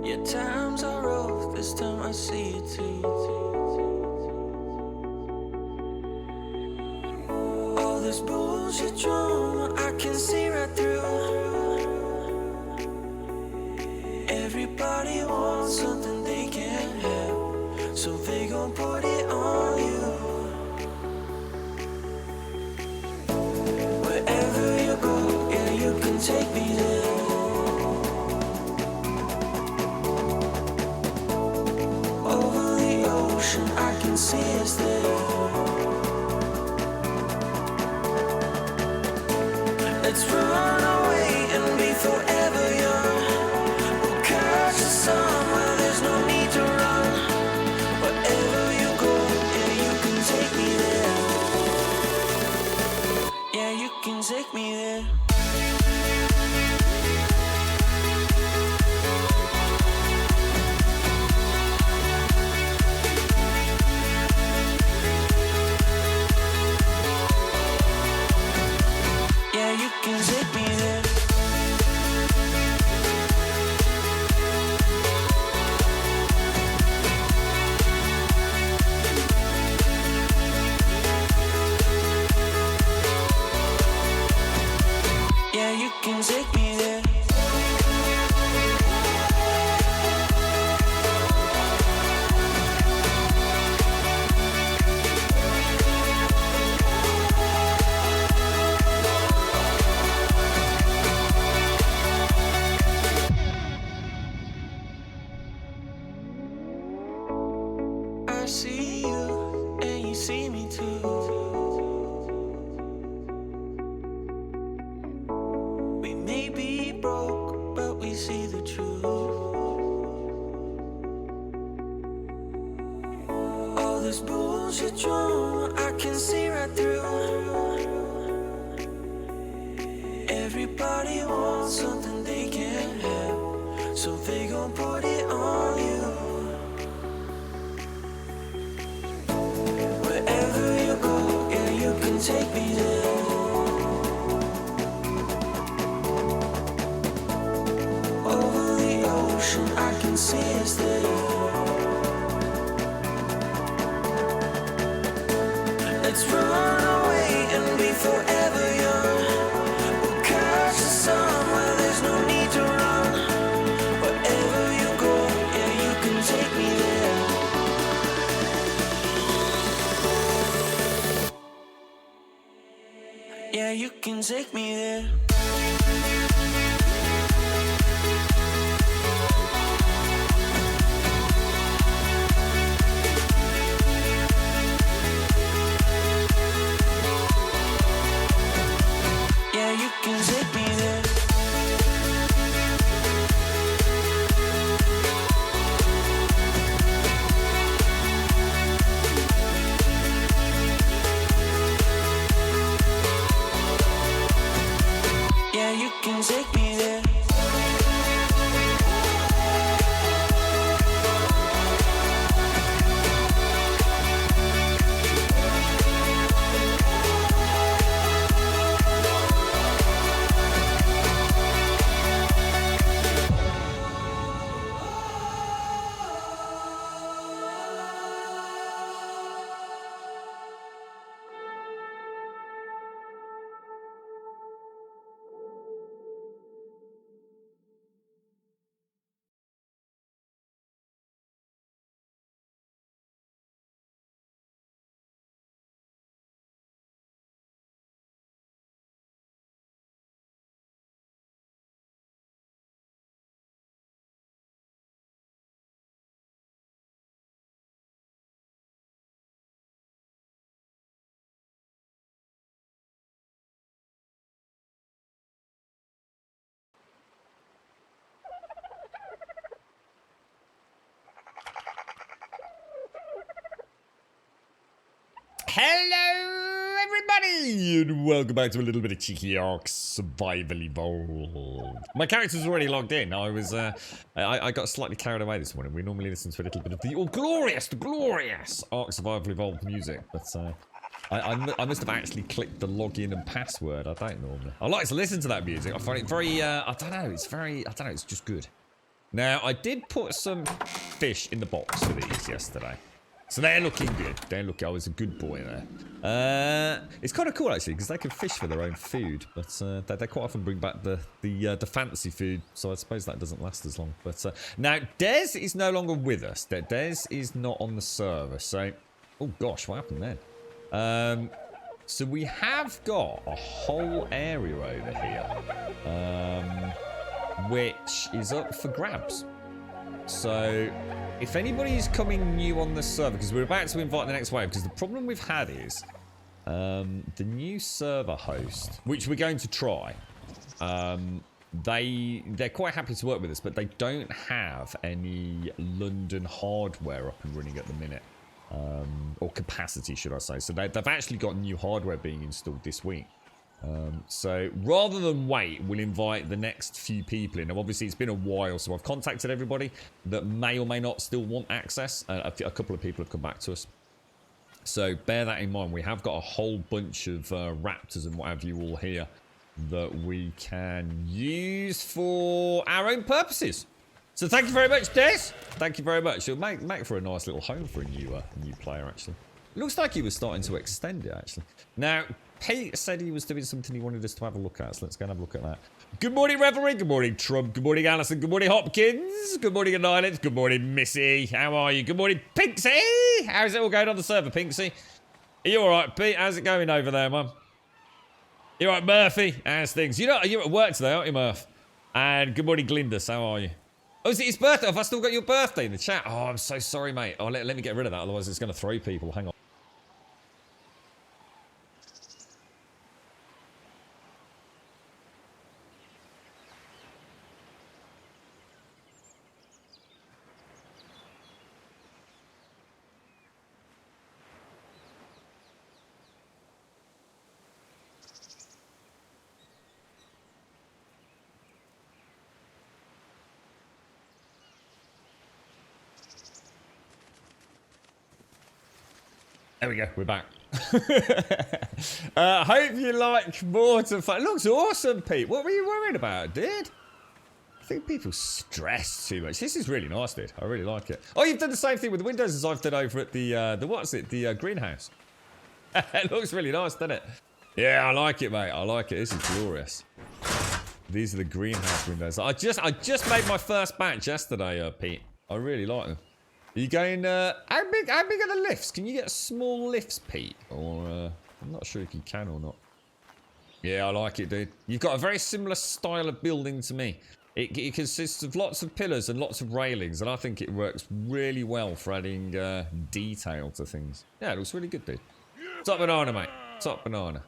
Yeah, times are rough, this time I see it too. All this bullshit drama, I can see right through. Everybody wants something they can't have, so they gon' put it on you. Wherever you go, yeah, you can take me there. Over the ocean, I can see us there. Let's run away and be forever young. We'll catch the sun where there's no need to run. Wherever you go, yeah, you can take me there. Yeah, you can take me there. Yeah, you can take me there. Yeah, you can take me there. I see you, and you see me too. We may be broke, but we see the truth. All this bullshit drama, I can see right through. Everybody wants something they can't have, so they gon' put it on you. Wherever you go, yeah, you can take me there. Over the ocean, I can see us there. Let's run away and be forever young. We'll catch the sun where there's no need to run. Wherever you go, yeah, you can take me there. Yeah, you can take me there. Yeah, you can take me there. Yeah, you can take me there. Hello, everybody, and welcome back to a little bit of cheeky Ark Survival Evolved. My character's already logged in. I got slightly carried away this morning. We normally listen to a little bit of the glorious Ark Survival Evolved music, but I must have actually clicked the login and password. I don't normally. I like to listen to that music. I find it very, I don't know, it's just good. Now, I did put some fish in the box for these yesterday. So they're looking good. I was a good boy there. It's kind of cool, actually, because they can fish for their own food. But they quite often bring back the fancy food. So I suppose that doesn't last as long. But now, Des is no longer with us. Des is not on the server. So, oh gosh, what happened then? So we have got a whole area over here. Which is up for grabs. So, if anybody's coming new on the server, because we're about to invite the next wave, because the problem we've had is the new server host, which we're going to try, they're quite happy to work with us, but they don't have any London hardware up and running at the minute. Or capacity, should I say. So they've actually got new hardware being installed this week. So rather than wait, we'll invite the next few people in. Now, obviously, it's been a while, so I've contacted everybody that may or may not still want access. A couple of people have come back to us. So bear that in mind. We have got a whole bunch of raptors and what have you all here that we can use for our own purposes. So thank you very much, Des. Thank you very much. It'll make for a nice little home for a new player, actually. It looks like he was starting to extend it, actually. Now, Pete said he was doing something he wanted us to have a look at, so let's go and have a look at that. Good morning, Revelry. Good morning, Trump. Good morning, Alison. Good morning, Hopkins. Good morning, Annihilate. Good morning, Missy. How are you? Good morning, Pinksy. How's it all going on the server, Pinksy? Are you all right, Pete? How's it going over there, Mum? You all right, Murphy? How's things? You're at work today, aren't you, Murph? And good morning, Glyndus. How are you? Oh, is it his birthday? Have I still got your birthday in the chat? Oh, I'm so sorry, mate. Oh, let me get rid of that, otherwise it's going to throw people. Hang on. There we go, we're back. Hope you like more to fun. It looks awesome, Pete. What were you worried about, dude? I think people stress too much. This is really nice, dude. I really like it. Oh, you've done the same thing with the windows as I've done over at the greenhouse. It looks really nice, doesn't it? Yeah, I like it, mate. I like it. This is glorious. These are the greenhouse windows. I just made my first batch yesterday, Pete. I really like them. Are you going, how big are the lifts? Can you get small lifts, Pete? Or, I'm not sure if you can or not. Yeah, I like it, dude. You've got a very similar style of building to me. It consists of lots of pillars and lots of railings, and I think it works really well for adding detail to things. Yeah, it looks really good, dude. Top banana, mate. Top banana.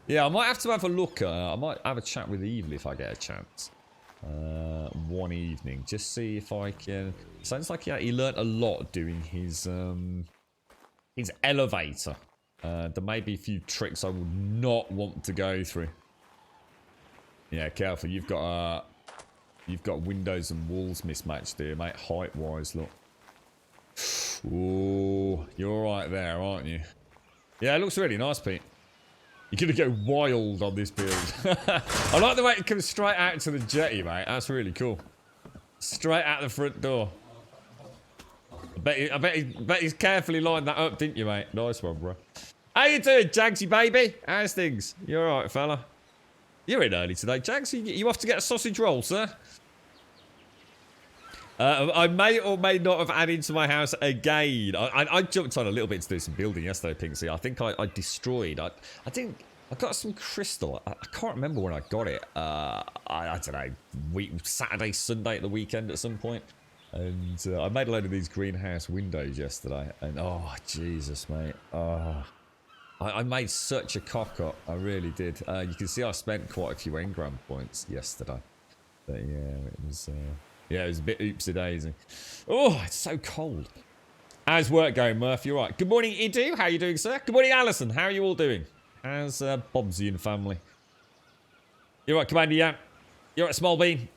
Yeah, I might have to have a look. I might have a chat with Evil if I get a chance. One evening, just see if I can. Sounds like he learnt a lot doing his elevator. There may be a few tricks I would not want to go through. Yeah, careful. You've got windows and walls mismatched there, mate. Height wise, look. Ooh, you're all right there, aren't you? Yeah, it looks really nice, Pete. You're going to go wild on this build. I like the way it comes straight out to the jetty, mate. That's really cool. Straight out the front door. I bet he's carefully lined that up, didn't you, mate? Nice one, bro. How you doing, Jagsy baby? How's things? You alright, fella? You're in early today, Jags. You off to get a sausage roll, sir? I may or may not have added to my house again. I jumped on a little bit to do some building yesterday, Pinksy. I think I destroyed. I got some crystal. I can't remember when I got it. I don't know. Saturday, Sunday at the weekend at some point. And I made a load of these greenhouse windows yesterday. And oh, Jesus, mate. Oh, I made such a cock up. I really did. You can see I spent quite a few engram points yesterday. But yeah, it was... yeah, it was a bit oopsie daisy. Oh, it's so cold. How's work going, Murph? You alright? Good morning, Idu. How are you doing, sir? Good morning, Alison. How are you all doing? How's Bobsy and family? You alright, Commander Yan? You alright, Small Bean?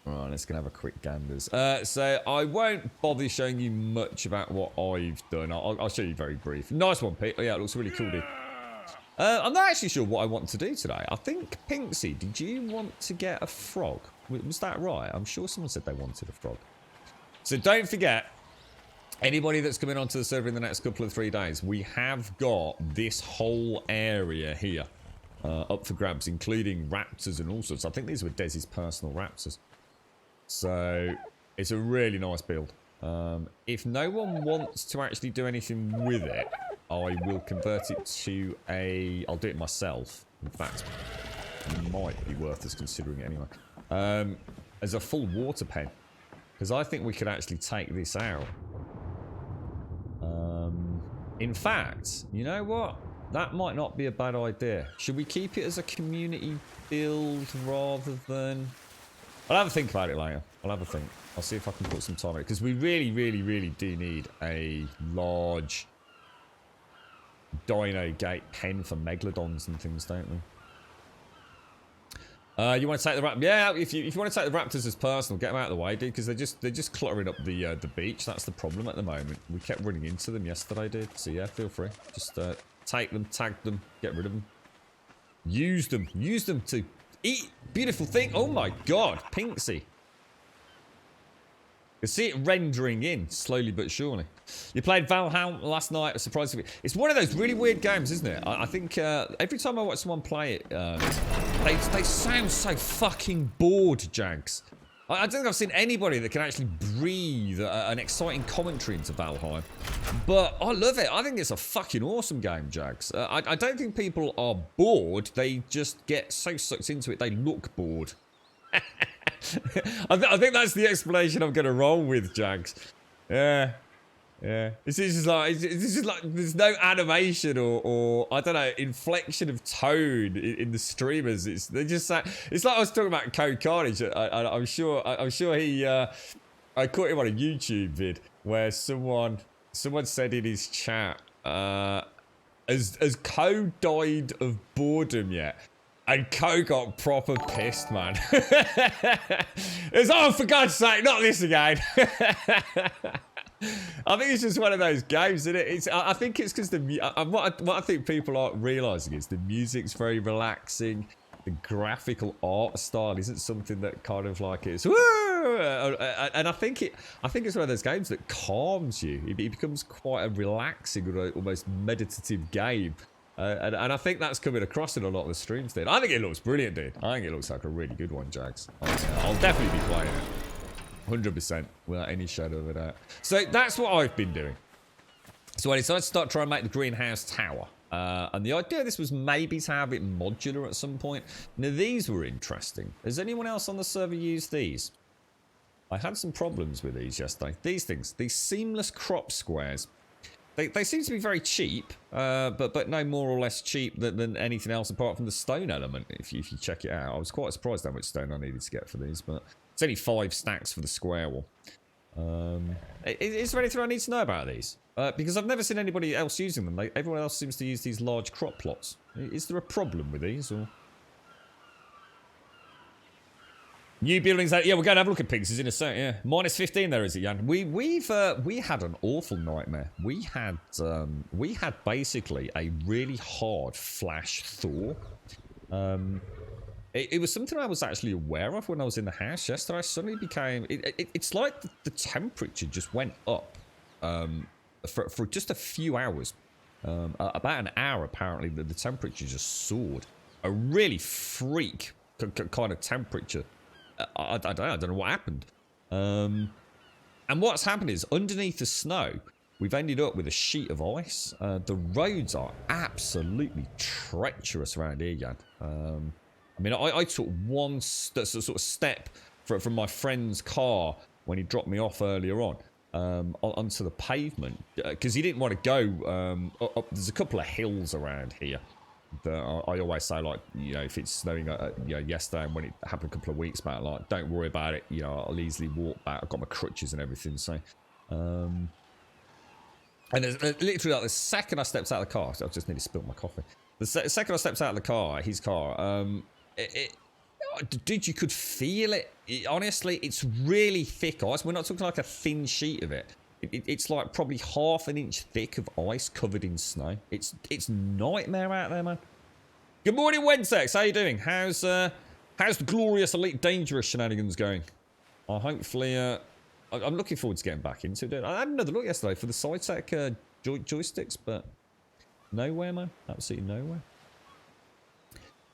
Alright, let's go have a quick ganders. So, I won't bother showing you much about what I've done. I'll show you very brief. Nice one, Pete. Oh, yeah, it looks really cool, dude. I'm not actually sure what I want to do today. I think, Pinksy, did you want to get a frog? Was that right? I'm sure someone said they wanted a frog. So don't forget, anybody that's coming onto the server in the next couple of 3 days, we have got this whole area here up for grabs, including raptors and all sorts. I think these were Desi's personal raptors. So it's a really nice build. If no one wants to actually do anything with it, I will convert it to a... I'll do it myself. In fact, it might be worth us considering it anyway. As a full water pen. Because I think we could actually take this out. In fact, you know what? That might not be a bad idea. Should we keep it as a community build rather than... I'll have a think about it later. I'll have a think. I'll see if I can put some time in it. Because we really, really, really do need a large dino gate pen for megalodons and things, don't we? You want to take the raptors? Yeah, if you want to take the raptors as personal, get them out of the way, dude. Because they're just cluttering up the beach. That's the problem at the moment. We kept running into them yesterday, dude. So yeah, feel free. Just take them, tag them, get rid of them. Use them to eat. Beautiful thing. Oh my god, Pinksy. You see it rendering in slowly but surely. You played Valheim last night, surprisingly. It's one of those really weird games, isn't it? I think every time I watch someone play it, they sound so fucking bored, Jags. I don't think I've seen anybody that can actually breathe an exciting commentary into Valheim. But I love it. I think it's a fucking awesome game, Jags. I don't think people are bored. They just get so sucked into it, they look bored. I think that's the explanation I'm going to roll with, Jags. Yeah. It's just like there's no animation or I don't know, inflection of tone in the streamers. It's like I was talking about Code Carnage. I'm sure he I caught him on a YouTube vid where someone said in his chat, has Code died of boredom yet? And Co got proper pissed, man. It's, oh, for God's sake, not this again. I think it's just one of those games, isn't it? I think it's because what I think people aren't realising is the music's very relaxing. The graphical art style isn't something that kind of like is, woo! And I think it's one of those games that calms you. It becomes quite a relaxing, almost meditative game. And I think that's coming across in a lot of the streams, dude. I think it looks brilliant, dude. I think it looks like a really good one, Jags. I'll definitely be playing it. 100%, without any shadow of a doubt. So that's what I've been doing. So I decided to start trying to make the greenhouse tower. And the idea of this was maybe to have it modular at some point. Now, these were interesting. Has anyone else on the server used these? I had some problems with these yesterday. These things, these seamless crop squares. They seem to be very cheap, but no more or less cheap than anything else apart from the stone element, if you check it out. I was quite surprised how much stone I needed to get for these, but it's only 5 stacks for the square wall. Is there anything I need to know about these? Because I've never seen anybody else using them. Everyone else seems to use these large crop plots. Is there a problem with these, or...? New buildings, yeah, we're going to have a look at pigs in a second, yeah. Minus 15 there, is it, Jan? We had an awful nightmare. We had basically a really hard flash thaw. It was something I was actually aware of when I was in the house yesterday. Suddenly became, it's like the temperature just went up for just a few hours. About an hour, apparently, the temperature just soared. A really freak kind of temperature. I don't know what happened. And what's happened is, underneath the snow, we've ended up with a sheet of ice. The roads are absolutely treacherous around here, Jan. I mean, I took one sort of step from my friend's car when he dropped me off earlier on onto the pavement. Because he didn't want to go up. There's a couple of hills around here. I always say, like, you know, if it's snowing, you know, yesterday and when it happened a couple of weeks back, like, don't worry about it. You know, I'll easily walk back. I've got my crutches and everything. So, and there's literally, like, the second I stepped out of the car, I just nearly spilled my coffee. The second I stepped out of the car, his car, dude, you could feel it. Honestly, it's really thick ice. We're not talking like a thin sheet of it. It's like probably half an inch thick of ice covered in snow. It's nightmare out there, man. Good morning, Wensex. How you doing? How's the glorious Elite Dangerous shenanigans going? Hopefully, I'm looking forward to getting back into it. I had another look yesterday for the SideTech joysticks, but nowhere, man. Absolutely nowhere.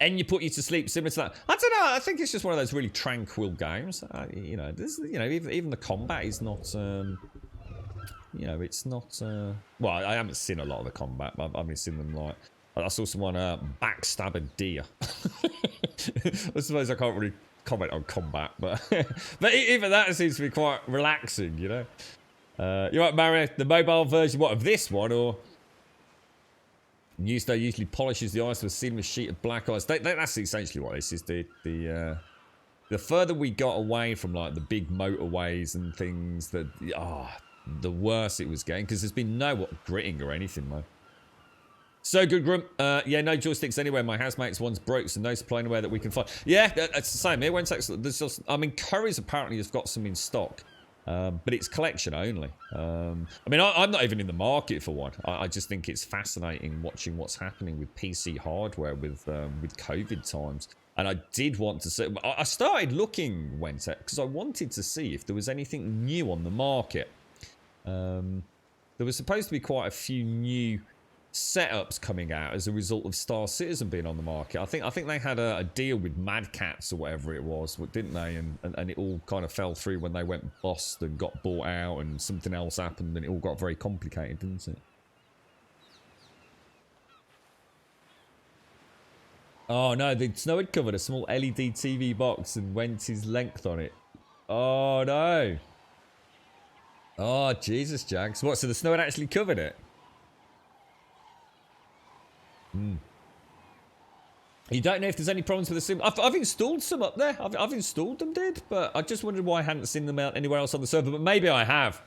And you put you to sleep, similar to that. I don't know. I think it's just one of those really tranquil games. You know, even the combat is not. You know, it's not. Well, I haven't seen a lot of the combat, but I've only seen them like. I saw someone backstab a deer. I suppose I can't really comment on combat, but but even that seems to be quite relaxing, you know. You right, Mario? The mobile version, what, of this one, or? They usually polishes the ice with a seamless sheet of black ice. That's essentially what this is. The further we got away from like the big motorways and things, the worse it was getting, because there's been no gritting or anything, man. So good, Grum. Yeah, no joysticks anywhere. My housemate's one's broke, so no supply anywhere that we can find. Yeah, it's the same. It won't take. There's just, I mean, Curry's apparently has got some in stock. But it's collection only. I mean, I'm not even in the market for one. I just think it's fascinating watching what's happening with PC hardware with COVID times. And I did want to see. I started looking, Wentec, because I wanted to see if there was anything new on the market. There was supposed to be quite a few new setups coming out as a result of Star Citizen being on the market. I think they had a deal with Mad Cats or whatever it was, didn't they? And it all kind of fell through when they went bust and got bought out, and something else happened, and it all got very complicated, didn't it? Oh no, the snow had covered a small LED TV box and went his length on it. Oh no. Oh Jesus, Jags. What, so the snow had actually covered it? You don't know if there's any problems with the sim. I've installed some up there. I've installed them, but I just wondered why I hadn't seen them out anywhere else on the server. But maybe I have.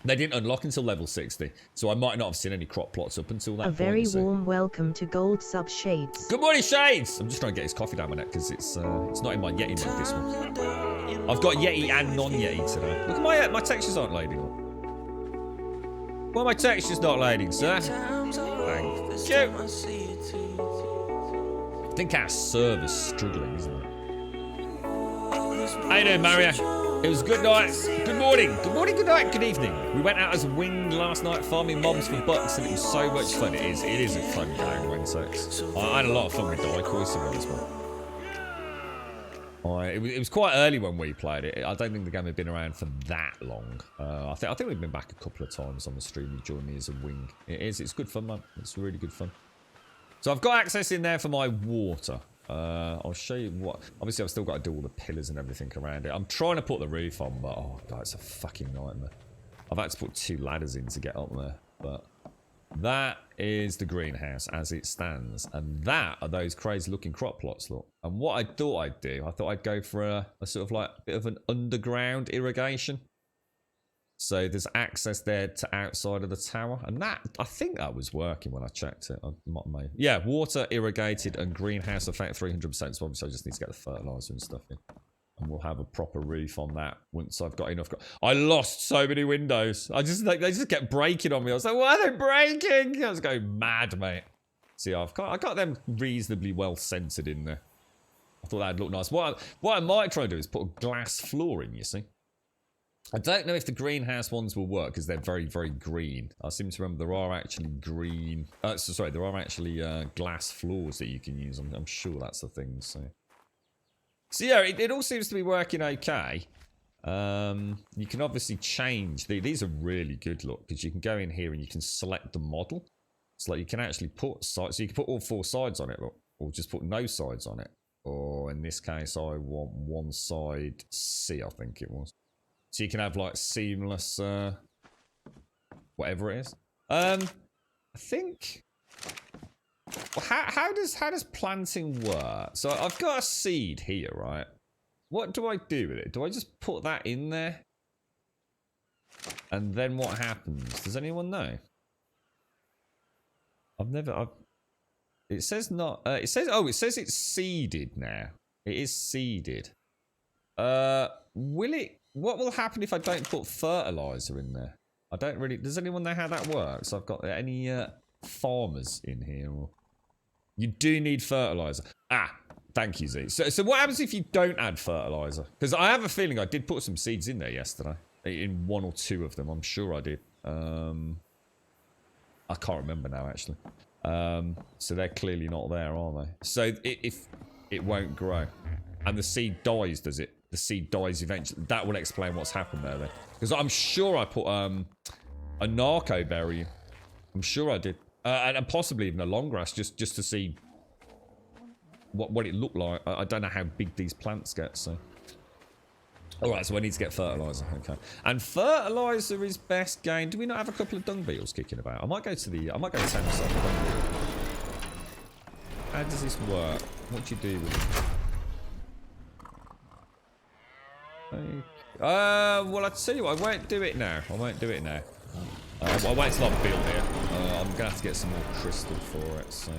They didn't unlock until level 60, so I might not have seen any crop plots up until that point. A very warm welcome to Gold Sub Shades. Good morning, Shades. I'm just trying to get his coffee down my neck because it's not in my Yeti mode, this one. I've got Yeti and non-Yeti today. Look at my textures aren't loading up. Why are my textures not loading, sir? Thank you. I think our server's struggling, isn't it? How you doing, Mario? It was good night. Good morning. Good morning, good night, good evening. We went out as a wing last night farming mobs for bucks, and it was so much fun. It is a fun game, Wednesday. I had a lot of fun with Diecoys, to be honest, man. It was quite early when we played it. I don't think the game had been around for that long. I think we've been back a couple of times on the stream. You joined me as a wing. It's good fun, man. It's really good fun. So I've got access in there for my water. I'll show you what. Obviously, I've still got to do all the pillars and everything around it. I'm trying to put the roof on, but oh god, it's a fucking nightmare. I've had to put 2 ladders in to get up there, but that is the greenhouse as it stands, and that are those crazy looking crop plots. Look, and what I thought I'd do, I thought I'd go for a sort of like a bit of an underground irrigation. So there's access there to outside of the tower, and that, I think that was working when I checked it. Yeah, water, irrigated, and greenhouse effect 300%. So obviously I just need to get the fertilizer and stuff in, and we'll have a proper roof on that once I've got enough. I lost so many windows. They just kept breaking on me. I was like, why are they breaking? I was going mad, mate. See, I got them reasonably well centered in there. I thought that'd look nice. What I might try to do is put a glass floor in, you see. I don't know if the greenhouse ones will work because they're very, very green. I seem to remember there are actually green... there are actually glass floors that you can use. I'm sure that's the thing, so yeah, it all seems to be working okay. You can obviously change... These are really good, look, because you can go in here and you can select the model. So like you can actually put sides... So you can put all 4 sides on it, look. Or just put no sides on it. Or in this case, I want one side C, I think it was. So you can have like seamless, whatever it is. I think. Well, how does planting work? So I've got a seed here, right? What do I do with it? Do I just put that in there? And then what happens? Does anyone know? It says not. It says it's seeded now. It is seeded. Will it? What will happen if I don't put fertilizer in there? I don't really... Does anyone know how that works? I've got any farmers in here? Or... You do need fertilizer. Ah, thank you, Z. So what happens if you don't add fertilizer? Because I have a feeling I did put some seeds in there yesterday. In 1 or 2 of them. I'm sure I did. I can't remember now, actually. So they're clearly not there, are they? So if it won't grow. And the seed dies, does it? The seed dies eventually. That will explain what's happened there then. Because I'm sure I put a narco berry in. I'm sure I did. And possibly even a long grass just to see what it looked like. I don't know how big these plants get, so... Alright, so I need to get fertilizer. Okay. And fertilizer is best gained. Do we not have a couple of dung beetles kicking about? I might go to town myself a dung beetle. How does this work? What do you do with it? Well, I tell you what, I won't do it now. I won't do it now. I'll wait till I've built it. I'm gonna have to get some more crystal for it, so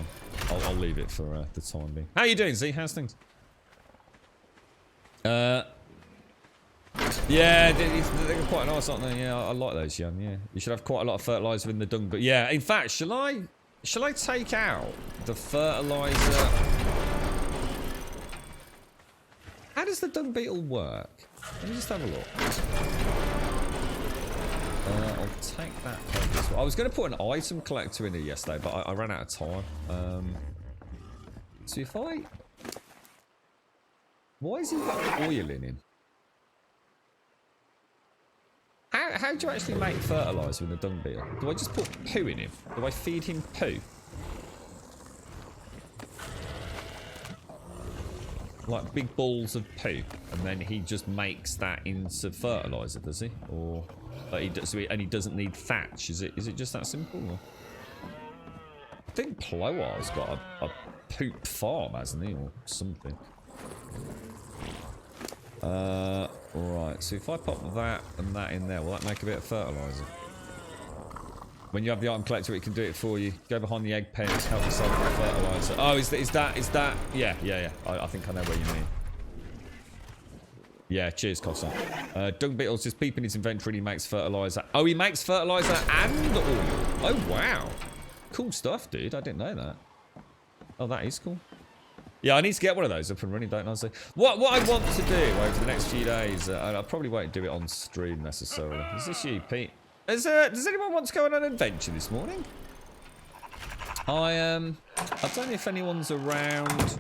I'll leave it for the time being. How you doing, Z? How's things? Yeah, they're quite nice, aren't they? Yeah, I like those, Jan. Yeah, you should have quite a lot of fertilizer in the dung. But yeah, in fact, shall I take out the fertilizer? How does the dung beetle work? Let me just have a look. I'll take that. I was going to put an item collector in here yesterday, but I ran out of time. So if I... Why is he got oil in him? How do you actually make fertilizer with a dung beetle? Do I just put poo in him? Do I feed him poo? Like big balls of poo, and then he just makes that into fertilizer, does he? Or and he doesn't need thatch? Is it just that simple? Or? I think Ploar's got a poop farm, hasn't he, or something? Right, so if I pop that and that in there, will that make a bit of fertilizer? When you have the item collector, it can do it for you. Go behind the egg pens, help yourself with fertilizer. Oh, is that? Yeah. I think I know what you mean. Yeah, cheers, Cossa. Dung Beetle's just peeping his inventory and he makes fertilizer. Oh, he makes fertilizer and oil. Oh, wow. Cool stuff, dude. I didn't know that. Oh, that is cool. Yeah, I need to get one of those up and running, don't I? So what I want to do over the next few days, I probably won't do it on stream necessarily. Is this you, Pete? Does anyone want to go on an adventure this morning? I don't know if anyone's around.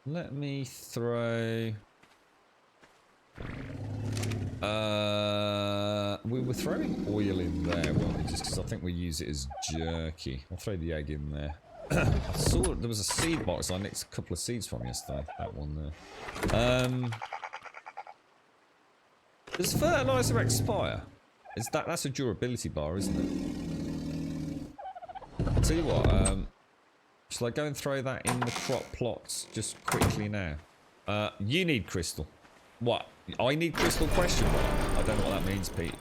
Let me throw... we were throwing oil in there, weren't we? Just because I think we use it as jerky. I'll throw the egg in there. I saw there was a seed box I nicked a couple of seeds from yesterday. That one there. Does fertilizer expire? That's a durability bar, isn't it? I'll tell you what, shall I go and throw that in the crop plots just quickly now? You need crystal. What? I need crystal question mark? I don't know what that means, Pete.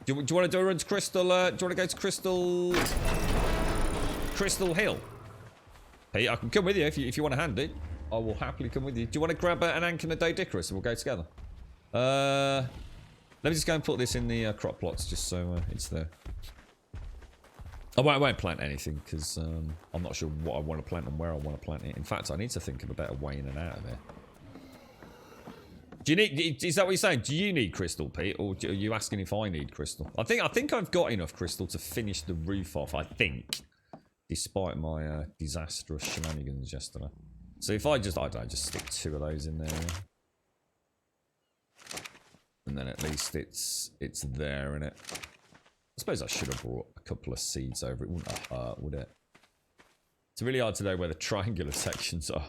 Do you want to do a run to crystal, do you want to go to Crystal Hill? Hey, I can come with you if you want to hand it. I will happily come with you. Do you want to grab an Ank and a Dodicarus and we'll go together? Let me just go and put this in the crop plots just so it's there. I won't plant anything because I'm not sure what I want to plant and where I want to plant it. In fact, I need to think of a better way in and out of it. Do you need? Is that what you're saying? Do you need crystal, Pete, or are you asking if I need crystal? I think I've got enough crystal to finish the roof off. I think, despite my disastrous shenanigans yesterday. So if I don't know, just stick 2 of those in there, and then at least it's there, innit? I suppose I should have brought a couple of seeds over. It wouldn't have hurt, would it? It's really hard to know where the triangular sections are.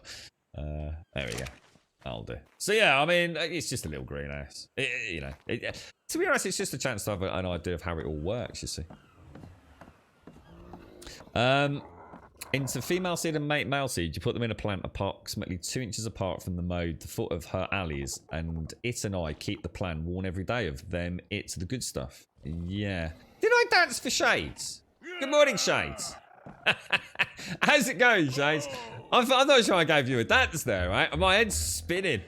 There we go. I'll do. So yeah, I mean, it's just a little greenhouse. To be honest, it's just a chance to have an idea of how it all works, you see. Into female seed and male seed, you put them in a plant approximately 2 inches apart from the mode, the foot of her alleys, and it and I keep the plan worn every day of them. It's the good stuff. Yeah. Did I dance for Shades? Good morning, Shades. How's it going, Shades? I'm not sure I gave you a dance there, right? My head's spinning.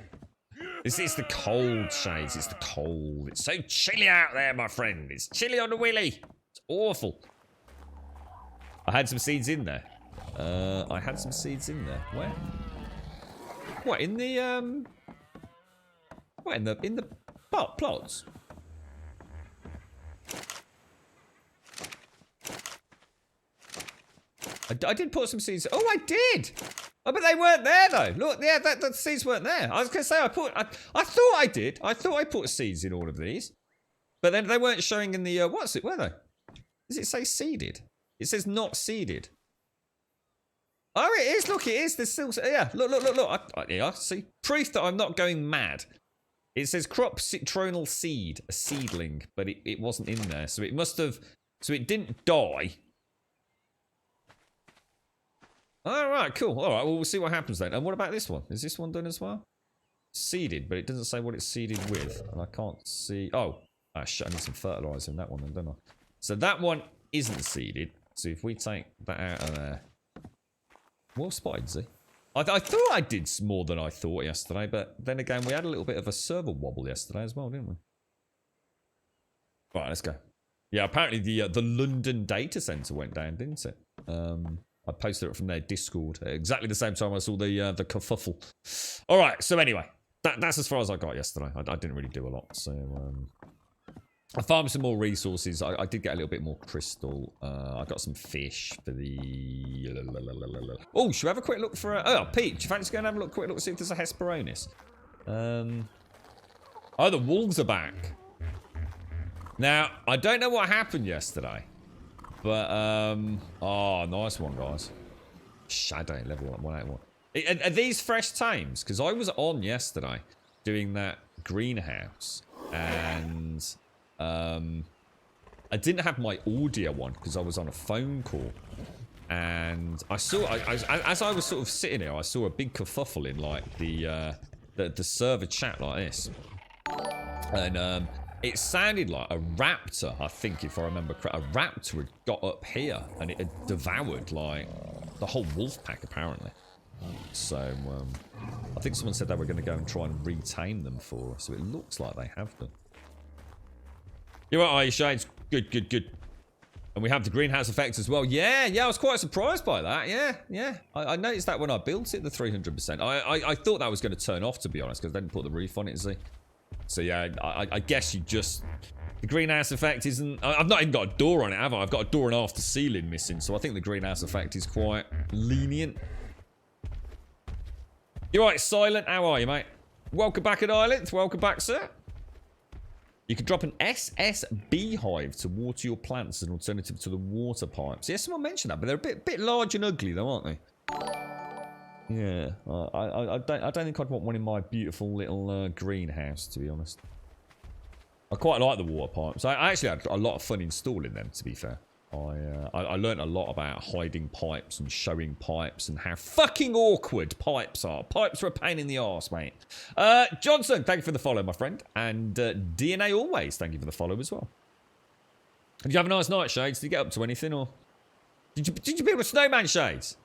It's the cold, Shades. It's the cold. It's so chilly out there, my friend. It's chilly on the willy. It's awful. I had some seeds in there. I had some seeds in there. Where? What, in the, What, in the plots? I did put some seeds. Oh, I did! Oh, but they weren't there, though. Look, yeah, the seeds weren't there. I was going to say, I thought I did. I thought I put seeds in all of these. But then they weren't showing in the, what's it, were they? Does it say seeded? It says not seeded. Oh, it is. Look, it is. There's still, yeah, look. Yeah, see. Proof that I'm not going mad. It says crop citronal seed, a seedling, but it wasn't in there. So it must have, so it didn't die. All right, cool. All right, well, we'll see what happens then. And what about this one? Is this one done as well? Seeded, but it doesn't say what it's seeded with. And I can't see. Oh, shit, I need some fertilizer in that one then, don't I? So that one isn't seeded. So if we take that out of there. Well spotted, Z. I thought I did more than I thought yesterday, but then again, we had a little bit of a server wobble yesterday as well, didn't we? Right, let's go. Yeah, apparently the London data center went down, didn't it? I posted it from their Discord at exactly the same time I saw the kerfuffle. All right, so anyway, that's as far as I got yesterday. I didn't really do a lot, so I farmed some more resources. I did get a little bit more crystal. I got some fish for the. Oh, should we have a quick look for? Oh, Pete, do you fancy going and have a quick look to see if there's a Hesperornis? Oh, the wolves are back. Now I don't know what happened yesterday. But, oh, nice one, guys. Shadow, level 181. Are these fresh tames? Because I was on yesterday doing that greenhouse. And, I didn't have my audio on because I was on a phone call. And I saw, as I was sort of sitting here, I saw a big kerfuffle in, like, the server chat like this. And, it sounded like a raptor, I think, if I remember correctly. A raptor had got up here and it had devoured, like, the whole wolf pack, apparently. So, I think someone said they were going to go and try and retame them for us. So it looks like they have done. You're right, are you, Shades? Good. And we have the greenhouse effect as well. Yeah, I was quite surprised by that. Yeah. I noticed that when I built it, the 300%. I thought that was going to turn off, to be honest, because I didn't put the roof on it, see? So yeah, I guess you just... The greenhouse effect isn't... I've not even got a door on it, have I? I've got a door and half the ceiling missing, so I think the greenhouse effect is quite lenient. You're right, Silent. How are you, mate? Welcome back at Island. Welcome back, sir. You can drop an SS beehive to water your plants as an alternative to the water pipes. Yeah, someone mentioned that, but they're a bit large and ugly, though, aren't they? Yeah, I don't think I'd want one in my beautiful little greenhouse, to be honest. I quite like the water pipes. I actually had a lot of fun installing them, to be fair. I learned a lot about hiding pipes and showing pipes and how fucking awkward pipes are. Pipes are a pain in the arse, mate. Johnson, thank you for the follow, my friend. And DNA Always, thank you for the follow as well. Did you have a nice night, Shades? Did you get up to anything, or... Did you build a snowman, Shades?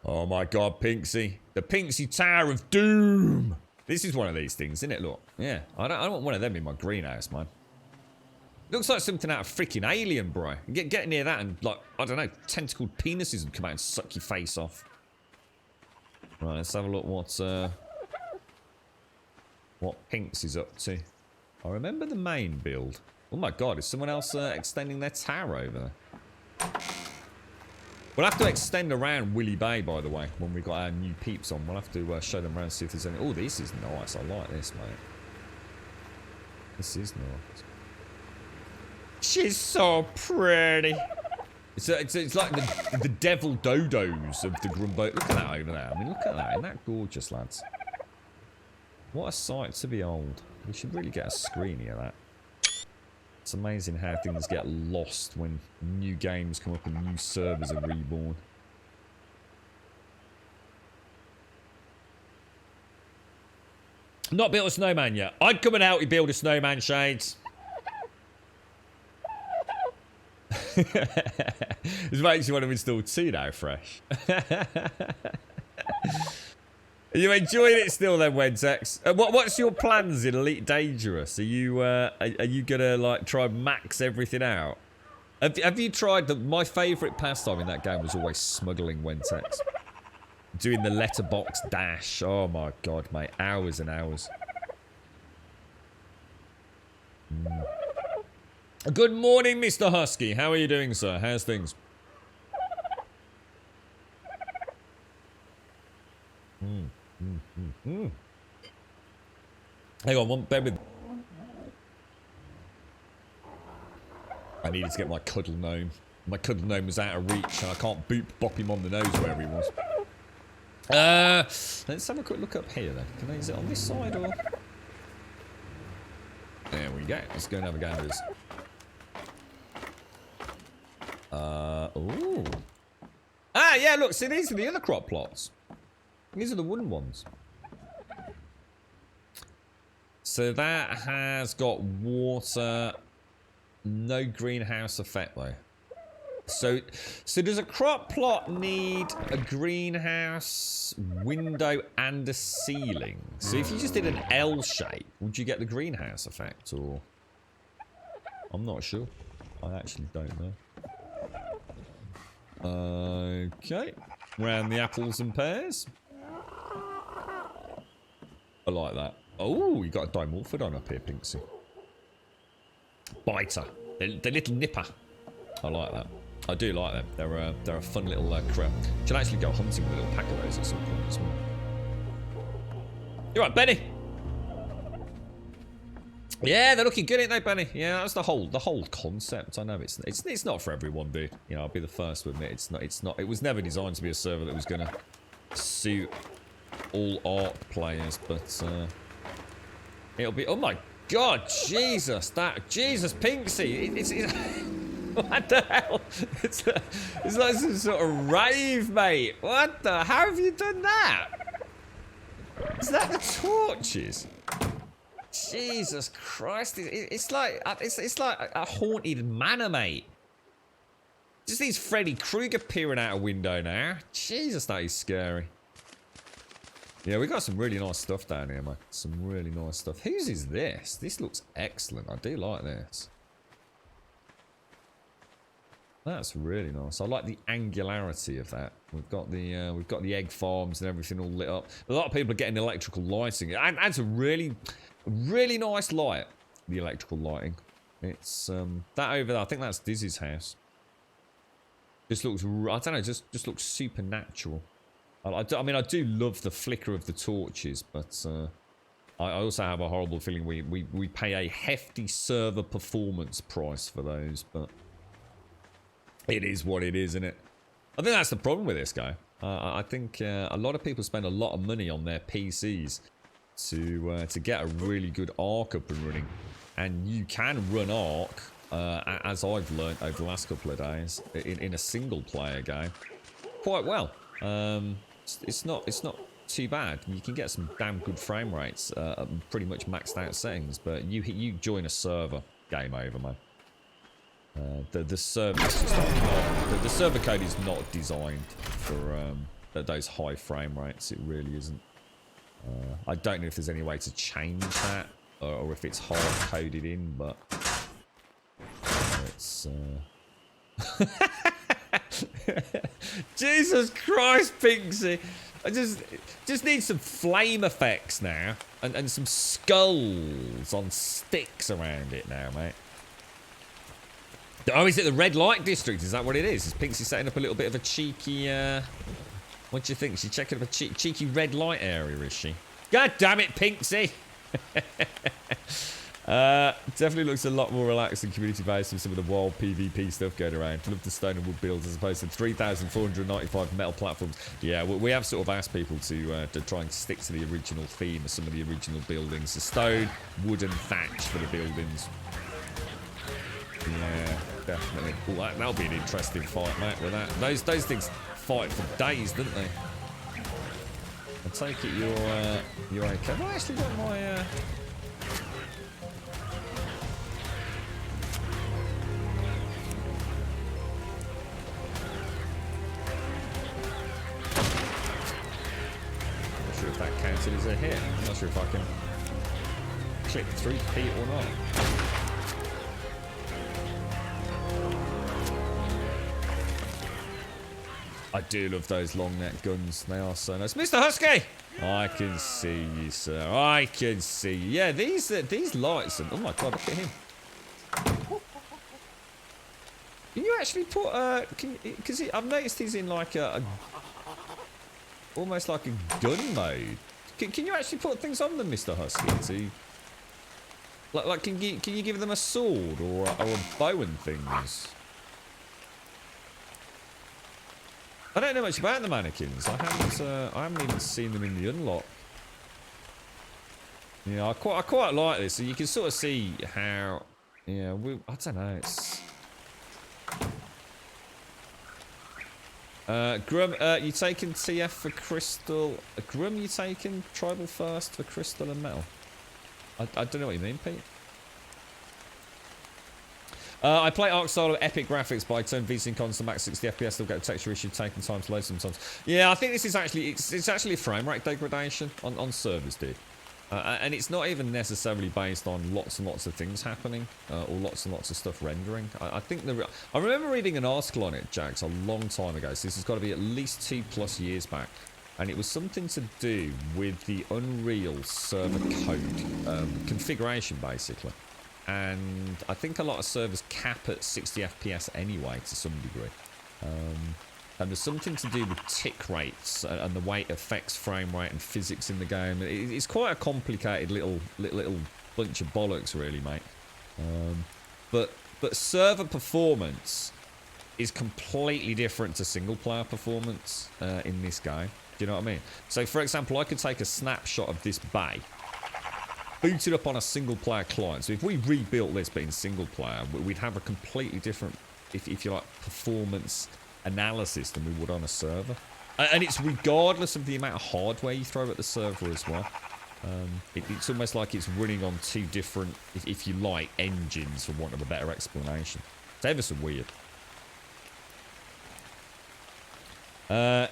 Oh my god, Pinksy. The Pinksy Tower of Doom. This is one of these things, isn't it? Look. Yeah. I don't want one of them in my greenhouse, man. Looks like something out of freaking Alien, bro. Get near that and, like, I don't know, tentacled penises would come out and suck your face off. Right, let's have a look what Pinks is up to. I remember the main build. Oh my god, is someone else extending their tower over there? We'll have to extend around Willy Bay, by the way, when we got our new peeps on. We'll have to show them around and see if there's any... Oh, this is nice. I like this, mate. This is nice. She's so pretty. It's like the devil dodos of the Grumbodia. Look at that over there. I mean, look at that. Isn't that gorgeous, lads? What a sight to behold. We should really get a screen of that. It's amazing how things get lost when new games come up and new servers are reborn. Not built a snowman yet. I'd come and help you build a snowman, Shades. This makes you want to install 2 now, fresh. Are you enjoying it still then, Wentex? What's your plans in Elite Dangerous? Are you gonna like try and max everything out? Have you tried my favourite pastime in that game was always smuggling, Wentex. Doing the letterbox dash. Oh my god, mate. Hours and hours. Good morning, Mr. Husky. How are you doing, sir? How's things? Hang on, bear with. I needed to get my cuddle gnome. My cuddle gnome was out of reach, and I can't bop him on the nose where he was. Let's have a quick look up here then. Is it on this side or? There we go. Let's go and have a go at this. Ooh. Ah, yeah, look, see, these are the other crop plots. These are the wooden ones. So that has got water, no greenhouse effect though. So does a crop plot need a greenhouse, window, and a ceiling? So if you just did an L shape, would you get the greenhouse effect, or? I'm not sure. I actually don't know. Okay. Round the apples and pears. I like that. Oh, you got a dimorphodon up here, Pinksy. Biter. The little nipper. I like that. I do like them. They're a fun little crap. Should actually go hunting with a little pack of those at some point as well. You're right, Benny. Yeah, they're looking good, ain't they, Benny? Yeah, that's the whole concept. I know it's not for everyone, dude. You know, I'll be the first to admit it's not. It was never designed to be a server that was gonna suit all art players, but it'll be. Oh my god, Jesus, Pinksy, it's what the hell? It's like some sort of rave, mate. What the? How have you done that? Is that the torches? Jesus Christ! It's like a haunted manor, mate. Just these Freddy Krueger peering out a window now. Jesus, that is scary. Yeah, we got some really nice stuff down here, mate. Some really nice stuff. Whose is this? This looks excellent. I do like this. That's really nice. I like the angularity of that. We've got the egg farms and everything all lit up. A lot of people are getting electrical lighting. And that's a really nice light. The electrical lighting. It's that over there. I think that's Dizzy's house. Just looks. I don't know. Just looks supernatural. I mean, I do love the flicker of the torches, but I also have a horrible feeling we pay a hefty server performance price for those, but it is what it is, isn't it? I think that's the problem with this guy. I think a lot of people spend a lot of money on their PCs to get a really good Arc up and running, and you can run Arc, as I've learned over the last couple of days, in a single player game quite well. It's not too bad. You can get some damn good frame rates, pretty much maxed out settings, but you join a server, game over, man. The server the server code is not designed for those high frame rates. It really isn't. I don't know if there's any way to change that, or if it's hard coded in, but it's. Jesus Christ, Pinksy! I just need some flame effects now, and some skulls on sticks around it now, mate. Oh, is it the red light district? Is that what it is? Is Pinksy setting up a little bit of a cheeky, what do you think? Is she checking up a cheeky red light area, is she? God damn it, Pinksy! Definitely looks a lot more relaxed and community-based with some of the wild PvP stuff going around. Love the stone and wood builds as opposed to 3,495 metal platforms. Yeah, we have sort of asked people to try and stick to the original theme of some of the original buildings. The stone, wood and thatch for the buildings. Yeah, definitely. Ooh, that'll be an interesting fight, mate, with that. Those things fight for days, don't they? I take it you're okay. Have I actually got my not sure if that until it's a hit. I'm not sure if I can click through Pete or not. I do love those long neck guns. They are so nice. Mr. Husky! I can see you, sir. I can see you. Yeah, these lights. And, oh my god, look at him. Can you actually put because I've noticed he's in like a almost like a gun mode. Can you actually put things on them, Mr. Husky? Is he, like can you give them a sword or a bow and things? I don't know much about the mannequins. I haven't even seen them in the unlock. Yeah, I quite like this. So you can sort of see how, yeah, I don't know. It's Grum, you taking TF for crystal? Grum, you taking tribal first for crystal and metal? I don't know what you mean, Pete. I play Arc style of epic graphics, but I turn VSync on to max 60 FPS. Still get a texture issue taking time to load sometimes. Yeah, I think this is actually it's actually a frame rate degradation on servers, dude. And it's not even necessarily based on lots and lots of things happening or lots and lots of stuff rendering. I think I remember reading an article on it, Jax, a long time ago. So this has got to be at least 2+ years back. And it was something to do with the Unreal server code configuration, basically. And I think a lot of servers cap at 60 FPS anyway, to some degree. And there's something to do with tick rates and the way it affects frame rate and physics in the game. It's quite a complicated little bunch of bollocks, really, mate. But server performance is completely different to single player performance in this game. Do you know what I mean? So, for example, I could take a snapshot of this bay, boot it up on a single player client. So if we rebuilt this but in single player, we'd have a completely different, if you like, performance analysis than we would on a server. And it's regardless of the amount of hardware you throw at the server as well. It's almost like it's running on two different, if you like, engines, for want of a better explanation. It's ever so weird. Are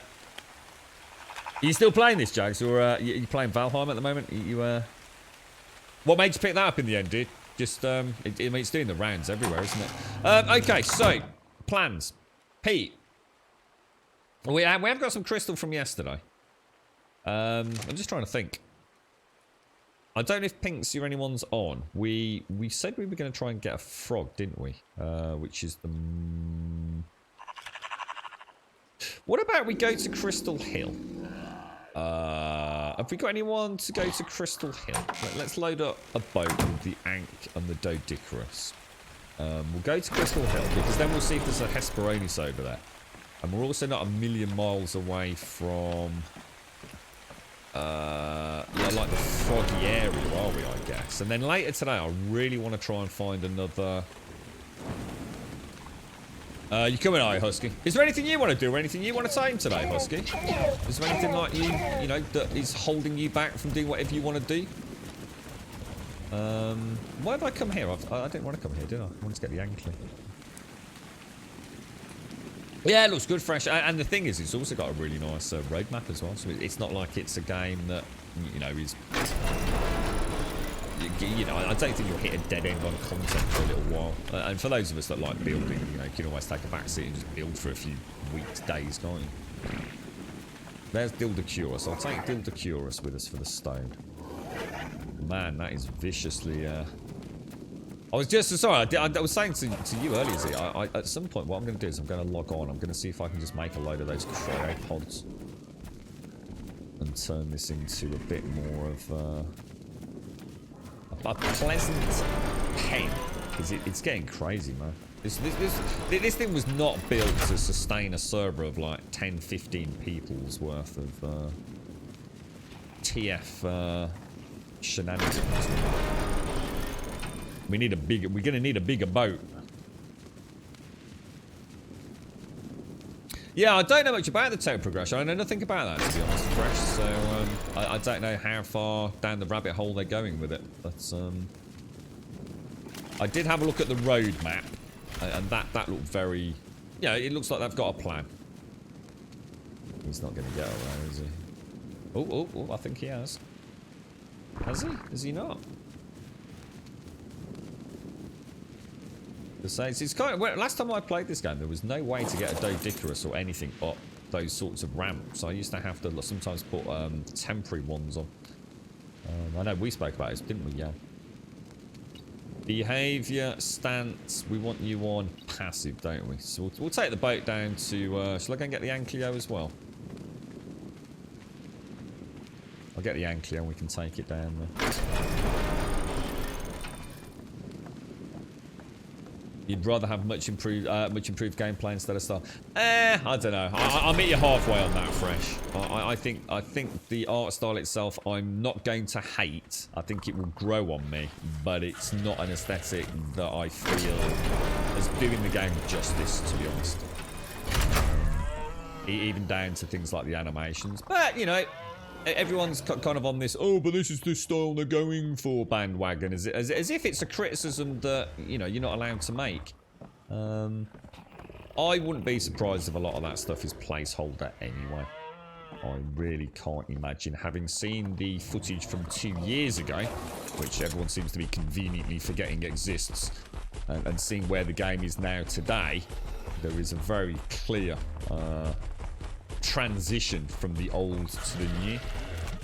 you still playing this, Jags, or are you playing Valheim at the moment? What made you pick that up in the end, dude? Just, I mean, it's doing the rounds everywhere, isn't it? Okay, so, plans. Pete. We have got some crystal from yesterday. I'm just trying to think. I don't know if Pinks or anyone's on. We said we were going to try and get a frog, didn't we? Which is the... What about we go to Crystal Hill? Have we got anyone to go to Crystal Hill? Let's load up a boat with the Ankh and the Doedicurus. We'll go to Crystal Hill because then we'll see if there's a Hesperonychus over there. And we're also not a million miles away from like the froggy area, are we, I guess? And then later today I really want to try and find another... you coming, are you, Husky? Is there anything you want to do or anything you want to tame today, Husky? Is there anything like you know, that is holding you back from doing whatever you want to do? Why did I come here? I didn't want to come here, did I? I wanted to get the ankle. Yeah, it looks good, fresh. And the thing is, it's also got a really nice roadmap as well. So it's not like it's a game that, you know, is... You know, I don't think you'll hit a dead end on content for a little while. And for those of us that like building, you know, you can always take a back seat and just build for a few weeks, days, can't you? There's Doedicurus. I'll take Doedicurus with us for the stone. Man, that is viciously... I was just... Sorry, I was saying to you earlier, Z, at some point, what I'm going to do is I'm going to log on. I'm going to see if I can just make a load of those cryopods. And turn this into a bit more of... a pleasant pen, because it's getting crazy, man. This thing was not built to sustain a server of like 10-15 people's worth of TF shenanigans. We're gonna need a bigger boat. Yeah, I don't know much about the tech progression. I know nothing about that, to be honest, Fresh. So, I don't know how far down the rabbit hole they're going with it. But, I did have a look at the road map. And that looked very... Yeah, it looks like they've got a plan. He's not going to get around, is he? Oh, I think he has. Has he? Has he not? It's kind of, well, last time I played this game, there was no way to get a Dodicarus or anything up those sorts of ramps. I used to have to sometimes put temporary ones on. I know we spoke about this, didn't we? Yeah. Behaviour, stance, we want you on passive, don't we? So we'll take the boat down to... shall I go and get the Ankylo as well? I'll get the Ankylo and we can take it down there. You'd rather have much improved gameplay instead of stuff. I don't know. I'll meet you halfway on that, Fresh. I think the art style itself, I'm not going to hate. I think it will grow on me, but it's not an aesthetic that I feel is doing the game justice, to be honest. Even down to things like the animations. But you know, everyone's kind of on this, oh, but this is the style they're going for bandwagon, as if it's a criticism that, you know, you're not allowed to make. I wouldn't be surprised if a lot of that stuff is placeholder anyway. I really can't imagine, having seen the footage from 2 years ago, which everyone seems to be conveniently forgetting exists, and seeing where the game is now today, there is a very clear transition from the old to the new.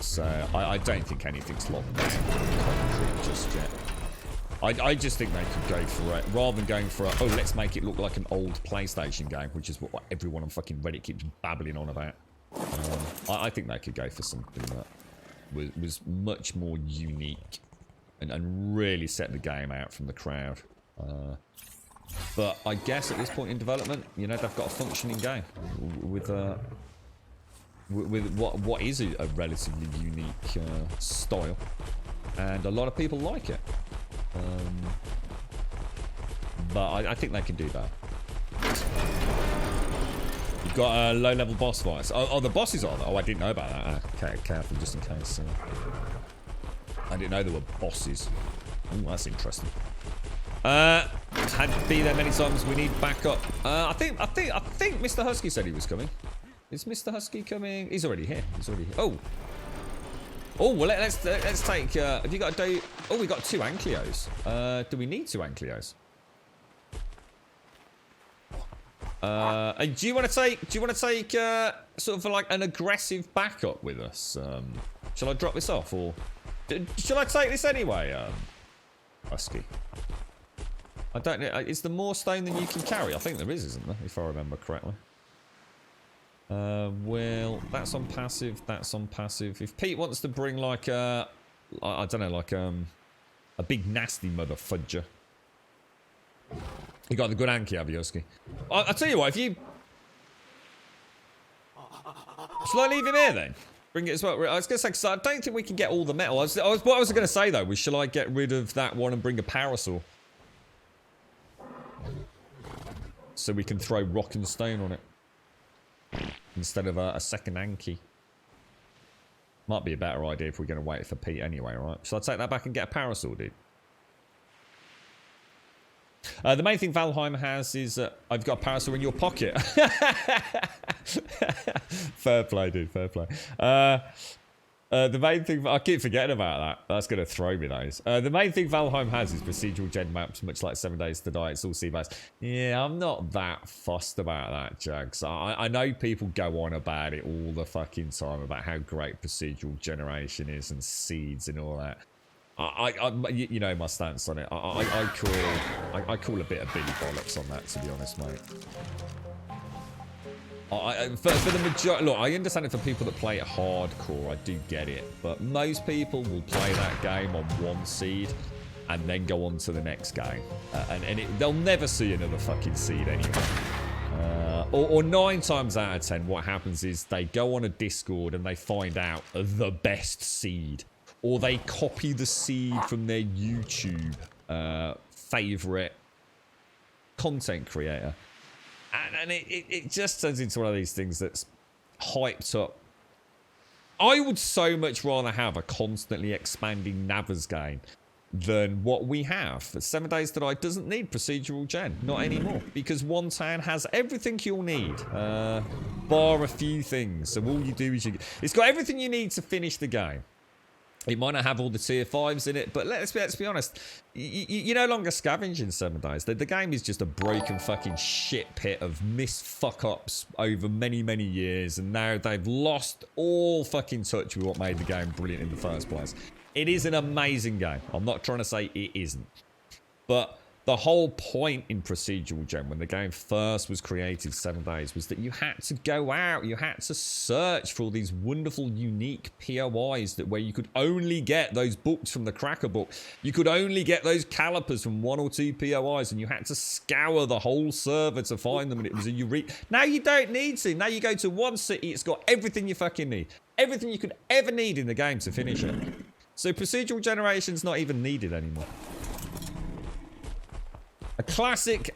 So I don't think anything's locked down concrete just yet. I just think they could go for it, rather than going for a, oh, let's make it look like an old PlayStation game, which is what everyone on fucking Reddit keeps babbling on about. I think they could go for something that was much more unique and really set the game out from the crowd. But I guess at this point in development, you know, they've got a functioning game with what is a relatively unique style, and a lot of people like it. But I think they can do that. You've got low-level boss fights. Oh, the bosses are. Oh, I didn't know about that. Okay, careful, just in case. I didn't know there were bosses. Oh, that's interesting. Had to be there many times. We need backup. I think Mr. Husky said he was coming. Is Mr. Husky coming? He's already here. He's already here. Oh, well, let's take. Have you got a day? Oh, we got 2 Ankylos. Do we need 2 Ankylos? Do you want to take sort of like an aggressive backup with us? Shall I drop this off, or shall I take this anyway? Husky. I don't know. Is there more stone than you can carry? I think there is, isn't there? If I remember correctly. Well, that's on passive. That's on passive. If Pete wants to bring like I don't know, like a big nasty mother fudger. You got the good Anki, have you, Husky? I'll tell you what. If you, shall I leave him here then? Bring it as well. I was going to say, because I don't think we can get all the metal. What I was going to say though was, shall I get rid of that one and bring a parasol, so we can throw rock and stone on it instead of a second Anki? Might be a better idea if we're going to wait for Pete anyway, right? Shall I take that back and get a parasol, dude? The main thing Valheim has is I've got a parasol in your pocket. Fair play, dude. Fair play. The main thing, I keep forgetting about that. That's going to throw me, those. The main thing Valheim has is procedural gen maps, much like 7 Days to Die. It's all sea-based. Yeah, I'm not that fussed about that, Jags. I know people go on about it all the fucking time, about how great procedural generation is and seeds and all that. You know my stance on it. I call a bit of Billy bollocks on that, to be honest, mate. For the majority, look, I understand it for people that play it hardcore. I do get it, but most people will play that game on one seed and then go on to the next game, and they'll never see another fucking seed anyway. Or 9 times out of 10, what happens is they go on a Discord and they find out the best seed. Or they copy the seed from their YouTube favourite content creator. And it just turns into one of these things that's hyped up. I would so much rather have a constantly expanding Navas game than what we have. But 7 Days to Die doesn't need procedural gen, not anymore, because One Town has everything you'll need, bar a few things. So all you do is it's got everything you need to finish the game. It might not have all the tier 5s in it, but let's be honest. You no longer scavenge in 7 Days. The game is just a broken fucking shit pit of missed fuck-ups over many, many years, and now they've lost all fucking touch with what made the game brilliant in the first place. It is an amazing game. I'm not trying to say it isn't. But the whole point in procedural gen, when the game first was created 7 Days, was that you had to go out, you had to search for all these wonderful, unique POIs where you could only get those books from the Cracker book. You could only get those calipers from 1 or 2 POIs, and you had to scour the whole server to find them, and it was a eureka. Now you don't need to. Now you go to one city, it's got everything you fucking need. Everything you could ever need in the game to finish it. So procedural generation's not even needed anymore. A classic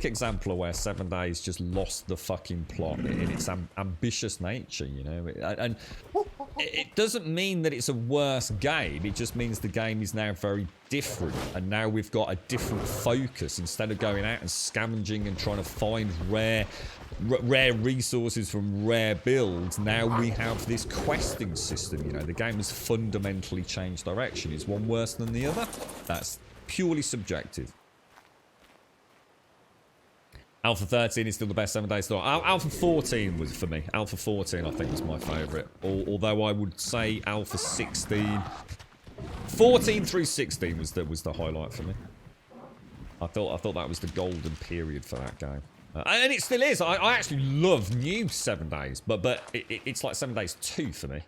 example of where 7 Days just lost the fucking plot in its ambitious nature, you know. And it doesn't mean that it's a worse game. It just means the game is now very different. And now we've got a different focus. Instead of going out and scavenging and trying to find rare resources from rare builds, now we have this questing system, you know. The game has fundamentally changed direction. Is one worse than the other? That's purely subjective. Alpha 13 is still the best 7 Days to Die. Alpha 14 was for me. Alpha 14 I think was my favourite. Although I would say Alpha 16... 14 through 16 was the highlight for me. I thought that was the golden period for that game. And it still is. I actually love new 7 Days. But it's like 7 Days 2 for me.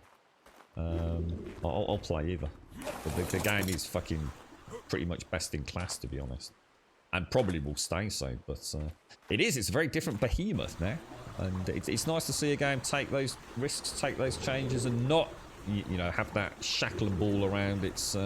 I'll play either. But the game is fucking pretty much best in class, to be honest. And probably will stay so, but it's a very different behemoth now, and it's nice to see a game take those risks, take those changes, and not you know, have that shackle and ball around its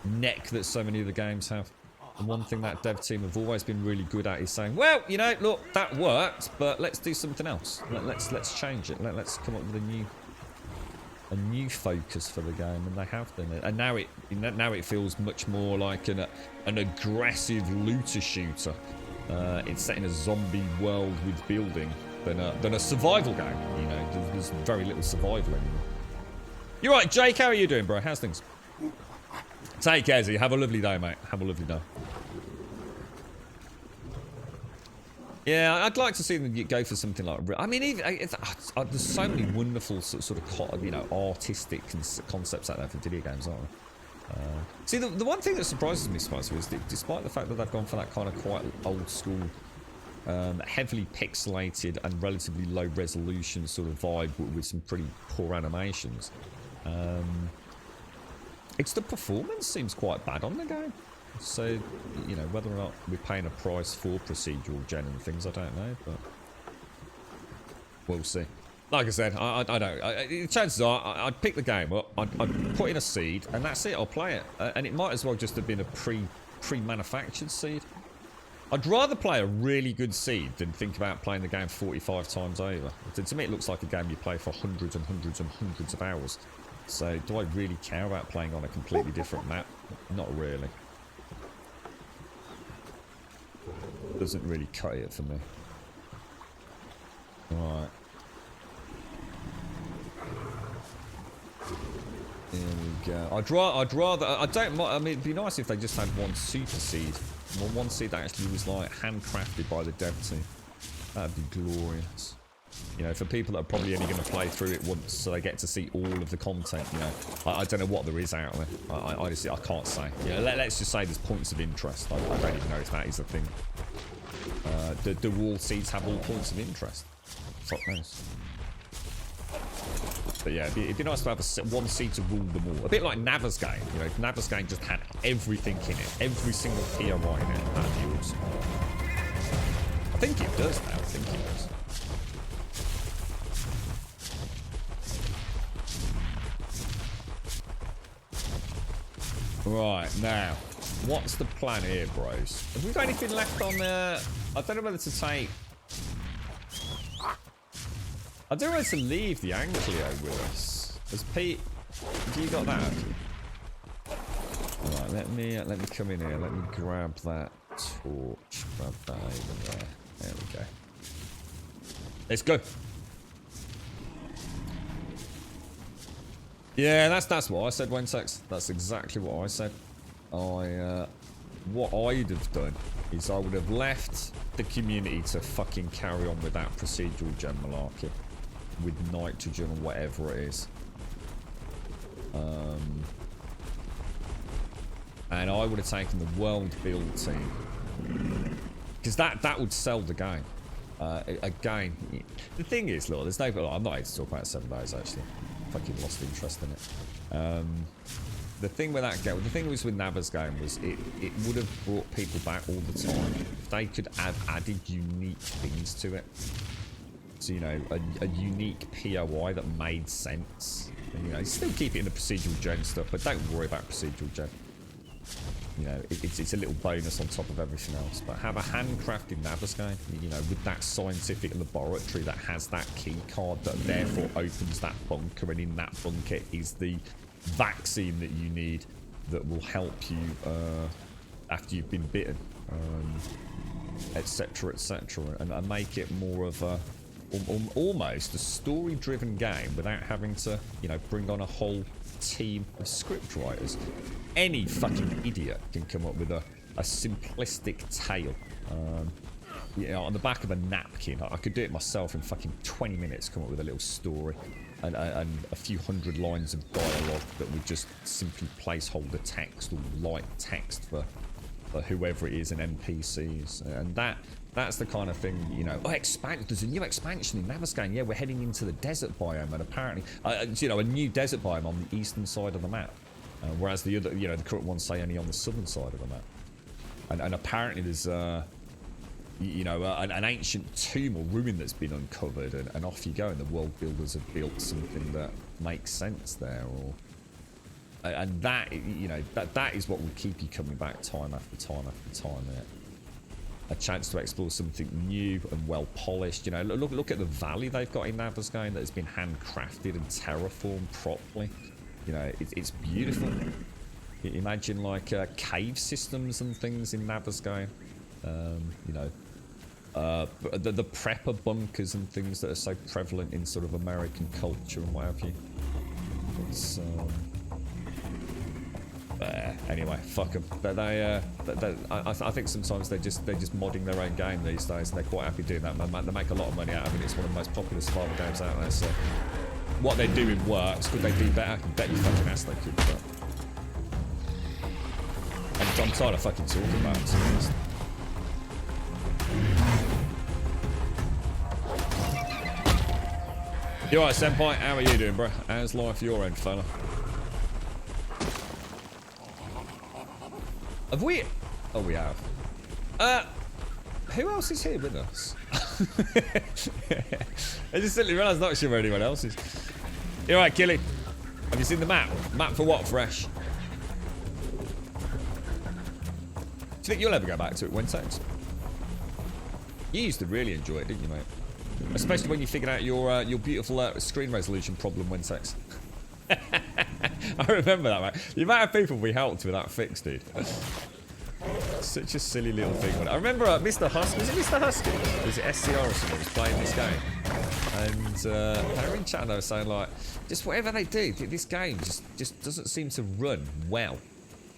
neck that so many of the games have. And one thing that dev team have always been really good at is saying, well, you know, look, that worked, but let's do something else. Let's change it. Let's come up with a new focus for the game, and they have done it. And now it feels much more like an aggressive looter shooter. It's set in a zombie world with building than a survival game. You know, there's very little survival anymore. You're right, Jake. How are you doing, bro? How's things? Take care, Z. Have a lovely day, mate. Have a lovely day. Yeah, I'd like to see them go for something like... I mean, even there's so many wonderful sort of, you know, artistic concepts out there for video games, aren't there? See, the one thing that surprises me, Spicer, is that despite the fact that they've gone for that kind of quite old school, heavily pixelated and relatively low resolution sort of vibe with some pretty poor animations, it's the performance seems quite bad on the game. So, you know, whether or not we're paying a price for procedural gen and things, I don't know, but we'll see. Like I said, I don't. Chances are, I'd pick the game up, I'd put in a seed, and that's it. I'll play it, and it might as well just have been a pre-manufactured seed. I'd rather play a really good seed than think about playing the game 45 times over. To me, it looks like a game you play for hundreds and hundreds and hundreds of hours. So, do I really care about playing on a completely different map? Not really. Doesn't really cut it for me. Right. Here we go. I'd rather. I don't. I mean, it'd be nice if they just had one super seed, one seed that actually was like handcrafted by the dev team. That'd be glorious. You know, for people that are probably only going to play through it once, so they get to see all of the content. You know, I don't know what there is out there. I honestly, I can't say. You know, let's just say there's points of interest. I don't even know if that is a thing. Do all seeds have all points of interest? Fuck knows. But yeah, it'd be nice to have one seed to rule them all. A bit like Nava's game. You know, if Nava's game just had everything in it, every single POI in it, that'd be awesome. I think it does now. I think it does. Right, now, what's the plan here, bros? Have we got anything left on there? I don't know whether to take... I don't know whether to leave the Anglio with us. Has Pete... Have you got that? Right, let me come in here. Let me grab that torch. Grab that over there. There we go. Let's go. Yeah, that's what I said, Wentex. That's exactly what I said. What I'd have done is I would have left the community to fucking carry on with that procedural gem malarkey with nitrogen or whatever it is. And I would have taken the world build team because that would sell the game. Again, the thing is, look, there's no. I'm not here to talk about 7 days actually. Fucking lost interest in it. The thing with that game, the thing was with Naba's game was it would have brought people back all the time if they could have added unique things to it. So, you know, a unique POI that made sense. And, you know, still keep it in the procedural gen stuff, but don't worry about procedural gen. You know, it's a little bonus on top of everything else. But have a handcrafted Nabascane, you know, with that scientific laboratory that has that key card that therefore opens that bunker, and in that bunker is the vaccine that you need that will help you after you've been bitten, etc, etc, and make it more of a almost a story-driven game without having to, you know, bring on a whole team of script writers. Any fucking idiot can come up with a simplistic tale. You know, on the back of a napkin. I could do it myself in fucking 20 minutes, come up with a little story and a few hundred lines of dialogue that would just simply placeholder text or light text for whoever it is and NPCs. And that's the kind of thing, you know. Oh, there's a new expansion in Navascan. Yeah, we're heading into the desert biome, and apparently, you know, a new desert biome on the eastern side of the map. Whereas the other, you know, the current ones say only on the southern side of the map. And apparently there's, you know, an ancient tomb or ruin that's been uncovered, and off you go, and the world builders have built something that makes sense there. And that, you know, that is what will keep you coming back time after time after time. A chance to explore something new and well polished. You know, look at the valley they've got in Navascane that has been handcrafted and terraformed properly. You know, it's beautiful. Imagine like cave systems and things in Navascane. You know, the prepper bunkers and things that are so prevalent in sort of American culture and what have you. It's anyway, fuck them. I think sometimes they're just modding their own game these days, and they're quite happy doing that. They make a lot of money out of it. It's one of the most popular survival games out there. So what they're doing works. Could they do better? I can bet you fucking ass they could. But I'm tired of fucking talking about it, to be honest. You alright, Senpai? How are you doing, bro? How's life your end, fella? Have we? Oh, we have. Who else is here with us? I just suddenly realised not sure where anyone else is. You alright, Killy? Have you seen the map? Map for what, Fresh? Do you think you'll ever go back to it, Wintex? You used to really enjoy it, didn't you, mate? Especially when you figured out your beautiful screen resolution problem, Wintex. I remember that, mate. The amount of people we helped with that fix, dude. Such a silly little thing. I remember Mr. Husky. Was it Mr. Husky? Was it SCR or something? Was playing this game, and they were in chat and they were saying like, just whatever they do, this game just doesn't seem to run well.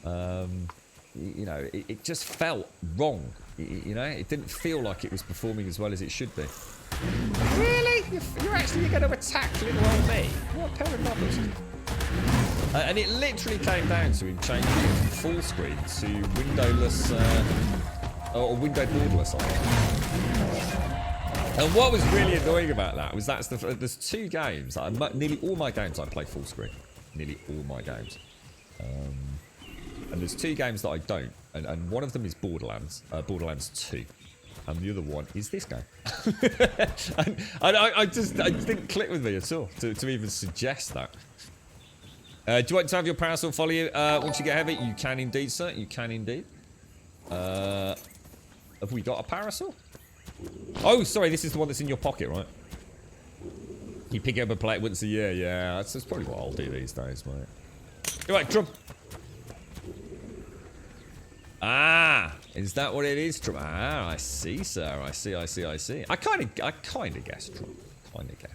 You know, it just felt wrong. You know, it didn't feel like it was performing as well as it should be. Really? You're actually going to attack little old me? What a pair of numbers. And it literally came down to him changing it from full screen to windowless, or window borderless. And what was really annoying about that was there's two games. Nearly all my games I play full screen. Nearly all my games. And there's two games that I don't. And one of them is Borderlands 2. And the other one is this game. And I didn't click with me at all to even suggest that. Do you want to have your parasol follow you once you get heavy? You can indeed, sir. You can indeed. Have we got a parasol? Oh, sorry. This is the one that's in your pocket, right? You pick it up and play it once a year. Yeah, that's probably what I'll do these days, mate. All right, Drum. Ah, is that what it is, Trump? Ah, I see, sir. I see. I kind of guessed, Trump. Kind of guessed.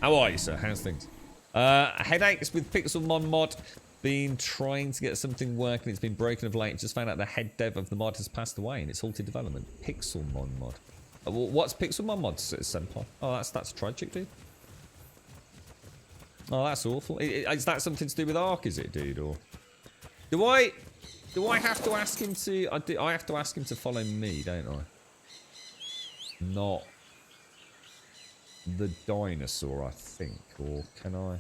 How are you, sir? How's things? Headaches with Pixelmon mod. Been trying to get something working. It's been broken of late. Just found out the head dev of the mod has passed away and it's halted development. Pixelmon mod. Well, what's Pixelmon mod, Senpai? Oh, that's tragic, dude. Oh, that's awful. Is that something to do with Ark, is it, dude? Or do I have to ask him to? I have to ask him to follow me, don't I? Not the dinosaur, I think. Or can I?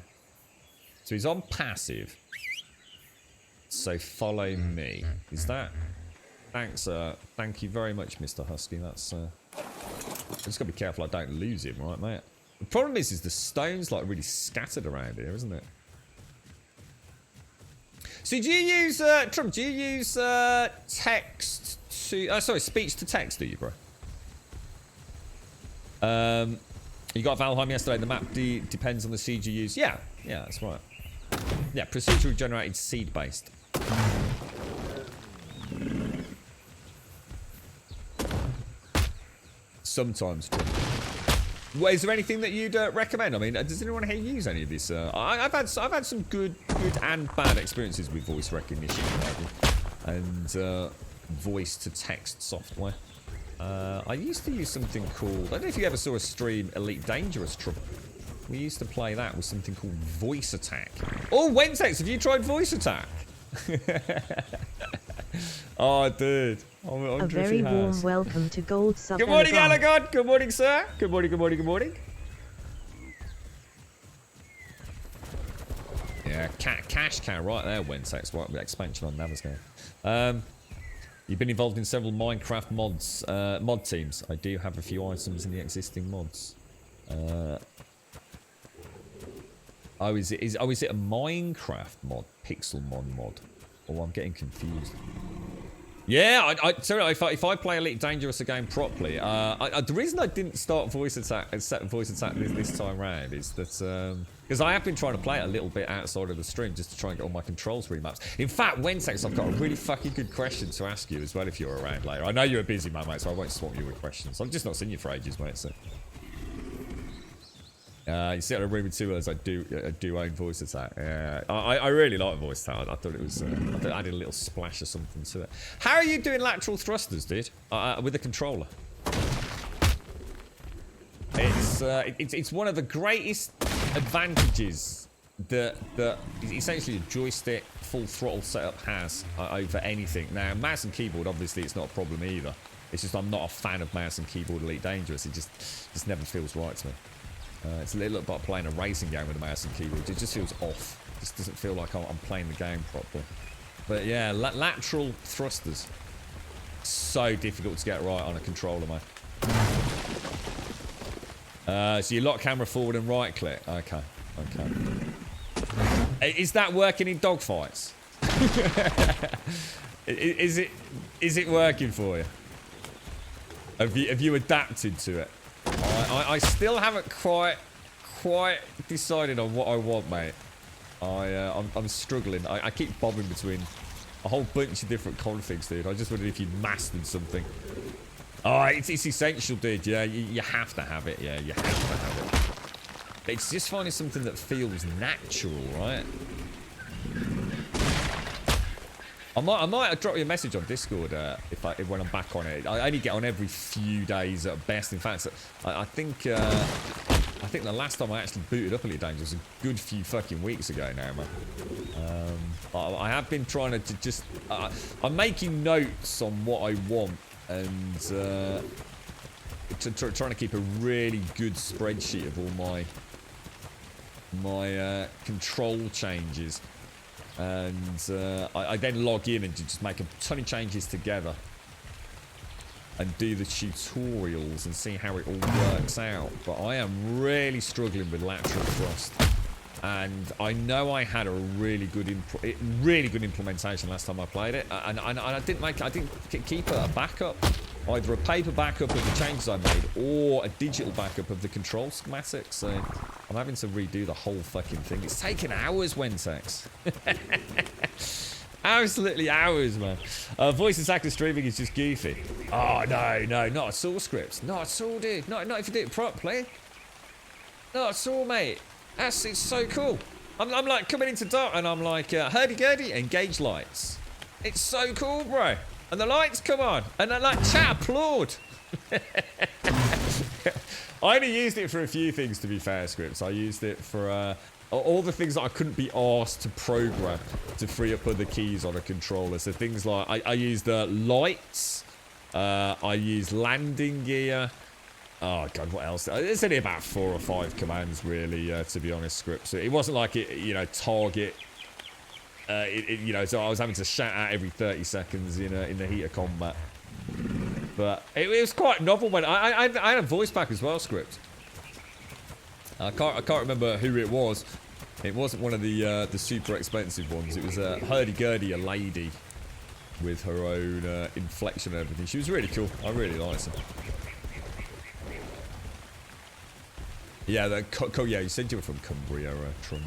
So he's on passive. So follow me. Is that? Thanks. Thank you very much, Mr. Husky. That's. I just gotta be careful I don't lose him, right, mate? The problem is the stone's like really scattered around here, isn't it? So do you use Trump? Do you use text to? Sorry, speech to text, do you, bro? You got Valheim yesterday. The map depends on the seed you use. Yeah, that's right. Yeah, procedurally generated seed based. Sometimes. Well, is there anything that you'd recommend? I mean, does anyone here use any of this? I've had some good and bad experiences with voice recognition and voice to text software. I used to use something called, I don't know if you ever saw a stream, Elite Dangerous Trouble. We used to play that with something called Voice Attack. Oh, Wentex, have you tried Voice Attack? Oh, dude. I'm A very warm welcome to Gold Sub. Good morning, Alagon. Good morning, sir. Good morning, good morning, good morning. Yeah, cash cow right there, Wentex. Right, with expansion on Naviscale. You've been involved in several Minecraft mods, mod teams. I do have a few items in the existing mods. Is it a Minecraft mod? Pixelmon mod? Oh, I'm getting confused. Yeah, sorry, if I play Elite Dangerous again properly, the reason I didn't start Voice Attack and set Voice Attack this time round is that because I have been trying to play it a little bit outside of the stream just to try and get all my controls remaps. In fact, Wentex, I've got a really fucking good question to ask you as well if you're around later. I know you're a busy man, mate, so I won't swamp you with questions. I've just not seen you for ages, mate. So. You sit in a room with two others. I do own Voice Attack. I really like Voice Attack. I thought it was. I thought it added a little splash or something to it. How are you doing lateral thrusters, dude? With the controller. It's one of the greatest advantages that essentially a joystick full throttle setup has over anything. Now, mouse and keyboard, obviously, it's not a problem either. It's just I'm not a fan of mouse and keyboard Elite Dangerous. It just never feels right to me. It's a little bit like playing a racing game with a mouse and keyboard. It just feels off. It just doesn't feel like I'm playing the game properly. But yeah, lateral thrusters. So difficult to get right on a controller, mate. So you lock camera forward and right click. Okay. Is that working in dogfights? Is it working for you? Have you adapted to it? I still haven't quite decided on what I want, mate. I'm struggling. I keep bobbing between a whole bunch of different configs, dude. I just wondered if you'd mastered something. Oh, it's essential, dude. Yeah, you have to have it. Yeah, you have to have it. It's just finding something that feels natural, right? I might drop you a message on Discord when I'm back on it. I only get on every few days at best. In fact, I think the last time I actually booted up Elite Dangerous was a good few fucking weeks ago now, man. I have been trying to just... I'm making notes on what I want and trying to keep a really good spreadsheet of all my control changes. And I then log in and just make a ton of changes together and do the tutorials and see how it all works out. But I am really struggling with lateral thrust, and I know I had a really good implementation last time I played it, and I didn't keep a backup, either a paper backup of the changes I made or a digital backup of the control schematics. So I'm having to redo the whole fucking thing. It's taken hours, Wentex. Absolutely hours, man. Voice actor streaming is just goofy. Oh, no, not at all, Scripts. Not at all, dude. Not if you do it properly. Not at all, mate. It's so cool. I'm like coming into dark and I'm like, hurdy-gurdy, engage lights. It's so cool, bro. And the lights come on. And then like, chat, applaud. I only used it for a few things, to be fair, Scripts. I used it for all the things that I couldn't be asked to program to free up other keys on a controller. So things like, I used lights. I used landing gear. Oh, God, what else? There's only about 4 or 5 commands, really, to be honest, Scripts. It wasn't like it, you know, target... you know, so I was having to shout out every 30 seconds in the heat of combat. But it was quite novel when I had a voice pack as well, Script. I can't remember who it was. It wasn't one of the super expensive ones. It was a hurdy-gurdy, a lady with her own inflection and everything. She was really cool. I really liked her. Yeah, yeah, you said you were from Cumbria, Tron,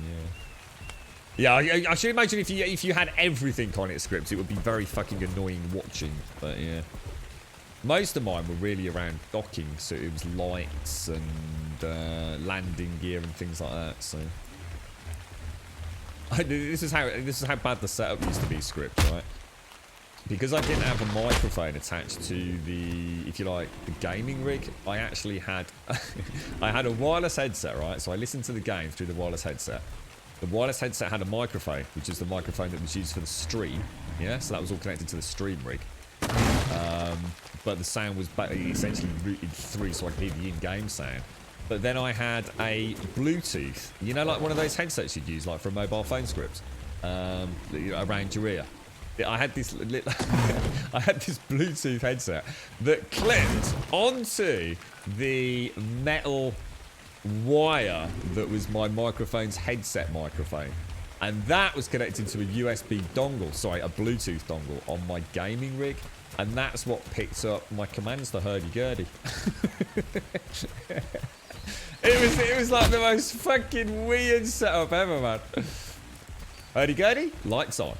yeah. Yeah, I should imagine if you had everything on it, Scripts, it would be very fucking annoying watching. But yeah, most of mine were really around docking, so it was lights and landing gear and things like that. So this is how bad the setup used to be, Scripts, right? Because I didn't have a microphone attached to the, if you like, the gaming rig, I actually had I had a wireless headset, right? So I listened to the game through the wireless headset. The wireless headset had a microphone, which is the microphone that was used for the stream. Yeah, so that was all connected to the stream rig. But the sound was essentially routed through so I could hear the in-game sound. But then I had a Bluetooth, you know, like one of those headsets you'd use, like for a mobile phone, Script, around your ear. I had this I had this Bluetooth headset that clipped onto the metal wire that was my microphone's headset microphone, and that was connected to a USB dongle, sorry, a Bluetooth dongle on my gaming rig, and that's what picked up my commands to hurdy-gurdy. It was like the most fucking weird setup ever, man. Hurdy-gurdy, lights on.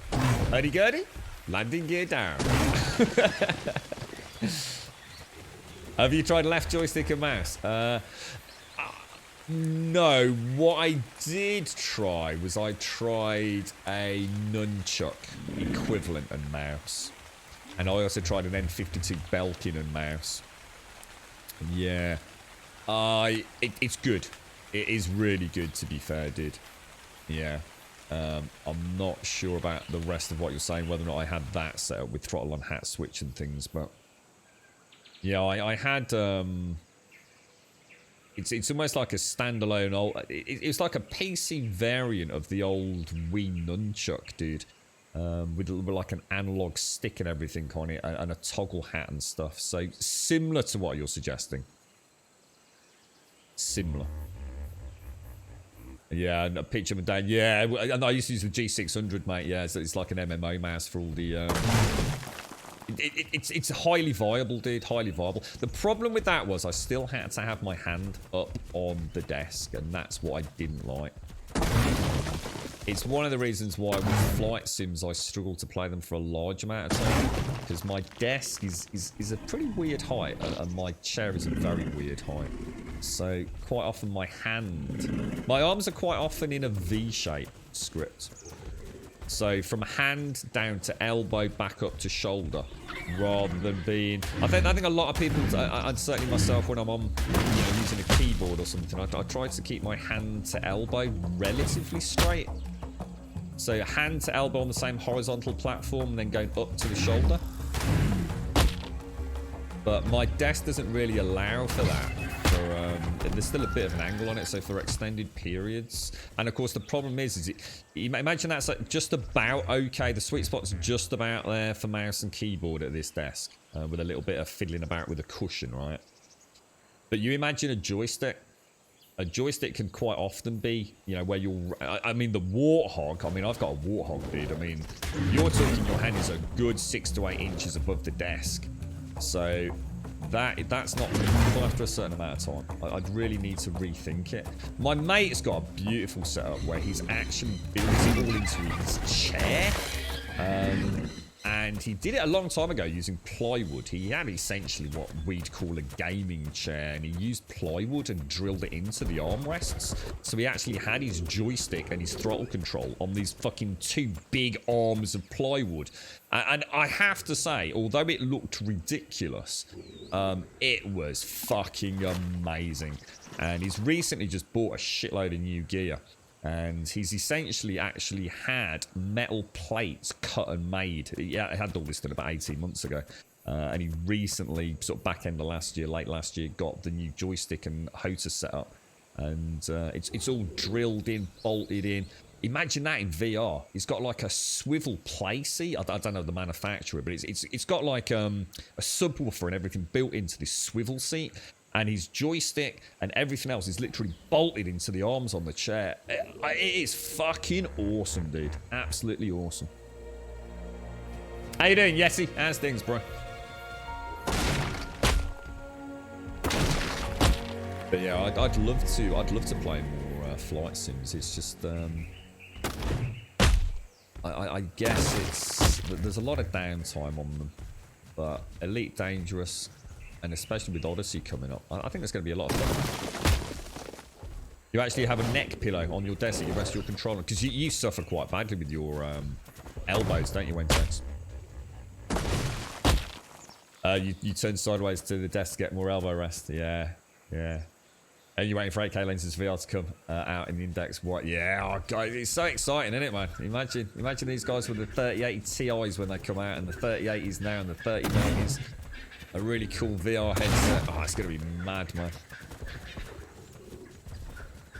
Hurdy-gurdy, landing gear down. Have you tried left joystick and mouse? No, what I did try was I tried a nunchuck equivalent and mouse. And I also tried an N52 Belkin and mouse. Yeah. It's good. It is really good, to be fair, dude. Yeah. I'm not sure about the rest of what you're saying, whether or not I had that set up with throttle on hat switch and things, but yeah, I had it's almost like a standalone old, it's like a PC variant of the old Wii nunchuck, dude, with like an analog stick and everything on it, and a toggle hat and stuff. So similar to what you're suggesting. Similar. Yeah, and a picture of Dan. Yeah, and I used to use the G600, mate. Yeah, so it's like an MMO mouse for all the... It's highly viable, dude. Highly viable. The problem with that was I still had to have my hand up on the desk, and that's what I didn't like. It's one of the reasons why with flight sims I struggle to play them for a large amount of time, because my desk is a pretty weird height, and my chair is a very weird height. So quite often my arms are quite often in a V shape, Script. So from hand down to elbow, back up to shoulder, rather than being... I think a lot of people, and certainly myself, when I'm on, using a keyboard or something, I try to keep my hand to elbow relatively straight. So hand to elbow on the same horizontal platform, and then going up to the shoulder. But my desk doesn't really allow for that. There's still a bit of an angle on it, so for extended periods. And of course the problem is imagine that's like just about okay, the sweet spot's just about there for mouse and keyboard at this desk, with a little bit of fiddling about with a cushion, right? But you imagine a joystick can quite often be, where you're, I mean the Warthog, I've got a Warthog, dude, you're talking your hand is a good 6 to 8 inches above the desk, so that's not possible after a certain amount of time. I'd really need to rethink it. My mate's got a beautiful setup where he's actually built it all into his chair. And he did it a long time ago using plywood. He had essentially what we'd call a gaming chair, and he used plywood and drilled it into the armrests. So he actually had his joystick and his throttle control on these fucking 2 big arms of plywood. And I have to say, although it looked ridiculous, it was fucking amazing. And he's recently just bought a shitload of new gear. And he's essentially actually had metal plates cut and made. Yeah, he had all this done about 18 months ago. And he recently, sort of back end of last year, late last year, got the new joystick and hotor set up. And it's all drilled in, bolted in. Imagine that in VR. He's got like a swivel play seat. I don't know the manufacturer, but it's got like a subwoofer and everything built into this swivel seat. And his joystick and everything else is literally bolted into the arms on the chair. It is fucking awesome, dude. Absolutely awesome. How you doing, Yeti? How's things, bro? But yeah, I'd love to play more flight sims. It's just I guess there's a lot of downtime on them, but Elite Dangerous. And especially with Odyssey coming up, I think there's going to be a lot of fun. You actually have a neck pillow on your desk that you rest your controller. Because you suffer quite badly with your elbows, don't you, Wentex? You turn sideways to the desk to get more elbow rest. Yeah, yeah. And you're waiting for 8K lenses VR to come out in the Index. What? Yeah, oh God, it's so exciting, isn't it, man? Imagine these guys with the 3080 Ti's when they come out, and the 3080s now, and the 3090s. A really cool VR headset. Oh, it's going to be mad, man.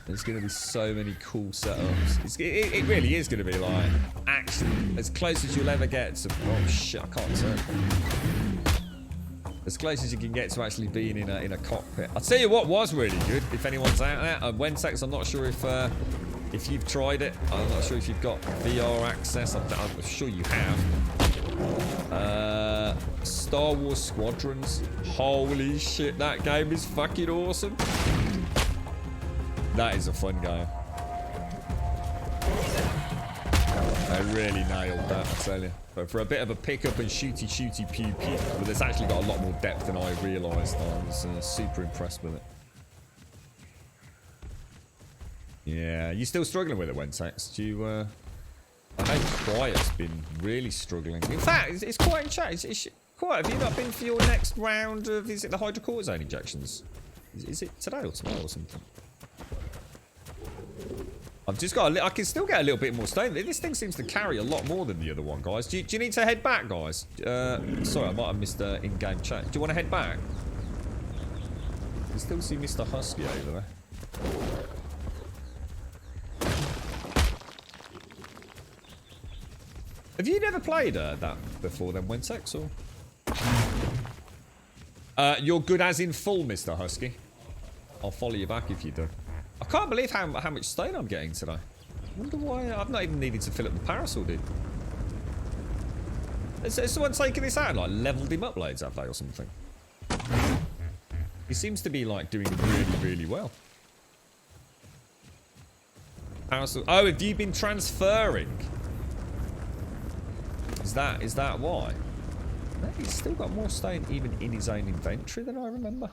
There's going to be so many cool setups. It really is going to be like, actually, as close as you'll ever get to... Oh, shit, I can't turn. As close as you can get to actually being in a cockpit. I'll tell you what was really good, if anyone's out there. Wentex, I'm not sure if you've tried it. I'm not sure if you've got VR access. I'm sure you have. Star Wars Squadrons. Holy shit, that game is fucking awesome. That is a fun game. I really nailed that, I tell you. But for a bit of a pick-up and shooty pew pew, but it's actually got a lot more depth than I realised. I was super impressed with it. Yeah, you still struggling with it, Wentex? Do you, I know Quiet's been really struggling. In fact, it's Quiet in chat. Quiet, have you not been for your next round of, is it the hydrocortisone injections? Is it today or tomorrow or something? I've just got I can still get a little bit more stone. This thing seems to carry a lot more than the other one, guys. Do you need to head back, guys? Sorry, I might have missed in-game chat. Do you want to head back? I can still see Mr. Husky over there. Have you never played that before then, Wentex, or? You're good as in full, Mr. Husky. I'll follow you back if you do. I can't believe how much stone I'm getting today. I wonder why I've not even needed to fill up the parasol, dude. Has someone taken this out and like leveled him up loads, have they, or something? He seems to be like doing really well. Parasol. Oh, have you been transferring? Is that why? No, he's still got more stone even in his own inventory than I remember.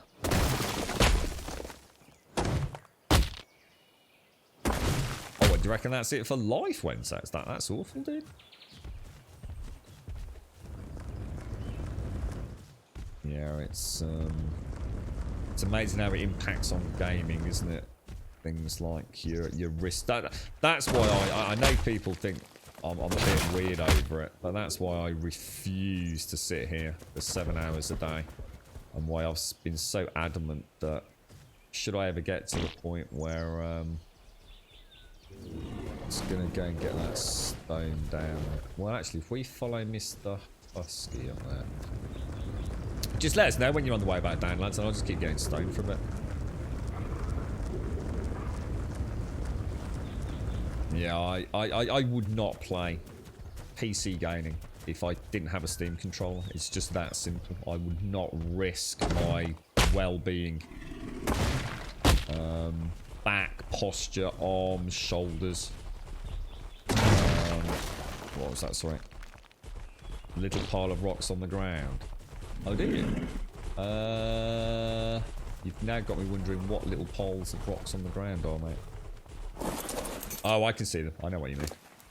Oh, what, do you reckon that's it for life, Wentex? That's awful, dude. Yeah, it's amazing how it impacts on gaming, isn't it? Things like your wrist. That's why I know people think I'm a bit weird over it, but that's why I refuse to sit here for 7 hours a day, and why I've been so adamant that should I ever get to the point where I'm just gonna go and get that stone down. Well, actually, if we follow Mr. Husky up there, just let us know when you're on the way back down, lads, and I'll just keep getting stone from it. Yeah, I would not play PC gaming if I didn't have a Steam controller. It's just that simple. I would not risk my well-being. Back, posture, arms, shoulders. What was that, sorry? Little pile of rocks on the ground. Oh, do you? You've now got me wondering what little piles of rocks on the ground are, mate. Oh, I can see them. I know what you mean.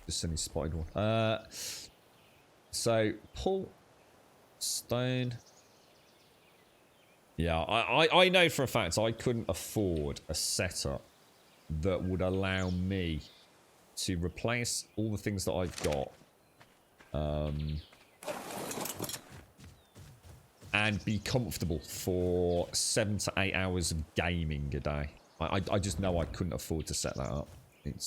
Just suddenly spotted one. So, pull stone. Yeah, I know for a fact I couldn't afford a setup that would allow me to replace all the things that I've got. And be comfortable for 7 to 8 hours of gaming a day. I just know I couldn't afford to set that up.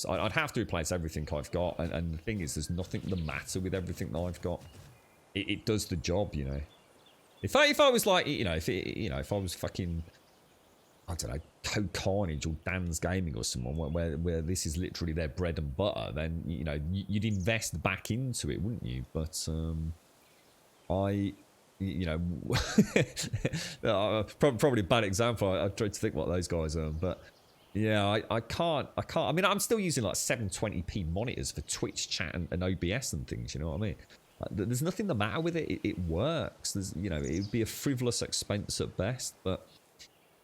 I'd have to replace everything I've got, and the thing is, there's nothing the matter with everything that I've got. It does the job, you know. If I was like, if I was fucking, I don't know, Code Carnage or Dan's Gaming or someone where this is literally their bread and butter, then you'd invest back into it, wouldn't you? But probably a bad example. I tried to think what those guys are, but yeah, I can't. I mean, I'm still using like 720p monitors for Twitch chat and OBS and things. You know what I mean? There's nothing the matter with it. It works. It would be a frivolous expense at best, but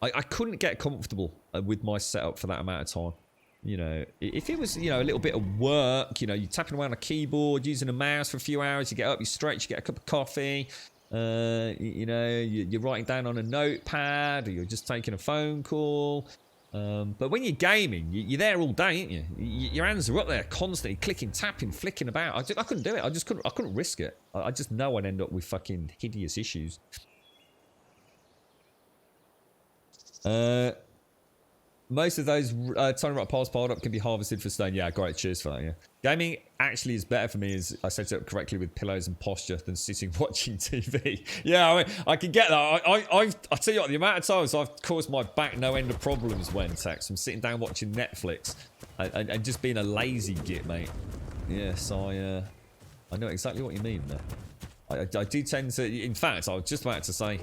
I couldn't get comfortable with my setup for that amount of time. If it was, a little bit of work, you're tapping around a keyboard, using a mouse for a few hours, you get up, you stretch, you get a cup of coffee, you're writing down on a notepad, or you're just taking a phone call. But when you're gaming, you're there all day, aren't you? Your hands are up there constantly, clicking, tapping, flicking about. I couldn't do it. I couldn't risk it. I just know I'd end up with fucking hideous issues. Most of those tiny rock piles piled up can be harvested for stone. Yeah, great. Cheers for that. Yeah, gaming actually is better for me as I set it up correctly with pillows and posture than sitting watching TV. Yeah, I mean, I can get that. I tell you what, the amount of times I've caused my back no end of problems when Tex from sitting down watching Netflix and just being a lazy git, mate. Yes, I know exactly what you mean there. I do tend to, in fact, I was just about to say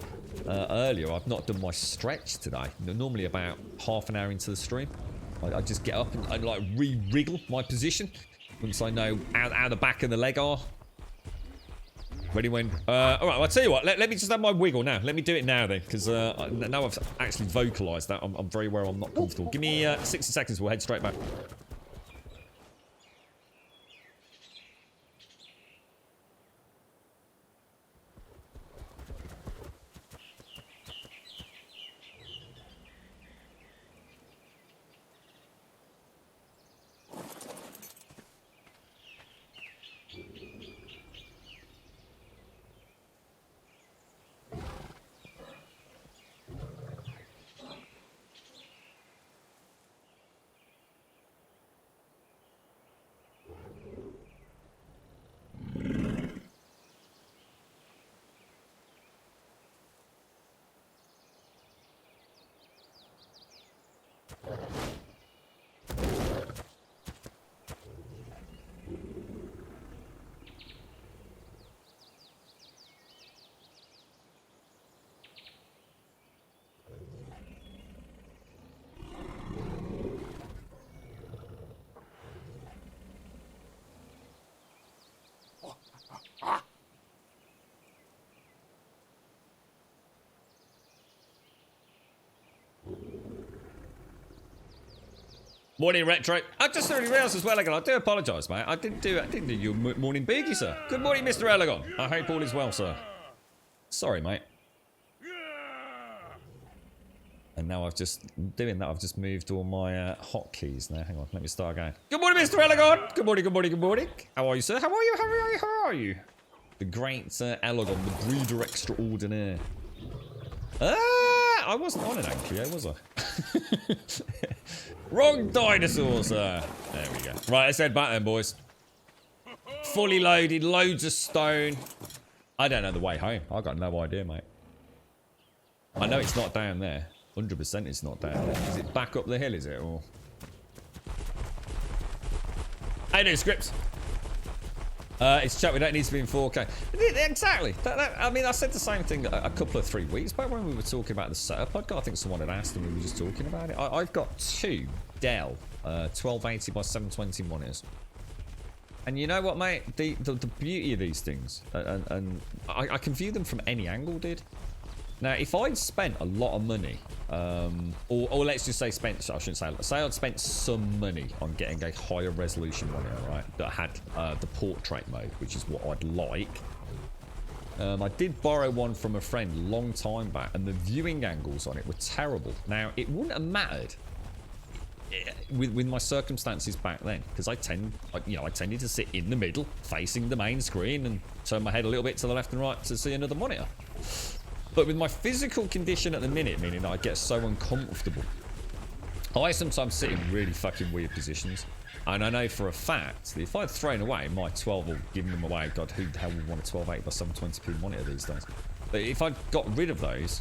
earlier, I've not done my stretch today. Normally about half an hour into the stream, I just get up and like re-wriggle my position once I know how the back and the leg are. Ready when... alright, well, I'll tell you what, let me just have my wiggle now. Let me do it now then, because now I've actually vocalised that, I'm very aware I'm not comfortable. Give me 60 seconds, we'll head straight back. Morning, Retro. I just already realised as well, again, I do apologise, mate. I didn't do your morning boogie, sir. Good morning, Mr. Elegon. I hope all is well, sir. Sorry, mate. And now I've just moved all my hotkeys now. Hang on, let me start again. Good morning, Mr. Elegon. Good morning, good morning, good morning. How are you, sir? How are you? How are you? How are you? The great Elegon, the breeder extraordinaire. I wasn't on an anchor, was I? Wrong dinosaur, sir. There we go. Right, let's head back then, boys. Fully loaded, loads of stone. I don't know the way home. I've got no idea, mate. I know it's not down there. 100% it's not down there. Is it back up the hill, is it? Or... How you doing, Scripts? It's chat, we don't need to be in 4K. Exactly. I mean, I said the same thing a couple of 3 weeks back when we were talking about the setup. I think someone had asked and we were just talking about it. I've got two Dell 1280 by 720 monitors. And you know what, mate? The beauty of these things, and I can view them from any angle, dude. Now, if I'd spent a lot of money, or let's just say I shouldn't say I'd spent some money on getting a higher resolution monitor, right, that had the portrait mode, which is what I'd like. I did borrow one from a friend a long time back, and the viewing angles on it were terrible. Now, it wouldn't have mattered with my circumstances back then, because I tended to sit in the middle, facing the main screen, and turn my head a little bit to the left and right to see another monitor. But with my physical condition at the minute, meaning that I get so uncomfortable, I sometimes sit in really fucking weird positions. And I know for a fact that if I'd thrown away my 12 or given them away, God, who the hell would want a 1280 by 720p monitor these days? But if I'd got rid of those,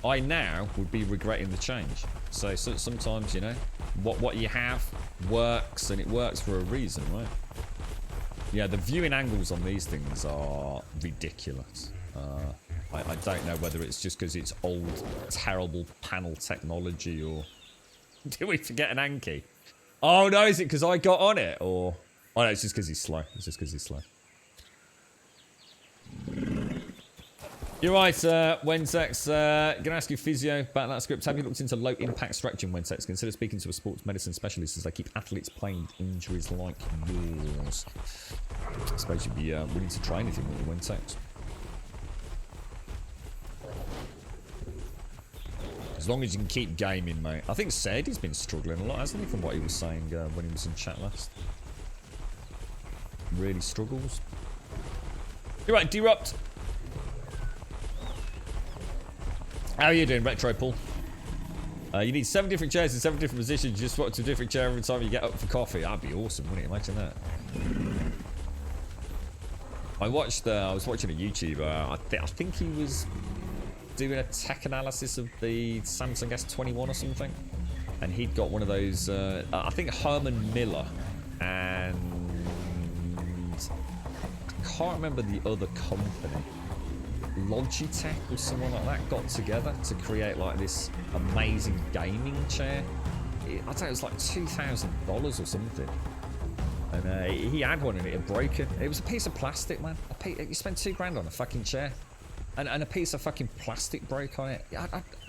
I now would be regretting the change. So sometimes, you know, what you have works, and it works for a reason, right? Yeah, the viewing angles on these things are ridiculous. I don't know whether it's just because it's old, terrible panel technology, or did we forget an Anki? Oh no, is it because I got on it, or oh no, it's just because he's slow. It's just because he's slow. You're right, Wensex. Gonna ask you, Physio, about that script. Have you looked into low impact stretching, Wensex? Consider speaking to a sports medicine specialist, as they keep athletes playing with injuries like yours. I suppose you'd be willing to try anything with the Wensex. As long as you can keep gaming, mate. I think Said he's been struggling a lot, hasn't he, from what he was saying when he was in chat last. Really struggles. You're right, Derupt. How are you doing, Retro Paul? You need 7 different chairs in 7 different positions. You just swap to a different chair every time you get up for coffee. That'd be awesome, wouldn't it? Imagine that. I was watching a YouTuber. I think he was doing a tech analysis of the Samsung S21 or something, and he'd got one of those. I think Herman Miller and I can't remember the other company, Logitech or someone like that, got together to create like this amazing gaming chair. I don't know, it was like $2,000 or something. And he had one and it had broken. It was a piece of plastic, man. You spent $2,000 on a fucking chair. And a piece of fucking plastic broke on it.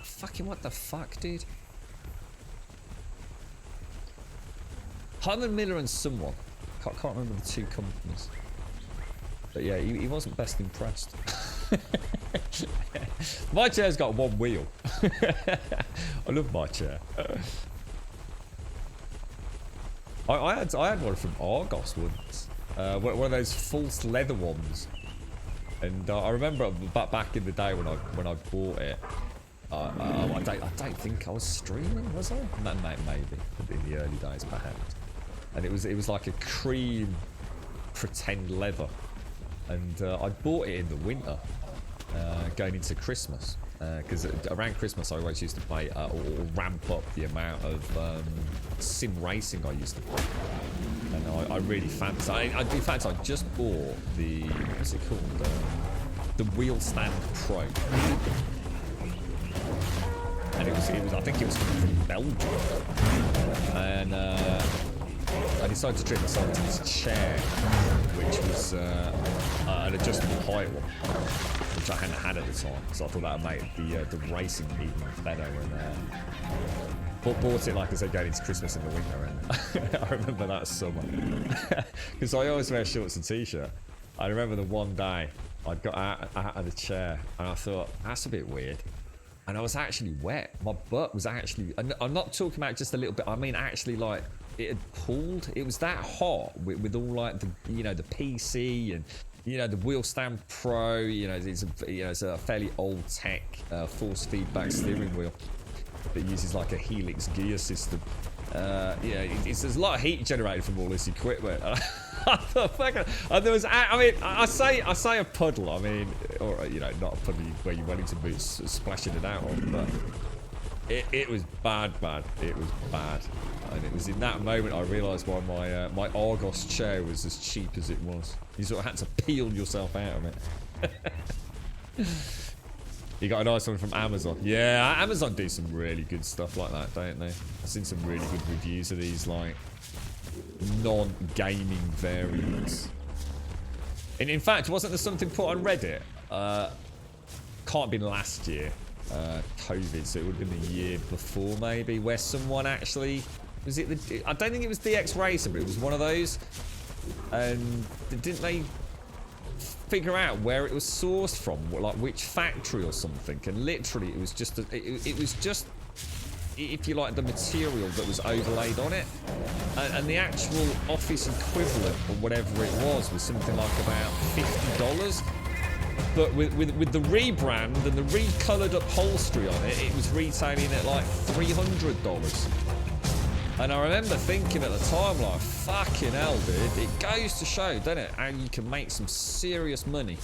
Fucking what the fuck, dude? Herman Miller and someone. Can't remember the two companies. But yeah, he wasn't best impressed. My chair's got one wheel. I love my chair. I had one from Argos once. One of those false leather ones. And I remember back in the day when I bought it, I don't think I was streaming, was I? Maybe in the early days, perhaps. And it was like a cream pretend leather, and I bought it in the winter, going into Christmas, because around Christmas I always used to play or ramp up the amount of sim racing I used to play. And I really fancy. In fact, I just bought the what's it called? The Wheel Stand Pro, and it was. I think it was from Belgium. And I decided to treat myself to this chair, which was an adjustable height one, which I hadn't had at the time. So I thought that would make the racing even better. And bought it, like I said, going into Christmas in the winter, and I remember that summer because I always wear shorts and t-shirt. I remember the one day I got out of the chair and I thought, that's a bit weird, and I was actually wet. My butt was actually, and I'm not talking about just a little bit, I mean actually like it had pulled. It was that hot with all like the the PC and the Wheel Stand Pro. It's a fairly old tech force feedback steering wheel that uses like a helix gear system. There's a lot of heat generated from all this equipment. I thought, and there was, I say a puddle. I mean, or not a puddle where your Wellington boots splashing it out on, but it was bad. It was bad, and it was in that moment I realised why my Argos chair was as cheap as it was. You sort of had to peel yourself out of it. You got a nice one from Amazon. Yeah, Amazon do some really good stuff like that, don't they? I've seen some really good reviews of these, like non-gaming variants. And in fact, wasn't there something put on Reddit? Can't have been last year. COVID, so it would have been the year before maybe, where someone actually... Was it the... I don't think it was DX Racer, but it was one of those. And didn't they figure out where it was sourced from? Like which factory or something? And literally it was just... It was just... If you like, the material that was overlaid on it. And the actual office equivalent, or whatever it was something like about $50. But with the rebrand and the recoloured upholstery on it, it was retailing at like $300. And I remember thinking at the time, like, fucking hell, dude. It goes to show, doesn't it, how you can make some serious money.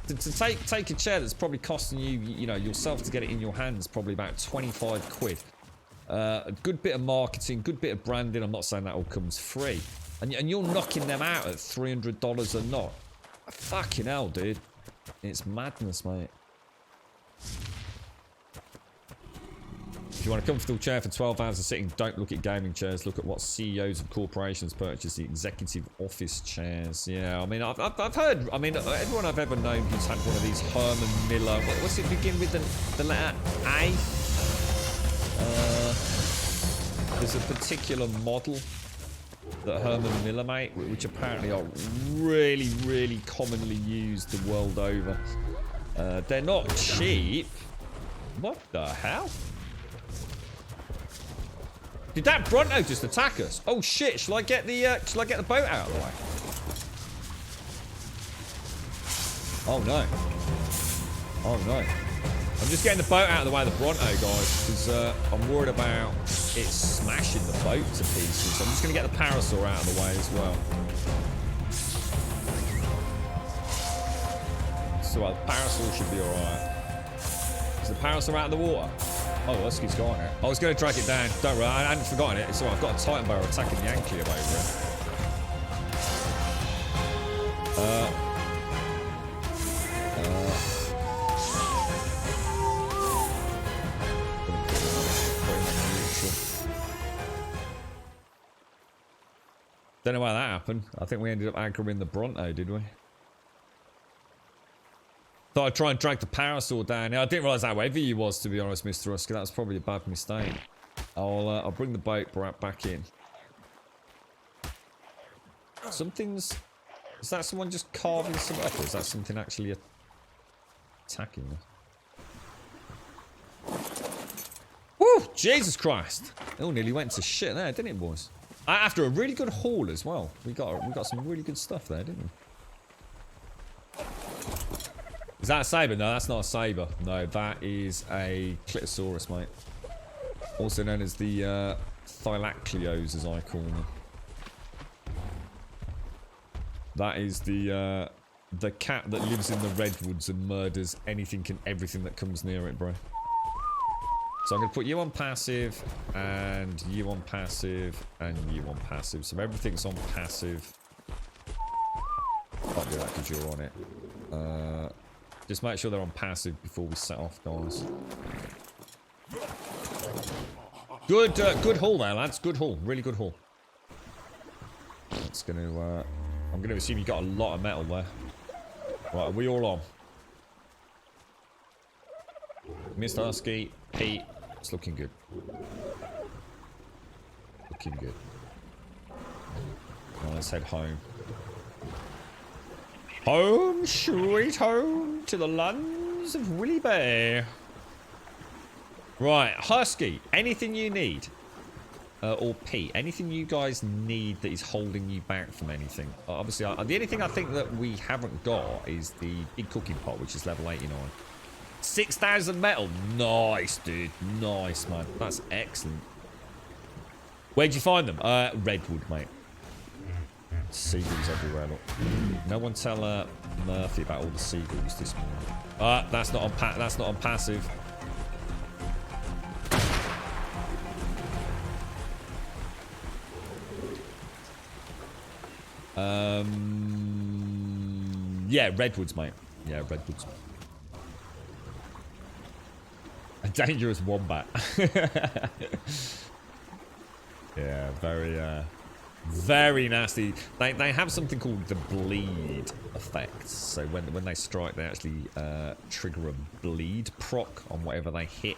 To take a chair that's probably costing you, you know, yourself to get it in your hands, probably about 25 quid. A good bit of marketing, good bit of branding. I'm not saying that all comes free. And you're knocking them out at $300 a knot. Fucking hell, dude. It's madness, mate. If you want a comfortable chair for 12 hours of sitting, don't look at gaming chairs. Look at what CEOs of corporations purchase, the executive office chairs. Yeah, I mean, I've heard, I mean, everyone I've ever known who's had one of these Herman Miller, what's it begin with, the letter A? There's a particular model that Herman Miller make, which apparently are really, really commonly used the world over. They're not cheap. What the hell? Did that Bronto just attack us? Oh shit! Shall I get the boat out of the way? Oh no! Oh no! I'm just getting the boat out of the way of the Bronto, guys, because I'm worried about it smashing the boat to pieces. So I'm just going to get the Parasaur out of the way as well. So the Parasaur should be alright. Is the Parasaur out of the water? Oh, Husky's got it. I was going to drag it down. Don't worry, I hadn't forgotten it. It's alright, I've got a Titan Barrow attacking the Anklium over it. Don't know why that happened. I think we ended up aggroing the Bronto, did we? Thought I'd try and drag the Parasaur down. I didn't realise how heavy he was, to be honest, Mr. Husky. That was probably a bad mistake. I'll bring the boat back in. Something's... Is that someone just carving something up, or is that something actually attacking us? Woo! Jesus Christ! It all nearly went to shit there, didn't it, boys? After a really good haul as well. We got some really good stuff there, didn't we? Is that a saber? No, that's not a saber. No, that is a Clitosaurus, mate. Also known as the Thylacleos, as I call them. That is the cat that lives in the redwoods and murders anything and everything that comes near it, bro. So I'm going to put you on passive, and you on passive, and you on passive. So everything's on passive. Can't do that because you're on it. Just make sure they're on passive before we set off, guys. Good haul there, lads. Good haul. Really good haul. It's going to... I'm going to assume you got a lot of metal there. Right, are we all on? Mr. Husky, Pete, it's looking good. Looking good. Well, let's head home. Home, sweet home, to the lands of Willy Bear. Right, Husky, anything you need? Or Pete, anything you guys need that is holding you back from anything? Obviously, the only thing I think that we haven't got is the big cooking pot, which is level 89. 6,000 metal. Nice, dude. Nice, man. That's excellent. Where'd you find them? Redwood, mate. Seagulls everywhere, look. No one tell Murphy about all the seagulls this morning. That's not on passive. Yeah, redwoods, mate. Yeah, redwoods. A dangerous wombat. Yeah, very Very nasty. They have something called the bleed effect. So when they strike, they actually trigger a bleed proc on whatever they hit.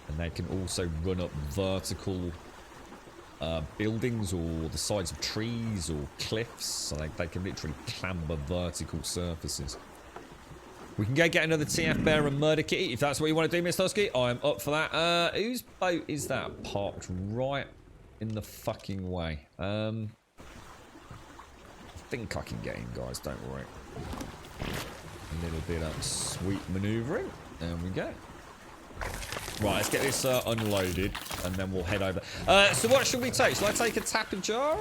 And they can also run up vertical buildings or the sides of trees or cliffs. So they can literally clamber vertical surfaces. We can go get another TF Bear and Murder Kitty if that's what you want to do, Miss Tusky. I'm up for that. Whose boat is that parked right in the fucking way? I think I can get in, guys. Don't worry. A little bit of sweet manoeuvring. There we go. Right, let's get this unloaded and then we'll head over. So what should we take? Shall I take a Tapajara?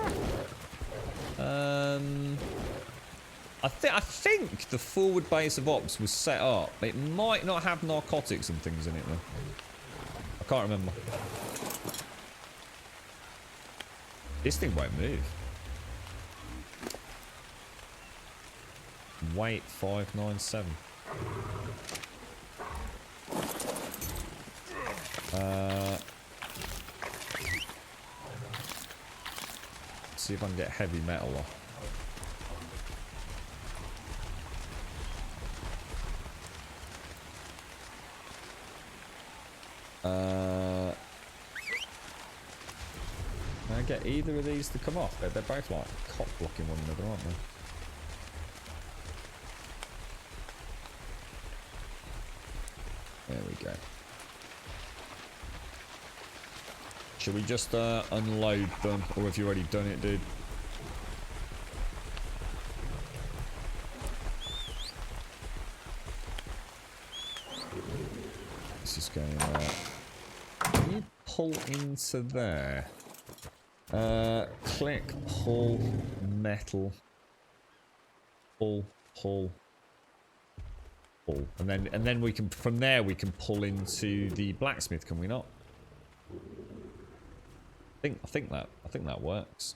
I think the forward base of ops was set up. It might not have narcotics and things in it though. I can't remember. This thing won't move. Weight 597. See if I can get heavy metal off. Can I get either of these to come off? They're both like cock blocking one another, aren't they? There we go. Should we just unload them, or have you already done it, dude? This is going. Can you pull into there? Click, pull, metal, pull, pull, pull, and then we can from there we can pull into the blacksmith. Can we not? I think that works.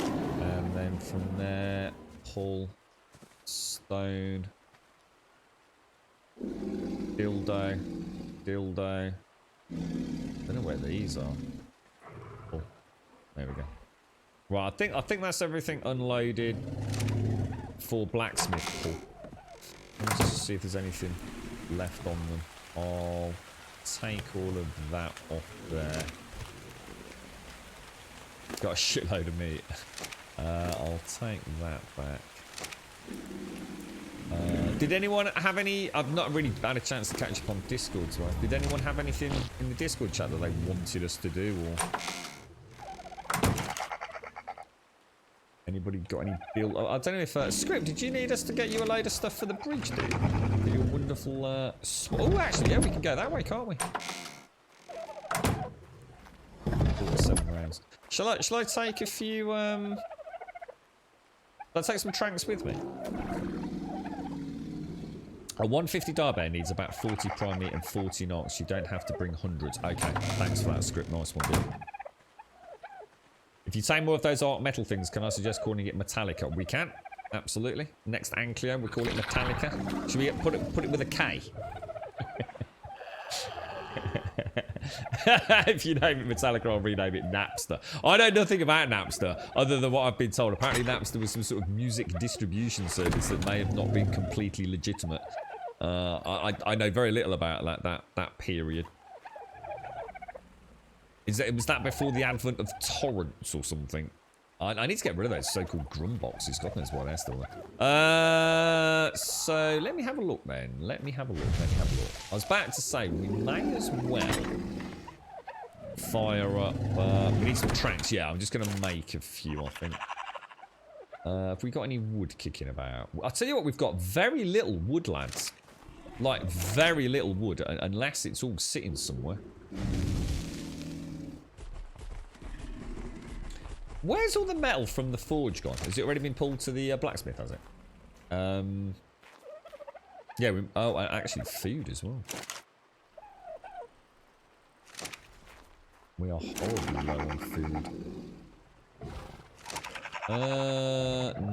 And then from there, pull, stone, dildo, dildo. I don't know where these are. Oh, there we go. Right, I think that's everything unloaded for blacksmith pull. Let's just see if there's anything left on them. I'll take all of that off there. Got a shitload of meat. I'll take that back. Did anyone have any... I've not really had a chance to catch up on Discord, so did anyone have anything in the Discord chat that they wanted us to do, or... Anybody got any build? I don't know if... Script, did you need us to get you a load of stuff for the bridge, dude? Get you a wonderful... oh, actually, yeah, we can go that way, can't we? 47 rounds. Shall I take a few... Shall I take some tranks with me? A 150 Darbear needs about 40 prime meat and 40 knocks. You don't have to bring hundreds. Okay, thanks for that script. Nice one, dude. If you take more of those art metal things, can I suggest calling it Metallica? We can. Absolutely. Next Ankleo, we call it Metallica. Should we put it with a K? If you name it Metallica, I'll rename it Napster. I know nothing about Napster, other than what I've been told. Apparently Napster was some sort of music distribution service that may have not been completely legitimate. I know very little about that period. Was that before the advent of torrents or something? I need to get rid of those so-called Grumboxes. God knows why they're still there. So let me have a look then. Let me have a look. I was about to say we may as well fire up. We need some tracks. Yeah, I'm just going to make a few, I think. Have we got any wood kicking about? I'll tell you what, we've got very little wood, lads. Like, very little wood, unless it's all sitting somewhere. Where's all the metal from the forge gone? Has it already been pulled to the blacksmith, has it? Yeah, oh, actually food as well. We are horribly low on food.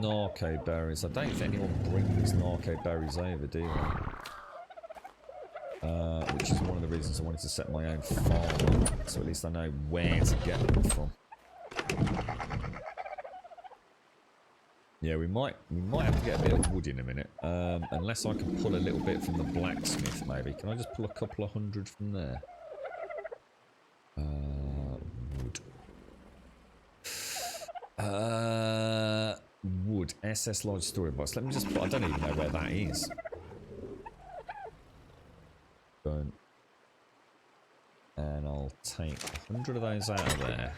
Narco berries. I don't think anyone brings narco berries over, do they? which is one of the reasons I wanted to set my own farm up, so at least I know where to get them from. Yeah, we might have to get a bit of wood in a minute, unless I can pull a little bit from the blacksmith, maybe. Can I just pull a couple of hundred from there? Wood. Wood. SS Large Storage Box. Let me just put, I don't even know where that is. Done. And I'll take 100 of those out of there.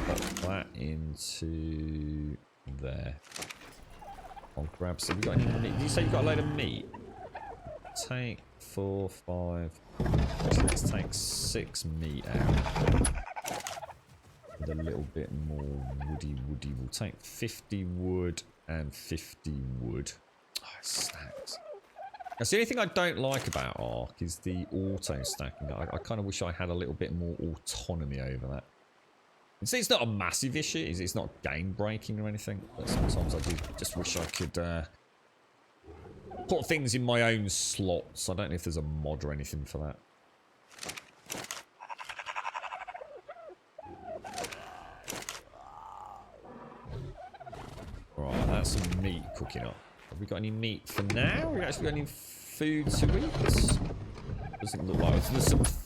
Pop that into there. I'll grab some. Have you got any meat? Did you say you got a load of meat? Take 4, 5. So let's take 6 meat out. With a little bit more woody. We'll take 50 wood and 50 wood. Oh, stacks. That's the only thing I don't like about Ark is the auto stacking. I kind of wish I had a little bit more autonomy over that. It's not a massive issue. It's not game breaking or anything. But sometimes I do just wish I could put things in my own slots. I don't know if there's a mod or anything for that. Right, that's some meat cooking up. Have we got any meat for now? Have we actually got any food to eat? Doesn't look like it.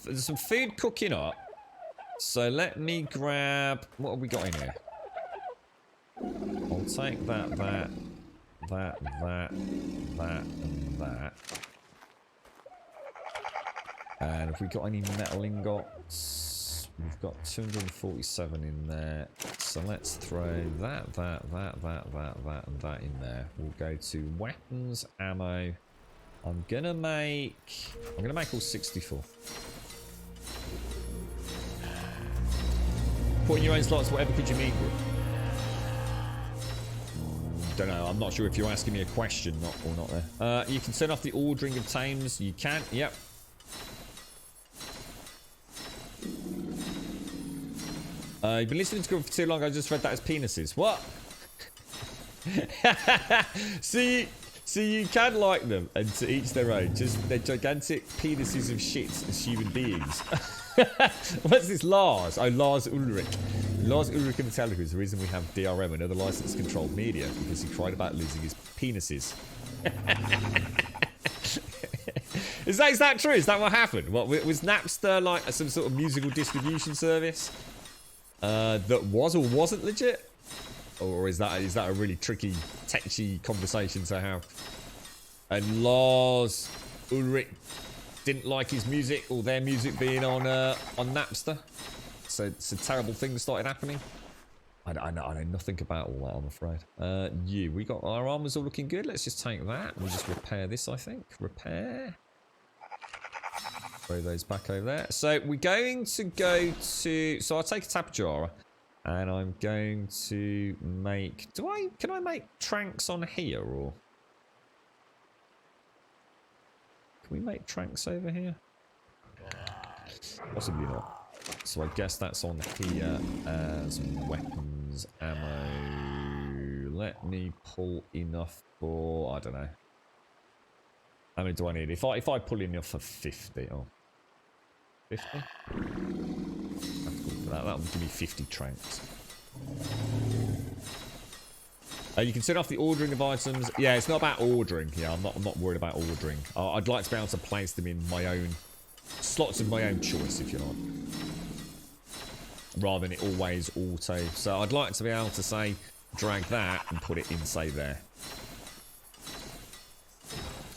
There's some food cooking up. So let me grab... What have we got in here? I'll take that, and that. And have we got any metal ingots? We've got 247 in there. So let's throw that, and that in there. We'll go to weapons, ammo. I'm gonna make all 64. Put in your own slots, whatever could you mean? Don't know, I'm not sure if you're asking me a question or not there. You can turn off the ordering of tames. You can, yep. You've been listening to Grumbodia for too long, I just read that as penises. What? See, you can like them, and to each their own. Just, they're gigantic penises of shit as human beings. What's this, Lars? Oh, Lars Ulrich. Lars Ulrich in Metallica is the reason we have DRM and other license-controlled media, because he cried about losing his penises. Is that true? Is that what happened? What, was Napster like some sort of musical distribution service that was or wasn't legit? Or is that a really tricky, tetchy conversation to have? And Lars Ulrich didn't like his music or their music being on Napster, so terrible things started happening. I know nothing about all that, I'm afraid. We got our armor's all looking good. Let's just take that. We'll just repair this, I think. Repair. Throw those back over there. So we're going to go to. So I'll take a tapajara, and I'm going to make. Can I make tranks on here or? Can we make tranks over here? Possibly not. So I guess that's on here as weapons, ammo. Let me pull enough for, I don't know. How many do I need? If I pull enough for 50, oh. 50? That will give me 50 tranks. You can turn off the ordering of items. Yeah, it's not about ordering. Yeah, I'm not worried about ordering. I'd like to be able to place them in my own slots of my own choice, if you like, rather than it always auto. So I'd like to be able to say, drag that and put it in, say, there.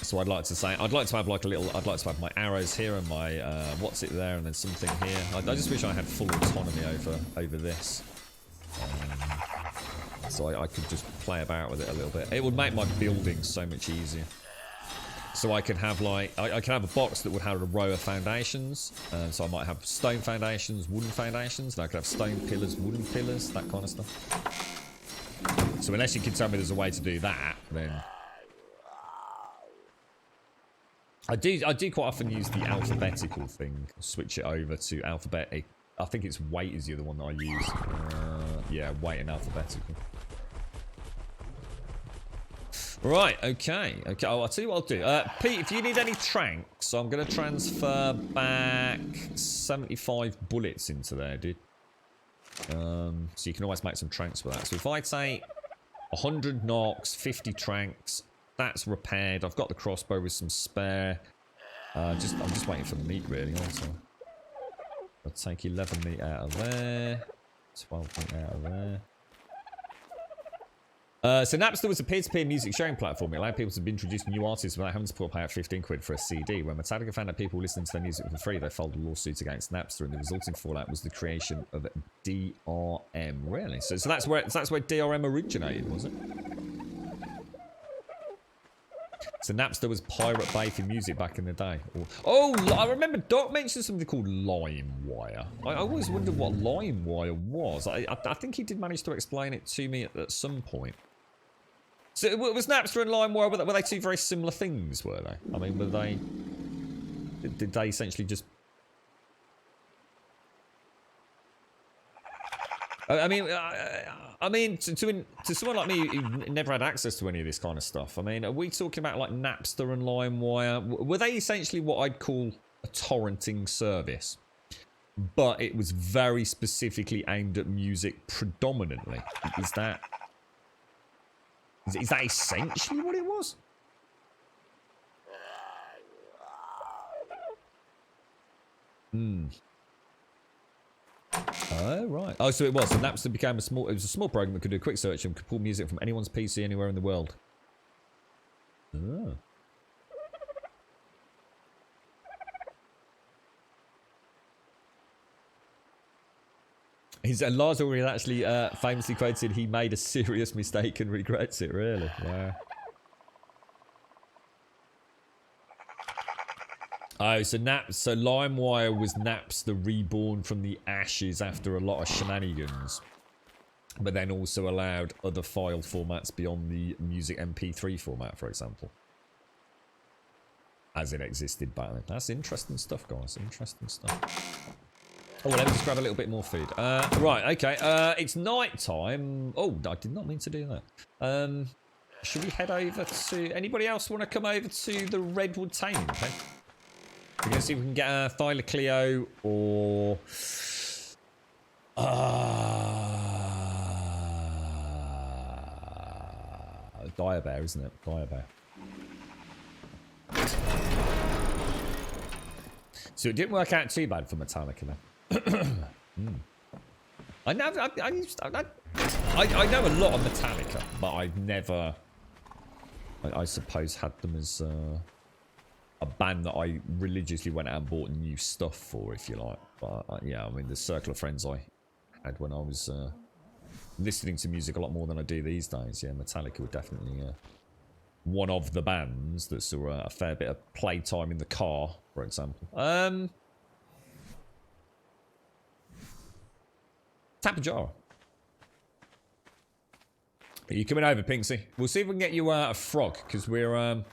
So I'd like to have like a little. I'd like to have my arrows here and my what's it there, and then something here. I just wish I had full autonomy over this. So I could just play about with it a little bit. It would make my building so much easier. So I could have like, I could have a box that would have a row of foundations. So I might have stone foundations, wooden foundations. And I could have stone pillars, wooden pillars, that kind of stuff. So unless you can tell me there's a way to do that, then... I do quite often use the alphabetical thing. Switch it over to alphabetic. I think it's weight is the other one that I use. Yeah, weight and alphabetical. Right, okay. Okay, oh, I'll tell you what I'll do. Pete, if you need any tranks, I'm going to transfer back 75 bullets into there, dude. So you can always make some tranks with that. So if I take 100 knocks, 50 tranks, that's repaired. I've got the crossbow with some spare. I'm just waiting for the meat, really, also. I'll take 11 meat out of there. 12 meat out of there. So Napster was a peer-to-peer music sharing platform. It allowed people to be introduced to new artists without having to pay out 15 quid for a CD. When Metallica found out people were listening to their music for free, they filed a lawsuit against Napster, and the resulting fallout was the creation of DRM. Really? So that's where DRM originated, was it? So Napster was Pirate Bay for music back in the day. Oh, I remember Doc mentioned something called LimeWire. I always wondered what LimeWire was. I think he did manage to explain it to me at some point. So was Napster and LimeWire, were they two very similar things, were they? I mean, did they essentially just... I mean, to someone like me who never had access to any of this kind of stuff, I mean, are we talking about like Napster and LimeWire? Were they essentially what I'd call a torrenting service? But it was very specifically aimed at music predominantly. Is that essentially what it was? Oh, right. Oh, so it was. And Napster became a small program that could do a quick search and could pull music from anyone's PC anywhere in the world. Oh. Lars already actually famously quoted, he made a serious mistake and regrets it, really. Wow. Oh, so LimeWire was Napster reborn from the ashes after a lot of shenanigans. But then also allowed other file formats beyond the music MP3 format, for example. As it existed back then. That's interesting stuff, guys. Interesting stuff. Oh, let me just grab a little bit more food. Right, okay. It's night time. Oh, I did not mean to do that. Should we head over to... Anybody else want to come over to the Redwood Taming Pen? We're going to see if we can get a Thylacleo or... Diabear, isn't it? Diabear. So it didn't work out too bad for Metallica then. I know a lot of Metallica, but I've never, I suppose, had them as a band that I religiously went out and bought new stuff for, if you like. But yeah, I mean, the circle of friends I had when I was listening to music a lot more than I do these days. Yeah, Metallica were definitely one of the bands that saw a fair bit of playtime in the car, for example. Tapajara. Are you coming over, Pinksy? We'll see if we can get you a frog, because we're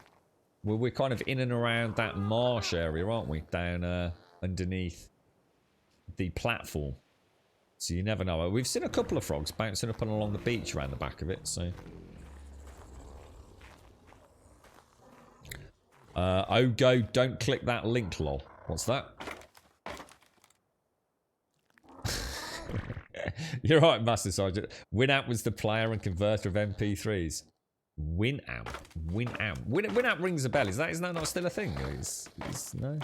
kind of in and around that marsh area, aren't we? Down underneath the platform. So you never know. We've seen a couple of frogs bouncing up and along the beach around the back of it, so... Ogo, don't click that link, lol. What's that? You're right, Master Sergeant. Winamp was the player and converter of MP3s. Winamp? Winamp rings a bell. Is that not still a thing? No?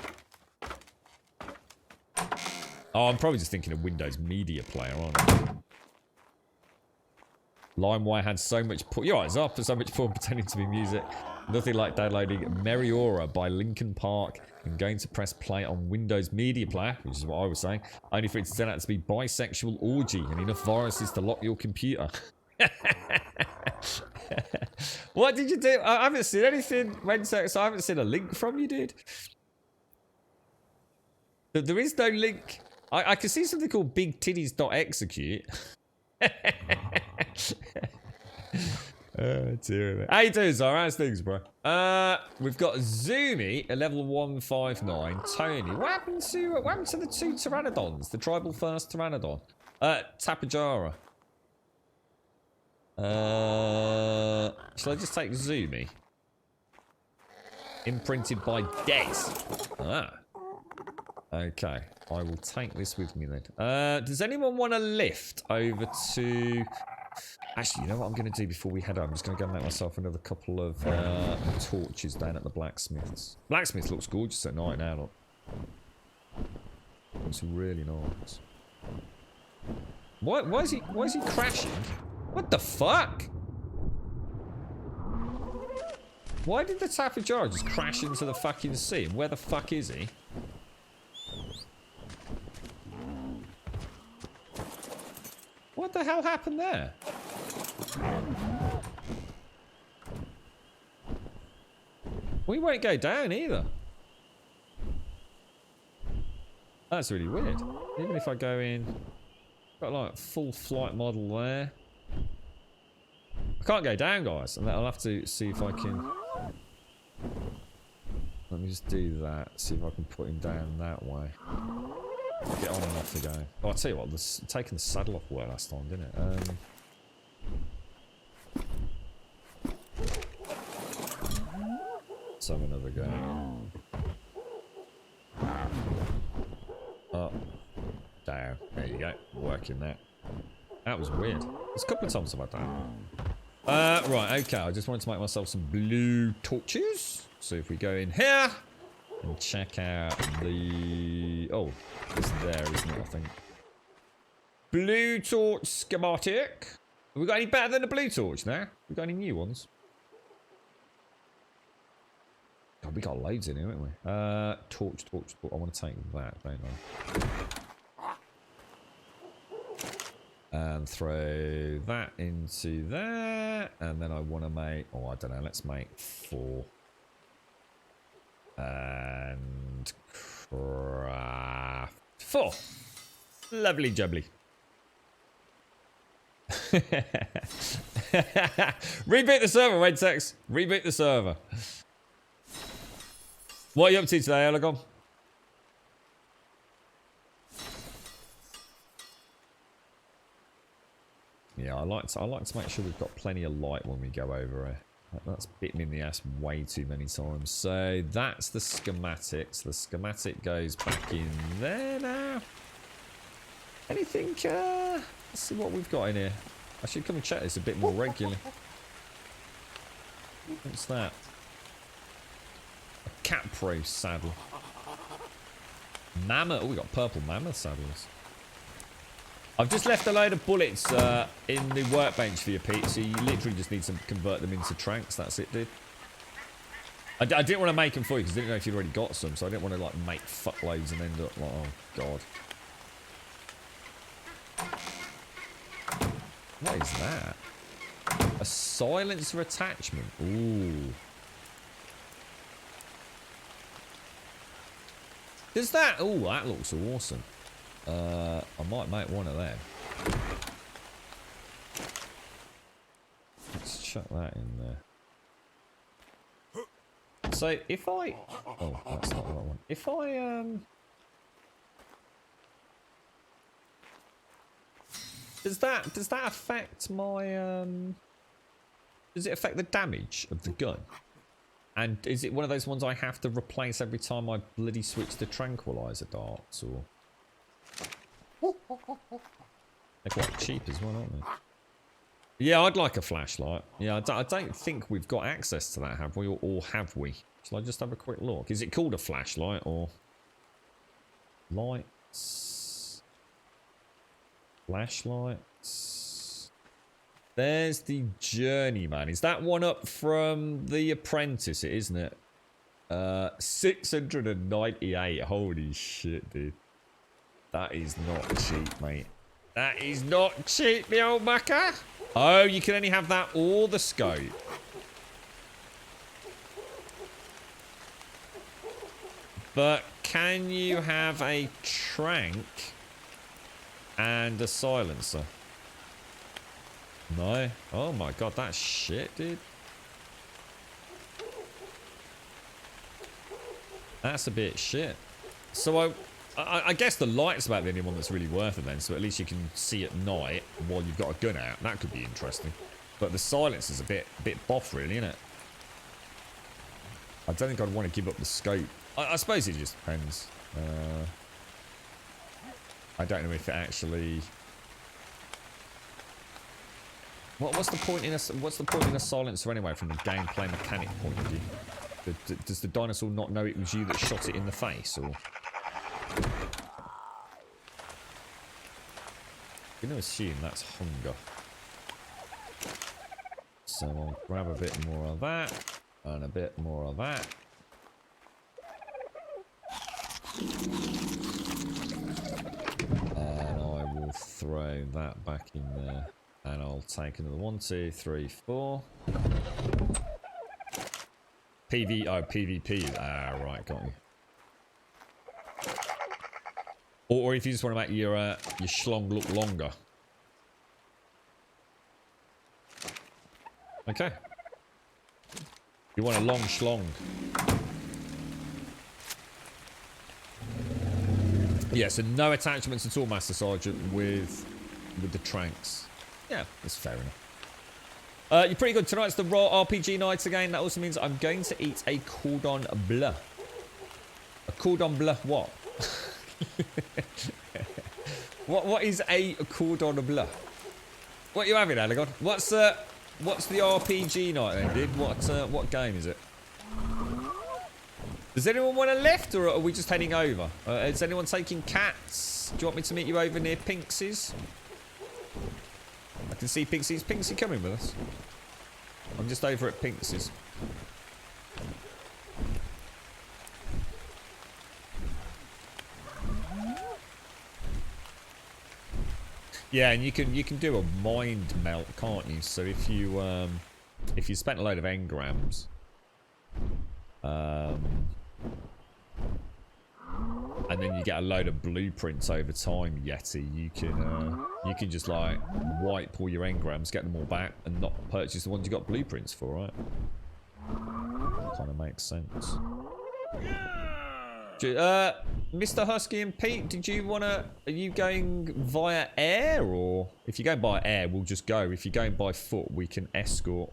Oh, I'm probably just thinking of Windows Media Player, aren't I? LimeWire had so much porn. You're right, Zop, so much porn pretending to be music. Nothing like downloading Meriora by Linkin Park and going to press play on Windows Media Player, which is what I was saying, only for it to turn out to be bisexual orgy and enough viruses to lock your computer. What did you do? I haven't seen anything, Wensex. I haven't seen a link from you, dude. There is no link. I can see something called bigtitties.execute. Oh, dear. How you doing, Zara? How's things, bro? We've got Zoomy at level 159. Tony, what happened to the two Pteranodons? The tribal first Pteranodon. Tapajara. Shall I just take Zoomy? Imprinted by Des. Ah. Okay. I will take this with me then. Does anyone want a lift over to... Actually, you know what I'm going to do before we head out? I'm just going to go make myself another couple of torches down at the blacksmith's. Blacksmith looks gorgeous at night now, look. Looks really nice. Why is he crashing? What the fuck? Why did the Tapper Jar just crash into the fucking sea? And where the fuck is he? What the hell happened there? We won't go down either. That's really weird. Even if I go in... Got like full flight model there. I can't go down, guys. And I'll have to see if I can... Let me just do that. See if I can put him down that way. Get on and off again. Oh, I'll tell you what. Taking the saddle off worked last time, didn't it? Let's have another go. Up. Down. There you go. Working that. That was weird. There's a couple of times I've had that. Right, okay. I just wanted to make myself some blue torches. So if we go in here and check out the... Oh, it's there, isn't it, I think. Blue torch schematic. Have we got any better than a blue torch now? We got any new ones? God, we got loads in here, haven't we? Torch. I want to take that, don't I? And throw that into there. And then I want to make... Oh, I don't know. Let's make 4. And craft 4. Lovely jubbly. Reboot the server, wait sex. Reboot the server. What are you up to today, Elegon? Yeah, I like to make sure we've got plenty of light when we go over here. That's bit me in the ass way too many times. So that's the schematic. So the schematic goes back in there now. Anything? Let's see what we've got in here. I should come and check this a bit more regularly. What's that? A Capro saddle. Mammoth. Oh, we got purple mammoth saddles. I've just left a load of bullets in the workbench for you, Pete, so you literally just need to convert them into tranks. That's it, dude. I didn't want to make them for you because I didn't know if you'd already got some, so I didn't want to like make fuckloads and end up like, oh god. What is that? A silencer attachment. Ooh. Does that... Oh, that looks awesome. I might make one of them. Let's chuck that in there. So if I... Oh, that's not the right one. If I... Does that affect my... Does it affect the damage of the gun? And is it one of those ones I have to replace every time I bloody switch to tranquilizer darts, or... They're quite cheap as well, aren't they? Yeah, I'd like a flashlight. Yeah, I don't think we've got access to that, have we? Or have we? Shall I just have a quick look? Is it called a flashlight, or... Lights... Flashlights... There's the Journeyman. Is that one up from The Apprentice? It isn't it? 698. Holy shit, dude. That is not cheap, mate. That is not cheap, me old mucker. Oh, you can only have that or the scope. But can you have a trank and a silencer? No. Oh my god, that's shit, dude. That's a bit shit. So I guess the light's about the only one that's really worth it then, so at least you can see at night while you've got a gun out. That could be interesting. But the silence is a bit boff, really, isn't it? I don't think I'd want to give up the scope. I suppose it just depends. I don't know if it actually. What's the point in a silencer anyway, from the gameplay mechanic point of view? Does the dinosaur not know it was you that shot it in the face, or? I'm going to assume that's hunger. So I'll grab a bit more of that, and a bit more of that. And I will throw that back in there. And I'll take another 1, 2, 3, 4. PvP. Ah, right, got you. Or if you just want to make your schlong look longer. Okay. You want a long schlong. Yeah, so no attachments at all, Master Sergeant, with the tranks. Yeah, that's fair enough. You're pretty good. Tonight's the Raw RPG night again. That also means I'm going to eat a cordon bleu. A cordon bleu what? What is a cordon bleu? What are you having, Alagon? What's the RPG night then, dude? What game is it? Does anyone want a lift, or are we just heading over? Is anyone taking cats? Do you want me to meet you over near Pinksy's? I can see Pinksy's. Is Pinksy coming with us? I'm just over at Pinksy's. Yeah, and you can do a mind melt, can't you? So if you spent a load of engrams, and then you get a load of blueprints over time, Yeti, you can just like wipe all your engrams, get them all back, and not purchase the ones you got blueprints for, right? Kind of makes sense. Mr. Husky and Pete, did you wanna? Are you going via air, or if you're going by air, we'll just go. If you're going by foot, we can escort.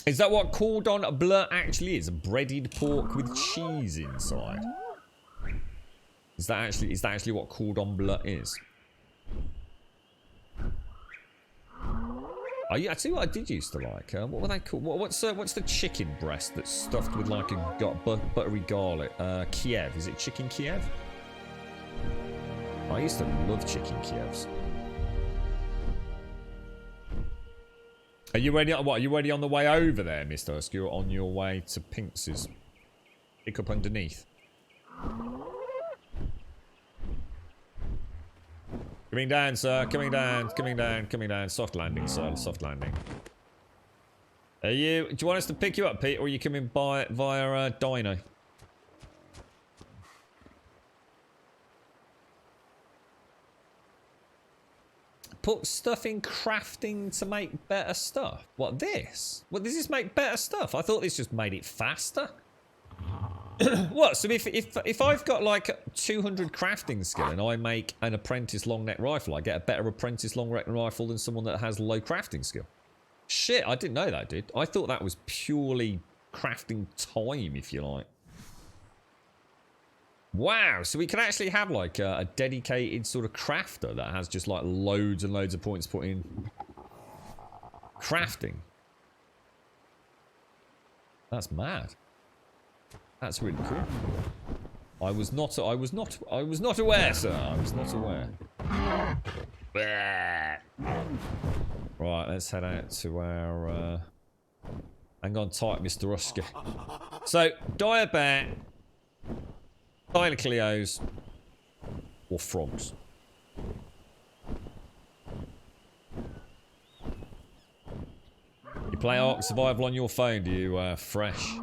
Is that what cordon bleu actually is? A breaded pork with cheese inside? Is that actually what cordon bleu is? Oh yeah, I tell you what I did used to like. What were they called? What's the chicken breast that's stuffed with like a buttery garlic? Kiev. Is it chicken Kiev? I used to love chicken Kievs. Are you ready? What? Are you ready on the way over there, Mr. Husky? You're on your way to Pinksy's. Pick up underneath. Coming down, sir. Coming down. Coming down. Coming down. Soft landing, sir. Soft landing. Do you want us to pick you up, Pete, or are you coming via Dino? Put stuff in crafting to make better stuff. What, this? What, does this make better stuff? I thought this just made it faster. What? So if I've got like 200 crafting skill and I make an apprentice long neck rifle, I get a better apprentice long neck rifle than someone that has low crafting skill. Shit, I didn't know that, dude. I thought that was purely crafting time, if you like. Wow, so we can actually have like a dedicated sort of crafter that has just like loads and loads of points put in crafting. That's mad. That's really cool. I was not aware, sir. I was not aware. Right, let's head out to our hang on tight, Mr. Husky. So, Diabear, Dylocleos, or frogs. You play Ark Survival on your phone, do you, Fresh?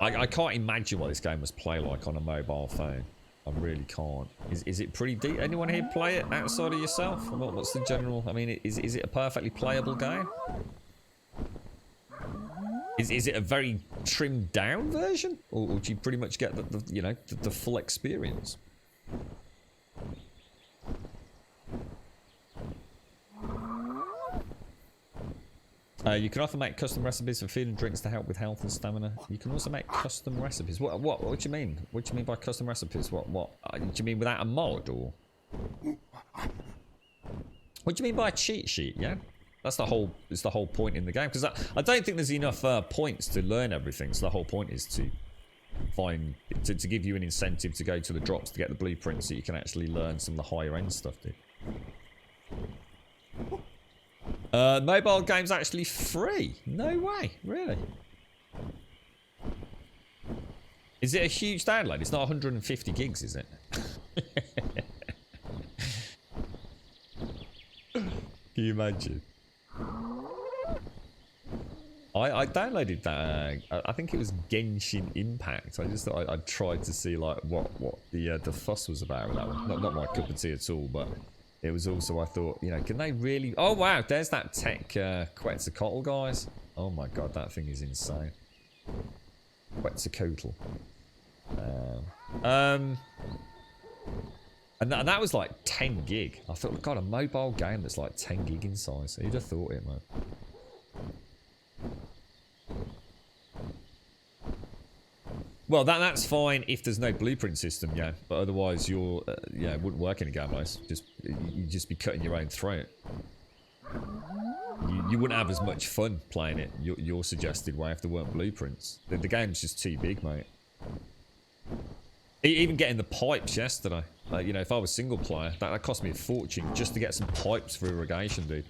I can't imagine what this game must play like on a mobile phone. I really can't. Is it pretty deep? Anyone here play it outside of yourself? What's the general? I mean, is it a perfectly playable game? Is it a very trimmed down version, or do you pretty much get the full experience? You can often make custom recipes for food and drinks to help with health and stamina. You can also make custom recipes. What do you mean? What do you mean by custom recipes? What do you mean without a mod, or what do you mean by a cheat sheet? Yeah, that's the whole. It's the whole point in the game, because I don't think there's enough points to learn everything. So the whole point is to to give you an incentive to go to the drops to get the blueprints, so you can actually learn some of the higher end stuff, dude. Mobile game's actually free. No way, really? Is it a huge download? It's not 150 gigs, is it? Can you imagine? I downloaded that. I think it was Genshin Impact. I just thought I'd try to see like what the fuss was about with that one. Not my cup of tea at all, but it was also, I thought, you know, can they really... Oh wow, there's that tech Quetzalcoatl, guys. Oh my god, that thing is insane. Quetzalcoatl. And that was like 10 gig. I thought, god, a mobile game that's like 10 gig in size. Who'd have thought it, man? Well, that's fine if there's no blueprint system, yeah. But otherwise, it wouldn't work in a game like this. You'd just be cutting your own throat. You wouldn't have as much fun playing it your suggested way if there weren't blueprints. The game's just too big, mate. Even getting the pipes yesterday, you know, if I was single player, that cost me a fortune just to get some pipes for irrigation, dude.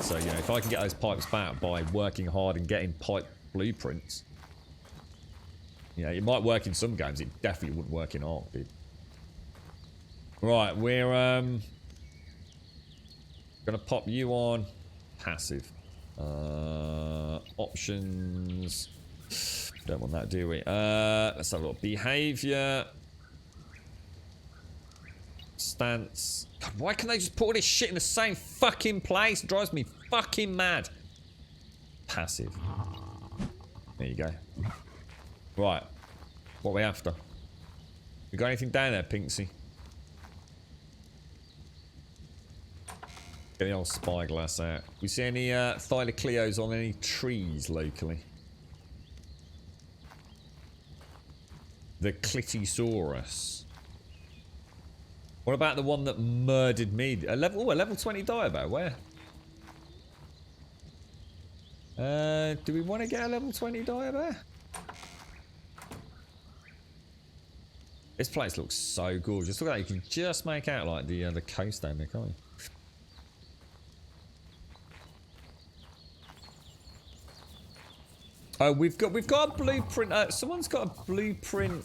So, you know, if I can get those pipes back by working hard and getting pipe blueprints, you know, it might work in some games. It definitely wouldn't work in Ark, dude. Right, we're gonna pop you on passive. Options. Don't want that, do we? Let's have a look. Behavior. Stance. God, why can't they just put all this shit in the same fucking place? It drives me fucking mad. Passive. There you go. Right. What are we after? We got anything down there, Pinksy? Get the old spyglass out. We see any Thylacleos on any trees locally? The Clitosaurus. What about the one that murdered me? A level 20 Diabo, where? Do we want to get a level 20 Diabo? This place looks so gorgeous. Look at that, you can just make out like the coast down there, can't you? Oh, we've got a blueprint. Someone's got a blueprint.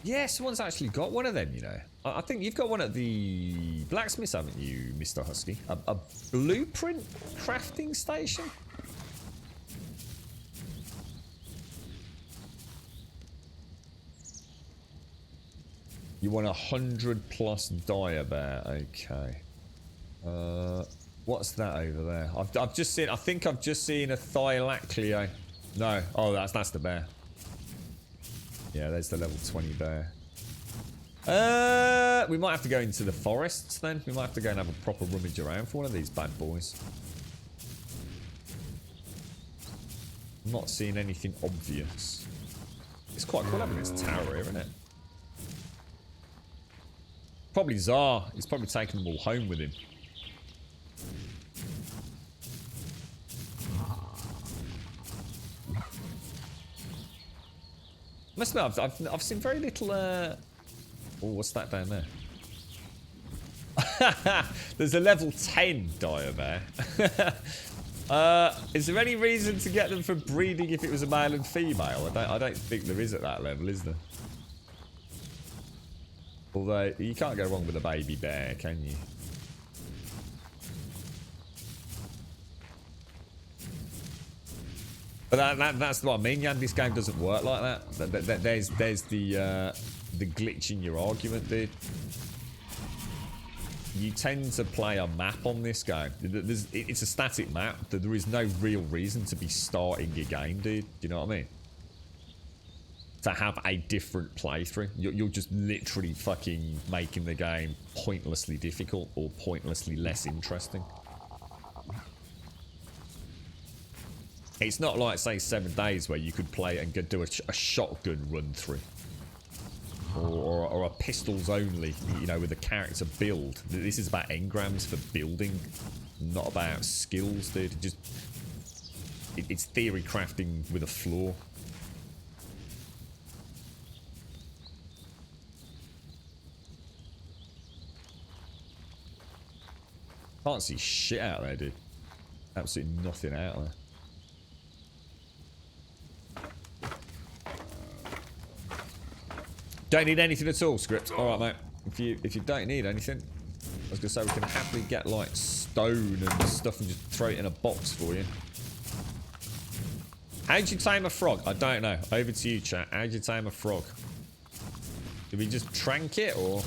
Yeah, someone's actually got one of them, you know. I think you've got one at the blacksmiths, haven't you, Mr. Husky? A blueprint crafting station? You want 100 plus Diabear, okay. What's that over there? I've just seen. I think I've just seen a Thylacleo. No, oh, that's the bear. Yeah, there's the level 20 bear. We might have to go into the forests then. We might have to go and have a proper rummage around for one of these bad boys. I'm not seeing anything obvious. It's quite cool having this tower here, isn't it? Probably Tsar. He's probably taking them all home with him. Must admit, I've seen very little. Oh, what's that down there? There's a level 10 Diabear. Is there any reason to get them for breeding if it was a male and female? I don't think there is at that level, is there? Although you can't go wrong with a baby bear, can you? But that's what I mean, Jan. This game doesn't work like that. There's the glitch in your argument, dude. You tend to play a map on this game. It's a static map. There is no real reason to be starting your game, dude. Do you know what I mean? To have a different playthrough. You're just literally fucking making the game pointlessly difficult or pointlessly less interesting. It's not like, say, 7 days where you could play and do a shotgun run through. Or a pistols only, you know, with a character build. This is about engrams for building, not about skills, dude. It's theory crafting with a flaw. Can't see shit out there, dude. Absolutely nothing out there. Don't need anything at all, script. Alright, mate. If you don't need anything, I was gonna say we can happily get like stone and stuff and just throw it in a box for you. How'd you tame a frog? I don't know. Over to you, chat. How'd you tame a frog? Did we just trank it or?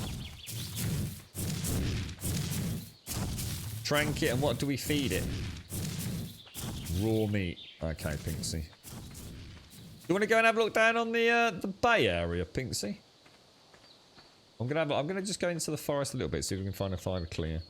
Trank it, and what do we feed it? Raw meat. Okay, Pinksy. You want to go and have a look down on the bay area, Pinksy? I'm gonna just go into the forest a little bit, see if we can find a fiber clear.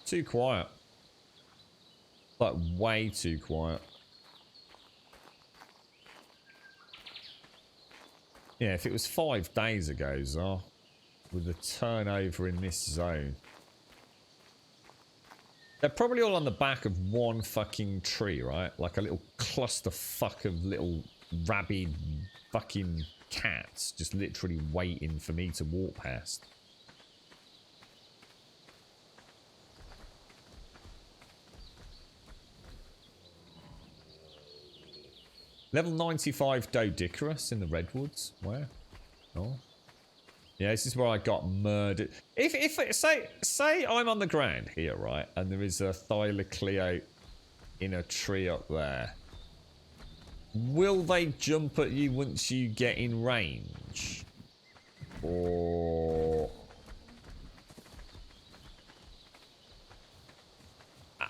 Too quiet. Like, way too quiet. Yeah, if it was 5 days ago, Zar, with the turnover in this zone. They're probably all on the back of one fucking tree, right? Like a little clusterfuck of little rabid fucking cats just literally waiting for me to walk past. Level 95 Dodicarus in the Redwoods. Where? Oh. Yeah, this is where I got murdered. If say I'm on the ground here, right, and there is a Thylacleo in a tree up there. Will they jump at you once you get in range? Or...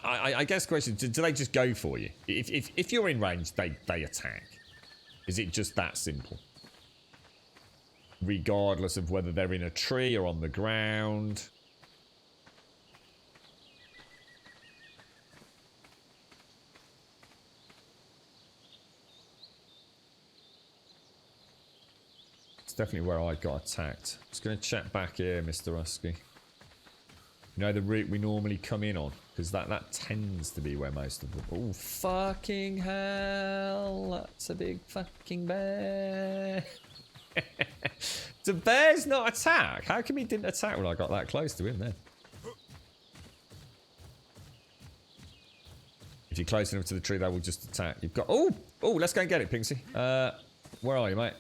I guess the question, do they just go for you? If you're in range, they attack. Is it just that simple? Regardless of whether they're in a tree or on the ground. It's definitely where I got attacked. Just going to check back here, Mr. Husky. You know the route we normally come in on? Because that tends to be where most of them... Oh, fucking hell. That's a big fucking bear. The bear's not attack? How come he didn't attack when I got that close to him then? If you're close enough to the tree, they will just attack. You've got... Oh, let's go and get it, Pinksy. Where are you, mate?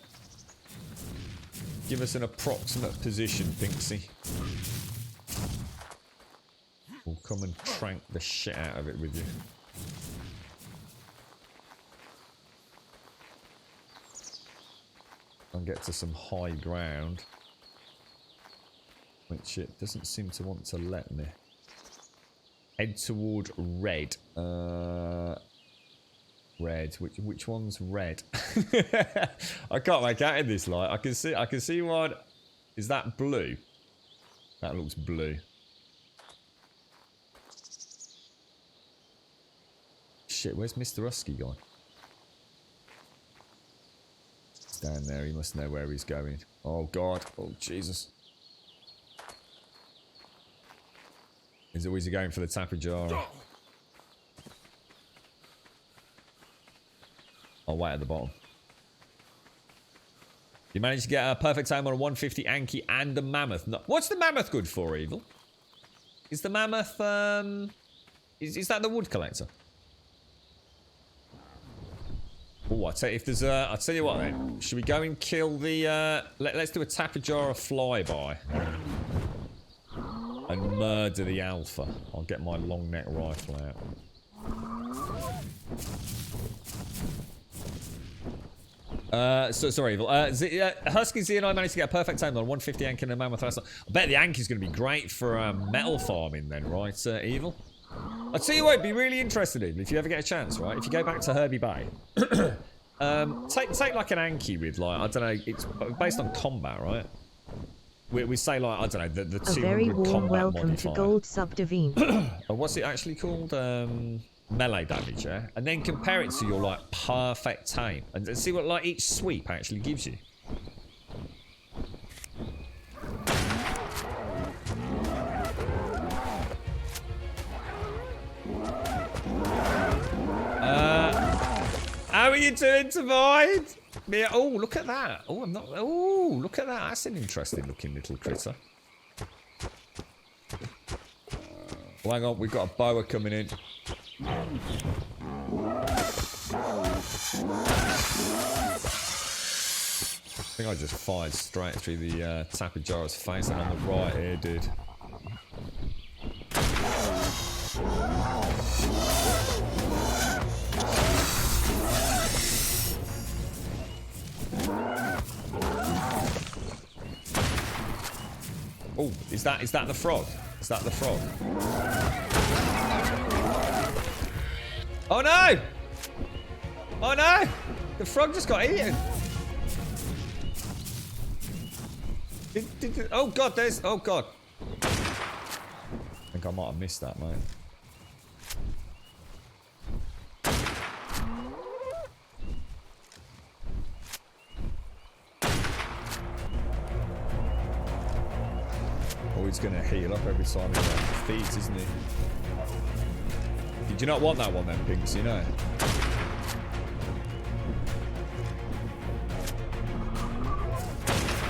Give us an approximate position, Pinksy. We'll come and trank the shit out of it with you. And get to some high ground. Which it doesn't seem to want to let me. Head toward red. Red. Which one's red? I can't make out in this light. I can see one. Is that blue? That looks blue. Shit, where's Mr. Husky gone? He's down there, he must know where he's going. Oh god, oh Jesus. Is he going for the Tapajara? I'll wait at the bottom. You managed to get a perfect time on a 150 Anki and a mammoth. No, what's the mammoth good for, Evil? Is the mammoth, is that the wood collector? Oh, I'll tell you what then. Should we go and kill the, let's do a Tapajara flyby. And murder the alpha. I'll get my long neck rifle out. Sorry, Evil. Husky Z and I managed to get a perfect time on 150 Ank and a Mammoth last night. I bet the Ank is going to be great for metal farming then, right, Evil? I'll tell you what, it'd be really interesting, Evil, if you ever get a chance, right? If you go back to Herbie Bay, take like an Anki with, like, I don't know, it's based on combat, right? We say, like, I don't know, the 200 A very warm combat welcome modifier. to Gold Sub Devine. What's it actually called? Melee damage, yeah? And then compare it to your, like, perfect tame. And see what, like, each sweep actually gives you. How are you doing, Divide? Yeah, oh, look at that. Oh, I'm not... Oh, look at that. That's an interesting looking little critter. Well, hang on, we've got a boa coming in. I think I just fired straight through the Tapajara's face, and on the right here, dude. Oh, is that the frog? Is that the frog? Oh no! Oh no! The frog just got eaten. Oh god, there's... Oh god. I think I might have missed that, mate. Oh, he's going to heal up every time he feeds, isn't he? Did you not want that one then, Pinks, you know?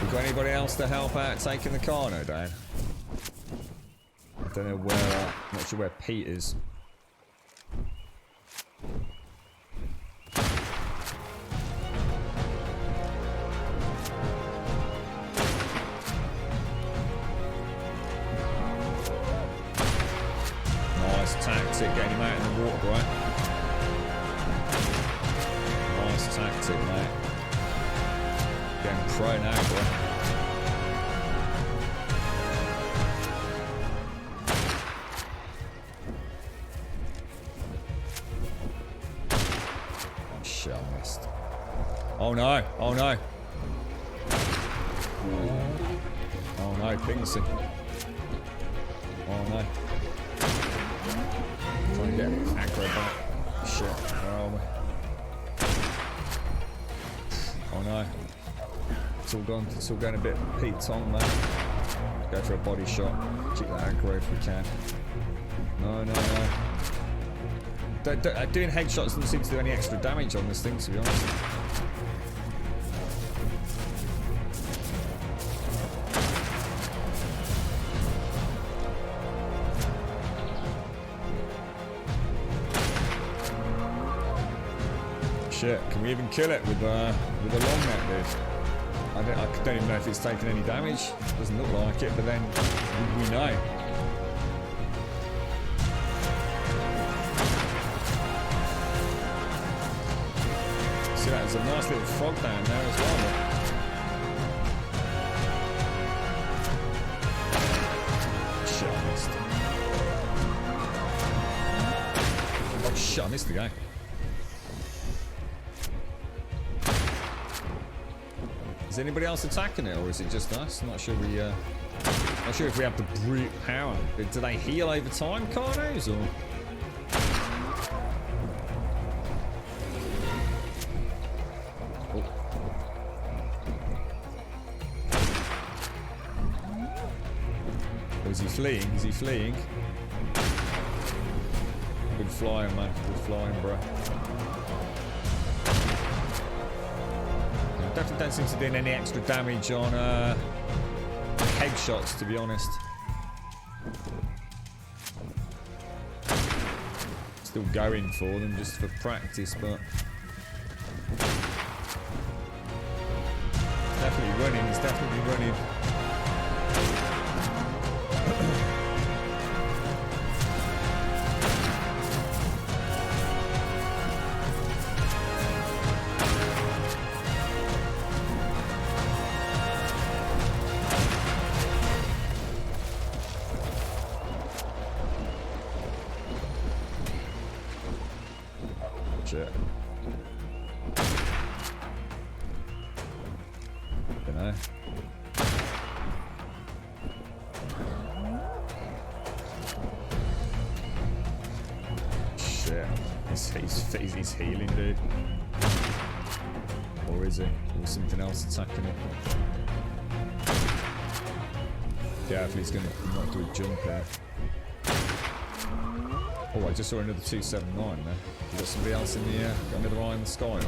We got anybody else to help out taking the Carno down? I don't know where, I'm not sure where Pete is. Tactic, getting him out in the water, bro. Nice tactic, mate. Getting pro now, bro. Shit, I missed. Oh no, oh no. Oh no, Pingston. Oh no. Trying to get aggro back. Shit, where are we? Oh no. It's all gone. It's all going a bit Pete Tong, man. Go for a body shot. Keep that aggro if we can. No, no, no. Doing headshots doesn't seem to do any extra damage on this thing, to be honest. Shit, can we even kill it with a long neck, dude? I don't even know if it's taken any damage. Doesn't look like it, but then we know. See, there's a nice little frog down there as well. Shit, I missed. Oh shit, I missed the guy. Is anybody else attacking it, or is it just us? Not sure we, not sure if we have the brute power. Do they heal over time, Carnos, or? Oh. Or is he fleeing? Is he fleeing? Good flying, man. Good flying, bro. Definitely don't seem to do any extra damage on headshots, to be honest. Still going for them just for practice, but it's definitely running. It's definitely running. Eh? Shit. He's healing, dude. Or is he? Or something else attacking him? Yeah, if he's going to not do a jump here. Oh, I just saw another 279 there. You got somebody else in the air? Got another eye in the sky?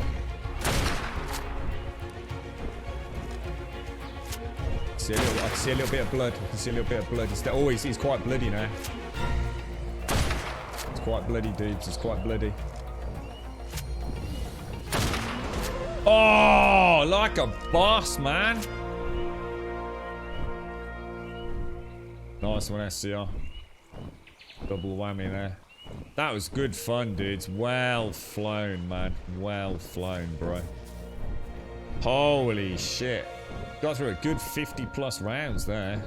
I can see a little bit of blood. I can see a little bit of blood. He's quite bloody now. It's quite bloody, dudes. It's quite bloody. Oh, like a boss, man. Nice one, SCR. Double whammy there. That was good fun, dudes. Well flown, man. Well flown, bro. Holy shit. Got through a good 50 plus rounds there.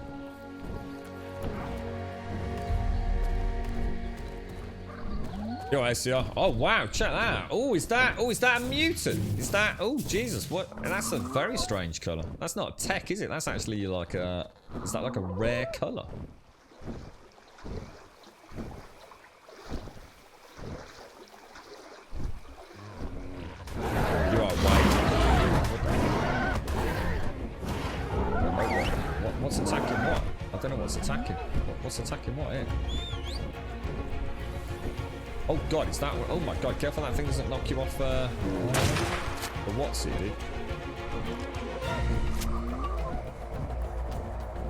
Yo, SCR. Oh wow, check that out. Oh, is that a mutant? Is that, oh Jesus, what? And that's a very strange colour. That's not a tech, is it? That's actually like a, is that like a rare colour? You are white. What's attacking what? I don't know what's attacking. What's attacking what here? Oh god, is that one? Oh my god, careful that thing doesn't knock you off the what's it, dude?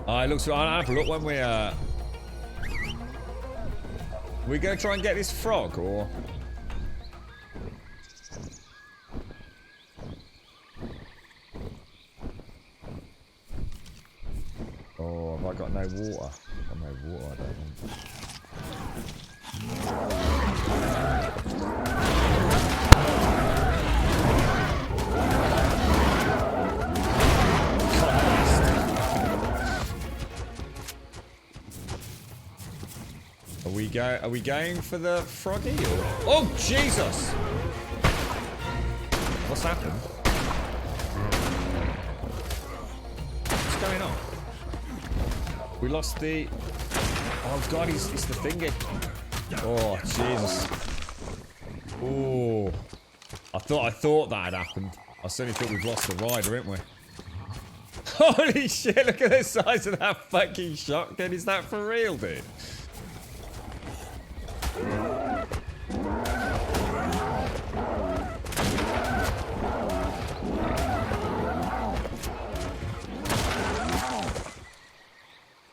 It looks, I'll have a look when we're gonna try and get this frog, or? Oh, have I got no water? I've got no water, I don't think. Are we going for the froggy or? Oh Jesus! What's happened? What's going on? We lost the. Oh god, he's the thingy. Oh Jesus! Oh, I thought that had happened. I certainly thought we've lost the rider, haven't we? Holy shit! Look at the size of that fucking shotgun. Is that for real, dude?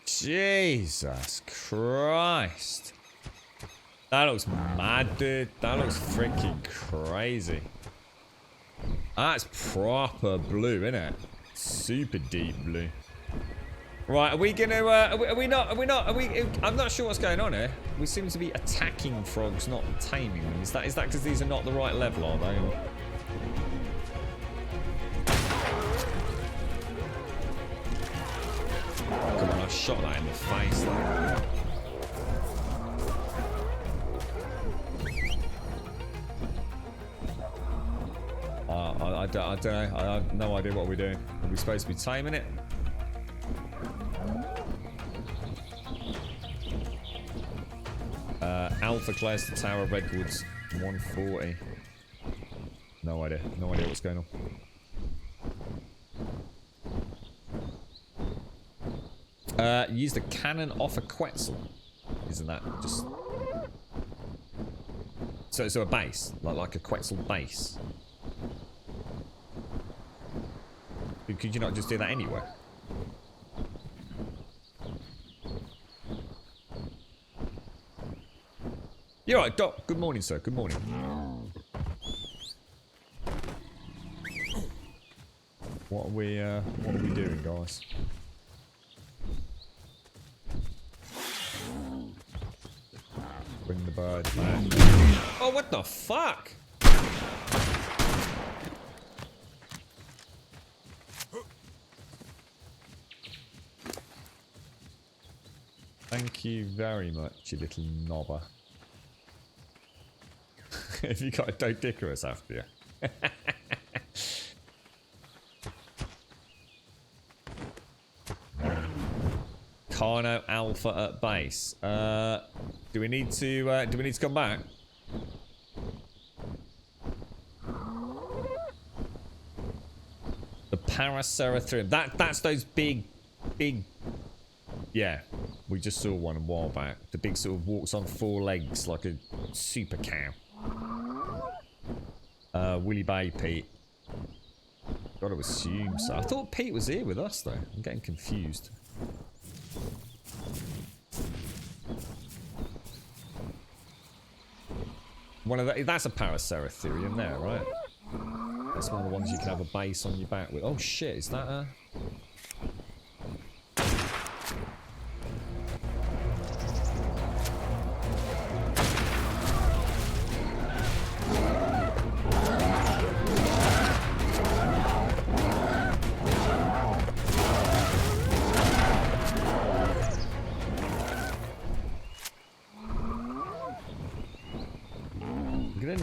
Jesus Christ. That looks mad, dude. That looks freaking crazy. That's proper blue, isn't it? Super deep blue. Right, are we gonna, are we not, I'm not sure what's going on here. We seem to be attacking frogs, not taming them. Is that because these are not the right level, are they? Or? Oh, come on, I shot that in the face there. I don't know. I have no idea what we're doing. Are we supposed to be taming it? Alpha clears the Tower of Redwoods, 140. No idea. No idea what's going on. Use the cannon off a Quetzal. Isn't that just... So a base, like a Quetzal base. Could you not just do that anywhere? You're right, Doc. Good morning, sir. Good morning. What are we doing, guys? Bring the bird back. Oh, what the fuck? Thank you very much, you little knobber. Have you got a Dodicarus after you? Carno Alpha at base. Do we need to come back? The Paraceratherium. That's those big. Yeah, we just saw one a while back. The big sort of walks on 4 legs like a super cow. Willy Bay Pete. Gotta assume so. I thought Pete was here with us though. I'm getting confused. One of that's a Paraceratherium there, right? That's one of the ones you can have a base on your back with. Oh shit, is that a...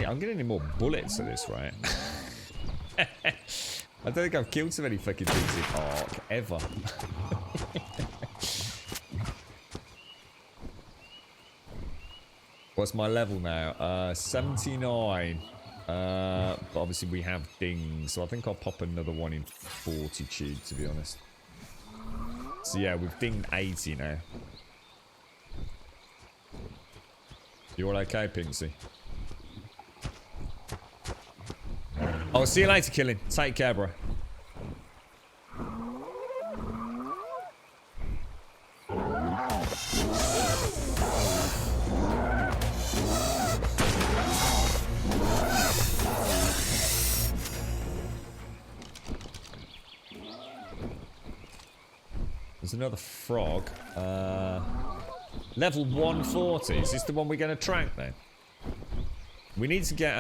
I'm getting any more bullets at this, right? I don't think I've killed so many fucking things in Ark ever. What's my level now? 79. But obviously we have Dung, so I think I'll pop another one in Fortitude, to be honest. So yeah, we've dinged 80 now. You all okay, Pinksy? I'll see you later, Killing. Take care, bro. There's another frog. Level 140. Is this the one we're going to track then? We need to get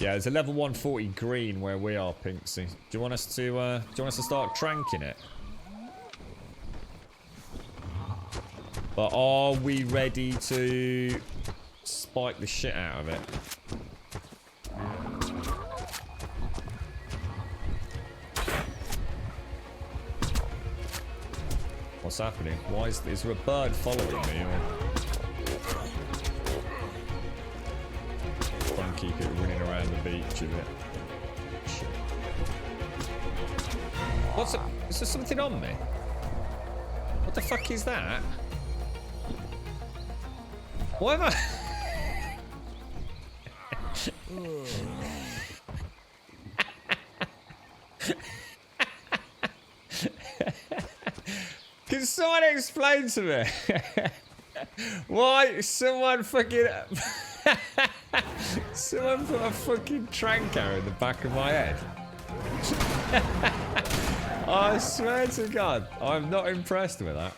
yeah, there's a level 140 green where we are, Pinksy. Do you want us to start tranking it? But are we ready to spike the shit out of it? What's happening? Why is there a bird following me? Or... try and keep it running around the beach a bit. Shit. What's it? Is there something on me? What the fuck is that? Why am I... Can someone explain to me why someone fucking someone put a fucking trank arrow in the back of my head? I swear to God, I'm not impressed with that.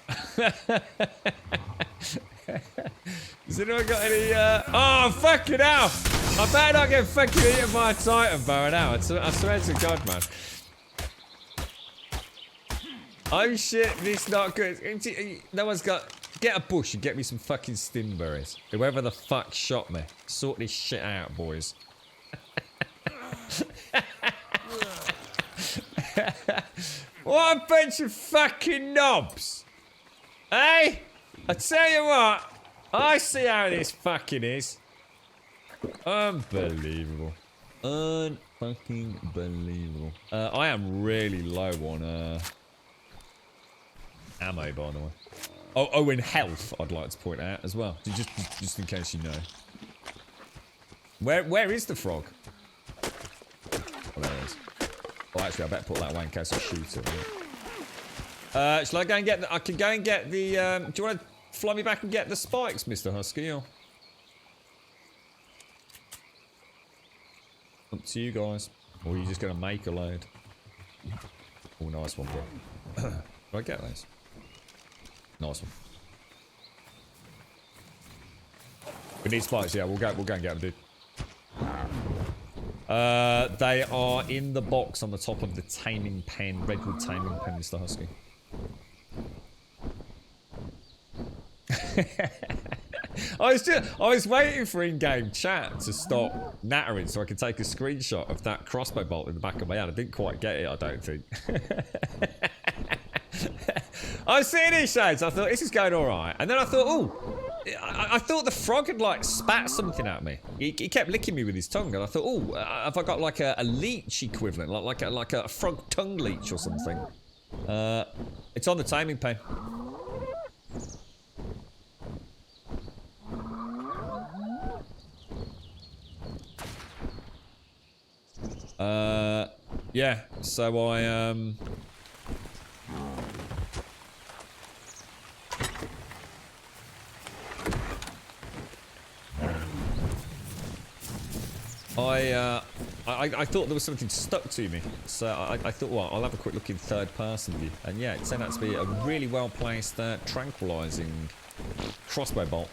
Has anyone got any oh fucking hell! I better not get fucking eaten by a Titan bow now. I swear to God, man. Oh shit, this is not good. No one's got... Get a bush and get me some fucking stimberries. Whoever the fuck shot me. Sort this shit out, boys. What a bunch of fucking knobs. Hey? I tell you what. I see how this fucking is. Unbelievable. Unfucking believable. I am really low on... ammo, by the way. Oh, in health, I'd like to point out as well. Just in case you know. Where is the frog? Oh, there it is. Oh, actually, I better put that away in case I shoot it. Shall I go and get the... I can go and get the... do you want to fly me back and get the spikes, Mr. Husky, or... Up to you guys. Or are you just going to make a load? Oh, nice one, bro. Do I get those? Nice one. We need spikes, yeah, we'll go and get them, dude. They are in the box on the top of the taming pen, redwood taming pen, Mr. Husky. I was waiting for in-game chat to stop nattering so I could take a screenshot of that crossbow bolt in the back of my head. I didn't quite get it, I don't think. I was sitting in shades. I thought this is going all right, and then I thought, oh, I thought the frog had like spat something at me. He kept licking me with his tongue, and I thought, oh, have I got like a leech equivalent, like a frog tongue leech or something? It's on the taming pen. Yeah, so I thought there was something stuck to me, so I thought, well, I'll have a quick look in third person view, and yeah, it turned out to be a really well placed tranquilizing crossbow bolt.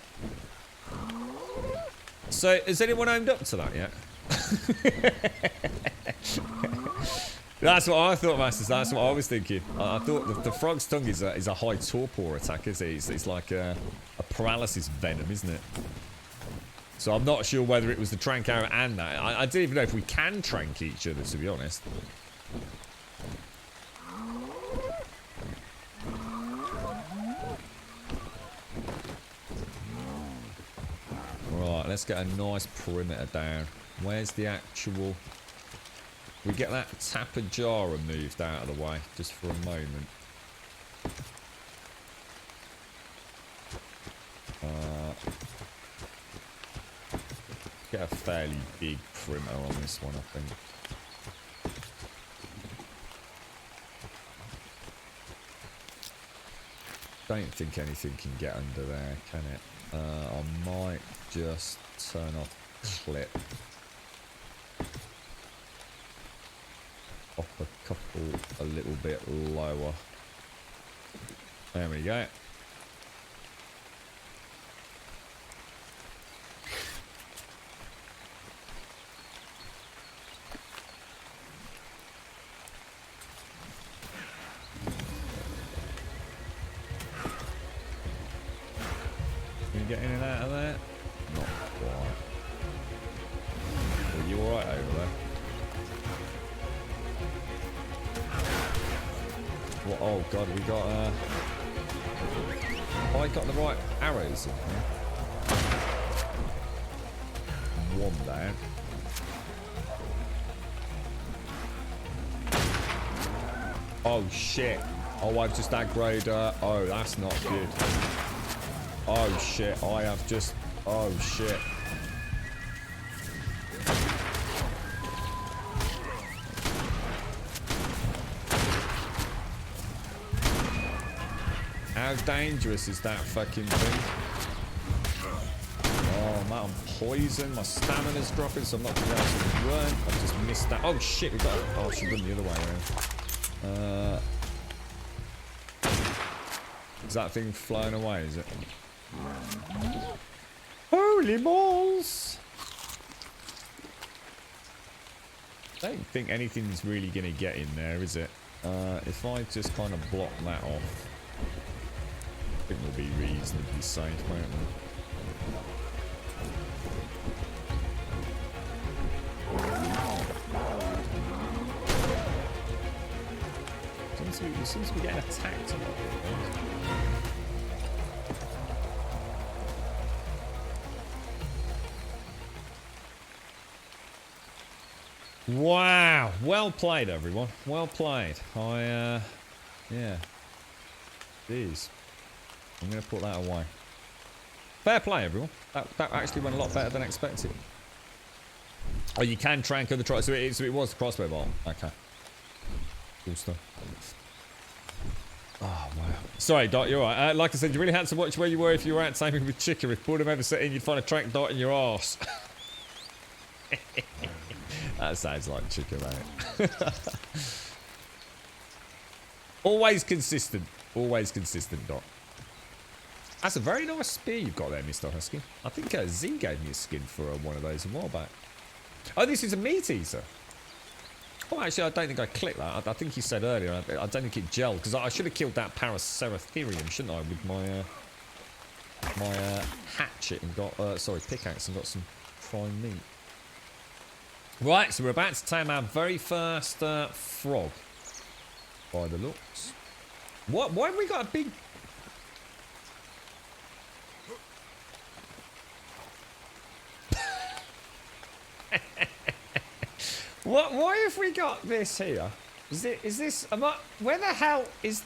So has anyone owned up to that yet? That's what I thought, Masters. That's what I was thinking. I thought the frog's tongue is a high torpor attack, isn't it? It's like a paralysis venom, isn't it? So I'm not sure whether it was the trank arrow and that. I don't even know if we can trank each other, to be honest. Right, let's get a nice perimeter down. Where's the actual... We get that Tapajara moved out of the way, just for a moment. Get a fairly big perimeter on this one, I think. Don't think anything can get under there, can it? I might just turn off clip. Up a couple a little bit lower. There we go. Can you get in and out of there? Not quite. Are you alright over there? Well, oh god, we got have I got the right arrows in here? One down. Oh shit. Oh, I've just aggroed, oh, that's not good. Oh shit, I have just, oh shit. How dangerous is that fucking thing? Oh man, I'm poisoned. My stamina's dropping, so I'm not going to be able to run. I've just missed that. Oh shit, we got. Oh, I should run the other way around. Is that thing flying away? Is it? Holy balls! I don't think anything's really going to get in there, is it? If I just kind of block that off. I think we'll be reasonably safe, won't we? Seems to be getting attacked a lot. Wow, well played, everyone. Well played. Yeah. Jeez. I'm going to put that away. Fair play, everyone. That actually went a lot better than expected. Oh, you can trank other tries. So it was the crossbow bolt. Okay. Cool stuff. Oh, wow. Sorry, Dot, you're right. Like I said, you really had to watch where you were if you were out taming with Chicken. If boredom ever set in, you'd find a trank dot in your arse. That sounds like Chicken, mate. Always consistent. Always consistent, Dot. That's a very nice spear you've got there, Mr. Husky. I think Z gave me a skin for one of those a while back. Oh, this is a meat eater. Oh, actually, I don't think I clicked that. I think he said earlier. I don't think it gelled because I should have killed that Paraceratherium, shouldn't I, with my my hatchet and got pickaxe and got some prime meat. Right, so we're about to tame our very first frog, by the looks. What? Why have we got a big... What? Why have we got this here? Is this... where the hell is...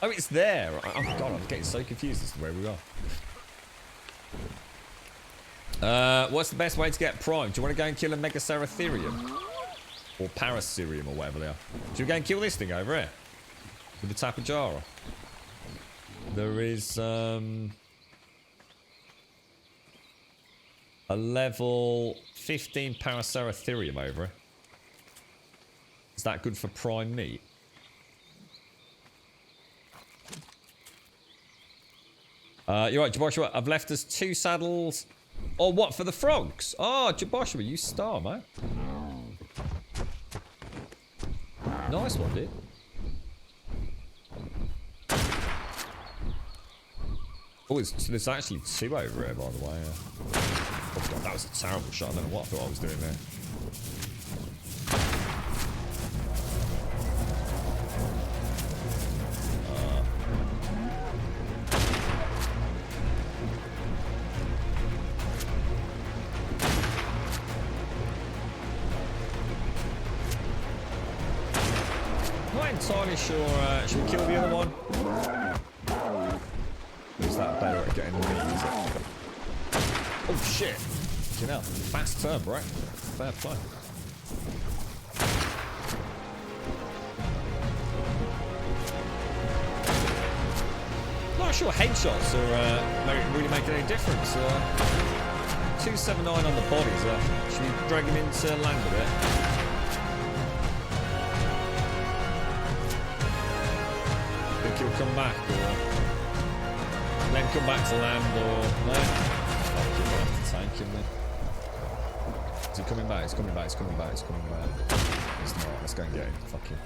Oh, it's there. Oh, God, I'm getting so confused as to where we are. What's the best way to get Prime? Do you want to go and kill a Megaceratherium? Or Paracerium or whatever they are? Should we go and kill this thing over here? With the Tapajara? There is, a level 15 Paraceratherium over here. Is that good for prime meat? You're right, Jaboshua. I've left us 2 saddles. Oh, what, for the frogs? Oh, Jaboshua, you star, mate. Nice one, dude. Oh, there's actually 2 over here, by the way. Oh, God, that was a terrible shot. I don't know what I thought I was doing there. Entirely sure. Should we kill the other one? Is that better at getting the meat, is it? Oh shit! You know, fast turn, bro. Fair play. Not sure headshots are really making any difference. 279 on the bodies. Should we drag him into land a bit? He'll come back, or then come back to land, or no? Fuck, you're gonna have to tank him then. Is he coming back? He's coming back. He's coming back. He's coming back. He's not. Let's go and get him. Fuck him.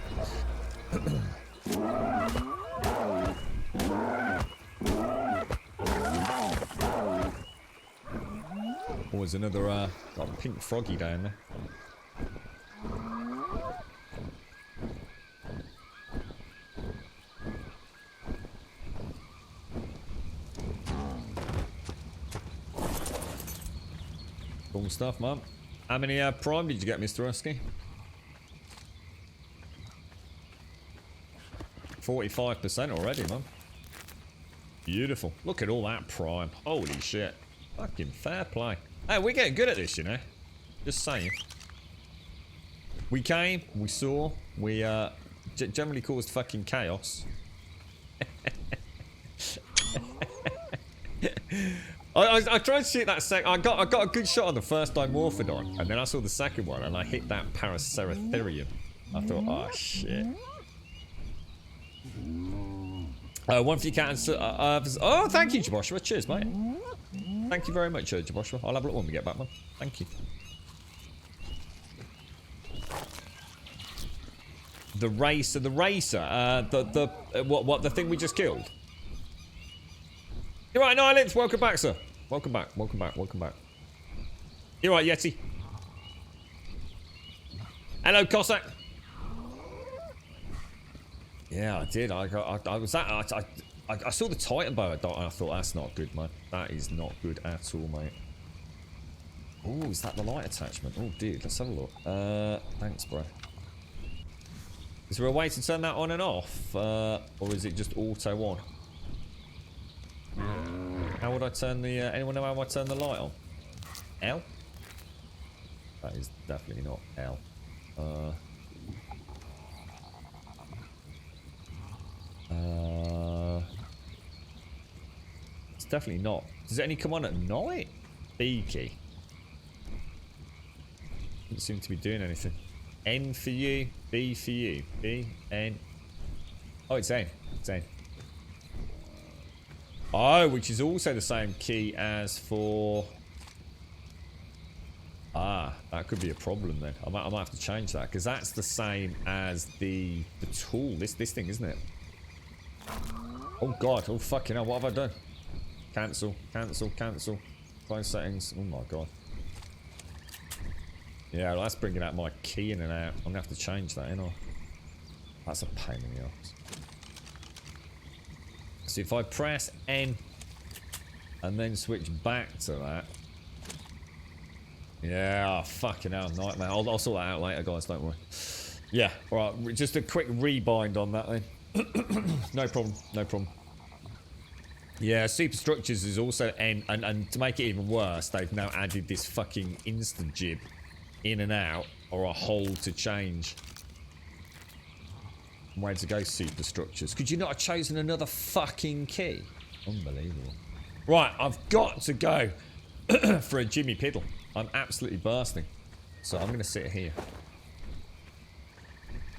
Oh, there's another got a pink froggy down there. Cool stuff, man. How many prime did you get, Mr. Husky? 45% already, man. Beautiful. Look at all that prime. Holy shit. Fucking fair play. Hey, we're getting good at this, you know. Just saying. We came, we saw, we generally caused fucking chaos. I tried to shoot that second. I got a good shot on the first Dimorphodon, and then I saw the second one, and I hit that Paraceratherium. I thought, oh shit. One for your cat and oh, thank you, Jaboshua. Cheers, mate. Thank you very much, Jaboshua. I'll have a look when we get back, man. Thank you. The racer, what the thing we just killed? You're right, Nylitz. Welcome back, sir. Welcome back. Welcome back. Welcome back. You're right, Yeti. Hello, Cossack. Yeah, I did. I saw the Titan bow and I thought that's not good, man. That is not good at all, mate. Oh, is that the light attachment? Oh, dude, let's have a look. Thanks, bro. Is there a way to turn that on and off, or is it just auto on? How would I turn the? Anyone know how I turn the light on? L? That is definitely not L. It's definitely not. Does it only come on at night? B key. Doesn't seem to be doing anything. N for you, B for you. B, N. Oh, it's N. It's N. Oh, which is also the same key as for... Ah, that could be a problem then. I might have to change that, because that's the same as the tool. This thing, isn't it? Oh god, oh fucking hell, what have I done? Cancel, cancel, cancel. Close settings. Oh my god. Yeah, well, that's bringing out my key in and out. I'm gonna have to change that, ain't I? That's a pain in the ass. So if I press N and then switch back to that. Yeah, fucking hell, nightmare. I'll sort that out later, guys, don't worry. Yeah, alright, just a quick rebind on that then. No problem, no problem. Yeah, superstructures is also N, and to make it even worse, they've now added this fucking instant jib in and out, or a hold to change. Way to go, superstructures. Could you not have chosen another fucking key? Unbelievable. Right, I've got to go for a Jimmy Piddle. I'm absolutely bursting. So I'm going to sit here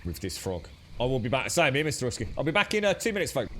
with this frog. I will be back. Same here, Mr. Husky. I'll be back in 2 minutes, folks.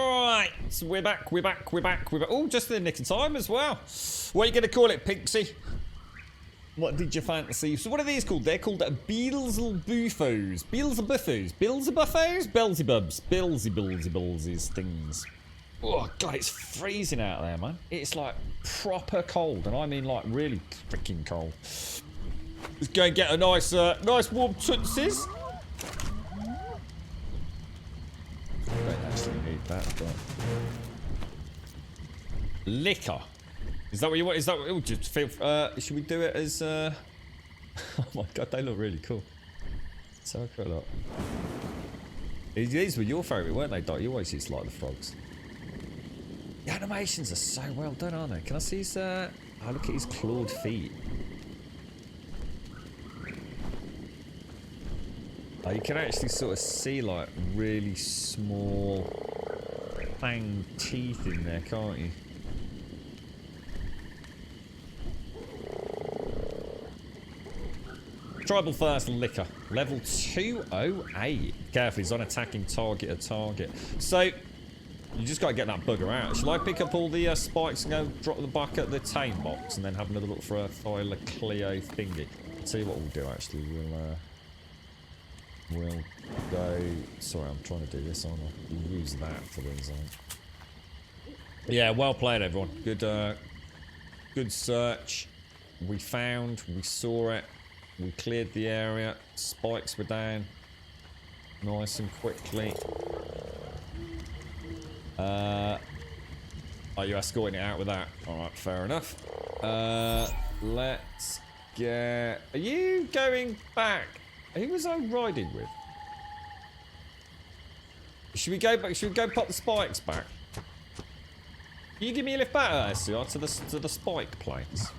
Right, so we're back. Oh, just in the nick of time as well. What are you going to call it, Pixie? What did you fancy? So what are these called? They're called Beelzebufos. Beelzebufos. Beelzebubs. Billsies things. Oh, God, it's freezing out there, man. It's like proper cold, and I mean like really freaking cold. Let's go and get a nice, nice warm tootsies. Don't actually need that, but liquor. Is that what you want? Is that what, just feel? Should we do it as? Oh my god, they look really cool. So cool. These were your favourite, weren't they, Doc? You always used to like the frogs. The animations are so well done, aren't they? Can I see his? Oh, look at his clawed feet. Oh, you can actually sort of see like really small fang teeth in there, can't you? Tribal first liquor. Level 208. Careful, he's on attacking target a target. So, you just got to get that bugger out. Shall I pick up all the spikes and go drop the buck at the tame box and then have another look for a Thylacleo thingy? I'll tell you what we'll do actually. We'll go... Sorry, I'm trying to do this, aren't I? We'll use that for the design. Yeah, well played everyone. Good search. We saw it. We cleared the area. Spikes were down. Nice and quickly. Are you escorting it out with that? Alright, fair enough. Let's get... Are you going back? Who was I riding with? Should we go back? Should we go pop the spikes back? Can you give me a lift back, SCR, to the spike plates?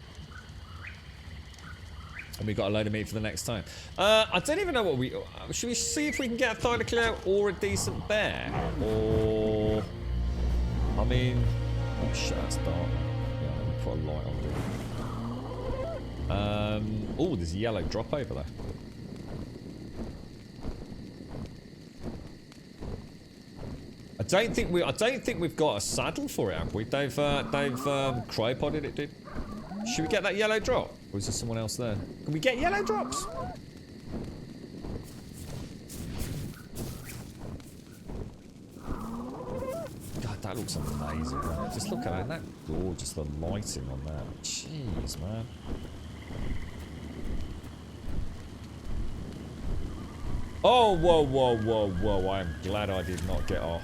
And we got a load of meat for the next time. I don't even know what we... should we see if we can get a Thylacleo or a decent bear? Or... I mean... Oh shit, that's dark. Yeah, let me put a light on it. Oh, there's a yellow drop over there. I don't think we've got a saddle for it, have we? They've cryopoded it, dude. Should we get that yellow drop? Or is there someone else there? Can we get yellow drops? God, that looks amazing, man. Just look at that gorgeous, the lighting on that. Jeez, man. Oh, whoa, whoa, whoa, whoa. I am glad I did not get off.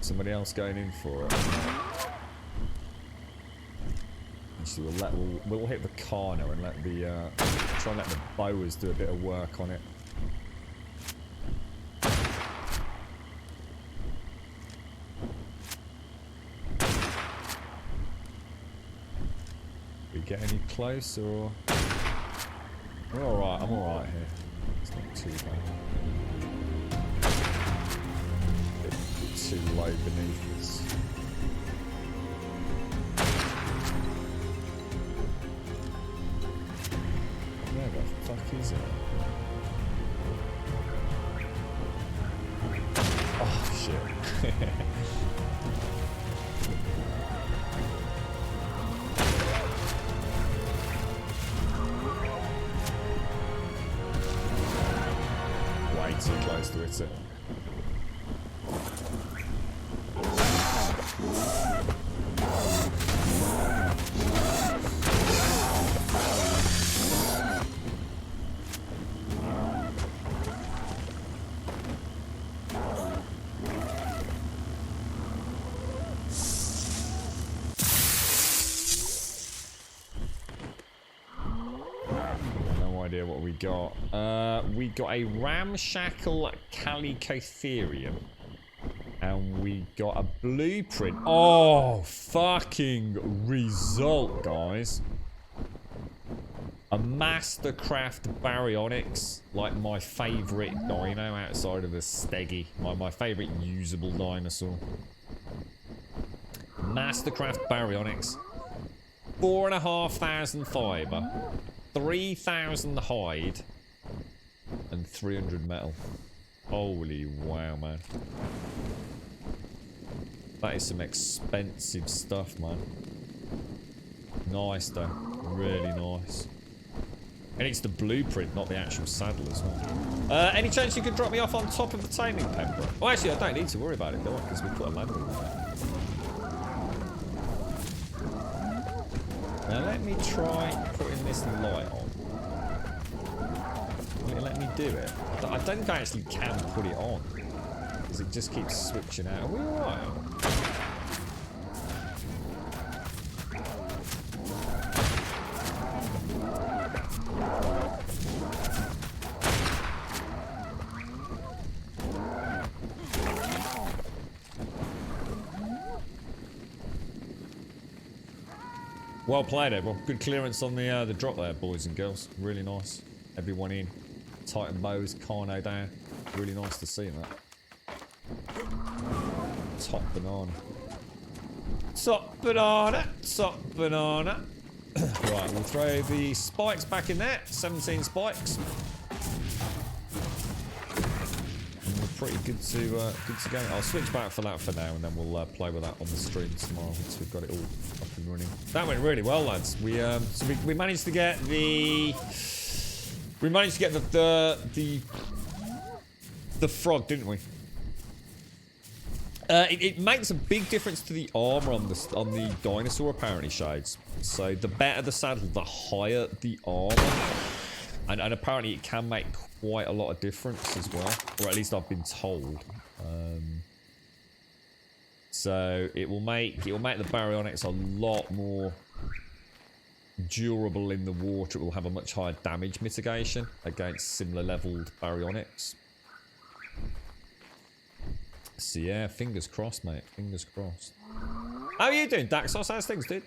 Somebody else going in for it. Actually, we'll hit the car now and let the try and let the boas do a bit of work on it. We get any close or? We're all right. I'm all right here. It's not too bad. Too low beneath us. Where the fuck is it? Oh shit. Way too close to hit it. What we got? We got a ramshackle Calicotherium. And we got a blueprint. Oh, fucking result, guys. A Mastercraft Baryonyx, like my favourite dino outside of the Steggy. My favourite usable dinosaur. Mastercraft Baryonyx. 4,500 fibre. 3,000 hide. And 300 metal. Holy wow, man. That is some expensive stuff, man. Nice, though. Really nice. And it's the blueprint, not the actual saddle as well. Any chance you could drop me off on top of the taming pen, bro? Oh, actually, I don't need to worry about it, though, because we put a ladder in there. Now, let me try putting this light on. Will it let me do it? I don't think I actually can put it on, because it just keeps switching out. Are we alright? Well played, everyone. Good clearance on the drop there, boys and girls. Really nice. Everyone in. Titan bows, Carno down. Really nice to see that. Top banana. Top banana. Top banana. Right, we'll throw the spikes back in there. 17 spikes. And we're pretty good to go. I'll switch back for that for now, and then we'll play with that on the stream tomorrow once we've got it all up and running. That went really well, lads. We managed to get the the frog, didn't we? It makes a big difference to the armor on the dinosaur, apparently, Shades. So the better the saddle, the higher the armor, and apparently it can make quite a lot of difference as well, or at least I've been told. So it will make the baryonyx a lot more durable in the water. It will have a much higher damage mitigation against similar leveled baryonyx. So yeah, fingers crossed, mate. Fingers crossed. How are you doing, Daxos? How's things, dude?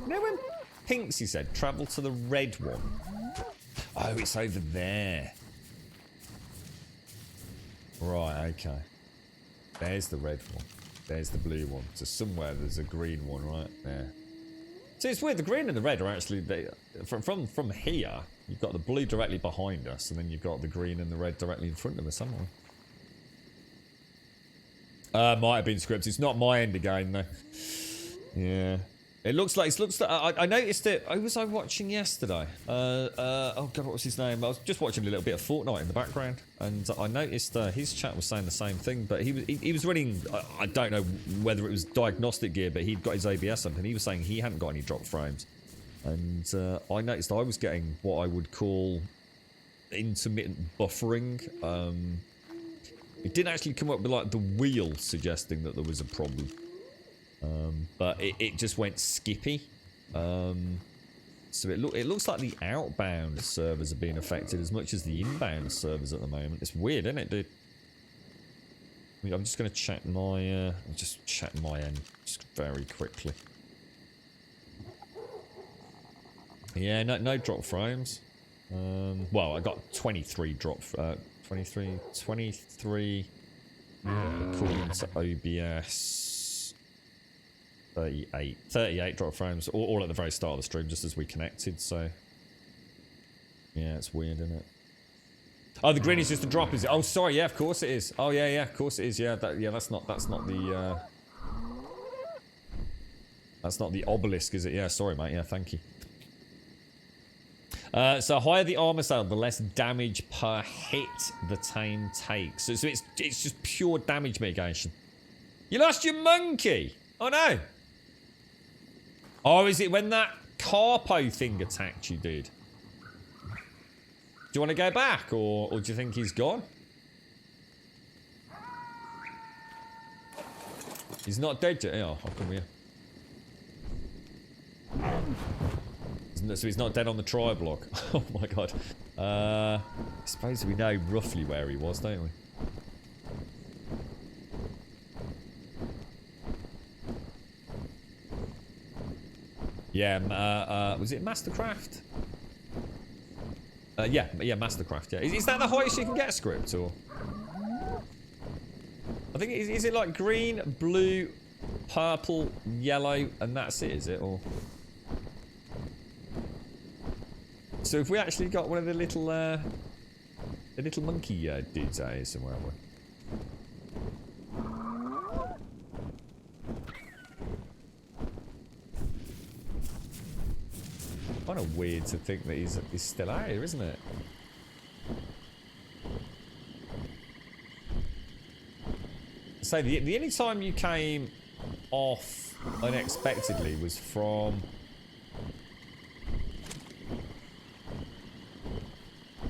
You know when Pinksy said travel to the red one? Oh, it's over there. Right, okay. There's the red one. There's the blue one. So somewhere there's a green one right there. So it's weird. The green and the red are actually from here. You've got the blue directly behind us, and then you've got the green and the red directly in front of us somewhere. Might have been scripted. It's not my end again though. Yeah. It looks like I noticed it. Who was I watching yesterday? Oh god, what was his name? I was just watching a little bit of Fortnite in the background, and I noticed his chat was saying the same thing. But he was running. I don't know whether it was diagnostic gear, but he'd got his ABS up, and he was saying he hadn't got any drop frames. And I noticed I was getting what I would call intermittent buffering. It didn't actually come up with like the wheel suggesting that there was a problem. But it just went skippy. So it looks like the outbound servers are being affected as much as the inbound servers at the moment. It's weird, isn't it, dude? I mean, I'm just going to check my end just very quickly. Yeah, no drop frames. Well, I got 23 drop. 23 according to OBS. 38 drop frames, all at the very start of the stream, just as we connected. So yeah, it's weird, isn't it? Oh, the green is just a drop, is it? Oh, sorry, yeah, of course it is. Oh yeah, of course it is. Yeah, that's not the obelisk, is it? Yeah, sorry, mate. Yeah, thank you. So higher the armor saddle, the less damage per hit the tame takes. So it's just pure damage mitigation. You lost your monkey. Oh no. Oh, is it when that Carpo thing attacked you, dude? Do you want to go back, or do you think he's gone? He's not dead yet. Oh, I'll come here. So he's not dead on the tri-block. Oh my god. I suppose we know roughly where he was, don't we? Yeah, was it Mastercraft? Yeah, Mastercraft, yeah. Is that the highest you can get a script, or? I think, is it like green, blue, purple, yellow, and that's it, is it, or? So if we actually got one of the little monkey dudes out here somewhere, have we? kind of weird to think that he's still out here, isn't it? So the only time you came off unexpectedly was from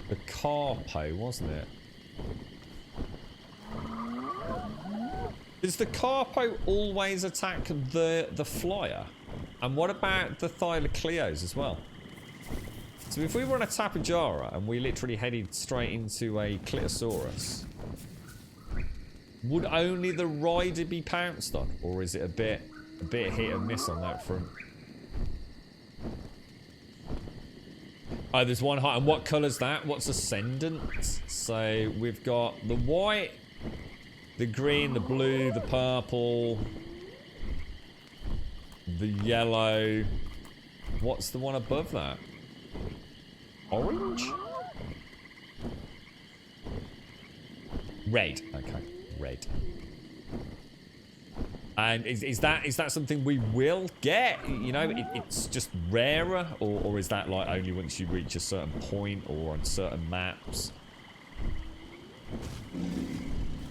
the carpo, wasn't it? Does the carpo always attack the flyer? And what about the Thylacleos as well? So if we were on a Tapajara and we literally headed straight into a Clitosaurus, would only the rider be pounced on, or is it a bit hit and miss on that front? Oh, there's one high. And what colour's that? What's Ascendant? So we've got the white, the green, the blue, the purple, the yellow. What's the one above that? Orange? Red. Okay, red. And is that something we will get? You know, it's just rarer, or is that like only once you reach a certain point or on certain maps?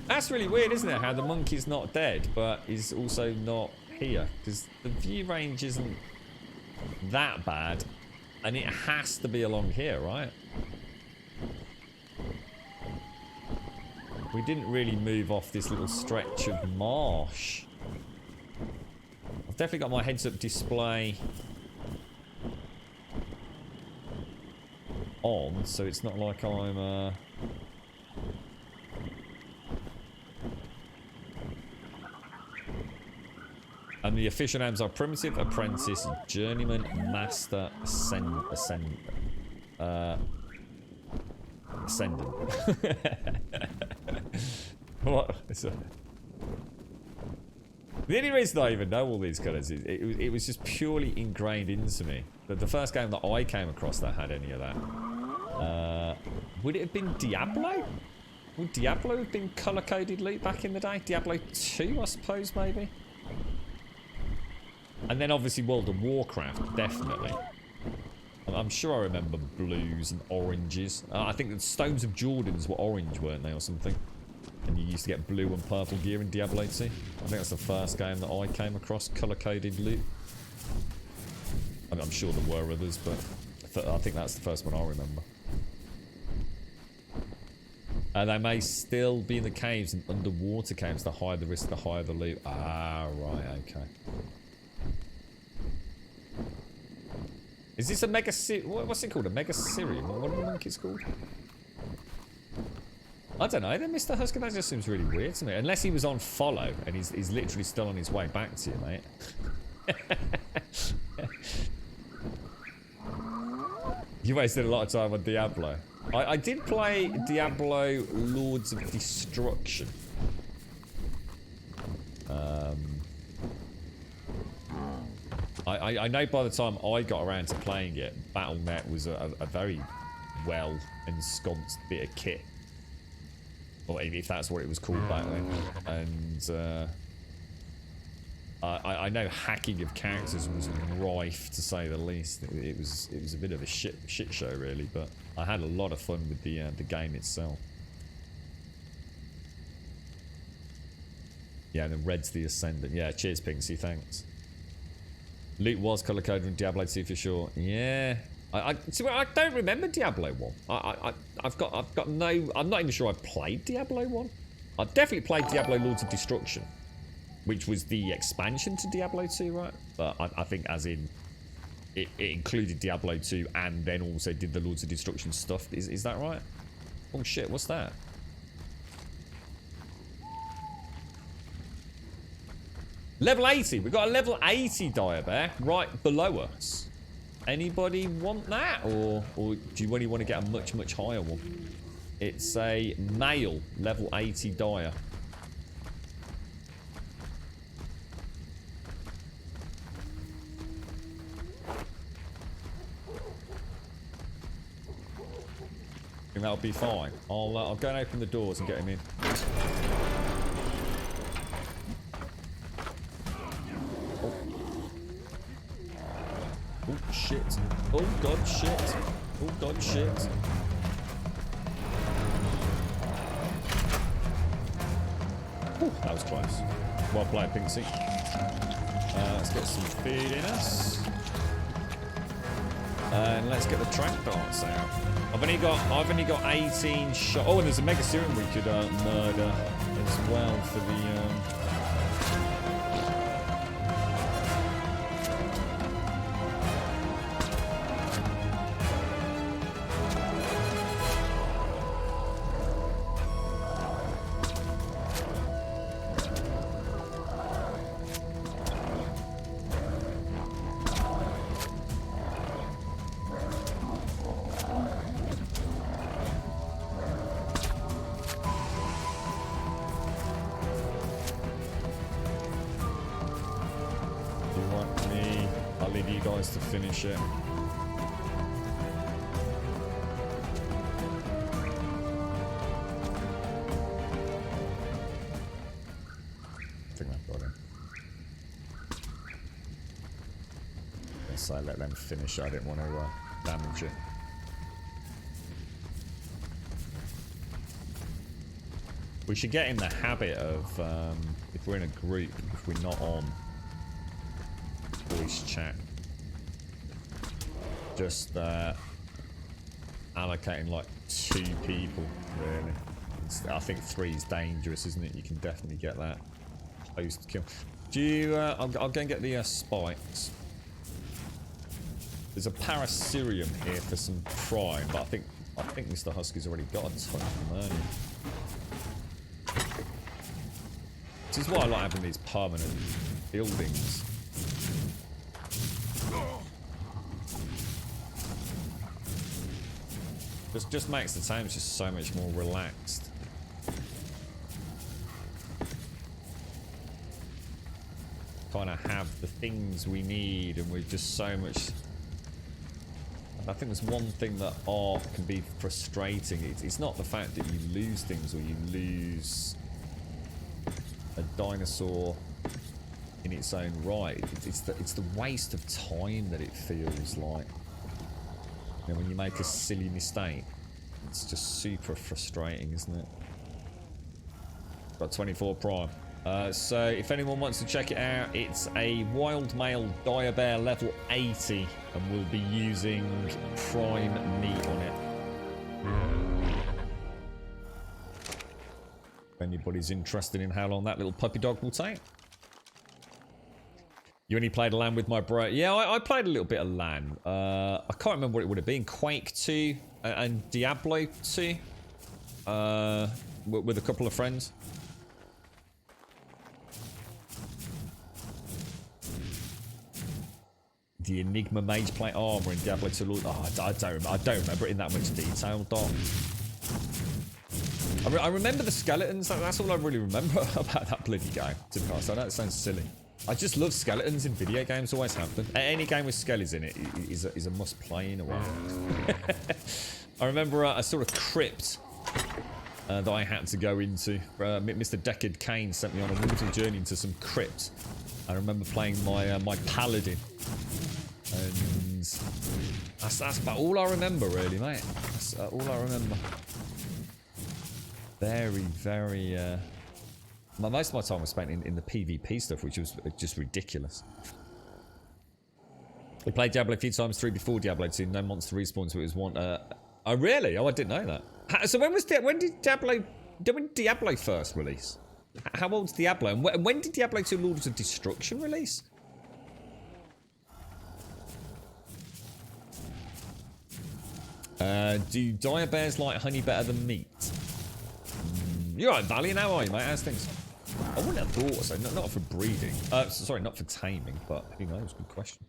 That's really weird, isn't it? How the monkey's not dead, but is also not here. Because the view range isn't that bad. And it has to be along here, right? We didn't really move off this little stretch of marsh. I've definitely got my heads-up display on, so it's not like I'm... And the official names are Primitive, Apprentice, Journeyman, Master, Ascendant. What? The only reason I even know all these colours is it was just purely ingrained into me. But the first game that I came across that had any of that. Would it have been Diablo? Would Diablo have been colour-coded loot back in the day? Diablo 2, I suppose, maybe? And then obviously World of Warcraft, definitely. I'm sure I remember blues and oranges. I think the Stones of Jordans were orange, weren't they, or something? And you used to get blue and purple gear in Diablo 2. I think that's the first game that I came across colour-coded loot. I mean, I'm sure there were others, but I think that's the first one I remember. They may still be in the caves and underwater caves. The higher the risk, the higher the loot. Ah, right, okay. Is this a mega what's it called? A mega Syrian? What do the monkeys called? I don't know. Then Mr. Husker, that just seems really weird to me. Unless he was on follow and he's literally still on his way back to you, mate. You wasted a lot of time on Diablo. I did play Diablo Lords of Destruction. I know by the time I got around to playing it, Battle.net was a very well ensconced bit of kit. Or if that's what it was called back then. And I know hacking of characters was rife, to say the least. It was a bit of a shit show, really, but I had a lot of fun with the game itself. Yeah, and then red's the Ascendant. Yeah, cheers, Pinksy, thanks. Loot was colour-coded in Diablo 2 for sure. Yeah. See, I don't remember Diablo 1. I'm not even sure I played Diablo 1. I definitely played Diablo Lords of Destruction, which was the expansion to Diablo 2, right? But I think as in, it included Diablo 2 and then also did the Lords of Destruction stuff. Is that right? Oh shit, what's that? Level 80. We've got a level 80 Diabear right below us. Anybody want that? Or do you only want to get a much, much higher one? It's a male level 80 Dire. I think that'll be fine. I'll go and open the doors and get him in. Oh shit. Oh god, shit. Oh god, shit. Ooh, that was close. Well played, Pinksy. Let's get some food in us. And let's get the track darts out. I've only got 18 shots. Oh, and there's a Mega Serum we could murder as well for the to finish it. I think I've got it. Yes, I let them finish it. I didn't want to damage it. We should get in the habit of, if we're in a group, if we're not on voice chat, just allocating like 2 people, really. I think 3 is dangerous, isn't it? You can definitely get that post kill. Do you? I'll go and get the spikes. There's a Parasirium here for some prime, but I think Mr. Husky's already got a ton of them earlier. This is why I like having these permanent buildings. Just makes the times just so much more relaxed. Kind of have the things we need, and we're just so much. I think there's one thing that art can be frustrating. It's not the fact that you lose things or you lose a dinosaur in its own right. It's the waste of time that it feels like. You know, when you make a silly mistake, it's just super frustrating, isn't it? Got 24 prime. So if anyone wants to check it out, it's a wild male dire bear level 80, and we'll be using prime meat on it. If anybody's interested in how long that little puppy dog will take. You only played LAN with my bro. Yeah, I played a little bit of LAN. I can't remember what it would have been. Quake 2 and Diablo 2 with a couple of friends. The Enigma Mage Plate armor in Diablo 2 Lord. Oh, I don't remember it in that much detail, Doc. I remember the skeletons. That's all I really remember about that bloody game, to be honest. I know it sounds silly. I just love skeletons in video games, always have been. Any game with skellies in it is a must play in a way. I remember a sort of crypt that I had to go into. Mr. Deckard Kane sent me on a wonderful journey into some crypt. I remember playing my paladin. And that's about all I remember, really, mate. That's all I remember. Very, most of my time was spent in the PvP stuff, which was just ridiculous. We played Diablo a few times, 3 before Diablo 2. No monster respawns, so it was one. Oh, really? Oh, I didn't know that. So when did Diablo first release? How old's Diablo? And when did Diablo 2 Lords of Destruction release? Do dire bears like honey better than meat? You're right, Valiant, how are you, mate? How's things? I wouldn't have thought so. Not for breeding. Sorry, not for taming, but who knows? Good question.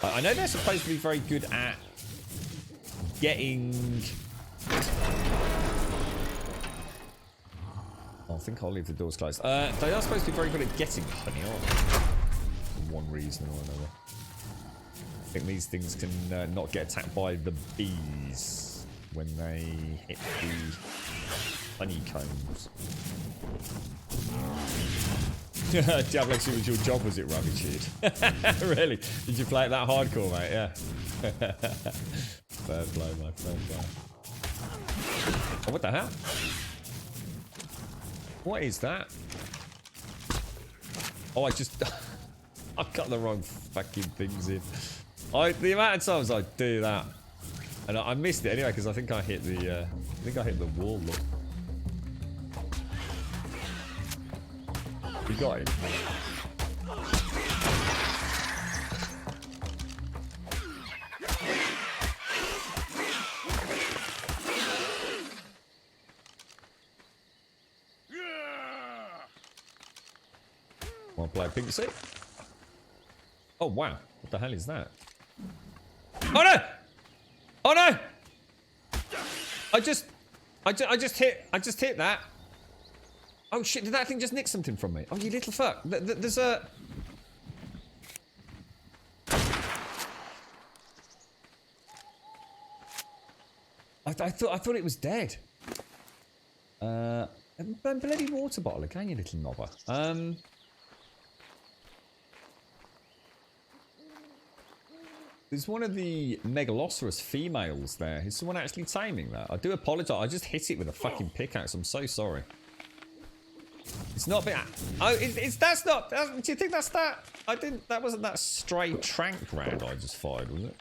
I know they're supposed to be very good at getting... I think I'll leave the doors closed. They are supposed to be very good at getting honey, aren't they? For one reason or another. I think these things can not get attacked by the bees when they hit the honeycombs. Diablo 2 was your job, was it, Ravitude? Really? Did you play it that hardcore, mate? Yeah. Fair play, mate. Fair play. Oh, what the hell? What is that? Oh, I just... I got the wrong fucking things in. The amount of times I do that. And I missed it anyway, because I think I hit the... wall, look. You got it. Want to play pink suit? Oh wow! What the hell is that? Oh no! Oh no! I just hit that. Oh shit! Did that thing just nick something from me? Oh, you little fuck! There's a. I thought it was dead. Bloody water bottle again, you little knobber. There's one of the Megalosaurus females there. Is someone actually taming that? I do apologise. I just hit it with a fucking pickaxe. I'm so sorry. It's not bit. Oh, that's not. Do you think that's that? I didn't. That wasn't that stray trank round I just fired, was it?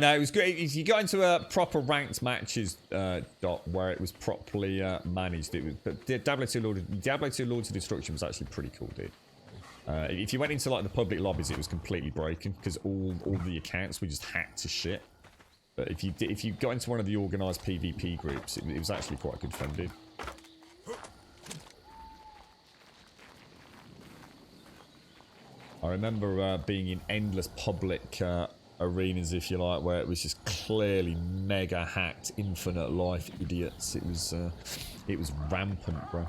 No, it was great. If you got into a proper ranked matches dot where it was properly managed, it was. But Diablo 2 Lords of Destruction was actually pretty cool, dude. If you went into like the public lobbies, it was completely broken because all the accounts were just hacked to shit. But if you got into one of the organised PvP groups, it was actually quite good fun, dude. I remember being in endless public arenas, if you like, where it was just clearly mega hacked, infinite life idiots. It was rampant, bro.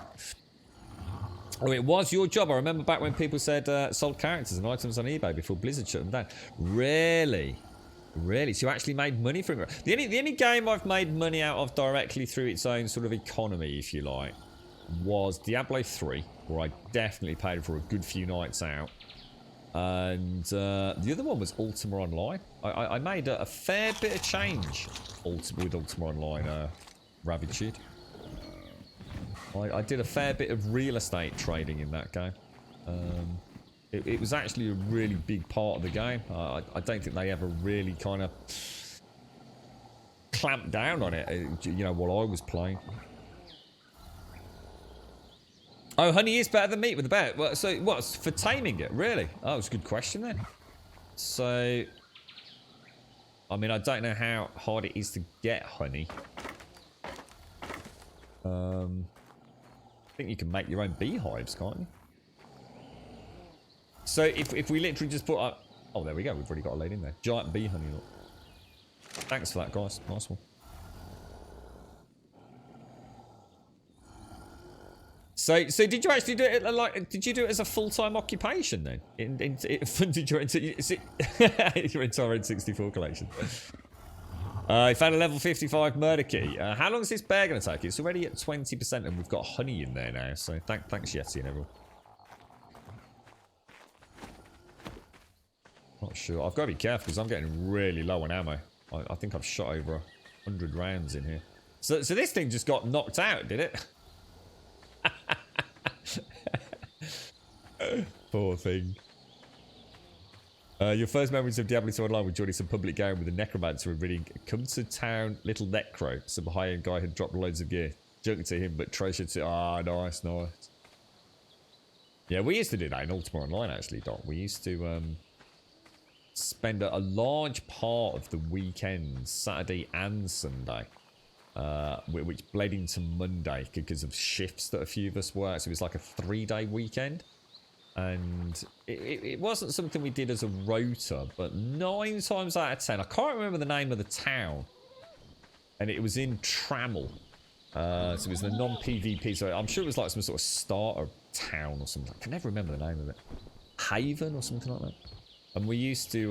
Oh, it was your job. I remember back when people said sold characters and items on eBay before Blizzard shut them down. Really? Really? So you actually made money from it? The only game I've made money out of directly through its own sort of economy, if you like, was Diablo 3, where I definitely paid for a good few nights out. And the other one was Ultima Online. I made a fair bit of change with Ultima Online, Ravitude. I did a fair bit of real estate trading in that game. It was actually a really big part of the game. I don't think they ever really kind of clamped down on it, you know, while I was playing. Oh, honey is better than meat with the bear. Well, so what's for taming it? Really? Oh, it's a good question then. So, I mean, I don't know how hard it is to get honey. I think you can make your own beehives, can't you? So if we literally just put up, oh, there we go. We've already got a load in there. Giant bee honey. Look. Thanks for that, guys. Nice one. So did you actually do it like? Did you do it as a full-time occupation then? Funded your entire N64 collection. I found a level 55 murder key. How long is this bear going to take? It's already at 20%, and we've got honey in there now. So thanks, Yeti and everyone. Not sure. I've got to be careful because I'm getting really low on ammo. I think I've shot over 100 rounds in here. So this thing just got knocked out, did it? Poor thing. Your first memories of Diablo 2 Online were joining some public game with a necromancer and reading "Come to town, little necro." Some high-end guy had dropped loads of gear. Junk to him, but treasure to... Ah, nice. Yeah, we used to do that in Ultima Online, actually, Doc. We used to spend a large part of the weekend, Saturday and Sunday, which bled into Monday because of shifts that a few of us worked. So it was like a 3-day weekend. And it wasn't something we did as a rota, but 9 times out of 10, I can't remember the name of the town, and it was in Trammell. So it was the non-PvP, so I'm sure it was like some sort of starter town or something. I can never remember the name of it. Haven or something like that. And we used to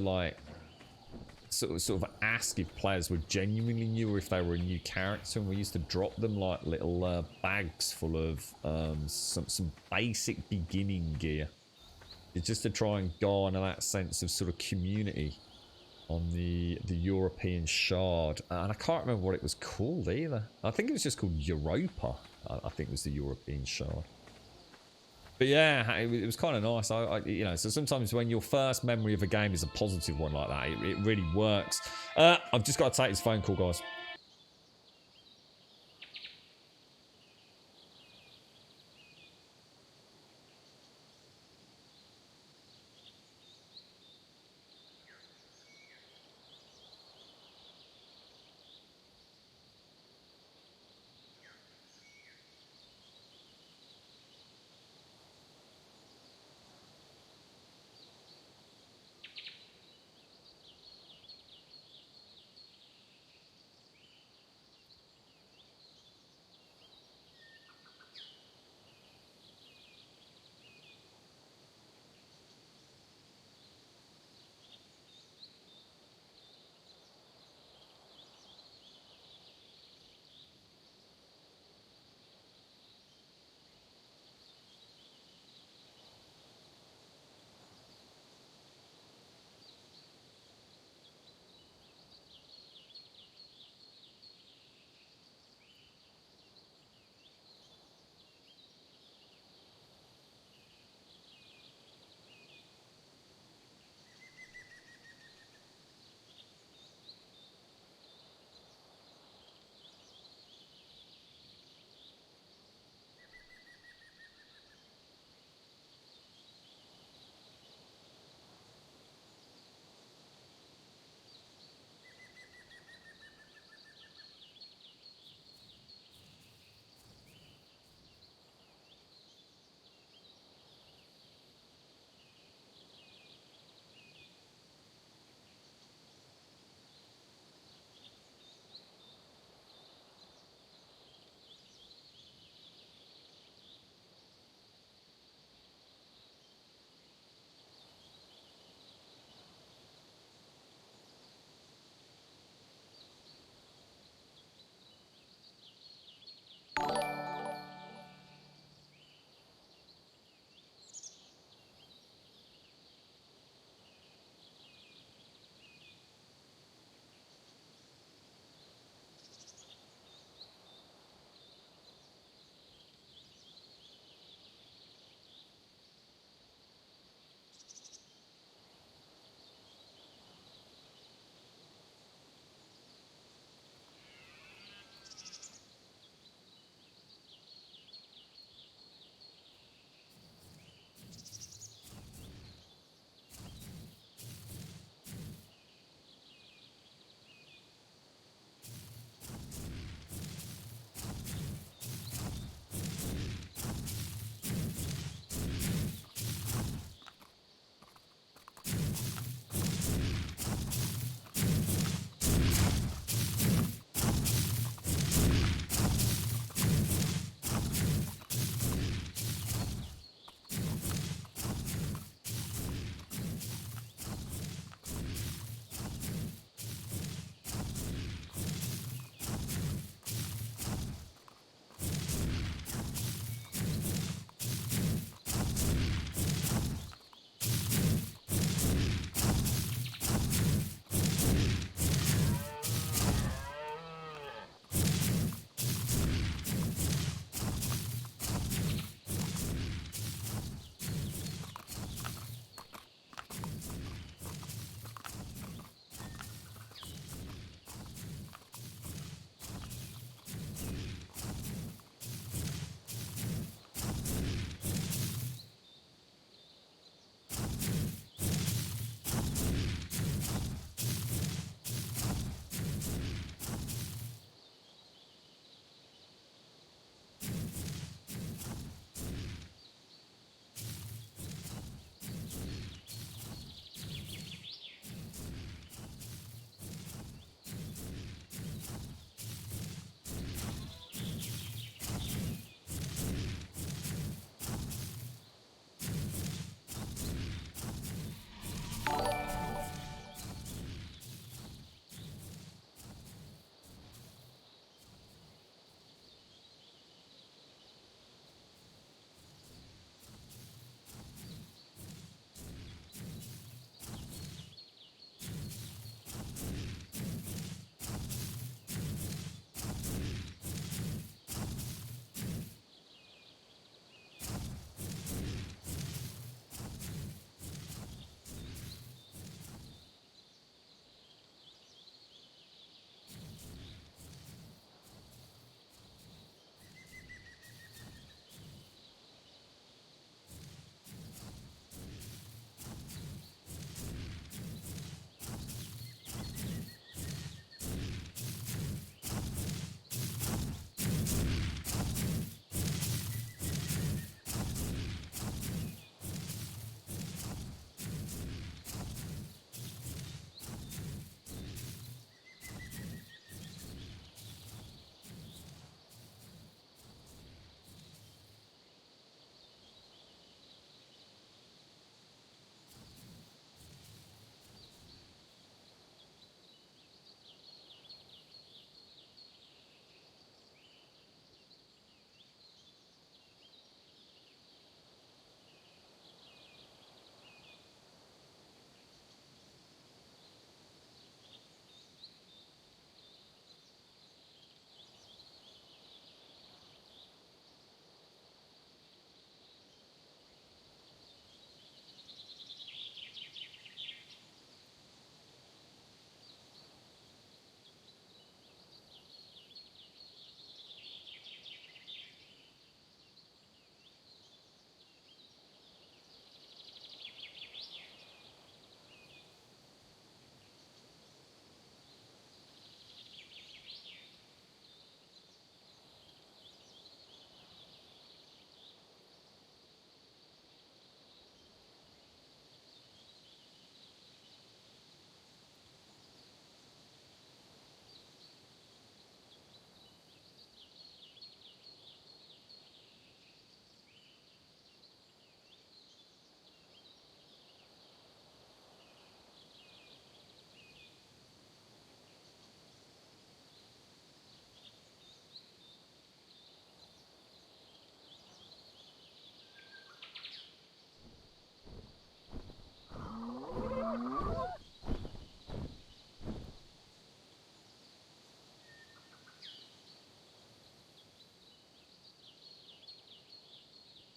like sort of ask if players were genuinely new or if they were a new character, and we used to drop them like little bags full of some basic beginning gear. It's just to try and garner that sense of sort of community on the European shard. And I can't remember what it was called either. I think it was just called Europa. I think it was the European shard. But yeah, it was kind of nice. You know, so sometimes when your first memory of a game is a positive one like that, it really works. I've just got to take this phone call, guys.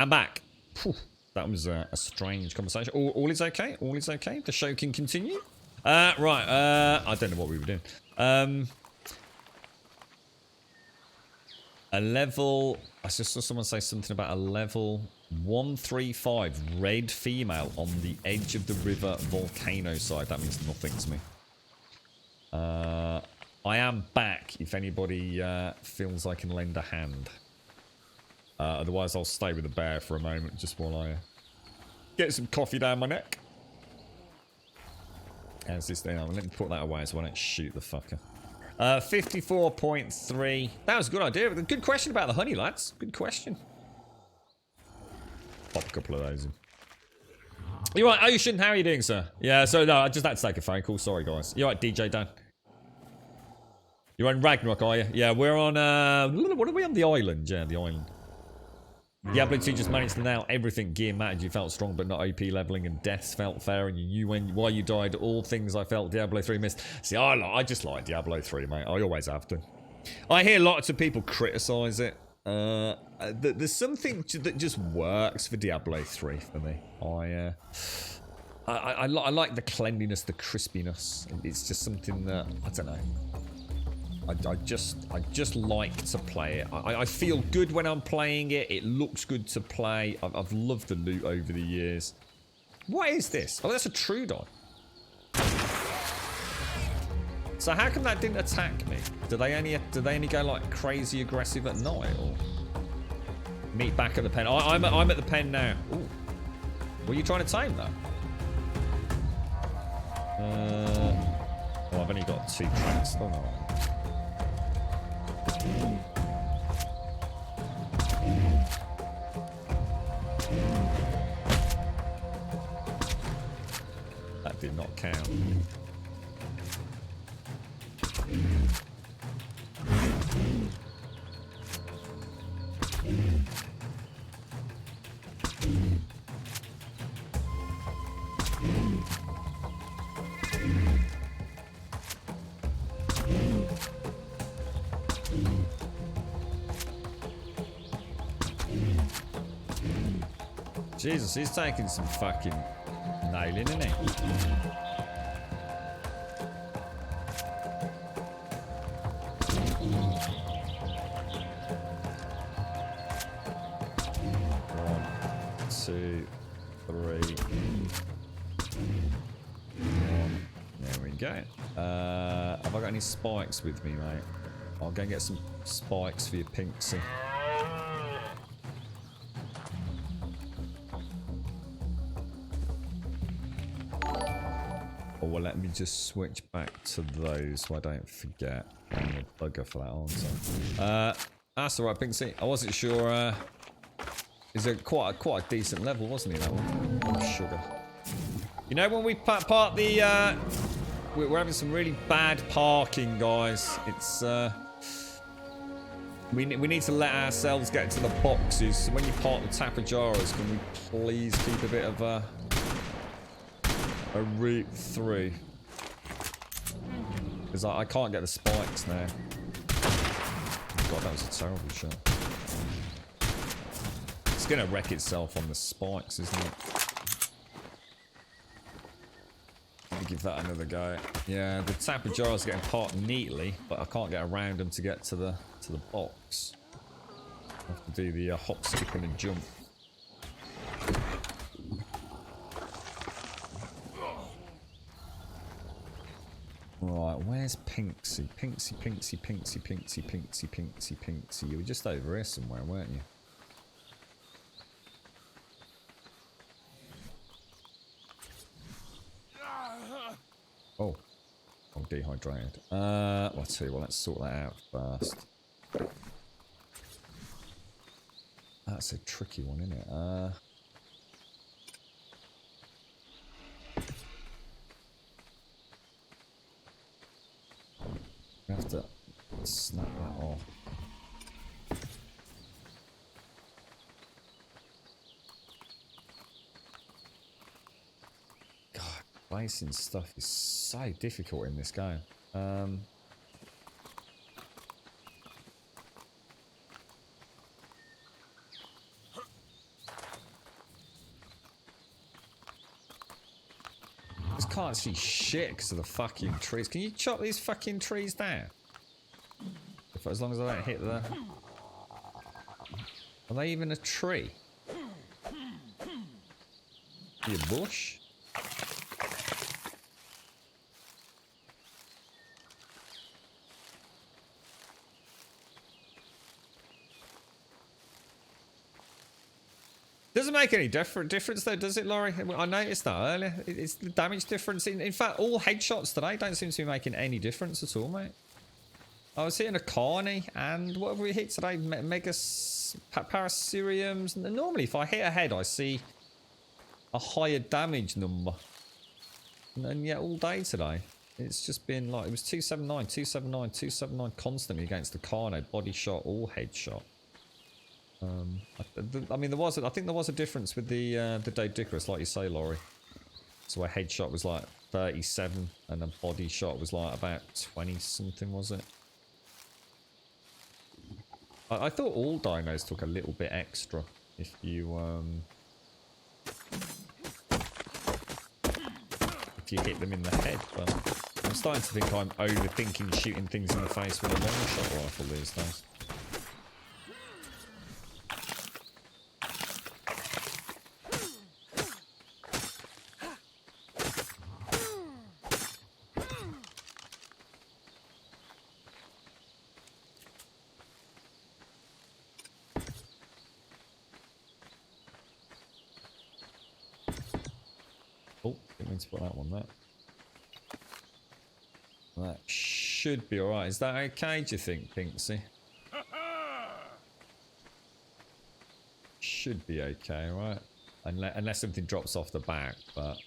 I'm back. Whew, that was a strange conversation. All is okay. All is okay. The show can continue. Right. I don't know what we were doing. A level. I just saw someone say something about a level 135 red female on the edge of the river volcano side. That means nothing to me. I am back if anybody feels I can lend a hand. Otherwise, I'll stay with the bear for a moment just while I get some coffee down my neck. How's this thing? Let me put that away so I don't shoot the fucker. 54.3. That was a good idea. Good question about the honey, lads. Good question. Pop a couple of those in. You're right, Ocean. How are you doing, sir? Yeah, so no, I just had to take a phone call. Sorry, guys. You're right, DJ Dan. You're on Ragnarok, are you? Yeah, we're on, what are we on? The island. Yeah, the island. Diablo 2 just managed to nail everything. Gear mattered, you felt strong but not OP leveling, and deaths felt fair, and you knew why you died. All things I felt Diablo 3 missed. See, I just like Diablo 3, mate. I always have to. I hear lots of people criticise it. There's something that just works for Diablo 3 for me. I like the cleanliness, the crispiness. It's just something that, I don't know. I just like to play it. I feel good when I'm playing it. It looks good to play. I've loved the loot over the years. What is this? Oh, that's a Trudon. So how come that didn't attack me? Do they only go like crazy aggressive at night, or meet back at the pen? I'm at the pen now. Ooh. Were you trying to tame that? Oh, I've only got 2 tracks. Oh no. That did not count. Jesus, he's taking some fucking nailing, isn't he? One, 2, 3. There we go. Have I got any spikes with me, mate? I'll go and get some spikes for your Pinksy. Well, let me just switch back to those so I don't forget. I'm a bugger for that answer. That's alright, Pinksy. I wasn't sure. Is it quite a decent level, wasn't he, that one? Oh, sugar. You know, when we park the... we're having some really bad parking, guys. It's... We need to let ourselves get to the boxes. So when you park the Tapajaras, can we please keep a bit of a route through? Because I can't get the spikes now. God, that was a terrible shot. It's going to wreck itself on the spikes, isn't it? Let me give that another go. Yeah, the Tapajaras are getting parked neatly, but I can't get around them to get to the box. I have to do the hop, skip, and a jump. Right, where's Pinksy? Pinksy. You were just over here somewhere, weren't you? Oh. I'm dehydrated. I'll tell you what, let's sort that out first. That's a tricky one, isn't it? I have to snap that off. God, placing stuff is so difficult in this game. Just can't see shit because of the fucking trees. Can you chop these fucking trees down? As long as I don't hit the... Are they even a tree? You bush? Doesn't make any difference though, does it, Laurie? I noticed that earlier. It's the damage difference. In fact, all headshots today don't seem to be making any difference at all, mate. I was hitting a Carney, and what have we hit today? Parasiriums. Normally, if I hit a head, I see a higher damage number. And yet, all day today, it's just been like, it was 279, 279, 279 constantly against the Carney. Body shot, all headshot. I mean, I think there was a difference with the Dodicarus, like you say, Laurie. So a headshot was like 37, and a body shot was like about 20 something, was it? I thought all dinos took a little bit extra if you hit them in the head, but I'm starting to think I'm overthinking shooting things in the face with a long shot rifle these days. Oh, didn't mean to put that one there. That should be alright. Is that okay, do you think, Pinksy? Should be okay, right? Unless something drops off the back, but...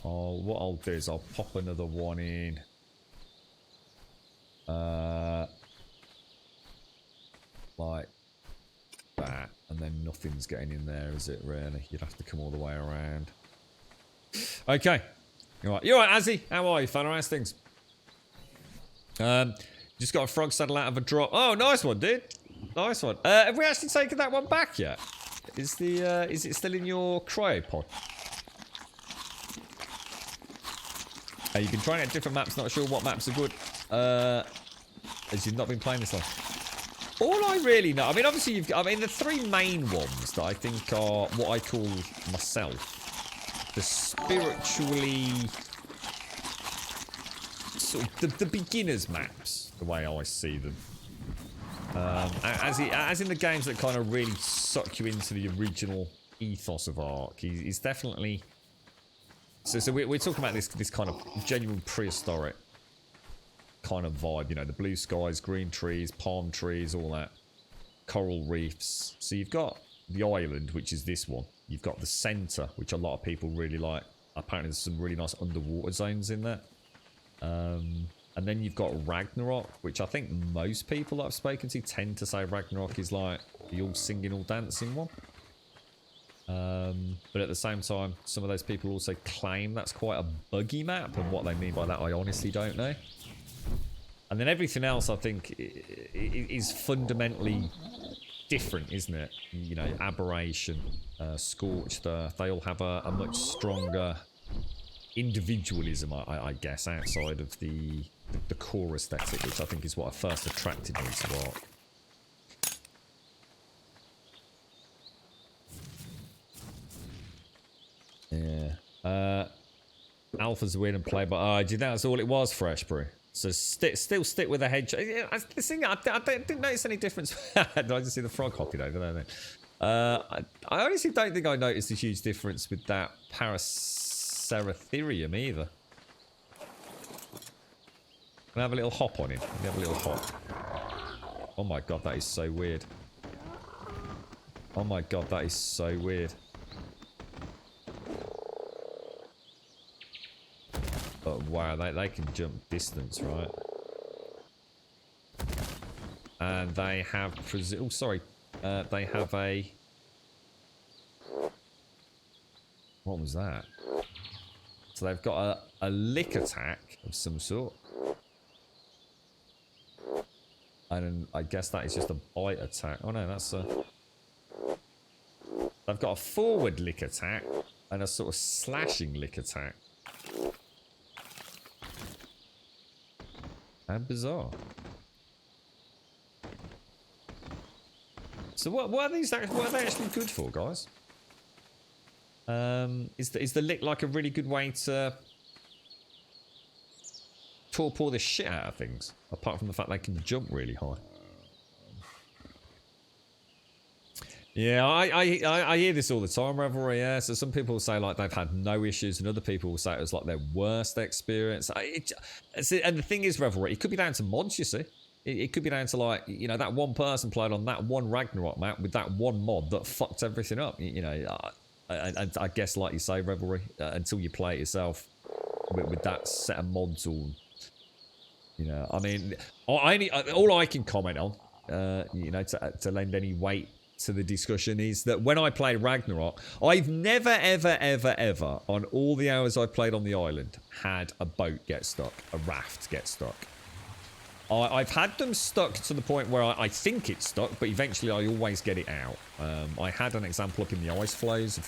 what I'll do is I'll pop another one in. Like that. And then nothing's getting in there, is it, really? You'd have to come all the way around. Okay. You're right, Azzy. How are you, fella? How's things? Just got a frog saddle out of a drop. Oh, nice one, dude. Nice one. Have we actually taken that one back yet? Is it still in your cryopod? You've been trying out different maps, not sure what maps are good. As you've not been playing this long. All I really know, I mean, obviously the three main ones that I think are what I call myself, the spiritually sort of the beginners maps, the way I see them. As in the games that kind of really suck you into the original ethos of Ark. He's definitely. So we're talking about this kind of genuine prehistoric kind of vibe, you know, the blue skies, green trees, palm trees, all that, coral reefs. So you've got the island, which is this one. You've got the centre, which a lot of people really like. Apparently there's some really nice underwater zones in there. And then you've got Ragnarok, which I think most people that I've spoken to tend to say Ragnarok is like the all singing, all dancing one. But at the same time, some of those people also claim that's quite a buggy map, and what they mean by that I honestly don't know. And then everything else, I think, is fundamentally different, isn't it? You know, Aberration, Scorched Earth, they all have a much stronger individualism, I guess, outside of the core aesthetic, which I think is what first attracted me to Ark. Yeah. Alpha's a win and play, but do you think that's all it was, Freshbury? So still stick with the hedge. The thing, I didn't notice any difference. Did I just see the frog hopping over there? I honestly don't think I noticed a huge difference with that Paraceratherium either. Can I have a little hop on him? Let me have a little hop. Oh my god, that is so weird. Oh my god, that is so weird. But wow, they can jump distance, right? And they have... Oh, sorry. They have a... What was that? So they've got a lick attack of some sort. And I guess that is just a bite attack. Oh no, that's a... They've got a forward lick attack and a sort of slashing lick attack. How bizarre. So what are these? What are they actually good for, guys? Is the lick like a really good way to torpor the shit out of things? Apart from the fact they can jump really high. Yeah, I hear this all the time, Revelry. Yeah, so some people say like they've had no issues, and other people will say it was like their worst experience. And the thing is, Revelry, it could be down to mods. You see, it could be down to like that one person played on that one Ragnarok map with that one mod that fucked everything up. I guess like you say, Revelry, until you play it yourself with that set of mods all. I mean, all I can comment on, to lend any weight to the discussion is that when I played Ragnarok, I've never, ever, ever, ever, on all the hours I've played on the island, had a boat get stuck, a raft get stuck. I've had them stuck to the point where I think it's stuck, but eventually I always get it out. I had an example up in the ice flows a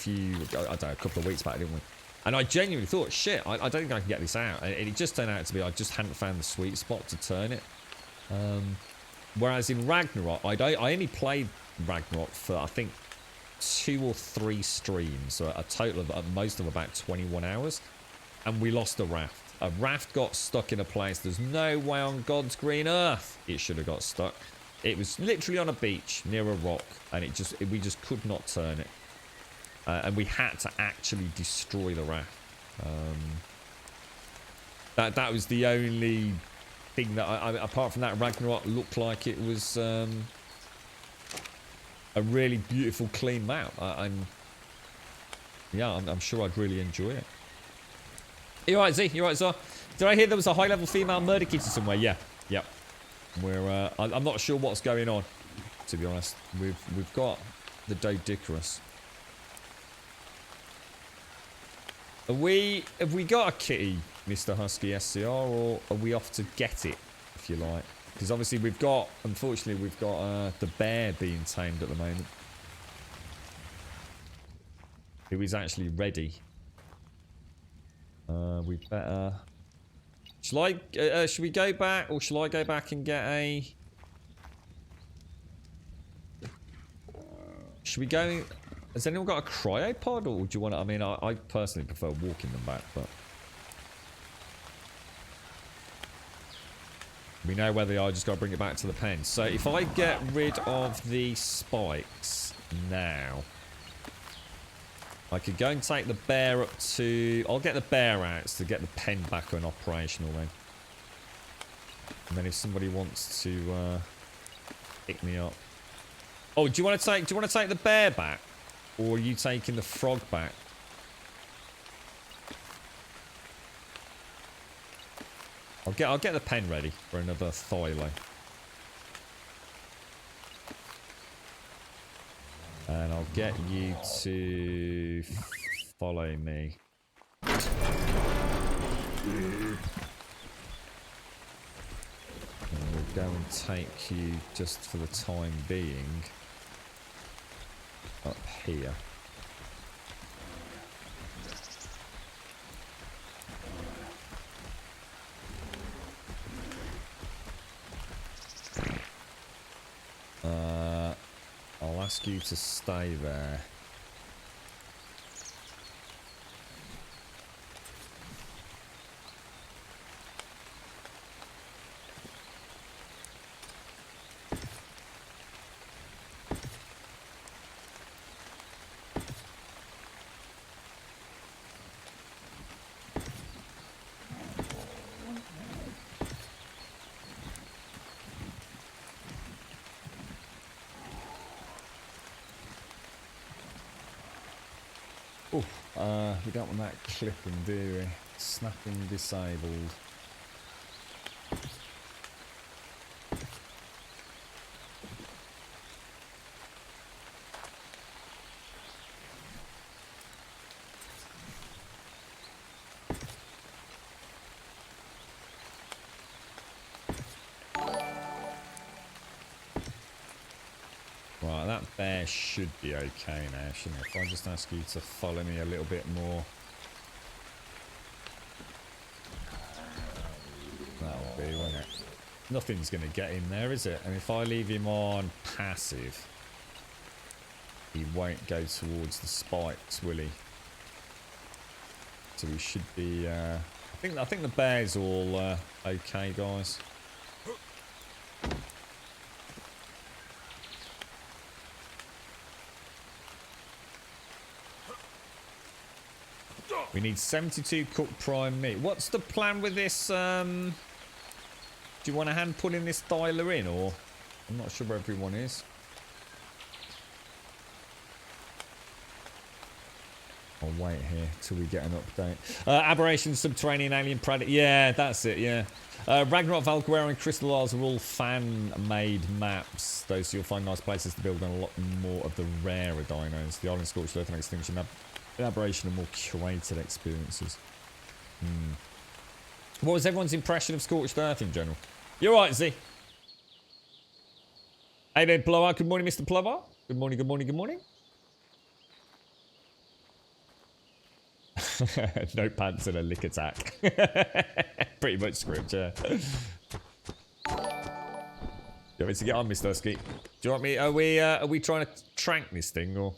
couple of weeks back, didn't we? And I genuinely thought, shit, I don't think I can get this out. And it just turned out to be I just hadn't found the sweet spot to turn it. Whereas in Ragnarok, I only played Ragnarok for, I think, 2 or 3 streams. So a total of at most of about 21 hours. And we lost a raft. A raft got stuck in a place. There's no way on God's green earth it should have got stuck. It was literally on a beach near a rock. And we just could not turn it. And we had to actually destroy the raft. That was the only thing that apart from that, Ragnarok looked like it was a really beautiful, clean map. I'm sure I'd really enjoy it. You alright, Z? You alright, Zah? Did I hear there was a high-level female murder kitty somewhere? Yeah. Yep. I'm not sure what's going on, to be honest. We've got the Dodicarus. Have we got a kitty, Mr. Husky SCR, or are we off to get it, if you like? Because obviously unfortunately, we've got the bear being tamed at the moment. Who is actually ready. We better... should we go back, or shall I go back and get a... Should we go... Has anyone got a cryopod, or do you want to... I mean, I personally prefer walking them back, but... We know where they are, just got to bring it back to the pen. So if I get rid of the spikes now... I could go and take the bear up to... I'll get the bear out to get the pen back and operational then. And then if somebody wants to pick me up... Oh, do you want to take the bear back? Or are you taking the frog back? I'll get the pen ready for another Thylo. And I'll get you to follow me. And we'll go and take you just for the time being up here. I'll ask you to stay there. We don't want that clipping, do we? Snapping disabled. Right, that bear there should be okay now, shouldn't it? If I just ask you to follow me a little bit more. That'll be, won't it? Nothing's going to get in there, is it? And if I leave him on passive, he won't go towards the spikes, will he? So we should be... I think the bear's all okay, guys. We need 72 cooked prime meat. What's the plan with this? Do you want a hand putting this dialer in, or I'm not sure where everyone is. I'll wait here till we get an update. Aberration, Subterranean, Alien, Predator. Yeah, that's it, yeah. Ragnarok, Valkyria, and Crystal Isles are all fan-made maps. Those you'll find nice places to build on a lot more of the rarer dinos. The Island Scorched Earth and Extinction Aberration are more curated experiences. What was everyone's impression of Scorched Earth in general? You're right, Z. Hey there, Plover. Good morning, Mr. Plover. Good morning, good morning, good morning. No pants and a lick attack. Pretty much script, yeah. Do you want me to get on, Mr. Husky? Do you want me? Are we trying to trank this thing, or?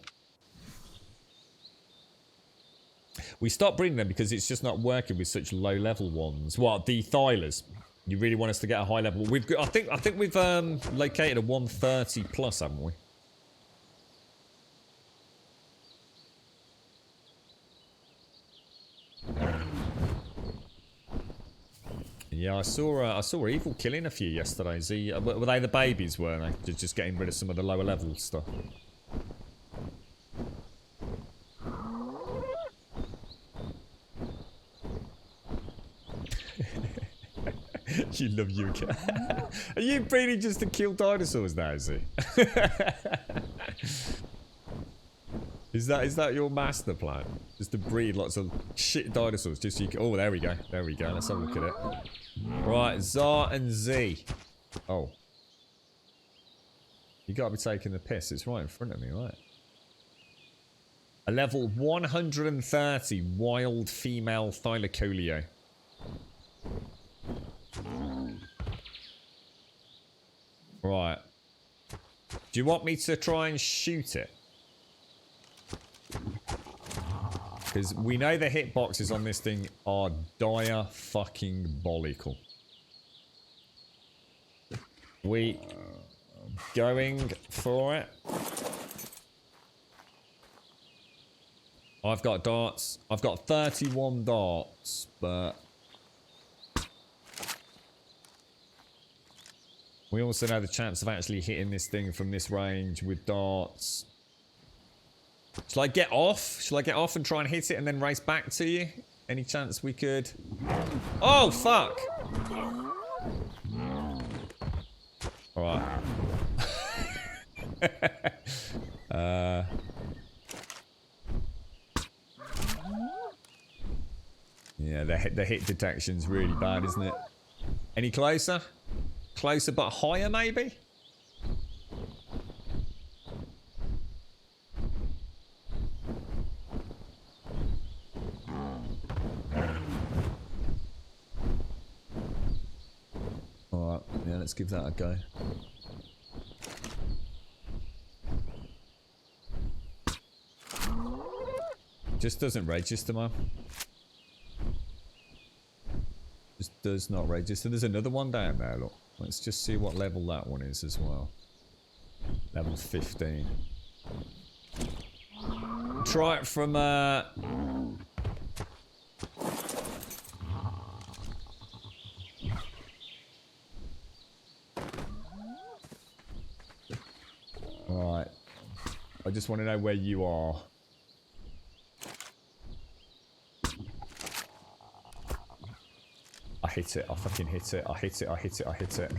We stopped breeding them because it's just not working with such low level ones. What, the Thylers? You really want us to get a high level? We've got, I think we've located a 130 plus, haven't we? Yeah, I saw Evil killing a few yesterday. Were they the babies, weren't they? Just getting rid of some of the lower level stuff. You love you. Are you breeding just to kill dinosaurs now, is it? Is that your master plan? Just to breed lots of shit dinosaurs just so you can... Oh, there we go. There we go. Let's have a look at it. Right, Zar and Z. Oh. You gotta be taking the piss. It's right in front of me, right? A level 130 wild female Thylacoleo. Right. Do you want me to try and shoot it? Because we know the hitboxes on this thing are dire fucking bollical. We going for it. I've got darts. I've got 31 darts, but we also know the chance of actually hitting this thing from this range with darts. Shall I get off? Shall I get off and try and hit it and then race back to you? Any chance we could? Oh, fuck! Alright. Yeah, the hit detection's really bad, isn't it? Any closer? Closer but higher, maybe? Alright, yeah, let's give that a go. Just doesn't register, man. Just does not register. There's another one down there, look. Let's just see what level that one is as well. Level 15. Try it from Alright. I just want to know where you are. I hit it. I fucking hit it. I hit it. I hit it. I hit it.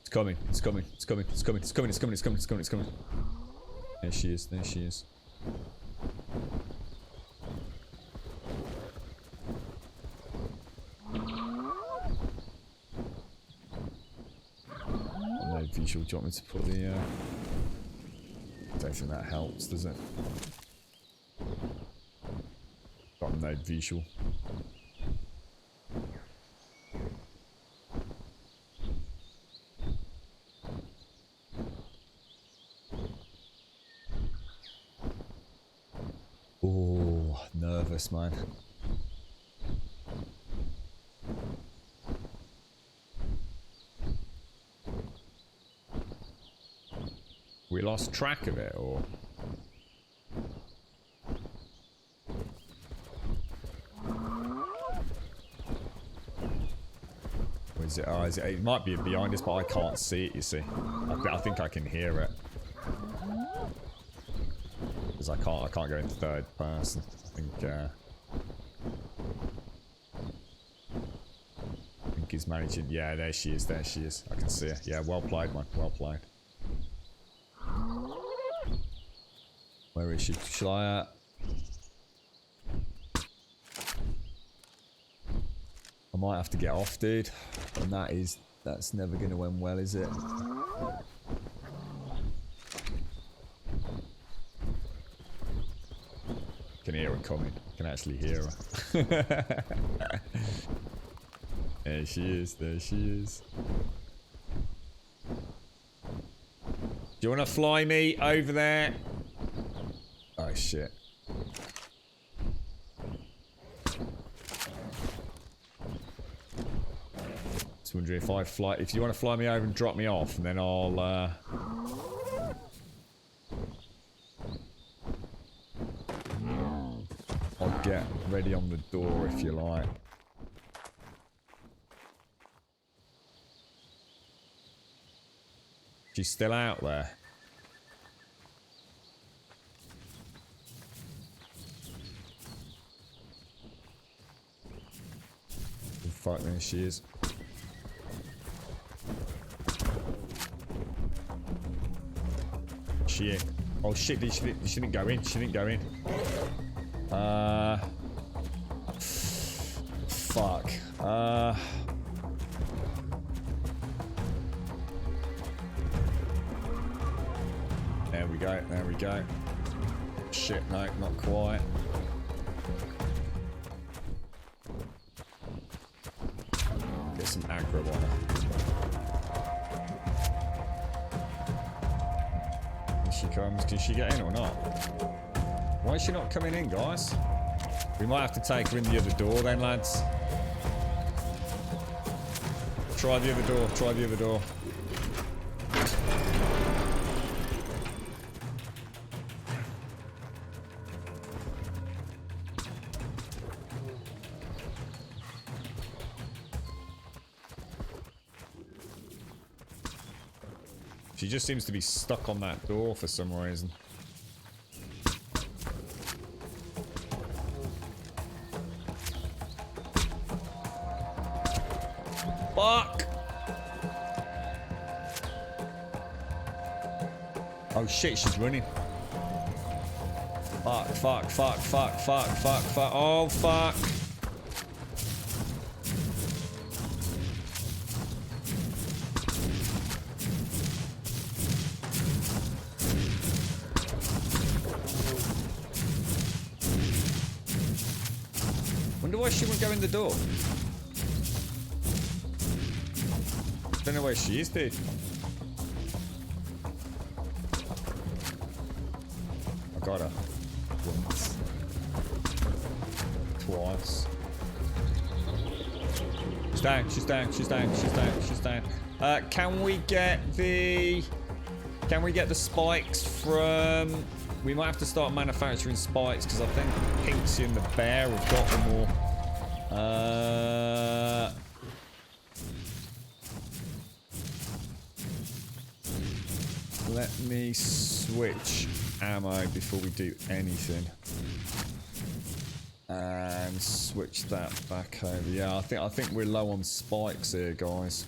It's coming. It's coming. It's coming. It's coming. It's coming. It's coming. It's coming. It's coming. It's coming. There she is. There she is. visual. Do you want me to put the... I don't think that helps, does it? Got no visual. Oh, nervous, man. We lost track of it, or... Or is it... Oh, is it... It might be behind us, but I can't see it, you see. I think I can hear it. Because I can't go in third person. I think he's managing... Yeah, there she is, there she is. I can see her. Yeah, well played, man. Well played. Where is she? Shall I... I might have to get off, dude. And that's never going to end well, is it? Can hear her coming. Can actually hear her. There she is. There she is. Do you want to fly me over there? Oh shit. Just wondering if I fly. If you want to fly me over and drop me off, and then I'll get ready on the door if you like. She's still out there. Fuck, there she is. She in? Oh shit, she didn't go in. She didn't go in. Fuck. There we go, there we go. Shit, no, not quite. Get some aggro on her. Here she comes. Can she get in or not? Why is she not coming in, guys? We might have to take her in the other door then, lads. Try the other door, try the other door. She just seems to be stuck on that door for some reason. Fuck! Oh shit, she's running. Fuck, fuck, fuck, fuck, fuck, fuck, fuck. Oh fuck. Wonder why she wouldn't go in the door. Don't know where she is, dude. I got her. Once. Twice. She's down, she's down, she's down, she's down, she's down. Can we get the spikes from... We might have to start manufacturing spikes because I think Pinksy and the bear have got them all. Let me switch ammo before we do anything. And switch that back over. Yeah, I think we're low on spikes here, guys.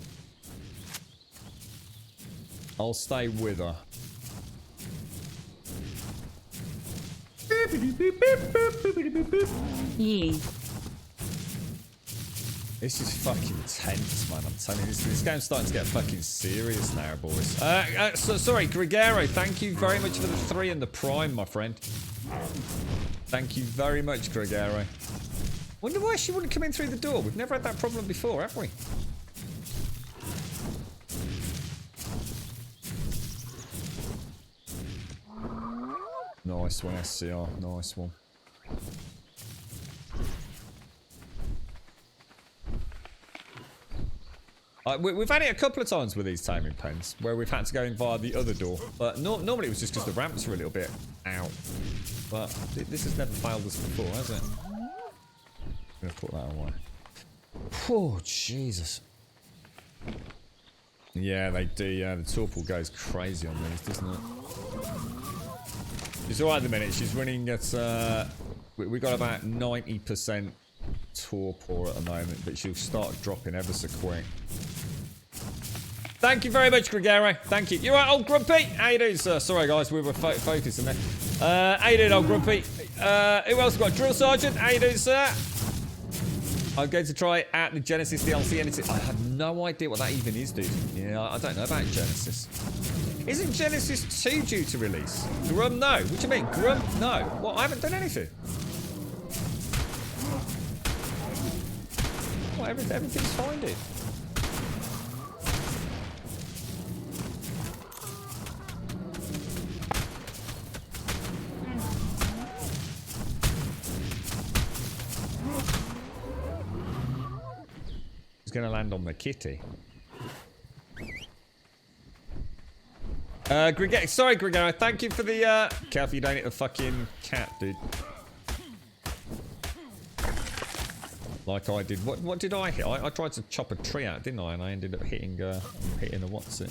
I'll stay with her. Yee. This is fucking tense, man. I'm telling you, this game's starting to get fucking serious now, boys. Sorry, Gregero, thank you very much for the 3 and the Prime, my friend. Thank you very much, Gregero. Wonder why she wouldn't come in through the door. We've never had that problem before, have we? Nice one, SCR. Nice one. We've had it a couple of times with these taming pens where we've had to go in via the other door. But normally it was just because the ramps were a little bit out. But this has never failed us before, has it? I'm going to put that away. Oh, Jesus. Yeah, they do. Yeah, the torpor goes crazy on these, doesn't it? She's alright at the minute. She's running at... we got about 90% torpor at the moment, but she'll start dropping ever so quick. Thank you very much, Gregero. Thank you. You're right, old Grumpy. How you doing, sir? Sorry, guys, we were focusing there. How you doing, old Grumpy? Who else got? Drill Sergeant. How you doing, sir? I'm going to try out the Genesis DLC, and I have no idea what that even is, dude. Yeah, I don't know about Genesis. Isn't Genesis 2 due to release? Grum, no. What do you mean? Grum, no. Well, I haven't done anything. Well, everything's fine, dude. He's going to land on the kitty. Sorry, Gregor. Thank you for the, careful you don't hit the fucking cat, dude. Like I did. What did I hit? I tried to chop a tree out, didn't I? And I ended up hitting a what's it?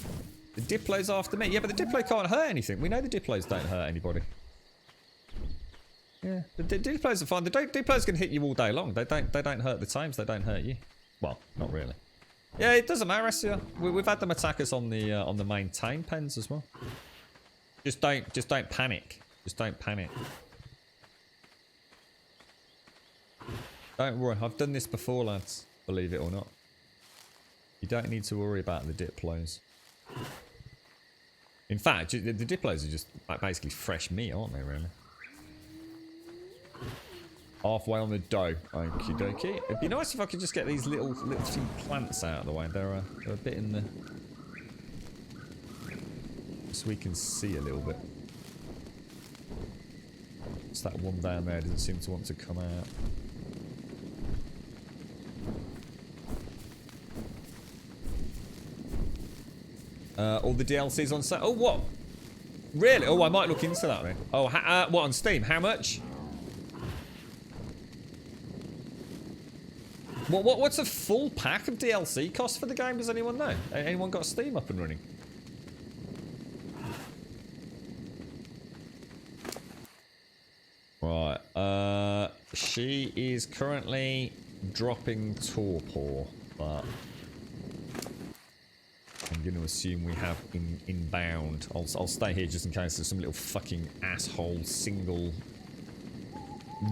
The Diplo's after me. Yeah, but the Diplo can't hurt anything. We know the Diplos don't hurt anybody. Yeah, the Diplos are fine. The Diplos can hit you all day long. They don't hurt the tames. They don't hurt you. Well, not really. Yeah, it doesn't matter, SCR. We've had them attack us on the main tame pens as well. Just don't panic. Just don't panic. Don't worry. I've done this before, lads. Believe it or not. You don't need to worry about the Diplos. In fact, the Diplos are just basically fresh meat, aren't they, really? Halfway on the dough. Okie dokie. It'd be nice if I could just get these little few plants out of the way. They're a bit in the... so we can see a little bit. It's that one down there doesn't seem to want to come out. All the DLCs on sale. Oh, what? Really? Oh, I might look into that then. Oh, what, on Steam? How much? What's a full pack of DLC cost for the game? Does anyone know? Anyone got Steam up and running? Right. She is currently dropping torpor, but I'm going to assume we have inbound. I'll stay here just in case there's some little fucking asshole single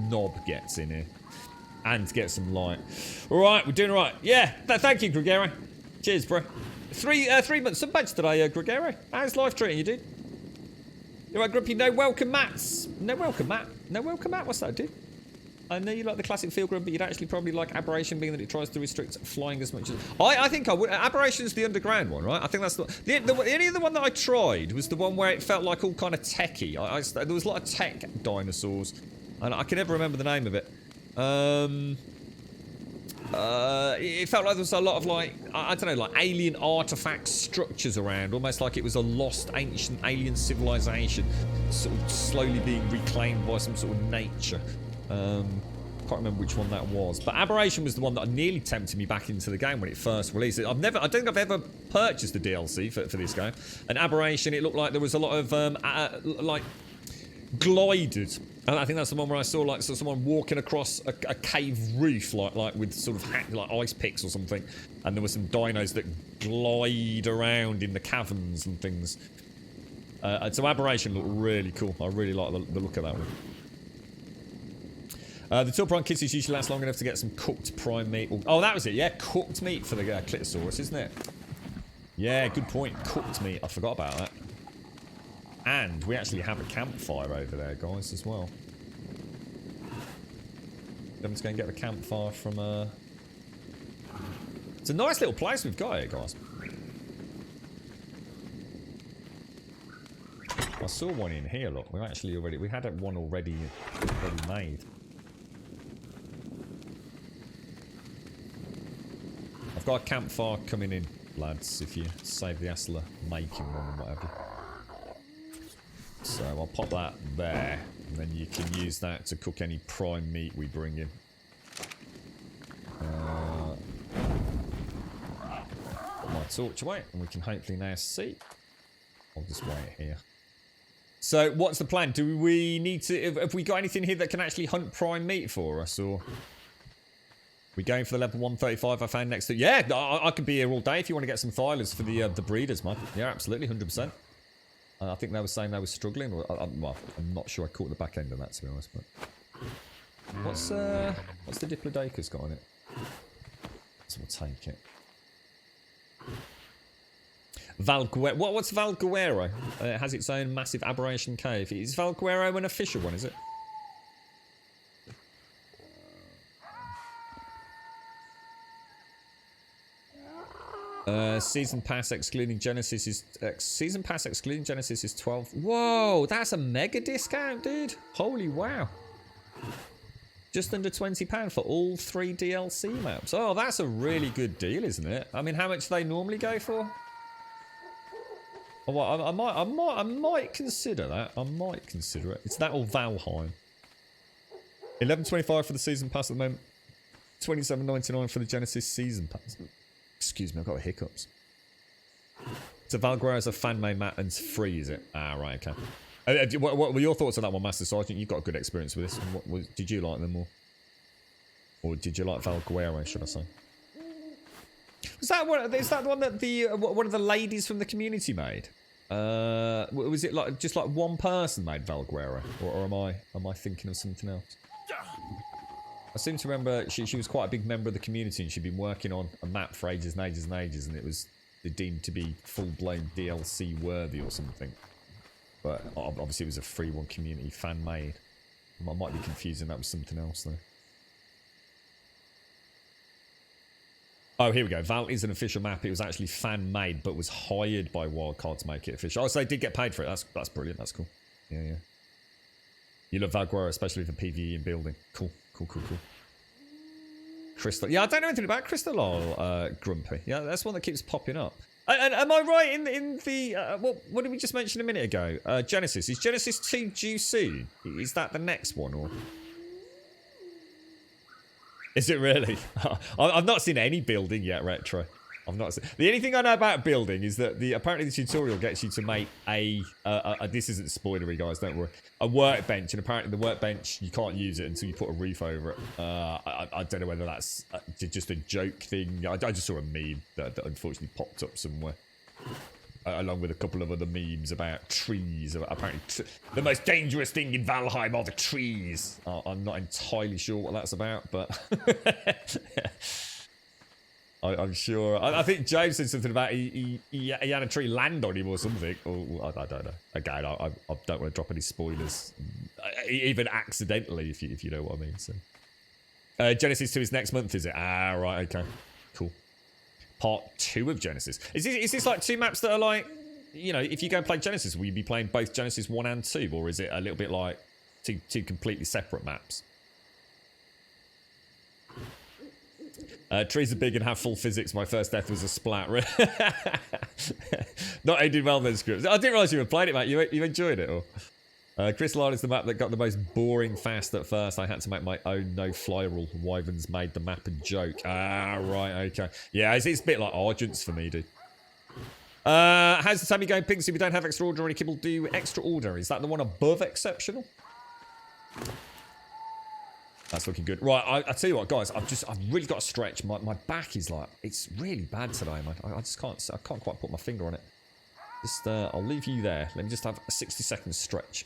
knob gets in here. And to get some light. Alright, we're doing alright. Yeah, thank you, Gregero. Cheers, bro. 3 months sub badge today, Gregero. How's life treating you, dude? You're right, Grumpy. No welcome mats. No welcome mat. No welcome mat. What's that, dude? I know you like the classic field grub, but you'd actually probably like Aberration, being that it tries to restrict flying as much as... I think I would. Aberration's the underground one, right? I think that's the only other one that I tried was the one where it felt like all kind of techy. There was a lot of tech dinosaurs, and I can never remember the name of it. It felt like there was a lot of, like, I don't know, like alien artifact structures around, almost like it was a lost ancient alien civilization sort of slowly being reclaimed by some sort of nature. Can't remember which one that was, but Aberration was the one that nearly tempted me back into the game when it first released. I don't think I've ever purchased the DLC for this game. And Aberration, it looked like there was a lot of like glided. And I think that's the one where I saw like someone walking across a cave roof, like with sort of like ice picks or something, and there were some dinos that glide around in the caverns and things. So Aberration looked really cool. I really like the look of that one. The till prawn kisses usually last long enough to get some cooked prime meat. Oh, that was it. Yeah, cooked meat for the Clitosaurus, isn't it? Yeah, good point. Cooked meat. I forgot about that. And we actually have a campfire over there, guys, as well. I'm just going to get the campfire from... It's a nice little place we've got here, guys. I saw one in here, look. We had one already made. I've got a campfire coming in, lads, if you save the hassle of making one and whatever. So I'll pop that there, and then you can use that to cook any prime meat we bring in. Put my torch away, and we can hopefully now see. I'll just wait here. So what's the plan? Do we need to... Have we got anything here that can actually hunt prime meat for us, or... We going for the level 135 I found next to... Yeah, I could be here all day if you want to get some thylers for the breeders, man. Yeah, absolutely, 100%. I think they were saying they were struggling. Well, I'm not sure I caught the back end of that, to be honest. But what's the Diplodocus got on it? So we'll take it. Valguero. What's Valguero? It has its own massive aberration cave. Is Valguero an official one, is it? Season pass excluding Genesis is 12. Whoa, that's a mega discount, dude. Holy wow. Just under £20 for all 3 DLC maps. Oh, that's a really good deal, isn't it? I mean, how much do they normally go for? Oh, well, I might consider that. I might consider it. It's that or Valheim. $11.25 for the season pass at the moment. $27.99 for the Genesis season pass. Excuse me, I've got the hiccups. So Valguero is a fan-made map and it's free, is it? Ah, right, okay. What were your thoughts on that one, Master Sergeant? You've got a good experience with this. Did you like them more? Or did you like Valguero, should I say? Is that the one that one of the ladies from the community made? Was it like just like one person made Valguero? Or am I thinking of something else? I seem to remember she was quite a big member of the community and she'd been working on a map for ages and ages and ages, and it was deemed to be full-blown DLC worthy or something. But obviously it was a free one, community fan made. I might be confusing that with something else though. Oh, here we go. Val is an official map. It was actually fan made, but was hired by Wildcard to make it official. Oh, so they did get paid for it. That's brilliant. That's cool. Yeah, yeah. You love Valguero, especially for PvE and building. Cool. Crystal. Yeah, I don't know anything about Crystal Grumpy. Yeah, that's one that keeps popping up. And am I right in the what did we just mention a minute ago? Genesis. Is Genesis 2 due soon? Is that the next one, or is it really? I've not seen any building yet, Retro. I've not seen. The only thing I know about building is that apparently the tutorial gets you to make a this isn't spoilery, guys, don't worry. A workbench, and apparently the workbench you can't use it until you put a roof over it. I don't know whether that's just a joke thing. I just saw a meme that unfortunately popped up somewhere, along with a couple of other memes about trees. Apparently, the most dangerous thing in Valheim are the trees. I'm not entirely sure what that's about, but. I'm sure. I think James said something about he had a tree land on him or something. Or I don't know. Again, I don't want to drop any spoilers, even accidentally, if you know what I mean. So, Genesis 2 is next month, is it? Ah, right. Okay, cool. Part 2 of Genesis. Is this like 2 maps that are like, you know, if you go and play Genesis, will you be playing both Genesis 1 and 2, or is it a little bit like two completely separate maps? Trees are big and have full physics. My first death was a splat. Not aided well then, scripts. I didn't realise you had played it, mate. You enjoyed it, or? Crystal Isle is the map that got the most boring fast at first. I had to make my own no-fly rule. Wyverns made the map a joke. Ah, right, okay. Yeah, it's a bit like Argent's for me, dude. How's the Sammy going, Pinks? If we don't have extraordinary kibble, do extraordinary. Is that the one above exceptional? That's looking good. Right, I tell you what, guys, I've really got to stretch. My back is like, it's really bad today, man. I can't quite put my finger on it. Just, I'll leave you there. Let me just have a 60-second stretch.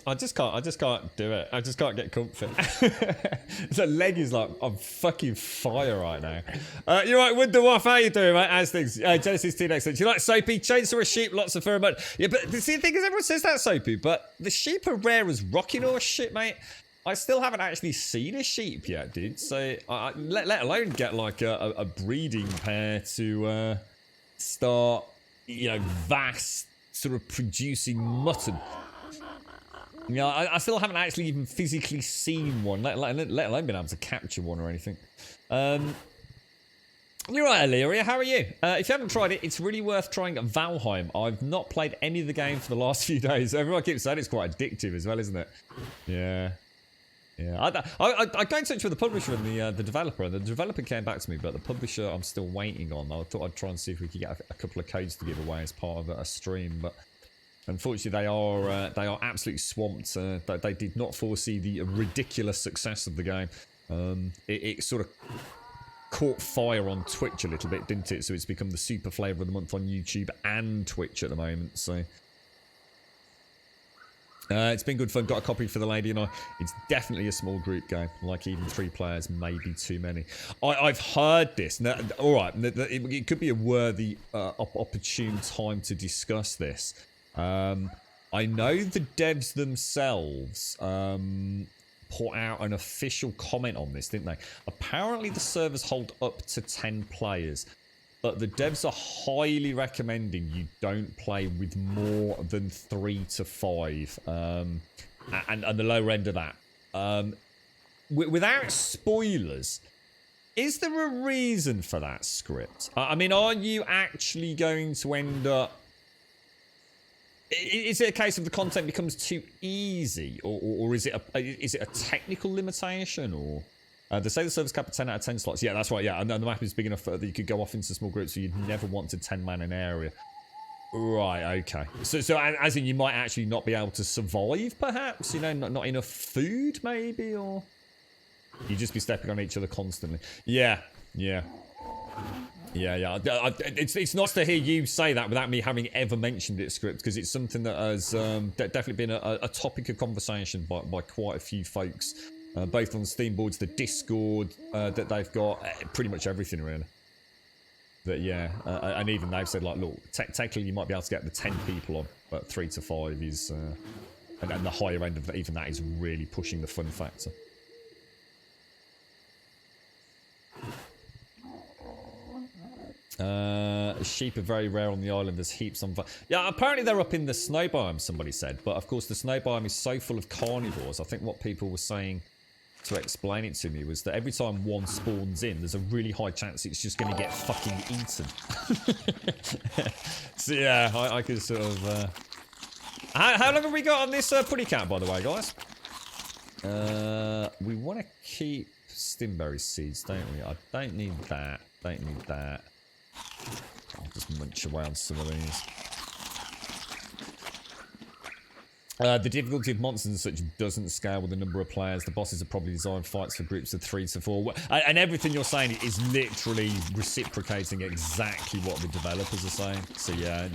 I just can't do it. I just can't get comfy. The leg is like on fucking fire right now. You're right, Wood the Waff, how you doing, mate? As things. Genesis T next. Do you like Soapy? Chainsaw a sheep, lots of pheromone. Yeah, but see, the thing is, everyone says that, Soapy, but the sheep are rare as rocking horse shit, mate. I still haven't actually seen a sheep yet, dude. So, let alone get like a breeding pair to start, you know, vast sort of producing mutton. You know, I still haven't actually even physically seen one, let alone been able to capture one or anything. You're right, Illyria, how are you? If you haven't tried it, it's really worth trying Valheim. I've not played any of the game for the last few days. Everyone keeps saying it's quite addictive as well, isn't it? Yeah. Yeah, I got in touch with the publisher and the developer, and the developer came back to me, but the publisher I'm still waiting on. I thought I'd try and see if we could get a couple of codes to give away as part of a stream, but unfortunately they are absolutely swamped. They did not foresee the ridiculous success of the game. It sort of caught fire on Twitch a little bit, didn't it? So it's become the super flavour of the month on YouTube and Twitch at the moment, so... it's been good fun. Got a copy for the lady and I. It's definitely a small group game. Like even 3 players may be too many. I've heard this. Now, all right, it could be a worthy, opportune time to discuss this. I know the devs themselves put out an official comment on this, didn't they? Apparently the servers hold up to 10 players. But the devs are highly recommending you don't play with more than 3 to 5. And the lower end of that. Without spoilers, is there a reason for that script? I mean, are you actually going to end up... Is it a case of the content becomes too easy? Or is it a technical limitation? Or... they say the server's cap at 10 out of 10 slots. Yeah, that's right, yeah. And the map is big enough that you could go off into small groups, so you'd never want to 10-man an area. Right, okay. So as in you might actually not be able to survive, perhaps? You know, not enough food, maybe? Or you'd just be stepping on each other constantly. Yeah. It's nice to hear you say that without me having ever mentioned it, Script, because it's something that has definitely been a topic of conversation by quite a few folks. Both on Steam boards, the Discord that they've got, pretty much everything really. But yeah, and even they've said like, look, technically you might be able to get the 10 people on, but 3 to 5 is, and the higher end of that, even that is really pushing the fun factor. Sheep are very rare on the island. There's heaps on... Yeah, apparently they're up in the snow biome, somebody said. But of course the snow biome is so full of carnivores. I think what people were saying to explain it to me was that every time one spawns in, there's a really high chance it's just going to get fucking eaten. So yeah, I could sort of... How long have we got on this putty cat, by the way, guys? We want to keep stimberry seeds, don't we? I don't need that. Don't need that. I'll just munch away on some of these. The difficulty of monsters and such doesn't scale with the number of players. The bosses are probably designed fights for groups of 3 to 4. And everything you're saying is literally reciprocating exactly what the developers are saying. So yeah,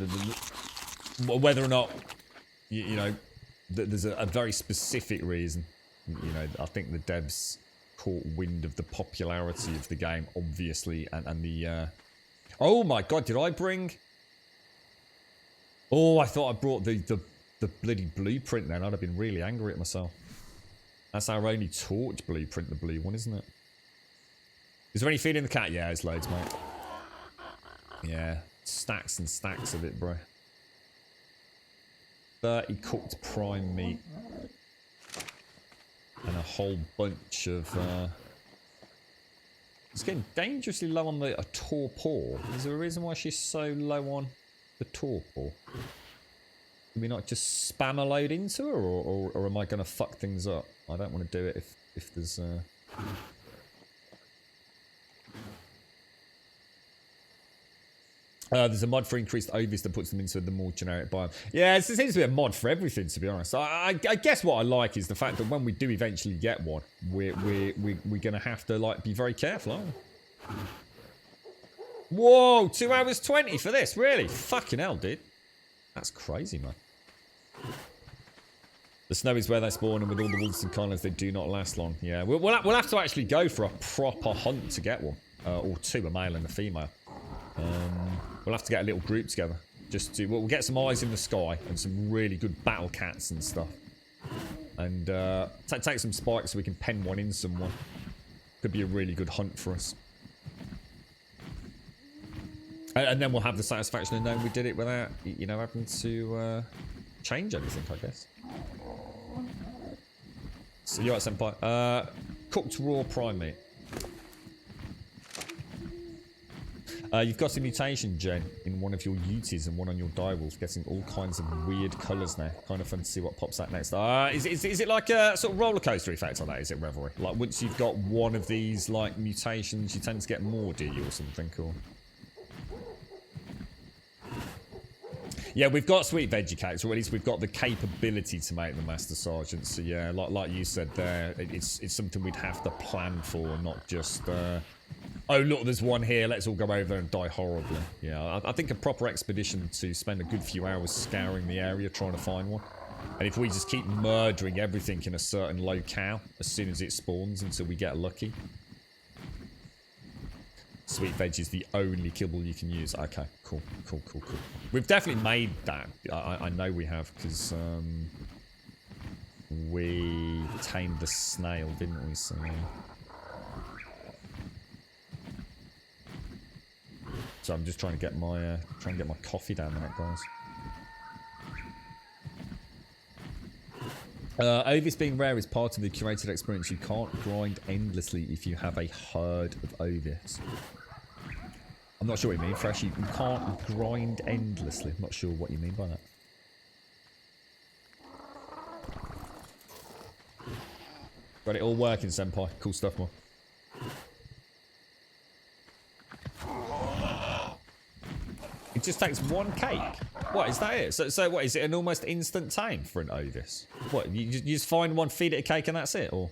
whether or not, you know, there's a very specific reason. You know, I think the devs caught wind of the popularity of the game, obviously, and the... Oh my god, did I bring... Oh, I thought I brought the bloody blueprint then. I'd have been really angry at myself. That's our only torch blueprint, the blue one, isn't it? Is there any feed in the cat? Yeah, there's loads, mate. Yeah, stacks and stacks of it, bro. 30 cooked prime meat. And a whole bunch of... It's getting dangerously low on the torpor. Is there a reason why she's so low on the torpor? Can we not just spam a load into her, or am I going to fuck things up? I don't want to do it if there's... There's a mod for increased ovies that puts them into the more generic biome. Yeah, it seems to be a mod for everything, to be honest. I guess what I like is the fact that when we do eventually get one, we're going to have to like be very careful, aren't we? Whoa, 2 hours 20 for this, really? Fucking hell, dude. That's crazy, man. The snow is where they spawn, and with all the wolves and colonies, they do not last long. Yeah, we'll have to actually go for a proper hunt to get one. Or two, a male and a female. We'll have to get a little group together. Just to, we'll get some eyes in the sky and some really good battle cats and stuff. And take some spikes so we can pen one in someone. Could be a really good hunt for us. And then we'll have the satisfaction of knowing we did it without, you know, having to change anything, I guess. So you're right, senpai. Cooked raw prime meat. You've got a mutation, Jen, in one of your Utis and one on your direwolf, getting all kinds of weird colours now. Kind of fun to see what pops out next. Is it like a sort of roller coaster effect on that? Is it Revelry? Like once you've got one of these like mutations, you tend to get more, do you, or something? Or yeah, we've got sweet veggie cakes, or at least we've got the capability to make the Master Sergeant. So yeah, like you said there, it's something we'd have to plan for, not just oh look, there's one here, let's all go over there and die horribly. Yeah, I think a proper expedition to spend a good few hours scouring the area trying to find one. And if we just keep murdering everything in a certain locale as soon as it spawns until we get lucky. Sweet veg is the only kibble you can use. Okay, cool. We've definitely made that. I know we have, because we tamed the snail, didn't we? So I'm just trying to get my coffee down the neck, guys. Ovis being rare is part of the curated experience. You can't grind endlessly if you have a herd of Ovis. I'm not sure what you mean, Fresh. You can't grind endlessly. I'm not sure what you mean by that. Got it all working, Senpai. Cool stuff, man. It just takes one cake. What, is that it? So what, is it an almost instant time for an Ovis? What, you just find one, feed it a cake and that's it, or?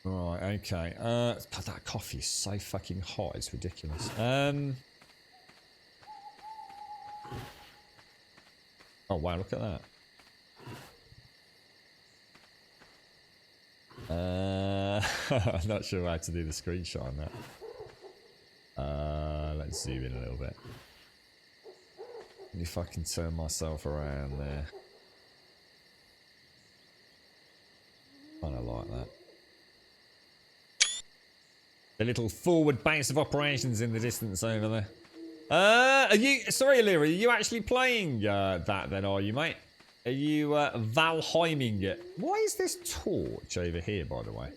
Right, okay. God, that coffee is so fucking hot, it's ridiculous. Oh wow, look at that. I'm not sure how to do the screenshot on that. Let's zoom in a little bit. If I can turn myself around there. I don't like that. The little forward base of operations in the distance over there. Are you... Sorry, Illyria, are you actually playing that then, are you, mate? Are you Valheiming it? Why is this torch over here, by the way?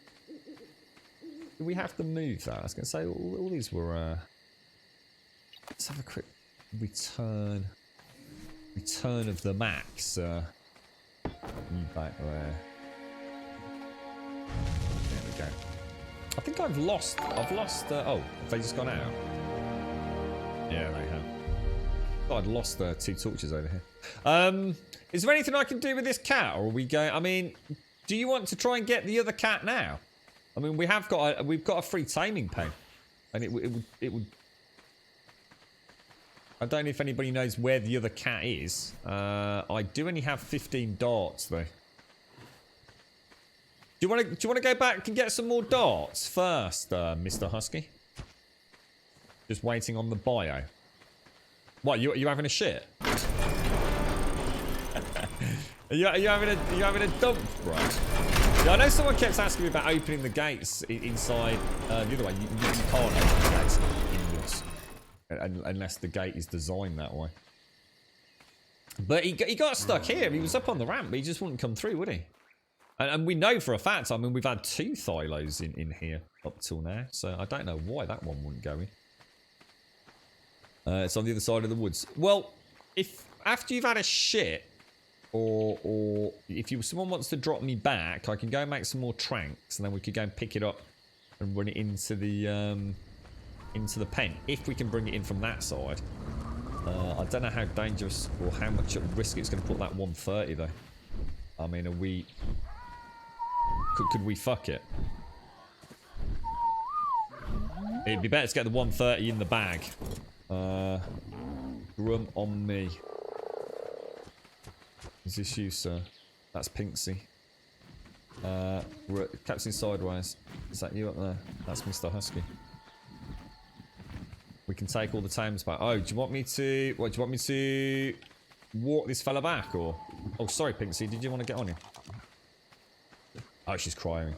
Do we have to move that? I was going to say, all these were... Let's have a quick return. Return of the Max. You back there. There we go. I think I've lost... oh, have they just gone out? Yeah, they have. Oh, I'd lost 2 torches over here. Is there anything I can do with this cat, or are we going? I mean, do you want to try and get the other cat now? I mean, we've got a free taming pen, and it would. I don't know if anybody knows where the other cat is. I do only have 15 darts though. Do you want to go back and get some more darts first, Mr. Husky? Just waiting on the bio. What, you having a shit? Are you having a dump, bro? Yeah, I know someone kept asking me about opening the gates inside the other way. You can't open the gates inwards unless the gate is designed that way. But he got stuck here. He was up on the ramp, but he just wouldn't come through, would he? And we know for a fact, I mean, we've had 2 Thylos in here up till now, so I don't know why that one wouldn't go in. It's on the other side of the woods. Well, if after you've had a shit, or if someone wants to drop me back, I can go and make some more tranks, and then we could go and pick it up and run it into the pen. If we can bring it in from that side. I don't know how dangerous or how much at risk it's going to put that 130 though. I mean, are we? could we fuck it? It'd be better to get the 130 in the bag. Grum on me. Is this you, sir? That's Pinksy. Captain Sideways. Is that you up there? That's Mr. Husky. We can take all the tames back. Oh, do you want me to... What, do you want me to walk this fella back, or... Oh, sorry, Pinksy. Did you want to get on him? Oh, she's crying.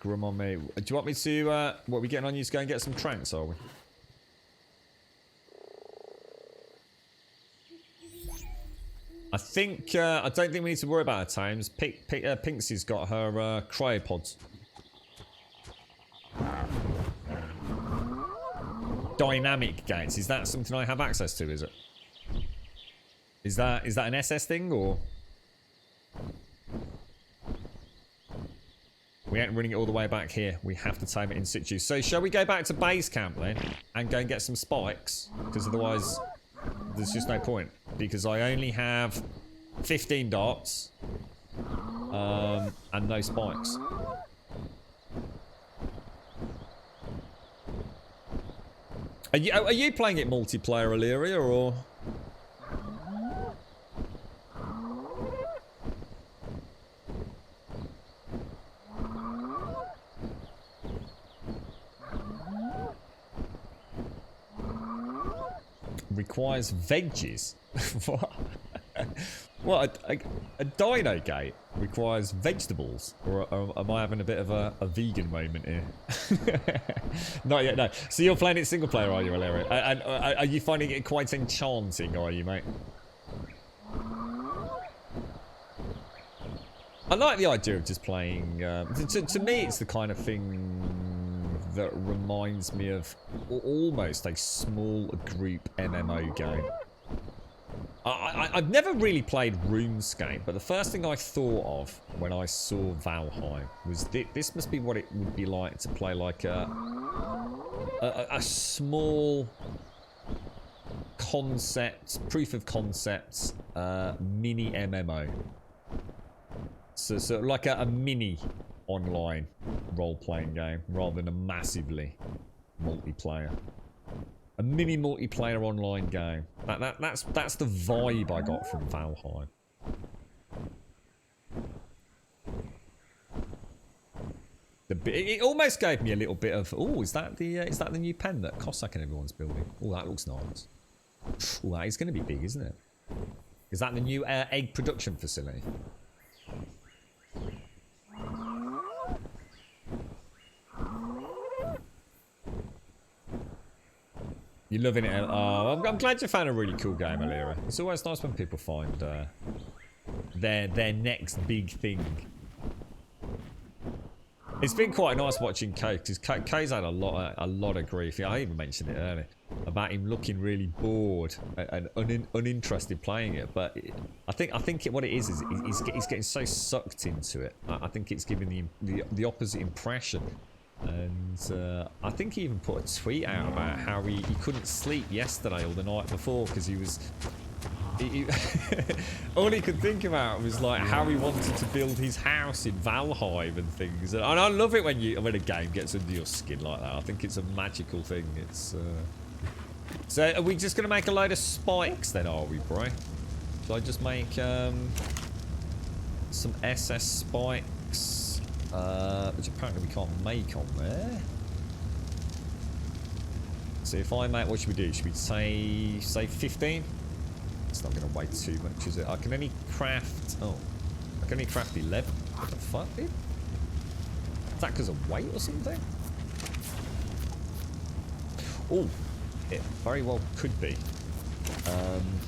Grum on me. Do you want me to... what, are we getting on you to go and get some tranks, are we? I think... I don't think we need to worry about her times. Pinksy's got her cryopods. Dynamic gates. Is that something I have access to, is it? Is that an SS thing, or... We ain't running it all the way back here. We have to tame it in situ. So shall we go back to base camp then and go and get some spikes? Because otherwise there's just no point. Because I only have 15 darts and no spikes. Are you playing it multiplayer, Illyria, or... Requires veggies? What? What? A dino gate requires vegetables? Or am I having a bit of a vegan moment here? Not yet, no. So you're playing it single player, are you, Illyria? And are you finding it quite enchanting, are you, mate? I like the idea of just playing... to me, it's the kind of thing that reminds me of almost a small group MMO game. I've never really played RuneScape, but the first thing I thought of when I saw Valheim was this must be what it would be like to play like a small concept, proof of concept, mini MMO. So like a mini online role-playing game rather than a massively multiplayer. A mini multiplayer online game. That's the vibe I got from Valheim. It almost gave me a little bit of... Oh, is that the new pen that Cossack and everyone's building? Oh, that looks nice. Oh, that is going to be big, isn't it? Is that the new egg production facility? You're loving it. Oh, I'm glad you found a really cool game, Illyria. It's always nice when people find their next big thing. It's been quite nice watching Kay, because Kay's had a lot of grief. I even mentioned it earlier about him looking really bored and uninterested playing it. But I think what it is he's getting so sucked into it. I think it's giving the opposite impression. And I think he even put a tweet out about how he couldn't sleep yesterday or the night before because he was... all he could think about was like how he wanted to build his house in Valheim and things. And I love it when a game gets under your skin like that. I think it's a magical thing. It's So are we just going to make a load of spikes then, are we, bro? Shall I just make some SS spikes? Which apparently we can't make on there. So if I make, what should we do? Should we say 15? It's not going to weigh too much, is it? I can only craft... Oh. I can only craft 11. What the fuck, dude? Is that because of weight or something? Oh. It very well could be. And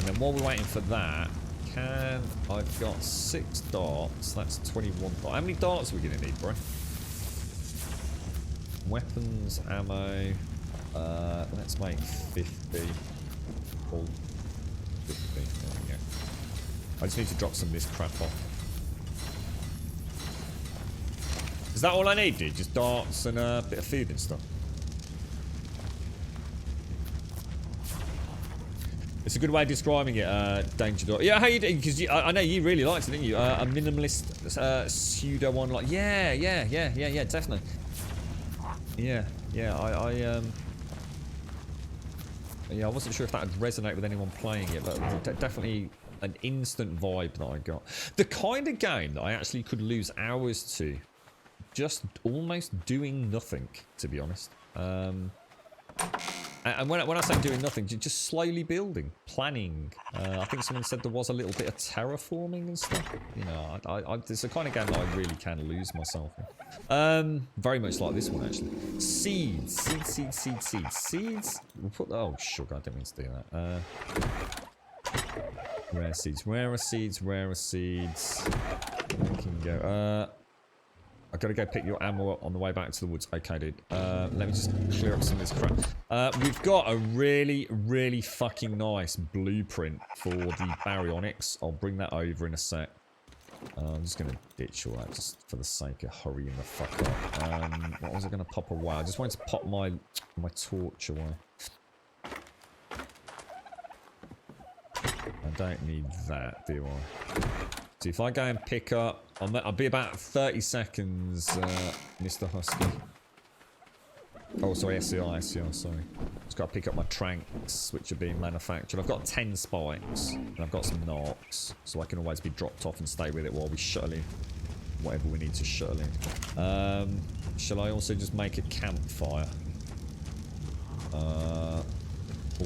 then while we're waiting for that... I've got 6 darts. That's 21 darts. How many darts are we going to need, bro? Weapons, ammo. Let's make 50. All 50. There we go. I just need to drop some of this crap off. Is that all I need, dude? Just darts and a bit of food and stuff? It's a good way of describing it, Danger Dog. Yeah, how you doing? Because I know you really liked it, didn't you? A minimalist pseudo one, like yeah, definitely. Yeah, I wasn't sure if that would resonate with anyone playing it, but definitely an instant vibe that I got. The kind of game that I actually could lose hours to, just almost doing nothing, to be honest. And when I say doing nothing, just slowly building, planning. I think someone said there was a little bit of terraforming and stuff. You know, it's the kind of game that I really can lose myself in. Very much like this one, actually. Seeds. We'll put... Oh, sugar, I didn't mean to do that. Rare seeds. We can go... I've got to go pick your ammo up on the way back to the woods. Okay, dude. Let me just clear up some of this crap. We've got a really, really fucking nice blueprint for the baryonyx. I'll bring that over in a sec. I'm just going to ditch all that just for the sake of hurrying the fuck up. What was I going to pop away? I just wanted to pop my torch away. I don't need that, do I? So if I go and pick up... I'll be about 30 seconds, Mr. Husky. Oh, sorry, SCR, sorry. Just got to pick up my tranks, which are being manufactured. I've got 10 spikes, and I've got some narcs, so I can always be dropped off and stay with it while we shuttle in whatever we need to shuttle in. Shall I also just make a campfire? All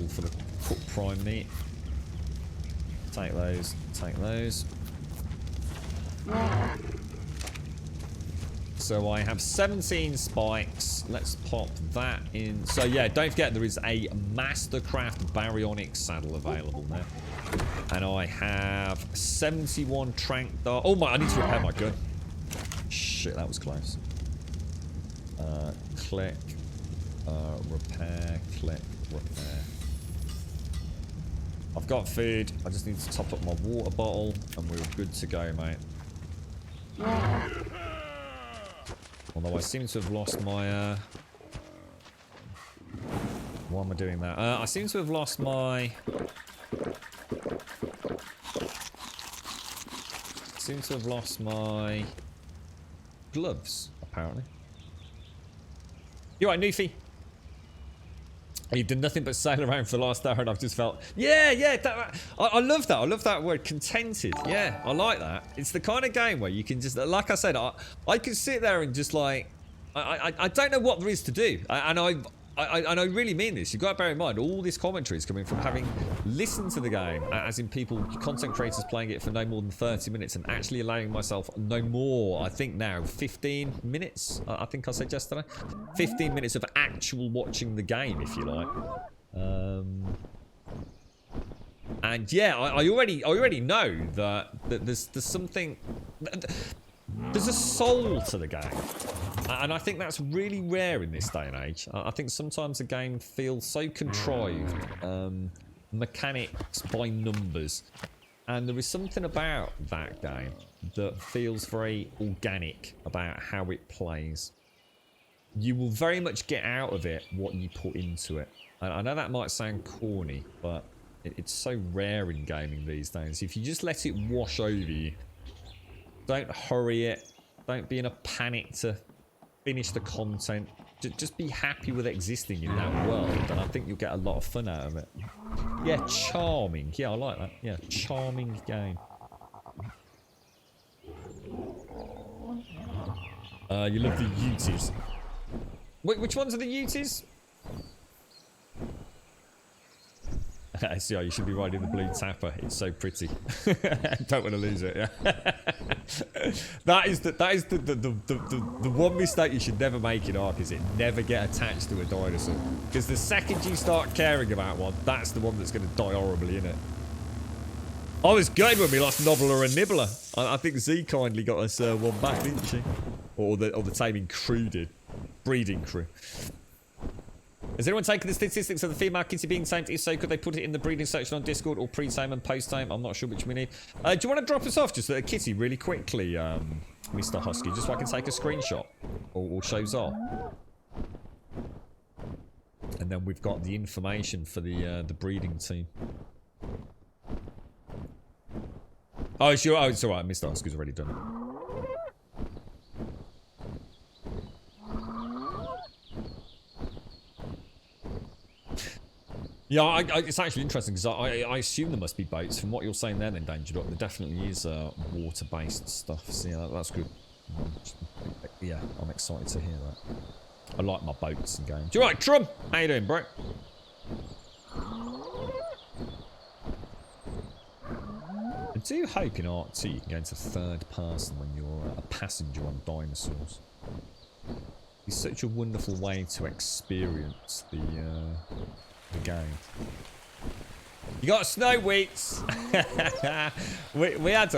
for the cooked prime meat. Take those, take those. So I have 17 spikes. Let's pop that in. So yeah, don't forget there is a Mastercraft Baryonyx saddle available now. And I have 71 trank dart. Oh my, I need to repair my gun. Shit, that was close. Click. Repair. Click. Repair. I've got food. I just need to top up my water bottle. And we're good to go, mate. Although I seem to have lost my... Why am I doing that? I seem to have lost my... gloves, apparently. You right, Noofy? You've done nothing but sail around for the last hour and I've just felt... Yeah, I love that. I love that word, contented. Yeah, I like that. It's the kind of game where you can just... Like I said, I can sit there and just like... I don't know what there is to do. And I really mean this. You've got to bear in mind, all this commentary is coming from having listened to the game, as in people, content creators playing it for no more than 30 minutes and actually allowing myself no more, I think now, 15 minutes, I think I said yesterday. 15 minutes of actual watching the game, if you like. And yeah, I already know that there's something... There's a soul to the game. And I think that's really rare in this day and age. I think sometimes a game feels so contrived, mechanics by numbers. And there is something about that game that feels very organic about how it plays. You will very much get out of it what you put into it. And I know that might sound corny, but it's so rare in gaming these days. If you just let it wash over you, don't hurry it, don't be in a panic to finish the content. Just be happy with existing in that world, and I think you'll get a lot of fun out of it. Yeah, charming. Yeah, I like that. Yeah, charming game. You love the Uties. Wait, which ones are the Uties? SCR, you should be riding the blue tapper. It's so pretty. Don't want to lose it. Yeah. that is the one mistake you should never make in Ark, is it never get attached to a dinosaur. Because the second you start caring about one, that's the one that's going to die horribly, innit? I was good when we lost Nobbler and Nibbler. I think Z kindly got us one back, didn't she? Or the taming crew did. Breeding crew. Has anyone taken the statistics of the female kitty being tamed? If so, could they put it in the breeding section on Discord, or pre-tame and post-tame? I'm not sure which we need. Do you want to drop us off just a kitty really quickly, Mr. Husky, just so I can take a screenshot or show Zar? And then we've got the information for the breeding team. Oh, sure. Oh, it's alright. I missed Oscar's already done it. Yeah, it's actually interesting because I assume there must be boats. From what you're saying there, then Danger Dog, there definitely is water-based stuff. So yeah, that's good. Yeah, I'm excited to hear that. I like my boats and games. You right, Trum? How you doing, bro? I do hope in Art 2 you can go into third person when you're a passenger on dinosaurs. It's such a wonderful way to experience the game. You got snow, Wheats. we had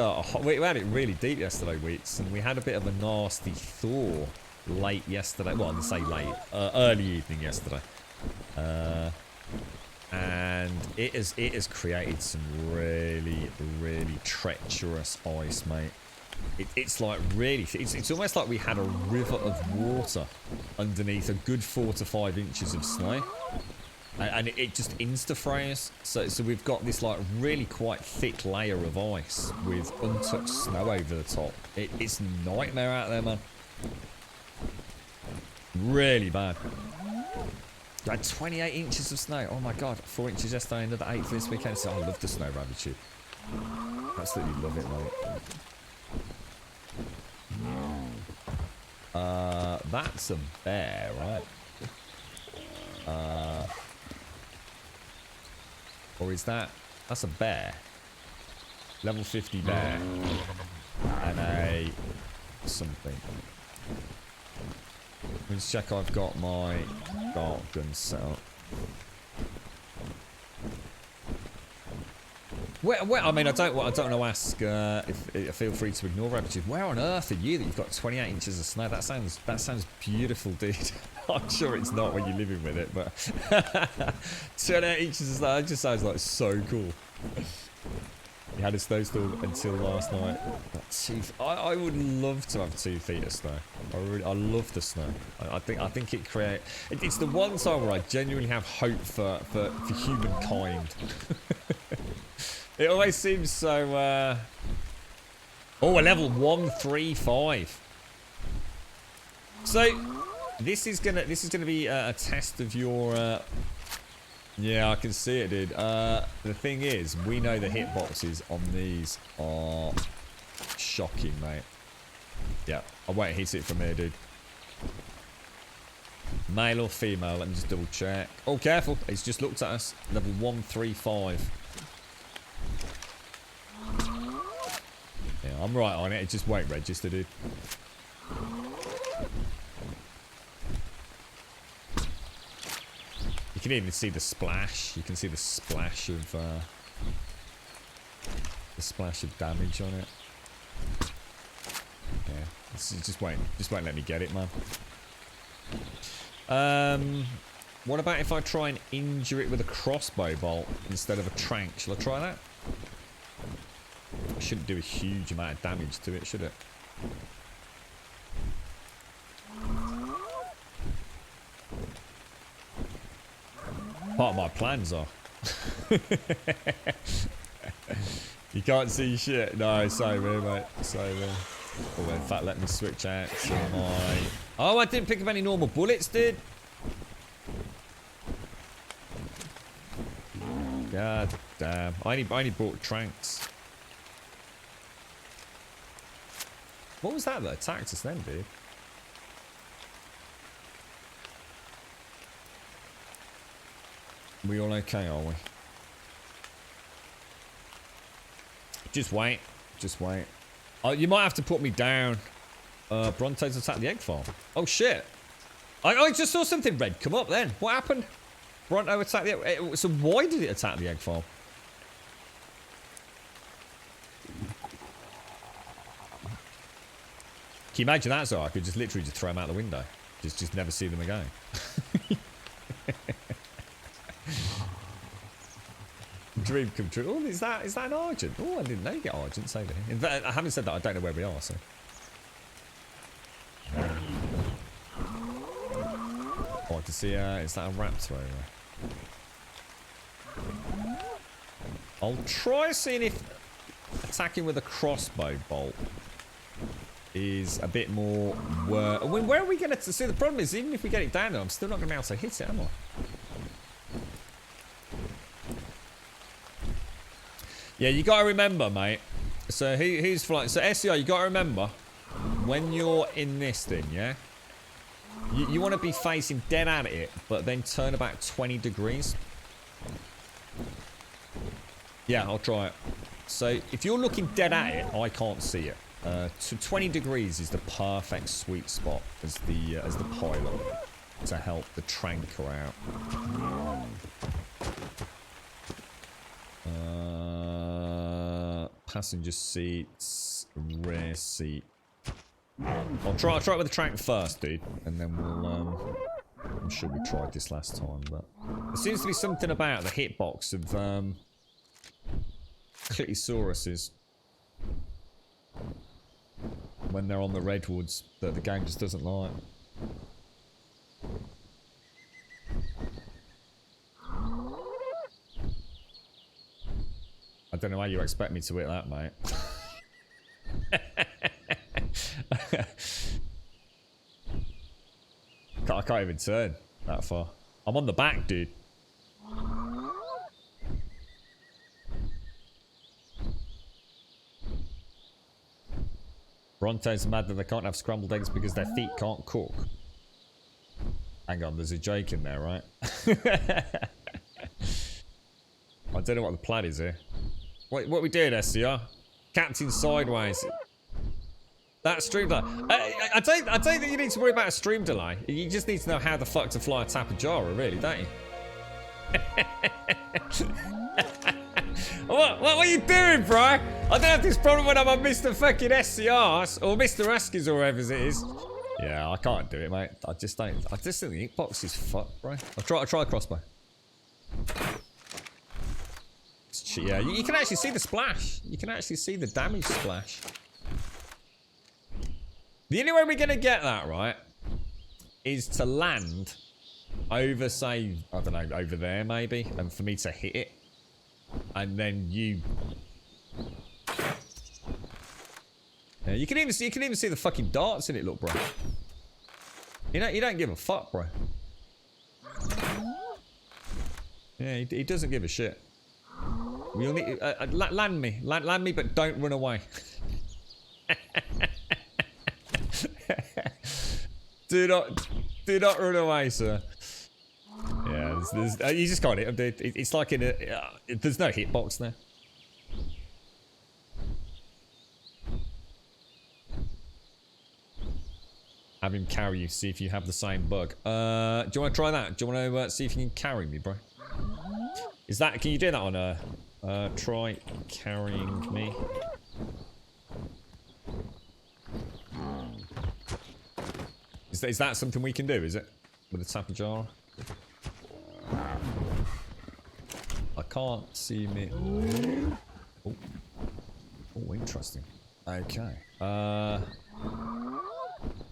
it really deep yesterday, Wheats, and we had a bit of a nasty thaw late yesterday. Well, I say late, early evening yesterday, and it has created some really treacherous ice, mate. It's like really, it's almost like we had a river of water underneath a good 4 to 5 inches of snow. And it just insta-froze. So we've got this like really quite thick layer of ice with untouched snow over the top. It's a nightmare out there, man. Really bad. We had 28 inches of snow. Oh my god, 4 inches yesterday, another 8 for this weekend. So I love the snow rabbit tube. Absolutely love it, mate. That's a bear, right? Or is that's a bear. Level 50 bear. And a something. Let's check I've got my dart gun set up. Where, I mean, I don't want to ask if feel free to ignore Rabbit. Where on earth are you that you've got 28 inches of snow? That sounds beautiful, dude. I'm sure it's not when you're living with it, but 28 inches of snow, that just sounds like so cool. You had a snowstorm until last night. I would love to have 2 feet of snow. I love the snow. I think it creates. It's the one time where I genuinely have hope for humankind. It always seems so. Oh, a level 135. So this is gonna be a test of your. Yeah, I can see it, dude. The thing is, we know the hitboxes on these are shocking, mate. Yeah, I won't hit it from here, dude. Male or female? Let me just double check. Oh, careful! He's just looked at us. Level 135. Yeah, I'm right on it. It just won't register, dude. You can even see the splash. You can see the splash of damage on it. Yeah, it just won't let me get it, man. What about if I try and injure it with a crossbow bolt instead of a trank? Shall I try that? It shouldn't do a huge amount of damage to it, should it? Part of my plans are. You can't see shit. No, so weird, mate. So weird. Oh, in fact, let me switch out to my... Oh, I didn't pick up any normal bullets, dude. God damn. I only bought tranks. What was that attacked us then, dude? We all okay, are we? Just wait. Just wait. Oh, you might have to put me down. Bronto's attacked the egg farm. Oh, shit. I just saw something red come up then. What happened? Bronto attacked the egg... So why did it attack the egg farm? Can you imagine that, so I could just literally just throw them out the window? Just never see them again. Dream come true. Oh, is that an Argent? Oh, I didn't know you get Argents over here. In fact, I haven't said that. I don't know where we are, so. Oh, I can see, is that a raptor over there? I'll try seeing if attacking with a crossbow bolt is a bit more work. I mean, where are we going to see? The problem is, even if we get it down there, I'm still not going to be able to hit it, am I? Yeah, you got to remember, mate. So who's flying? So SCR, you got to remember when you're in this thing, yeah. You want to be facing dead at it, but then turn about 20 degrees. Yeah, I'll try it. So if you're looking dead at it, I can't see it. So 20 degrees is the perfect sweet spot as the pilot to help the tranker out. Passenger seats, rear seat. I'll try it with the trank first, dude, and then we'll. I'm sure we tried this last time, but there seems to be something about the hitbox of Clitosauruses when they're on the redwoods that the game just doesn't like. I don't know how you expect me to hit that, mate. I can't even turn that far. I'm on the back, dude. Bronto's mad that they can't have scrambled eggs because their feet can't cook. Hang on, there's a joke in there, right? I don't know what the plan is here. What we doing, SCR? Captain sideways. That stream delay. I don't think you need to worry about a stream delay. You just need to know how the fuck to fly a Tapajara, really, don't you? What are you doing, bro? I don't have this problem when I'm on Mr. fucking SCRs or Mr. Huskies or whatever it is. Yeah, I can't do it, mate. I just think the hitbox is fucked, bro. I'll try a crossbow. Yeah, you can actually see the splash. You can actually see the damage splash. The only way we're going to get that, right, is to land over, say, I don't know, over there maybe, and for me to hit it. And then you... Yeah, you can even see the fucking darts in it, look, bro. You don't give a fuck, bro. Yeah, he doesn't give a shit. We'll need land me, but don't run away. do not run away, sir. Yeah, you just got it, dude. It's like in a. There's no hitbox there. Have him carry you. See if you have the same bug. Do you want to try that? Do you want to see if you can carry me, bro? Is that? Can you do that on try carrying me? Is that something we can do? Is it with a Tapajara? I can't see me. Oh, interesting. Okay. So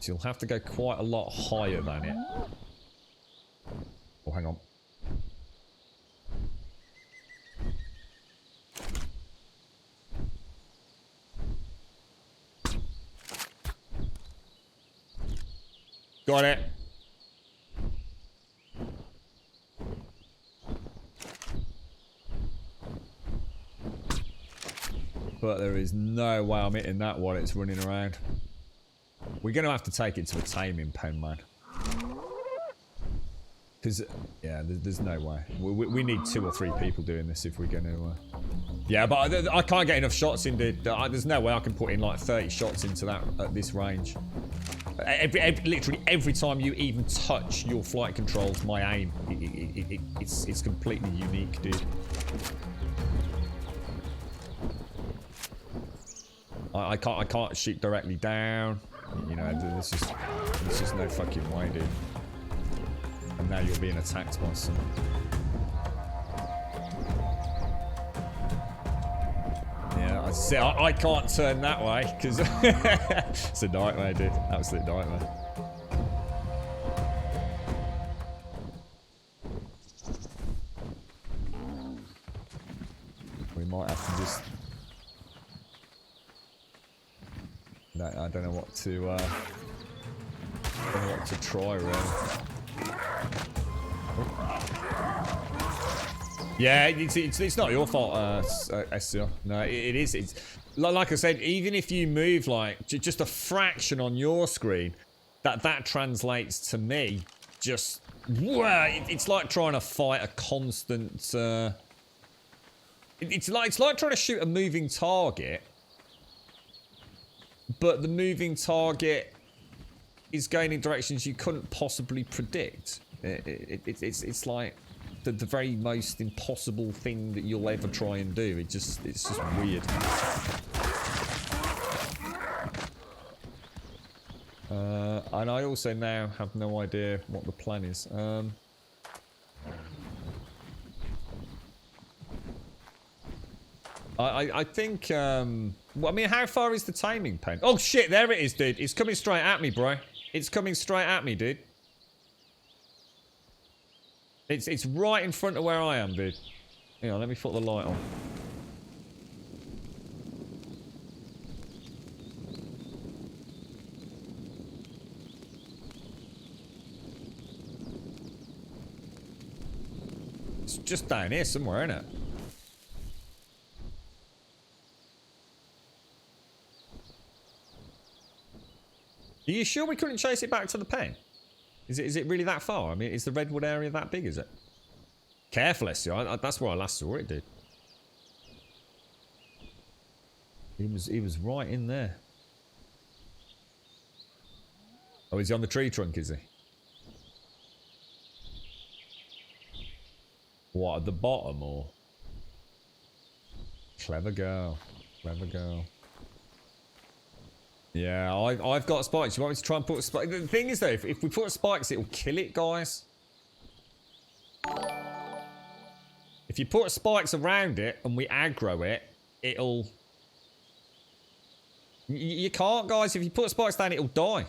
you'll have to go quite a lot higher than it. Oh, hang on. Got it. But there is no way I'm hitting that while it's running around. We're going to have to take it to a taming pen, man. Because, yeah, there's no way. We need 2 or 3 people doing this if we're going to... Yeah, but I can't get enough shots in, dude. There's no way I can put in like 30 shots into that at this range. Literally every time you even touch your flight controls, my aim, it's completely unique, dude. I can't shoot directly down. You know, there's just no fucking way, dude. And now you're being attacked by someone. Yeah, I can't turn that way because it's a nightmare, dude. Absolute nightmare. We might have to just I don't know what to try really. Yeah, it's not your fault, SCR. No, it is. It's like I said, even if you move like just a fraction on your screen, that translates to me just. Wow, it's like trying to fight a constant. It's like trying to shoot a moving target, but the moving target is going in directions you couldn't possibly predict. It's like the very most impossible thing that you'll ever try and do. It's just weird. And I also now have no idea what the plan is. I think, well, I mean, how far is the timing pen? Oh shit, there it is, dude. It's coming straight at me, bro. It's coming straight at me, dude. It's right in front of where I am, dude. Hang on, let me put the light on. It's just down here somewhere, isn't it? Are you sure we couldn't chase it back to the pen? Is it really that far? I mean, is the redwood area that big, is it? Careful, SCR. That's where I last saw it, dude. He was right in there. Oh, is he on the tree trunk, is he? What, at the bottom, or? Clever girl. Clever girl. Yeah, I've got spikes. You want me to try and put spikes? The thing is, though, if we put spikes, it'll kill it, guys. If you put spikes around it and we aggro it, it'll... You can't, guys. If you put spikes down, it'll die.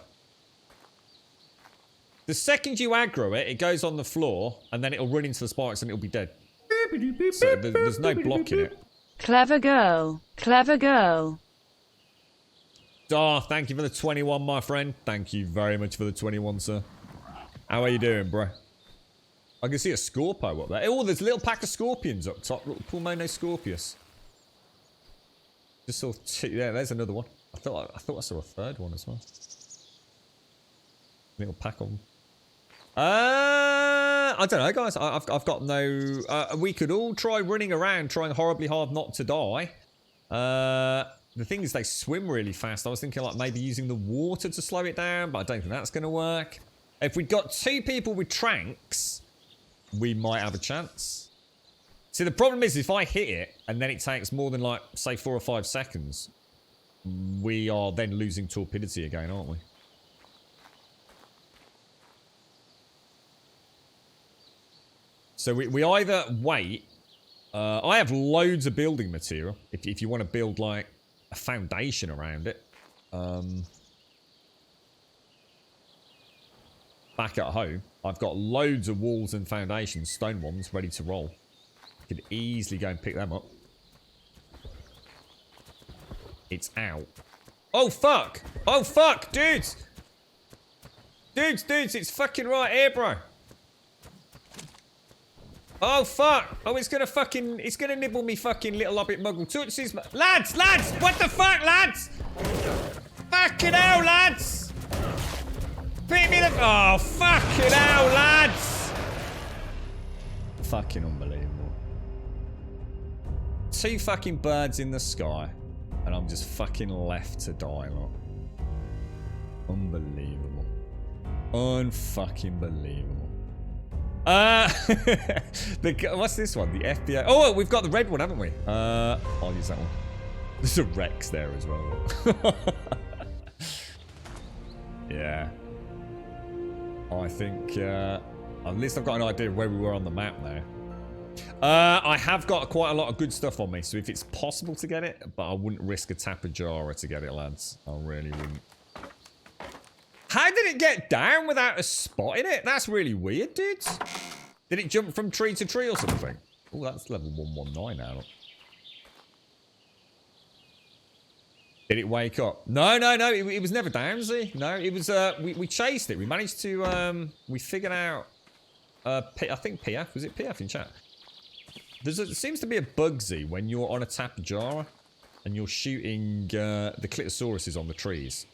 The second you aggro it, it goes on the floor, and then it'll run into the spikes and it'll be dead. So there's no blocking it. Clever girl. Clever girl. Oh, thank you for the 21, my friend. Thank you very much for the 21, sir. How are you doing, bro? I can see a Scorpio up there. Oh, there's a little pack of scorpions up top. Little Pulmono Scorpius. Just saw two. Yeah, there's another one. I thought I saw a third one as well. Little pack of them. I don't know, guys. I've got no... we could all try running around, trying horribly hard not to die. The thing is, they swim really fast. I was thinking, like, maybe using the water to slow it down, but I don't think that's going to work. If we've got two people with tranks, we might have a chance. See, the problem is, if I hit it, and then it takes more than, like, say, 4 or 5 seconds, we are then losing torpidity again, aren't we? So we either wait. I have loads of building material. If you want to build, like, a foundation around it. Back at home, I've got loads of walls and foundations, stone ones, ready to roll. I could easily go and pick them up. It's out. Oh, fuck! Oh, fuck! Dudes! Dudes, it's fucking right here, bro. Oh, fuck. Oh, it's gonna nibble me fucking little hobbit muggle tootsies. Lads! What the fuck, lads? Fucking hell, lads! Beat me the... Oh, fucking hell, lads! Fucking unbelievable. 2 fucking birds in the sky, and I'm just fucking left to die, look. Unbelievable. Unfucking believable. What's this one? The FBI. Oh, we've got the red one, haven't we? I'll use that one. There's a Rex there as well. Yeah. I think, at least I've got an idea of where we were on the map now. I have got quite a lot of good stuff on me, so if it's possible to get it, but I wouldn't risk a Tapajara to get it, lads. I really wouldn't. How did it get down without a spot in it? That's really weird, dudes. Did it jump from tree to tree or something? Oh, that's level 119 now. Did it wake up? No, no, no. It was never down, see? No, it was. We chased it. We managed to. We figured out. I think PF. Was it PF in chat? There seems to be a Bugsy when you're on a Tapajara and you're shooting the Clitosauruses on the trees.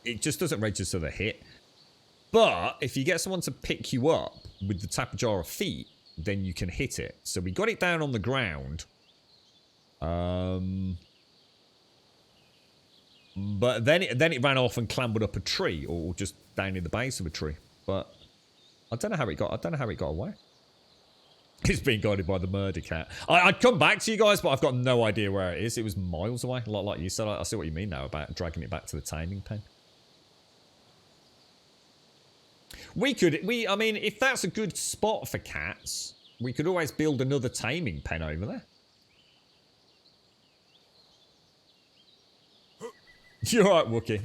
It just doesn't register the hit. But if you get someone to pick you up with the Tapajara feet, then you can hit it. So we got it down on the ground. But then it ran off and clambered up a tree, or just down in the base of a tree. But I don't know how it got away. It's being guided by the murder cat. I'd come back to you guys, but I've got no idea where it is. It was miles away, like you said. I see what you mean now about dragging it back to the taming pen. I mean, if that's a good spot for cats, we could always build another taming pen over there. You're right, Wookie.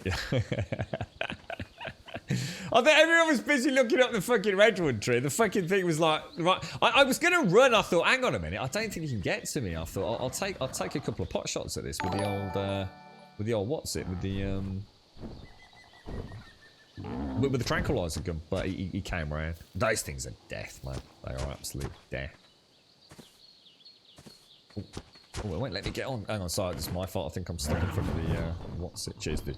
I think everyone was busy looking up the fucking redwood tree. The fucking thing was like, right. I was gonna run. I thought, hang on a minute. I don't think you can get to me. I thought I'll take a couple of pot shots at this with the old what's it with the with the tranquilizer gun. But he came around. Those things are death, man. They are absolute death. Oh, it won't let me get on. Hang on, sorry, this is my fault. I think I'm stuck in front of the what's it? Cheers, dude.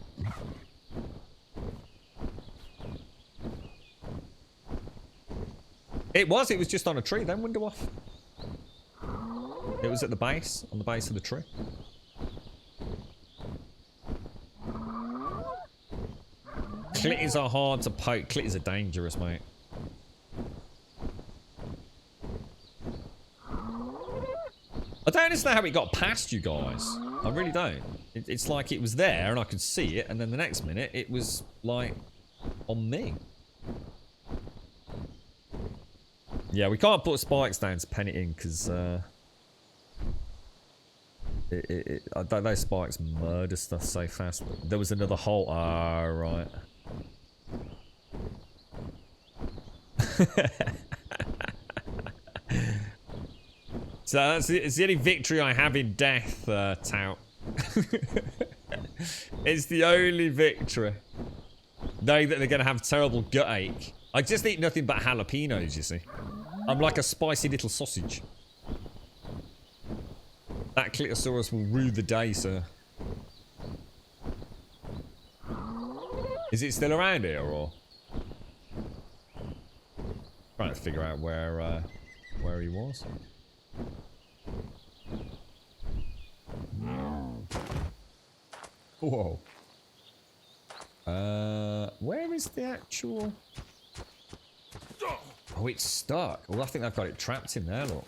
It was just on a tree, then window off. It was at the base, on the base of the tree. Clitters are hard to poke. Clitters are dangerous, mate. I don't understand how it got past you guys. I really don't. It's like it was there and I could see it, and then the next minute it was like on me. Yeah, we can't put spikes down to pen it in because those spikes murder stuff so fast. There was another hole. Ah, right. So it's the only victory I have in death, tout. It's the only victory. Knowing that they're going to have terrible gut ache. I just eat nothing but jalapenos, you see. I'm like a spicy little sausage. That Clitosaurus will rue the day, sir. Is it still around here, or? Trying to figure out where he was. Whoa. Where is the actual... Oh, it's stuck. Well, I think I've got it trapped in there, look.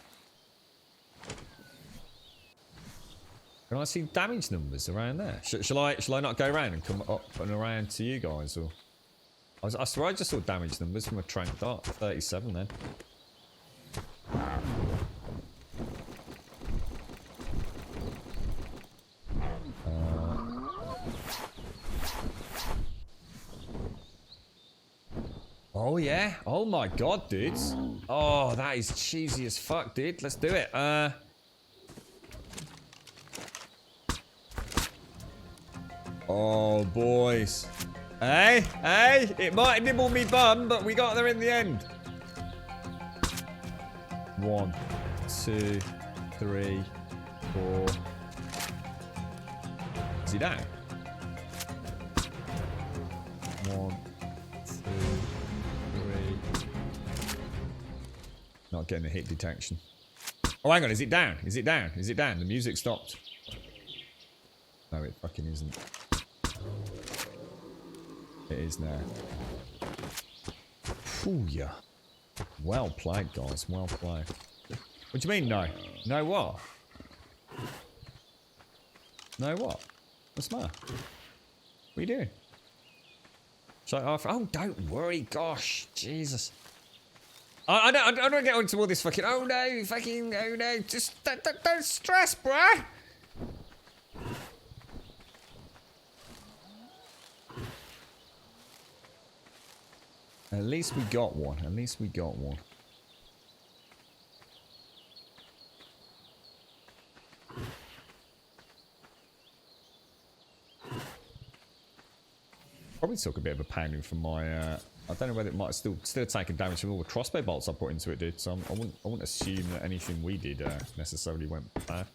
Can I see damage numbers around there? Shall I not go around and come up and around to you guys? Or I swear I just saw damage numbers from a trank dart. 37 then. Oh yeah. Oh my god, dudes. Oh, that is cheesy as fuck, dude. Let's do it. Oh, boys. Hey, it might nibble me bum, but we got there in the end. 1, 2, 3, 4. Is he down? 1, 2, 3. Not getting the hit detection. Oh, hang on. Is it down? Is it down? Is it down? The music stopped. No, it fucking isn't. It is now. Ooh, yeah. Well played, guys. Well played. What do you mean, no? No what? No what? What's the matter? What are you doing? Oh, don't worry. Gosh. Jesus. I don't get onto all this fucking... Oh, no. Fucking... Oh, no. Just... Don't stress, bruh. At least we got one. At least we got one. Probably took a bit of a pounding from my... I don't know whether it might still have taken damage from all the crossbow bolts I put into it, did. So I wouldn't assume that anything we did necessarily went bad.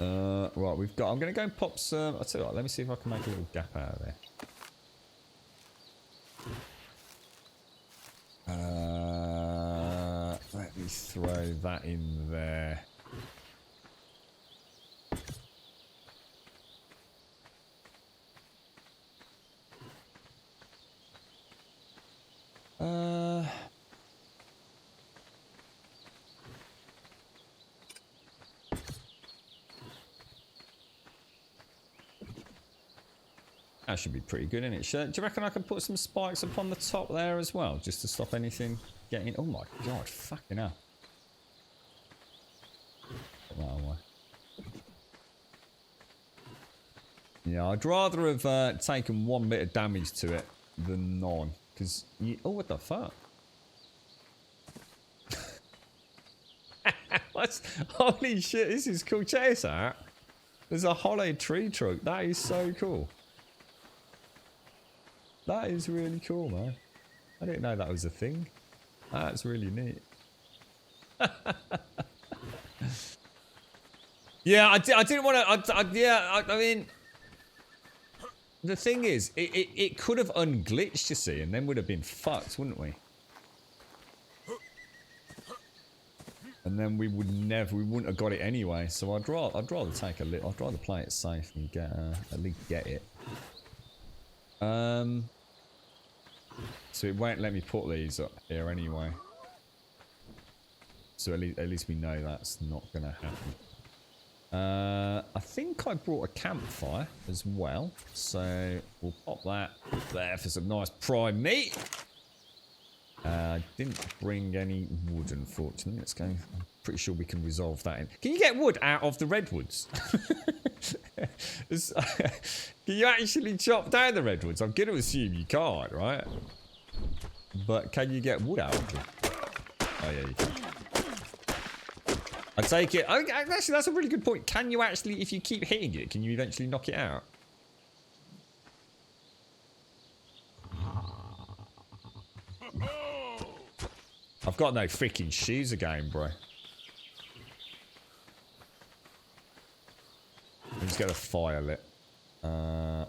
Right, we've got... I'm going to go and pop some... I'll tell you what, let me see if I can make a little gap out of there. Let me throw that in there. That should be pretty good, isn't it? Do you reckon I can put some spikes upon the top there as well, just to stop anything getting... Oh my god, fucking hell. Put that away. Yeah, I'd rather have taken one bit of damage to it than none. Because you... Oh, what the fuck? What's... Holy shit, this is cool. Check this out. There's a hollow tree trunk. That is so cool. That is really cool, man. I didn't know that was a thing. That's really neat. Yeah, I didn't want to... I mean... The thing is, it could have unglitched, you see, and then we'd have been fucked, wouldn't we? And then we wouldn't have got it anyway. So I'd rather take a little... I'd rather play it safe and get at least get it. So it won't let me put these up here anyway. So at least we know that's not going to happen. I think I brought a campfire as well. So we'll pop that there for some nice prime meat. I didn't bring any wood, unfortunately. Let's go. I'm pretty sure we can resolve that. Can you get wood out of the redwoods? Can you actually chop down the redwoods? I'm going to assume you can't, right? But can you get wood out of them? Oh, yeah, you can. I take it... Actually, that's a really good point. Can you actually, if you keep hitting it, can you eventually knock it out? I've got no freaking shoes again, bro. Let's get a fire lit. And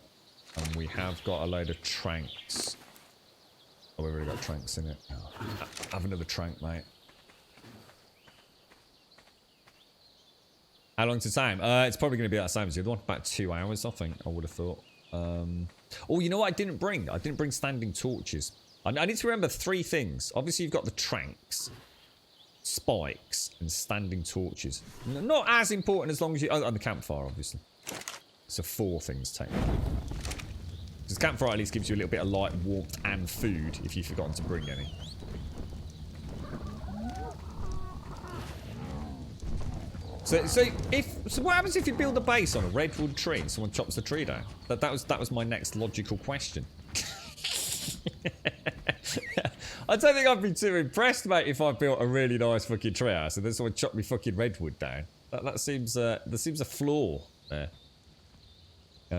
we have got a load of tranks. Oh, we've already got tranks in it. Oh, have another trank, mate. How long's the time? It's probably going to be that same as the other one. About 2 hours, I think. I would have thought. Oh, you know what I didn't bring? I didn't bring standing torches. I need to remember 3 things. Obviously, you've got the tranks, spikes, and standing torches. Not as important as long as you... Oh, and the campfire, obviously. So 4 things, technically. Because campfire at least gives you a little bit of light, warmth, and food, if you've forgotten to bring any. So what happens if you build a base on a redwood tree and someone chops the tree down? That was my next logical question. I don't think I'd be too impressed, mate, if I built a really nice fucking tree house and then someone chopped me fucking redwood down. There seems a flaw there.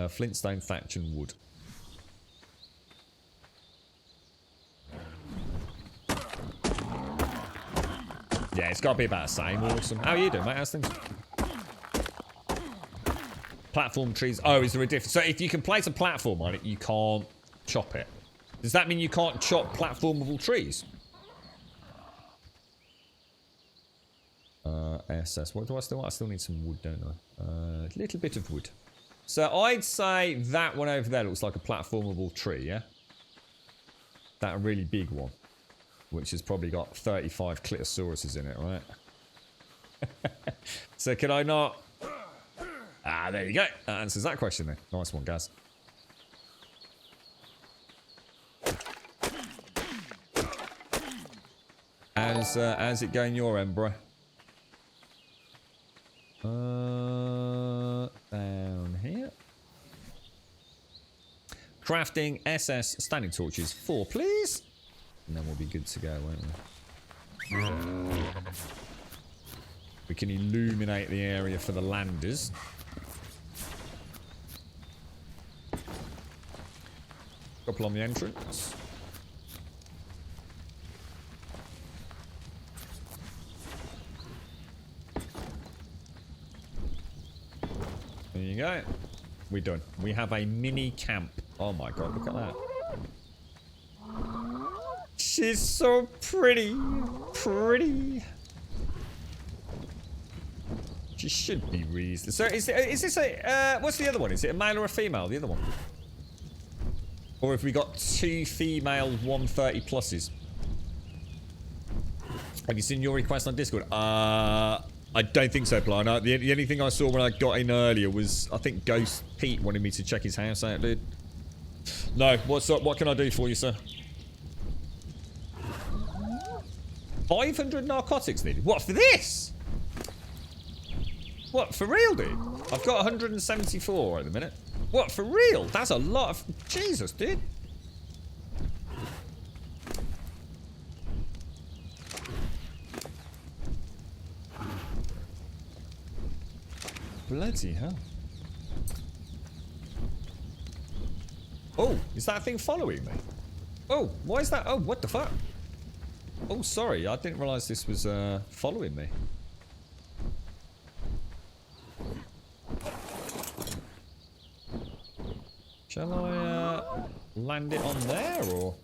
Flintstone, thatch, and wood. Yeah, it's got to be about the same. Awesome. How are you doing, mate? How's things? Platform trees. Oh, is there a difference? So if you can place a platform on it, you can't chop it. Does that mean you can't chop platformable trees? SS. What do I still want? I still need some wood, don't I? A little bit of wood. So I'd say that one over there looks like a platformable tree, yeah? That really big one. Which has probably got 35 clitosauruses in it, right? So can I not... Ah, there you go. That answers that question then. Nice one, Gaz. How's it going your end, bro? Down here. Crafting SS standing torches 4, please. And then we'll be good to go, won't we? We can illuminate the area for the landers. Couple on the entrance. There you go. We're done. We have a mini camp. Oh my god, look at that. She's so pretty. Pretty. She should be reasonable. So is this a... what's the other one? Is it a male or a female? The other one? Or have we got 2 female 130 pluses? Have you seen your request on Discord? I don't think so, Plana. The only thing I saw when I got in earlier was, I think Ghost Pete wanted me to check his house out, dude. No, what's up? What can I do for you, sir? 500 narcotics needed. What, for this? What, for real, dude? I've got 174 at the minute. What, for real? That's a lot of... Jesus, dude. Bloody hell. Oh, is that thing following me? Oh, why is that? Oh, what the fuck? Oh, sorry. I didn't realise this was following me. Shall I land it on there, or...?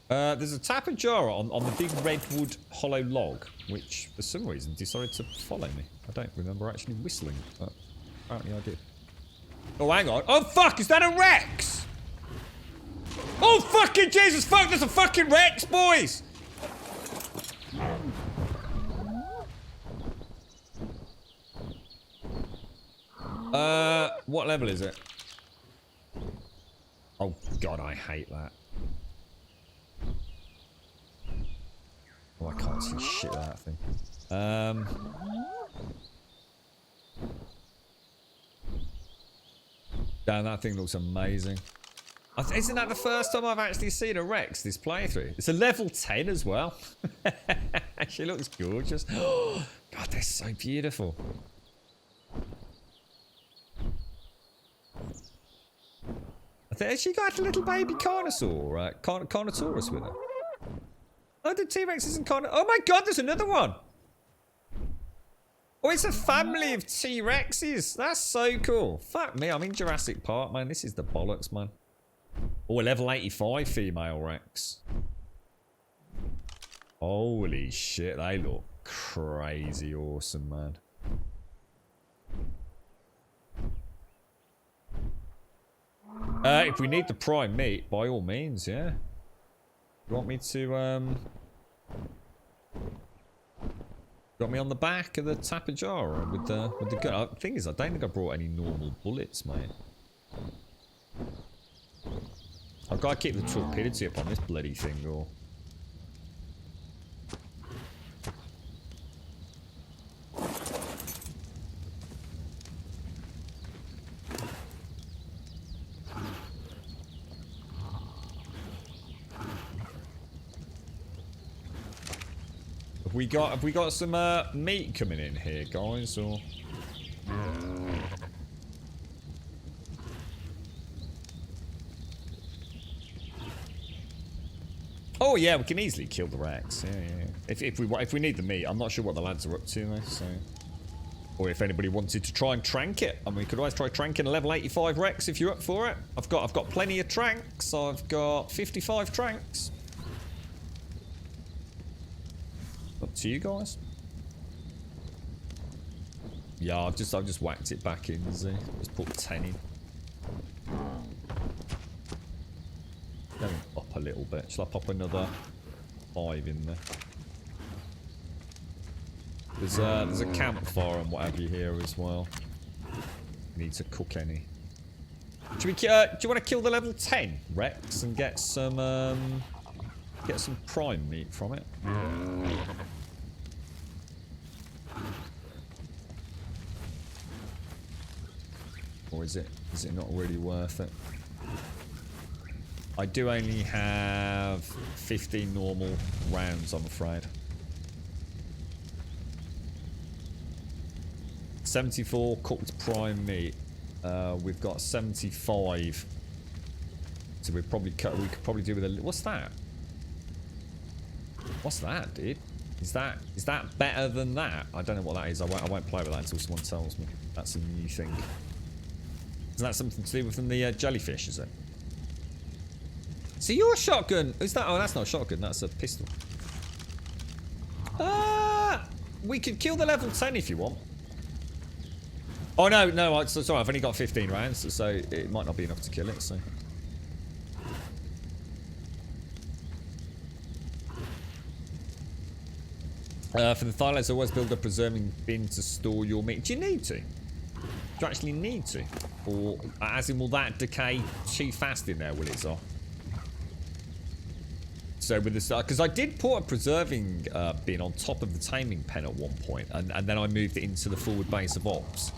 There's a tapper jar on the big redwood hollow log, which for some reason decided to follow me. I don't remember actually whistling, but apparently I did. Oh, hang on. Oh, fuck! Is that a Rex? Oh, fucking Jesus! Fuck! There's a fucking Rex, boys! What level is it? Oh, God, I hate that. Oh, I can't see shit of that thing. Damn, that thing looks amazing. Isn't that the first time I've actually seen a Rex this playthrough? It's a level 10 as well. She looks gorgeous. Oh, God, they're so beautiful. Has she got a little baby Carnosaur, Carnotaurus with her? Oh, the T-Rex isn't Carnotaurus. Oh my God, there's another one. Oh, it's a family of T-Rexes. That's so cool. Fuck me, I'm in Jurassic Park, man. This is the bollocks, man. Oh, a level 85 female Rex. Holy shit, they look crazy awesome, man. If we need the prime meat, by all means, yeah. You want me to, got me on the back of the tapper jar with the gun? The thing is, I don't think I brought any normal bullets, mate. I've got to keep the torpidity up on this bloody thing, or... Have we got some meat coming in here, guys, or? Oh yeah, we can easily kill the Rex. Yeah. If we need the meat, I'm not sure what the lads are up to though. So, or if anybody wanted to try and trank it, I mean, we could always try tranking a level 85 Rex if you're up for it. I've got plenty of tranks. I've got 55 tranks. Up to you guys. Yeah, I've just whacked it back in. See, just put 10 in. Going up a little bit. Shall I pop another 5 in there? There's a campfire and what have you here as well. Need to cook any. Do you want to kill the level 10 Rex and get some prime meat from it? Or is it not really worth it? I do only have 15 normal rounds, I'm afraid. 74 cooked prime meat. We've got 75. So we could probably do with a. What's that? What's that, dude? Is that better than that? I don't know what that is. I won't play with that until someone tells me. That's a new thing. Is that something to do with the jellyfish? Is it? So your shotgun is that? Oh, that's not a shotgun. That's a pistol. We could kill the level 10 if you want. Oh no. Sorry, I've only got 15 rounds, so it might not be enough to kill it. So. For the thylates, always build a preserving bin to store your meat. Do you need to? Do you actually need to? Or, as in, will that decay too fast in there, will it, Zar? So with this, because I did put a preserving bin on top of the taming pen at one point, and then I moved it into the forward base of ops.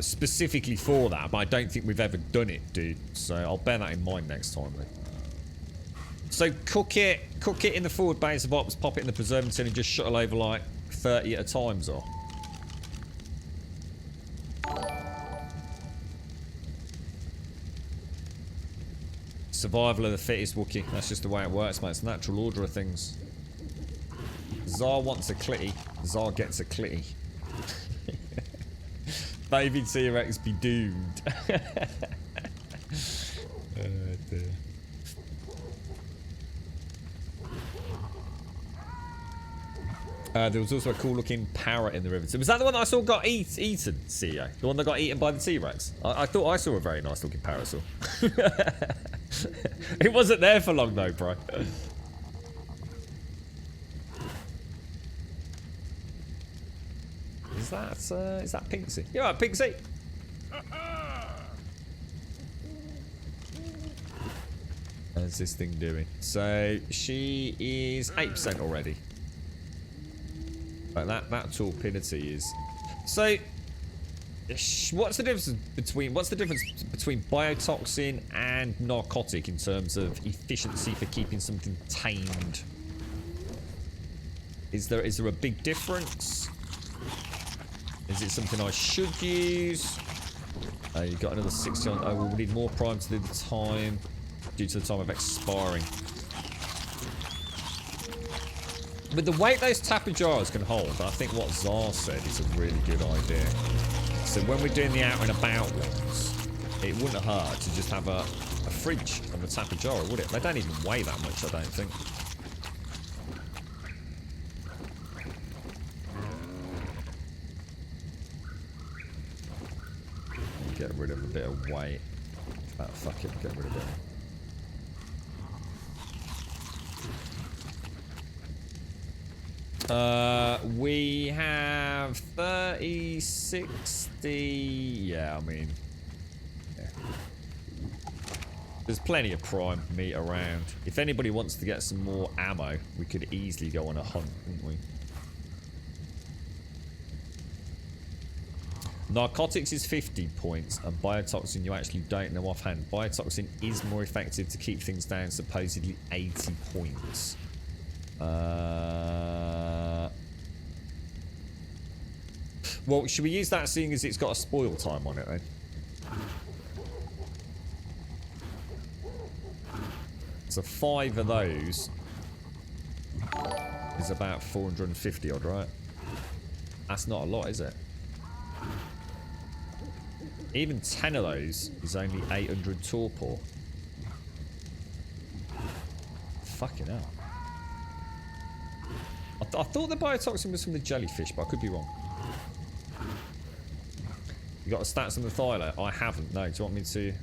Specifically for that, but I don't think we've ever done it, dude. So I'll bear that in mind next time, then. So cook it in the forward base of ops, pop it in the preserving tin and just shuttle over like 30 at a time, Zor. Survival of the fittest, Wookie. That's just the way it works, mate. It's the natural order of things. Zar wants a clitty. Zar gets a clitty. Baby T-Rex be doomed. Oh, dear. There was also a cool looking parrot in the river. So was that the one that I saw got eaten, CEO? The one that got eaten by the T-Rex? I thought I saw a very nice looking parasol. It wasn't there for long though, bro. Is that Pinksy? You alright, Pinksy? How's this thing doing? So she is 8% already. But that torpidity is. So what's the difference between biotoxin and narcotic in terms of efficiency for keeping something tamed? Is there a big difference? Is it something I should use? You got another 60 on. Oh, we'll need more prime to do the time due to the time of expiring. With the weight those tapper jars can hold, I think what Zar said is a really good idea. So when we're doing the out and about ones, it wouldn't hurt to just have a fridge of a tapper jar, would it? They don't even weigh that much, I don't think. Get rid of a bit of weight. Fuck it, get rid of it. We have 30, 60. Yeah, I mean, yeah. There's plenty of prime meat around. If anybody wants to get some more ammo, we could easily go on a hunt, couldn't we? Narcotics is 50 points, and biotoxin you actually don't know offhand. Biotoxin is more effective to keep things down, supposedly 80 points. Well, should we use that seeing as it's got a spoil time on it then? So 5 of those is about 450 odd, right? That's not a lot, is it? Even 10 of those is only 800 torpor. Fucking hell. I thought the biotoxin was from the jellyfish, but I could be wrong. You got the stats on the thyla? I haven't. No. Do you want me to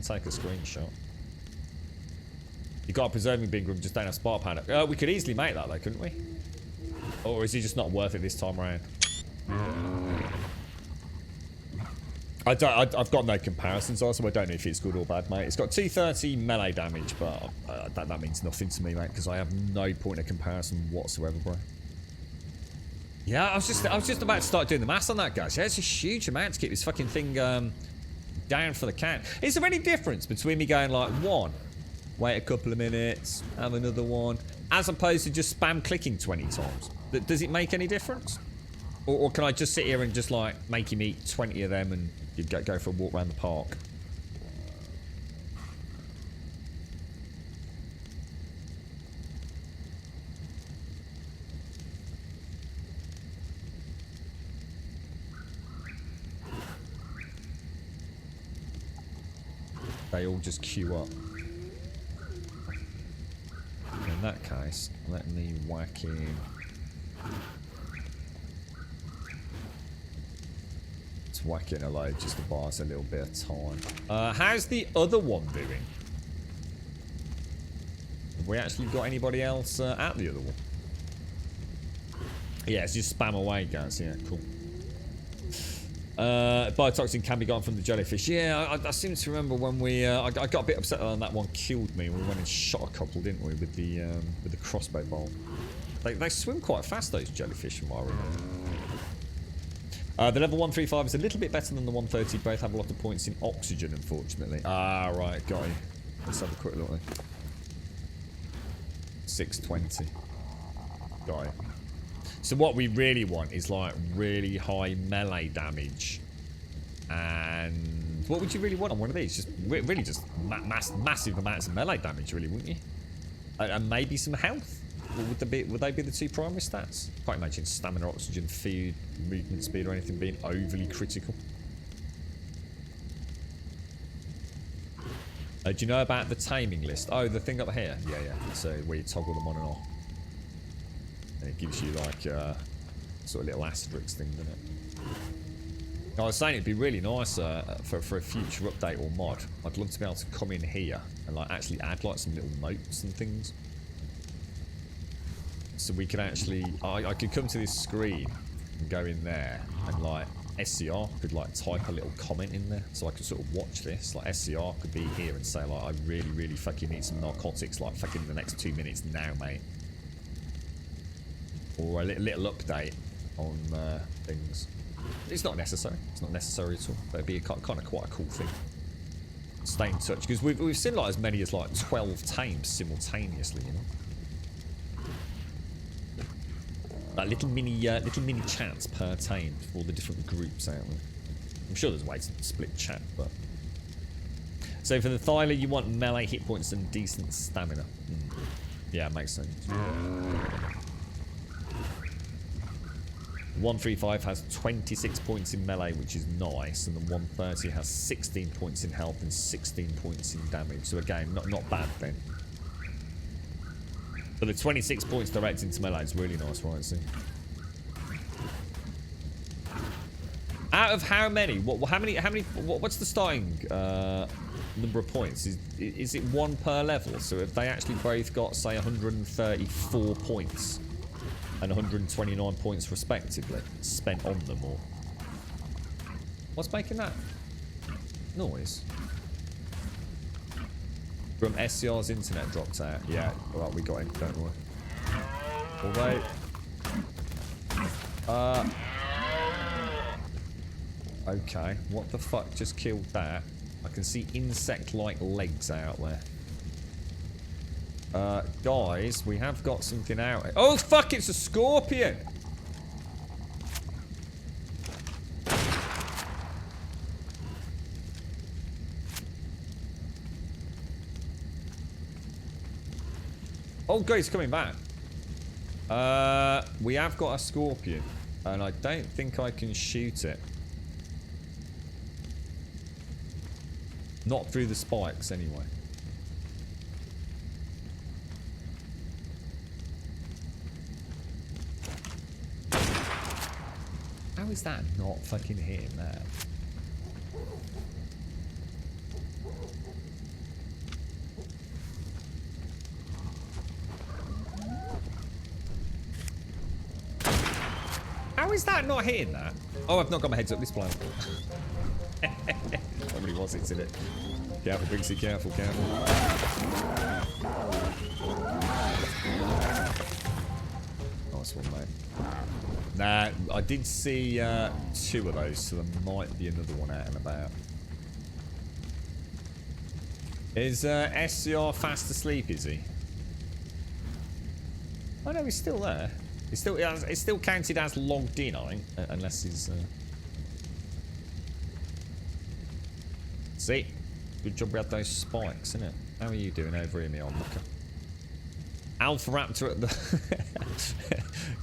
take a screenshot? You got a preserving big room, just don't have spark powder. We could easily make that though, couldn't we? Or is it just not worth it this time around? I've got no comparisons, also I don't know if it's good or bad, mate. It's got 230 melee damage, but that means nothing to me, mate, because I have no point of comparison whatsoever, bro. Yeah, I was just about to start doing the maths on that, guys. Yeah, it's a huge amount to keep this fucking thing down for the count. Is there any difference between me going like 1, wait a couple of minutes, have another one, as opposed to just spam clicking 20 times? Does it make any difference? Or can I just sit here and just like make him eat 20 of them and you go for a walk around the park? They all just queue up. In that case, let me whack in. Let's whack in a load just to buy us a little bit of time. How's the other one doing? Have we actually got anybody else at the other one? Yeah, it's just spam away, guys. Yeah, cool. Biotoxin can be gone from the jellyfish. Yeah, I seem to remember when we... I got a bit upset when that one killed me. We went and shot a couple, didn't we, with the crossbow bolt. They swim quite fast, those jellyfish, from what I remember. The level 135 is a little bit better than the 130. Both have a lot of points in oxygen, unfortunately. Ah, right, got you. Let's have a quick look. 620. Got it. So what we really want is like really high melee damage. And what would you really want on one of these? Just really just massive amounts of melee damage, really, wouldn't you? And maybe some health. Or would they be the two primary stats? Can't imagine stamina, oxygen, food, movement speed, or anything being overly critical. Do you know about the taming list? Oh, the thing up here. Yeah. So where you toggle them on and off. And it gives you like sort of little asterisk thing, doesn't it? I was saying it'd be really nice for a future update or mod. I'd love to be able to come in here and like actually add like some little notes and things. So we could actually, I could come to this screen and go in there and like SCR could like type a little comment in there, so I could sort of watch this. Like SCR could be here and say like, I really fucking need some narcotics, like fucking in the next 2 minutes now, mate. Or a little update on things. It's not necessary. It's not necessary at all. But it'd be kind of quite a cool thing. Stay in touch, because we've seen like as many as like 12 tames simultaneously, you know. Like little mini chats per tame for all the different groups out there. I'm sure there's ways to split chat, but so for the Thyla you want melee hit points and decent stamina. Yeah, makes sense. 135 has 26 points in melee, which is nice, and the 130 has 16 points in health and 16 points in damage. So again, not bad then. But the 26 points direct into melee is really nice, right? See. Out of how many? How many? What's the starting number of points? Is it one per level? So if they actually both got, say, 134 points and 129 points respectively spent on them, or what's making that noise? From SCR's internet dropped out. Yeah, alright, we got him, don't worry. Although okay, what the fuck just killed that? I can see insect-like legs out there. Guys, we have got something out. Oh fuck, it's a scorpion! Oh god, he's coming back. We have got a scorpion, and I don't think I can shoot it. Not through the spikes, anyway. How is that not fucking hitting that? How is that not hitting that? Oh, I've not got my heads up display. Probably was, it's in it. Careful, Bigsy, careful. Nice one, mate. Nah, I did see 2 of those, so there might be another one out and about. Is SCR fast asleep, is he? Oh no, he's still there. It's still counted as logged in, I think, unless he's. See, good job we had those spikes, innit? How are you doing over here, me old mucker? Alpha Raptor at the.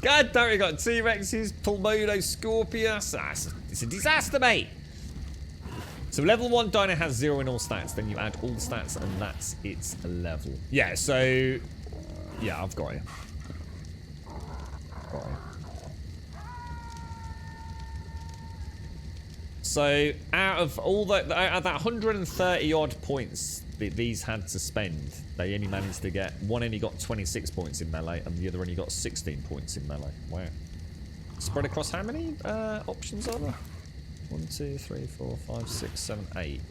God damn, we got T-Rexes, Pulmodo, Scorpius. It's a disaster, mate. So level 1 dino has 0 in all stats. Then you add all the stats, and that's its level. Yeah. So, yeah, I've got it. So out of all that 130 odd points that these had to spend, they only managed to get one. Only got 26 points in melee, and the other only got 16 points in melee. Wow. Spread across how many options are there? 1, 2, 3, 4, 5, 6, 7, 8.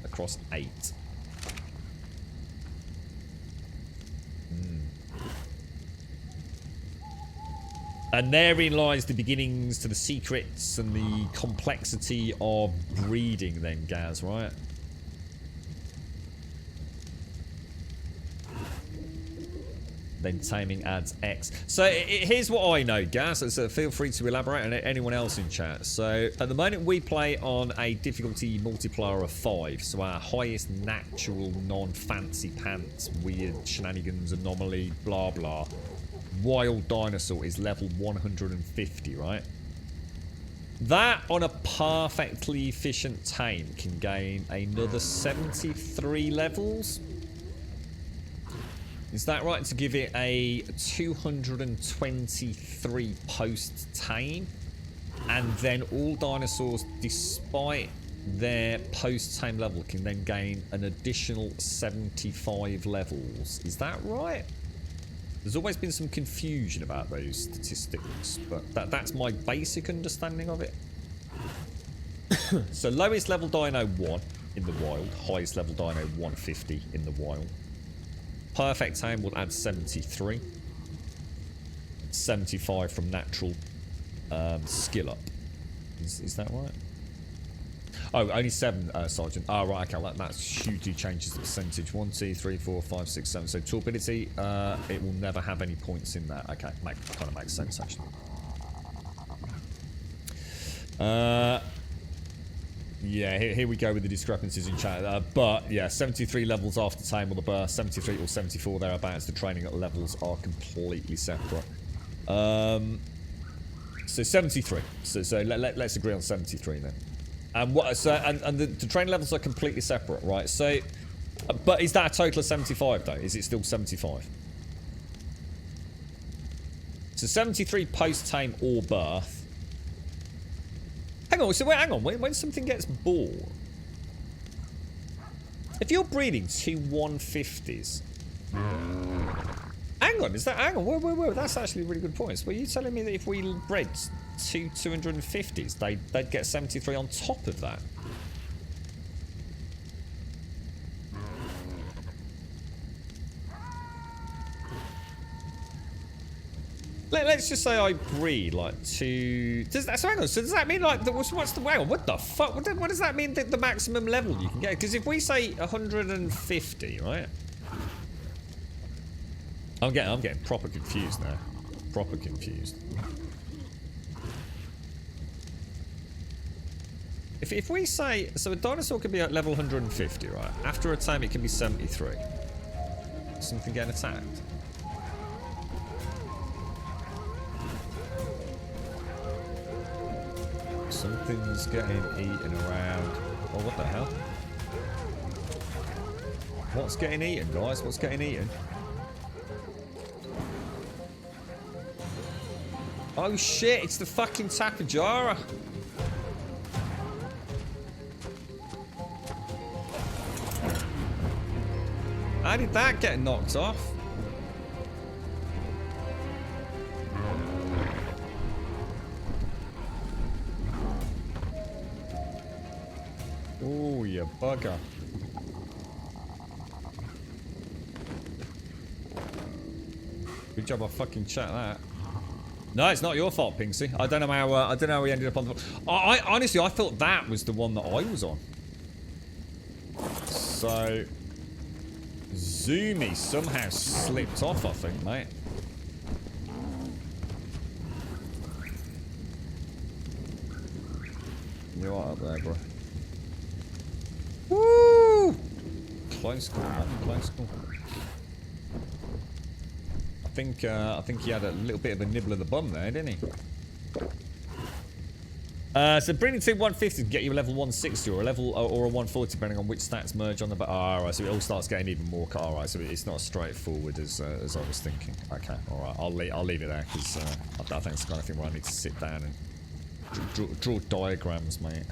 Across 8. And therein lies the beginnings to the secrets and the complexity of breeding then, Gaz, right? Then taming adds X. So here's what I know, Gaz, so feel free to elaborate on anyone else in chat. So at the moment we play on a difficulty multiplier of 5. So our highest natural, non-fancy pants, weird shenanigans, anomaly, blah blah. Wild dinosaur is level 150, right? That on a perfectly efficient tame can gain another 73 levels. Is that right, to give it a 223 post tame? And then all dinosaurs, despite their post tame level, can then gain an additional 75 levels. Is that right? There's always been some confusion about those statistics, but that's my basic understanding of it. So lowest level dino 1 in the wild, highest level dino 150 in the wild. Perfect tame will add 73. 75 from natural skill up. Is that right? Oh, only 7, Sergeant. Oh, right, okay, that hugely changes the percentage. 1, 2, 3, 4, 5, 6, 7. So, torpidity, it will never have any points in that. Okay, kind of makes sense, actually. Yeah, here we go with the discrepancies in chat. But, yeah, 73 levels after tame or the burst, 73 or 74 thereabouts. The training levels are completely separate. So, 73. So let's agree on 73 then. And the train levels are completely separate, right? So, but is that a total of 75 though? Is it still 75? So 73 post-tame or birth. Hang on, so wait, hang on. When something gets born, if you're breeding 2 150s, hang on, wait, that's actually a really good point. So were you telling me that if we bred 2 250s, they'd get 73 on top of that? Let's just say I breed like 2. So hang on. So does that mean like what's the hang on? What the fuck? What does that mean? The maximum level you can get? Because if we say 150, right? I'm getting proper confused now. Proper confused. If we say, so a dinosaur can be at level 150, right? After a time it can be 73. Something getting attacked. Something's getting eaten around. Oh, what the hell? What's getting eaten, guys? What's getting eaten? Oh shit, it's the fucking Tapajara. How did that get knocked off? Oh, you bugger. Good job I fucking checked that. No, it's not your fault, Pinksy. I don't know how we ended up on the... I honestly, I thought that was the one that I was on. So... Zoomy somehow slipped off, I think, mate. You're right up there, bro. Woo! Close call, man. Close call. I think he had a little bit of a nibble of the bum there, didn't he? So bringing two 150s can get you a level 160 or a level or a 140 depending on which stats merge on the back. Alright, so it all starts getting even more. Alright, so it's not as straightforward as I was thinking. Okay, alright, I'll leave it there because I think it's the kind of thing where I need to sit down and draw diagrams, mate.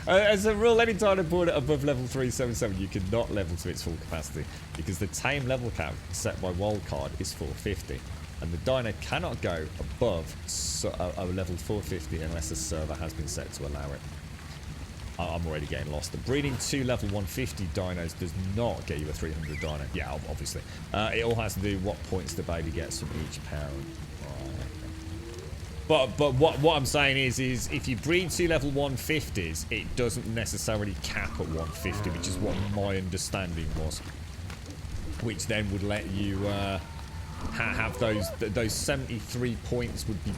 As a rule, any dino board above level 377 you cannot level to its full capacity because the tame level cap set by wildcard is 450 and the dino cannot go above a level 450 unless the server has been set to allow it. I'm already getting lost. The breeding 2 level 150 dinos does not get you a 300 dino. Yeah, obviously. It all has to do what points the baby gets from each parent. But what I'm saying is if you breed 2 level 150s, it doesn't necessarily cap at 150, which is what my understanding was. Which then would let you have those 73 points would be,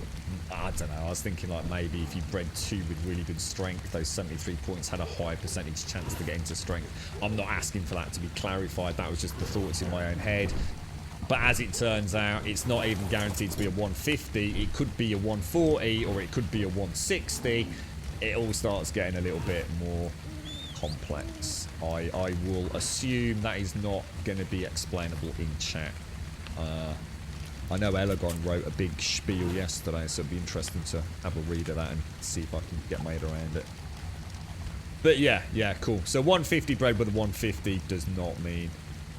I don't know, I was thinking like maybe if you bred 2 with really good strength, those 73 points had a high percentage chance to get into strength. I'm not asking for that to be clarified, that was just the thoughts in my own head. But as it turns out, it's not even guaranteed to be a 150. It could be a 140 or it could be a 160. It all starts getting a little bit more complex. I will assume that is not going to be explainable in chat. I know Elegon wrote a big spiel yesterday, so it'd be interesting to have a read of that and see if I can get my head around it. But yeah, cool. So 150 bred with a 150 does not mean...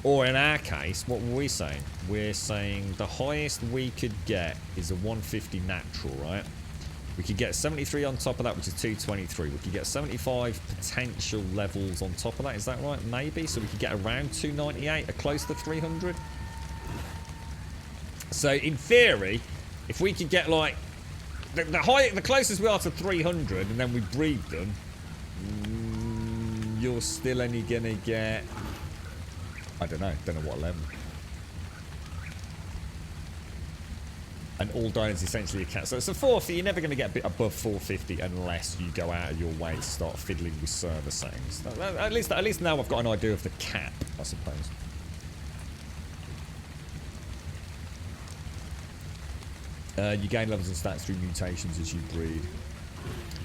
Or in our case, what were we saying? We're saying the highest we could get is a 150 natural, right? We could get 73 on top of that, which is 223. We could get 75 potential levels on top of that. Is that right? Maybe. So we could get around 298, or close to 300. So in theory, if we could get like the closest we are to 300, and then we breed them, you're still only gonna get, I don't know what level. And all dinos essentially a cat. So it's a 450. You're never going to get a bit above 450 unless you go out of your way to start fiddling with server settings. At least now I've got an idea of the cap, I suppose. You gain levels and stats through mutations as you breed.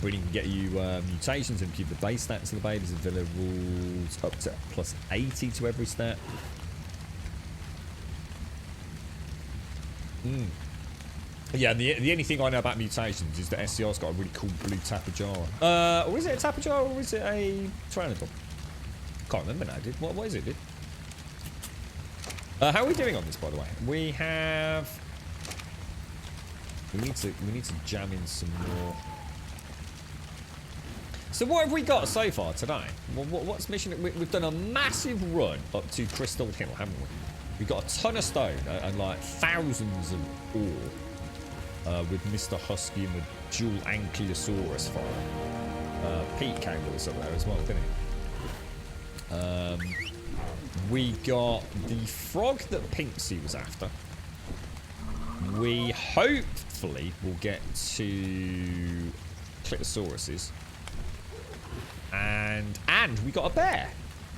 Breeding can get you mutations and keep the base stats of the babies and villa rules up to plus 80 to every stat. Yeah, the only thing I know about mutations is that SCR's got a really cool blue Tapajara. Or is it a Tapajara or is it a Pteranodon? Can't remember now, dude. What is it, dude? How are we doing on this, by the way? We have... We need to jam in some more. So what have we got so far today? What's mission? We've done a massive run up to Crystal Hill, haven't we? We've got a ton of stone and like thousands of ore with Mr. Husky and the dual Ankylosaurus fire. Pete came with us up there as well, didn't he? We got the frog that Pinksy was after. We hopefully will get to Clitosauruses. And we got a bear.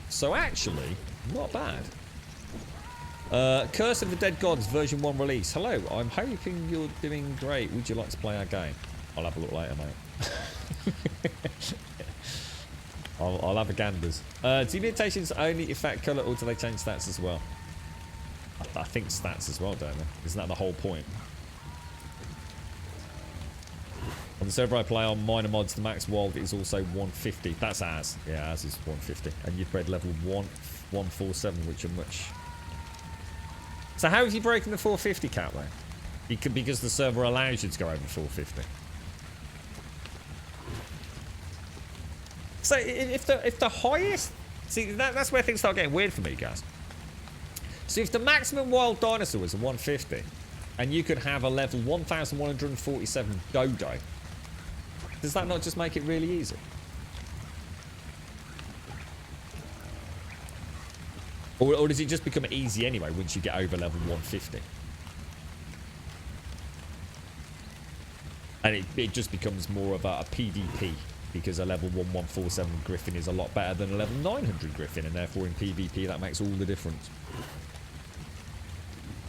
So actually, not bad. Curse of the Dead Gods version 1 release. Hello, I'm hoping you're doing great. Would you like to play our game? I'll have a look later, mate. I'll have a ganders. Do mutations only affect colour or do they change stats as well? I think stats as well, don't they? Isn't that the whole point? On the server I play on minor mods, the max wild is also 150. That's ours. Yeah, ours is 150. And you've bred level 147, which are much... So how have you broken the 450 cap then? Because the server allows you to go over 450. So if the highest... See, that's where things start getting weird for me, guys. So if the maximum wild dinosaur is a 150, and you could have a level 1147 dodo, does that not just make it really easy? Or does it just become easy anyway once you get over level 150? And it just becomes more of a PvP, because a level 1147 Griffin is a lot better than a level 900 Griffin, and therefore in PvP that makes all the difference.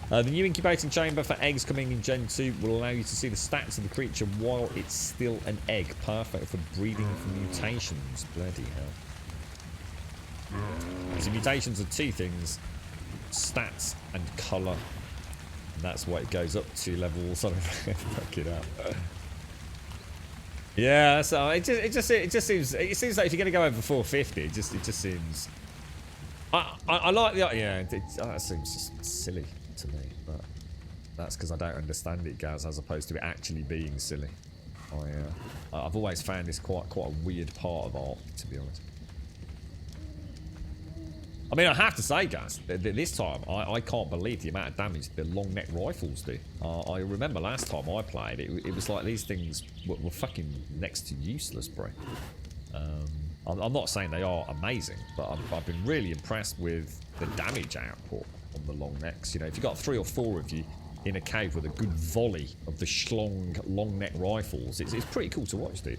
The new incubating chamber for eggs coming in Gen 2 will allow you to see the stats of the creature while it's still an egg. Perfect for breeding for mutations. Bloody hell. So mutations are two things: stats and colour. And that's why it goes up to level something. Fuck it up. Yeah, so it just seems like if you're gonna go over 450, it just seems. I like the that seems just silly to me, but that's because I don't understand it, Gaz, as opposed to it actually being silly. I've always found this quite a weird part of art, to be honest. I mean, I have to say, Gaz, this time I can't believe the amount of damage the long neck rifles do. I remember last time I played, it was like these things were fucking next to useless, bro. I'm not saying they are amazing, but I've been really impressed with the damage output on the long necks. You know, if you've got 3 or 4 of you in a cave with a good volley of the schlong long neck rifles, it's pretty cool to watch, dude.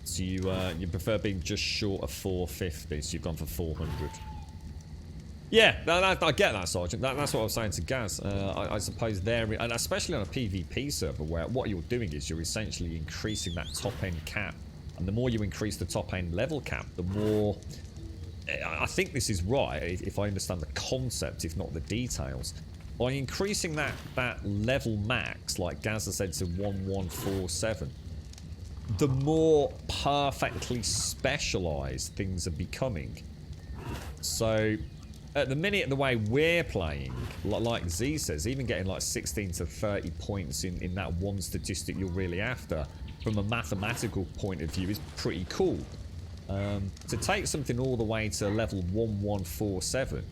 So you prefer being just short of 450, so you've gone for 400. Yeah, I get that, Sergeant. That's what I was saying to Gaz. I suppose there, and especially on a PvP server, where what you're doing is you're essentially increasing that top-end cap. And the more you increase the top-end level cap, the more... I think this is right, if I understand the concept, if not the details. By increasing that level max, like Gaz has said, to 1147, the more perfectly specialised things are becoming. So... at the minute, the way we're playing, like Z says, even getting like 16 to 30 points in that one statistic you're really after, from a mathematical point of view, is pretty cool. To take something all the way to level 1147,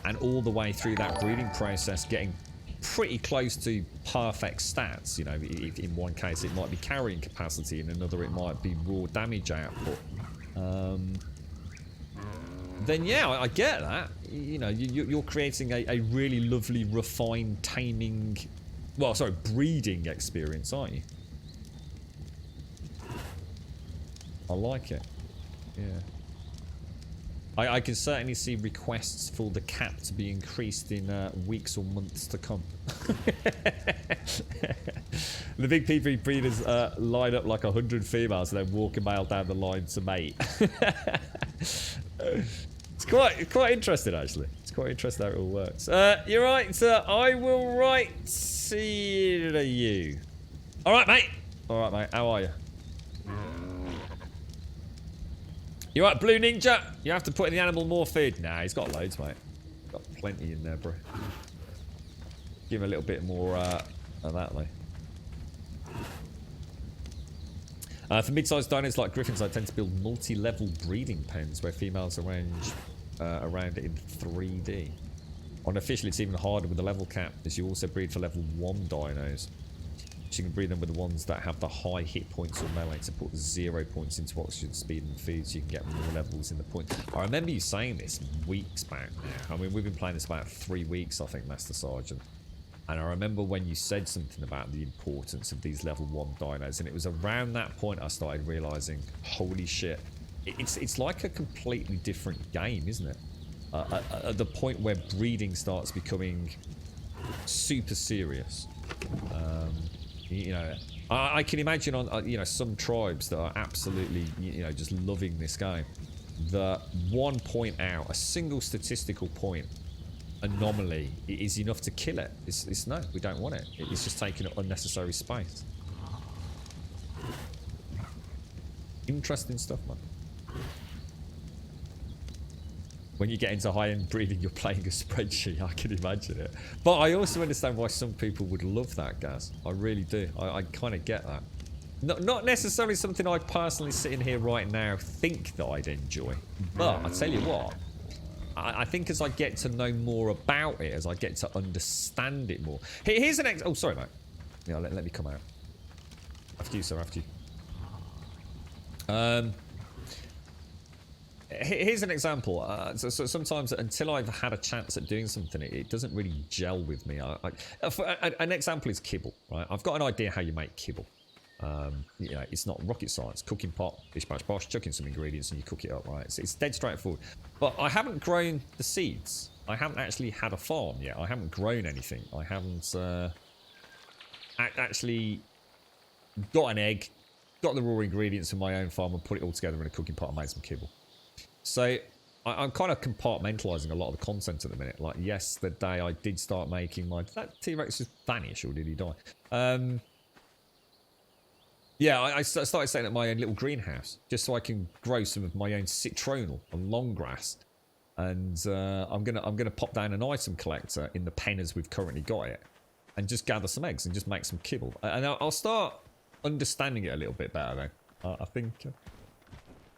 and all the way through that breeding process, getting pretty close to perfect stats. You know, in one case it might be carrying capacity, in another it might be raw damage output. Then yeah, I get that. You know, you're creating a really lovely, refined, taming, well, sorry, breeding experience, aren't you? I like it. Yeah. I can certainly see requests for the cap to be increased in weeks or months to come. The big PvP breeders line up like 100 females and then walk a male down the line to mate. It's quite interesting, actually. It's quite interesting how it all works. You're right. I will write to you. All right, mate. All right, mate. How are you? You right, Blue Ninja? You have to put in the animal more feed. Nah, he's got loads, mate. Got plenty in there, bro. Give him a little bit more of that, though. For mid-sized dinos like griffins, I tend to build multi-level breeding pens where females arrange around in 3D. Unofficially, it's even harder with the level cap, as you also breed for level 1 dinos. So you can breed them with the ones that have the high hit points or melee to put 0 points into oxygen, speed and food, so you can get more levels in the point. I remember you saying this weeks back now. I mean, we've been playing this about 3 weeks, I think, Master Sergeant. And I remember when you said something about the importance of these level 1 dinos, and it was around that point I started realising, holy shit, it's like a completely different game, isn't it? At the point where breeding starts becoming super serious. You know, I can imagine on you know, some tribes that are absolutely, you know, just loving this game, that 1 point out, a single statistical point anomaly is enough to kill it. It's no, we don't want it. It's just taking up unnecessary space. Interesting stuff, man. When you get into high-end breeding, you're playing a spreadsheet. I can imagine it. But I also understand why some people would love that, Gaz. I really do. I kind of get that. Not necessarily something I personally sitting here right now think that I'd enjoy. But I tell you what, I think as I get to know more about it, as I get to understand it more. Here's an oh, sorry, mate. Yeah, let me come out. After you, sir. After you. Here's an example. So sometimes until I've had a chance at doing something, it doesn't really gel with me. An example is kibble, right? I've got an idea how you make kibble. You know, it's not rocket science. Cooking pot, bish bash bosh, chuck in some ingredients and you cook it up, right? It's dead straightforward. But I haven't grown the seeds. I haven't actually had a farm yet. I haven't grown anything. I haven't actually got an egg, got the raw ingredients in my own farm and put it all together in a cooking pot and made some kibble. So I'm kind of compartmentalizing a lot of the content at the minute. Like yesterday I did start making my... Did that T-Rex just vanish or did he die? Yeah, I started setting up my own little greenhouse just so I can grow some of my own citronal and long grass. And I'm gonna pop down an item collector in the pen as we've currently got it, and just gather some eggs and just make some kibble. And I'll start understanding it a little bit better then. I think,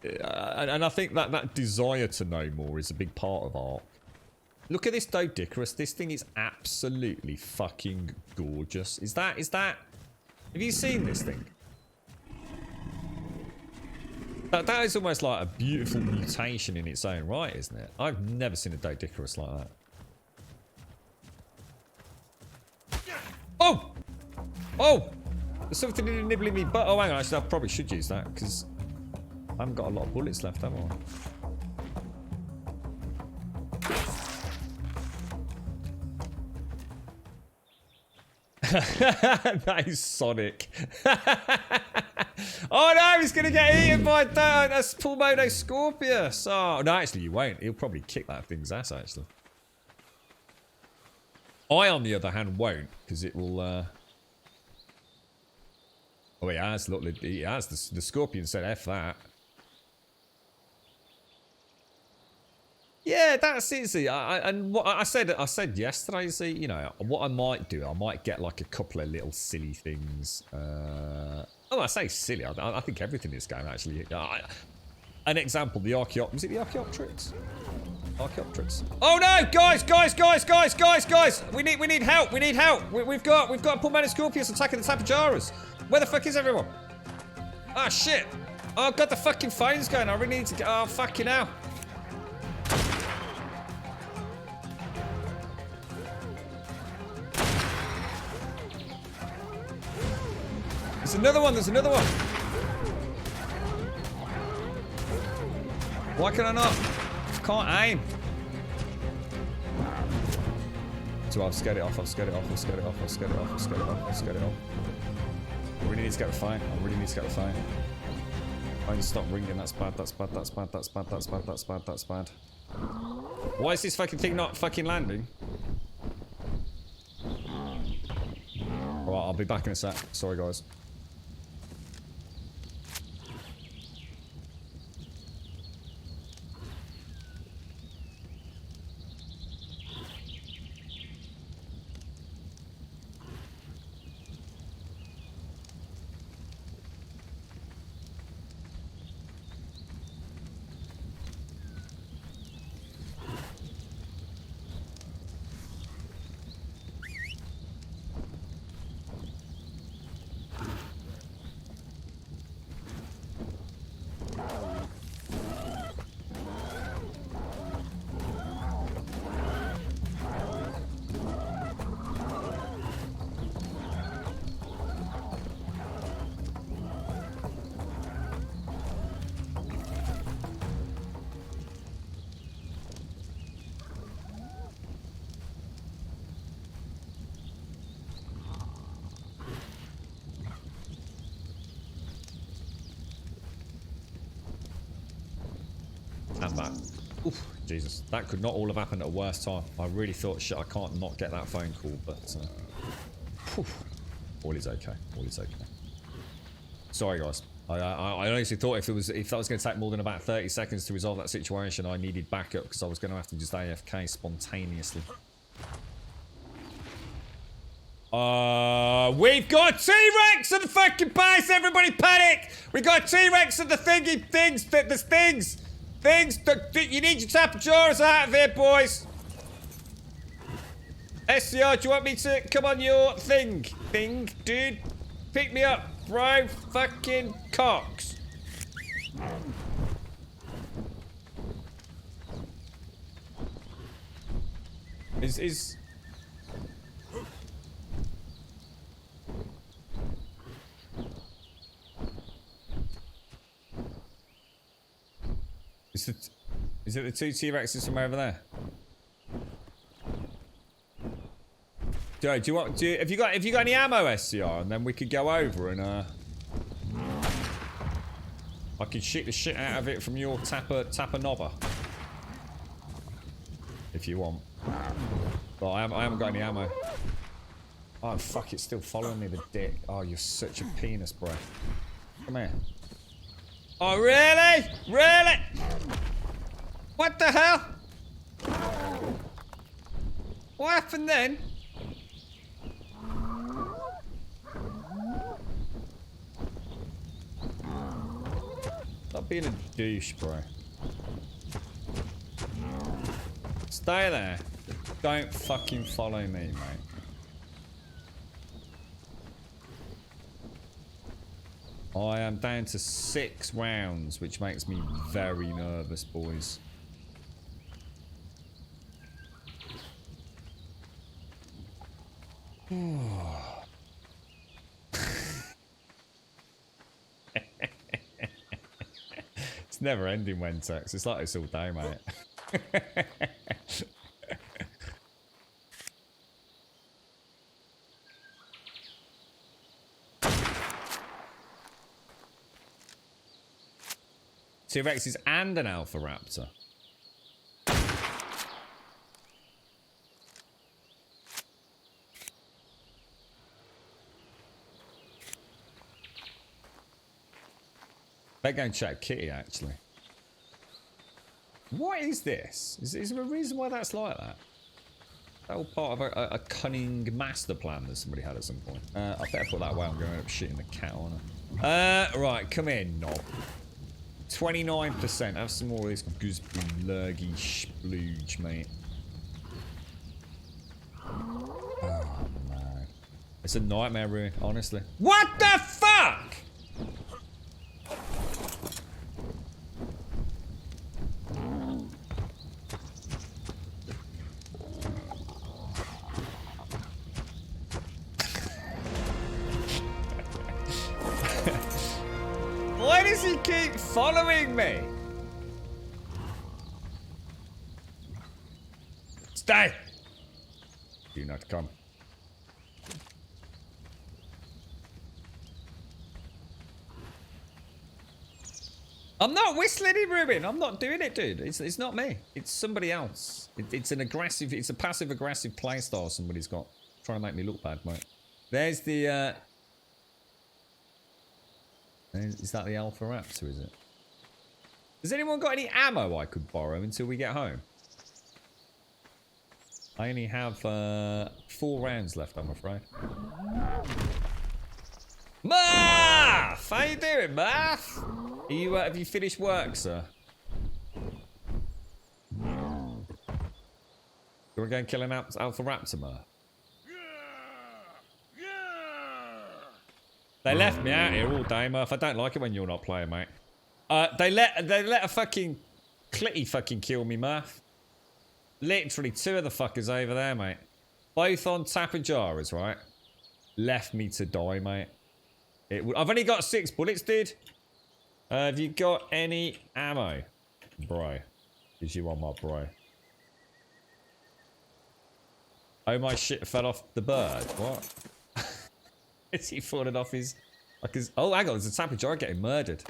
and I think that desire to know more is a big part of art. Look at this Dodicarus. This thing is absolutely fucking gorgeous. Is that? Have you seen this thing? That is almost like a beautiful mutation in its own right, isn't it? I've never seen a Dodicarus like that. Oh! Oh! There's something nibbling me butt. Oh, hang on. Actually, I probably should use that because I haven't got a lot of bullets left, have I? That is Sonic. Oh no, he's going to get eaten by that's Pulmono Scorpius. Oh, no, actually, you won't. He'll probably kick that thing's ass, actually. I, on the other hand, won't, because it will... Oh, he has. Look, he has. The Scorpion said F that. Yeah, that's it. See, and what I said yesterday. See, you know, what I might do, I might get like a couple of little silly things. Oh, I say silly. I think everything in this game actually. An example: the was it the Archaeopteryx? Archaeopteryx. Oh no, guys! We need help. We've got Pulmono Scorpius attacking the Tapajaras. Where the fuck is everyone? Ah, shit! Oh god, the fucking phone's going. I really need to get. Oh fucking hell! There's another one. Why can I not? I can't aim. So I've scared it off. I really need to get the phone. Phone stop ringing. That's bad. Why is this fucking thing not fucking landing? Alright, I'll be back in a sec. Sorry, guys. And that. Oof, Jesus. That could not all have happened at a worse time. I really thought, shit, I can't not get that phone call, but... all is okay. Sorry, guys. I honestly thought if that was going to take more than about 30 seconds to resolve that situation, I needed backup, because I was going to have to just AFK spontaneously. We've got T-Rex at the fucking base! Everybody panic! We got T-Rex at the thingy things! There's things! You need your Tapajaras out of here, boys! SCR, do you want me to come on your thing, dude? Pick me up, bro. Fucking cocks. Is it the two T-Rexes from over there? Joe, have you got any ammo, SCR? And then we could go over and I could shoot the shit out of it from your tapper knobber. If you want. But I haven't got any ammo. Oh fuck, it's still following me, the dick. Oh, you're such a penis, bro. Come here. Oh really? Really? What the hell? What happened then? Stop being a douche, bro. Stay there. Don't fucking follow me, mate. I am down to 6 rounds, which makes me very nervous, boys. It's never ending, Wentex. It's like this all day, mate. T-Rexes and an Alpha Raptor. Better go and check Kitty, actually. What is this? Is there a reason why that's like that? That all part of a cunning master plan that somebody had at some point. I better put that away. I'm going to end up shitting the cat on it. Right, come in, knob. 29%. Have some more of this gooseberry lurgy splooge, mate. Oh, man. It's a nightmare, really, honestly. What the fuck? Why does he keep following me? Stay! Do not come. I'm not whistling him, Ruben. I'm not doing it, dude. It's not me. It's somebody else. It's a passive aggressive playstyle somebody's got. Trying to make me look bad, mate. There's the is that the Alpha Raptor, is it? Has anyone got any ammo I could borrow until we get home? I only have 4 rounds left, I'm afraid. Marth! How you doing, Marth? Are you, have you finished work, sir? You want to go and kill an Alpha Raptor, Marth? They left me out here all day, Murph. I don't like it when you're not playing, mate. They let a fucking Clitty fucking kill me, Murph. Literally 2 of the fuckers over there, mate. Both on Tapajaras, right? Left me to die, mate. I've only got 6 bullets, dude. Have you got any ammo? Bro. Because you are my bro. Oh, my shit fell off the bird. What? Is he falling off his... Like his... Oh, hang on. There's a Tapajara getting murdered.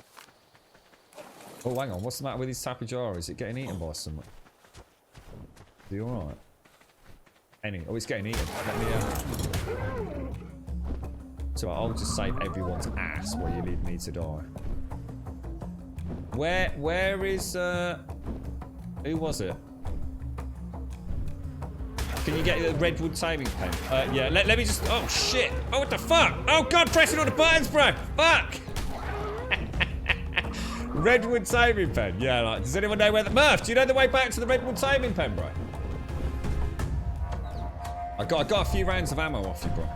Oh, hang on. What's the matter with his Tapajara? Is it getting eaten by someone? Is he alright? Oh, it's getting eaten. Let me... So I'll just save everyone's ass while you leave me to die. Where is... Who was it? Can you get the redwood taming pen? Yeah, let me just... Oh, shit. Oh, what the fuck? Oh, God, pressing all the buttons, bro. Fuck. Redwood taming pen. Yeah, like, does anyone know where the... Murph, do you know the way back to the redwood taming pen, bro? I got a few rounds of ammo off you, bro.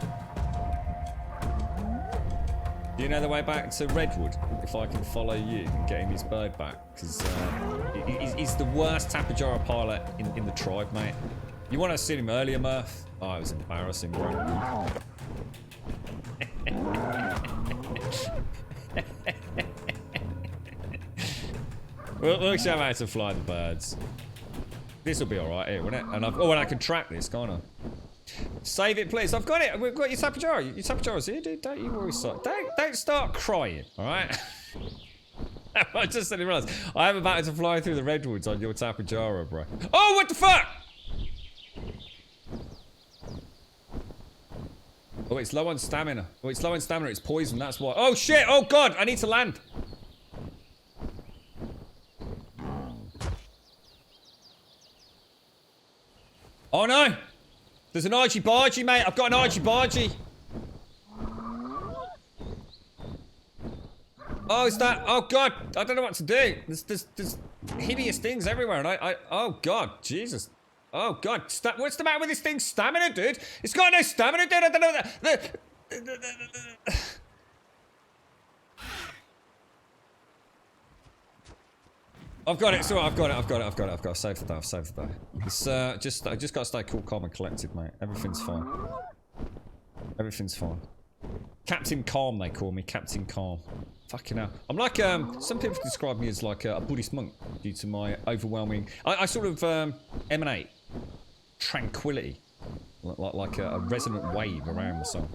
Do you know the way back to Redwood? If I can follow you and get him his bird back. Because he's the worst Tapajara pilot in the tribe, mate. You want to see him earlier, Murph? Oh, it was embarrassing, bro. We'll show him how to fly the birds. This will be alright here, won't it? And and I can track this, can't I? Save it, please. I've got it. We've got your Tapajara. Your Tapajara's here, dude. Don't you worry, son. Don't start crying, alright? I just suddenly realised I am about to fly through the redwoods on your Tapajara, bro. Oh, what the fuck? Oh, it's low on stamina. Oh, it's low on stamina. It's poison. That's why. Oh, shit. Oh, God. I need to land. Oh, no. There's an argy-bargy, mate. I've got an argy-bargy. Oh, is that? Oh, God. I don't know what to do. There's hideous things everywhere. And oh, God. Jesus. Oh, God. What's the matter with this thing's stamina, dude? It's got no stamina, dude. I don't know that. I've got it. So I've got it. I've saved the day. It's I just got to stay cool, calm, and collected, mate. Everything's fine. Everything's fine. Captain Calm, they call me. Captain Calm. Fucking hell. I'm like, some people describe me as like a Buddhist monk due to my overwhelming... I sort of emanate tranquility. Like a resonant wave around myself.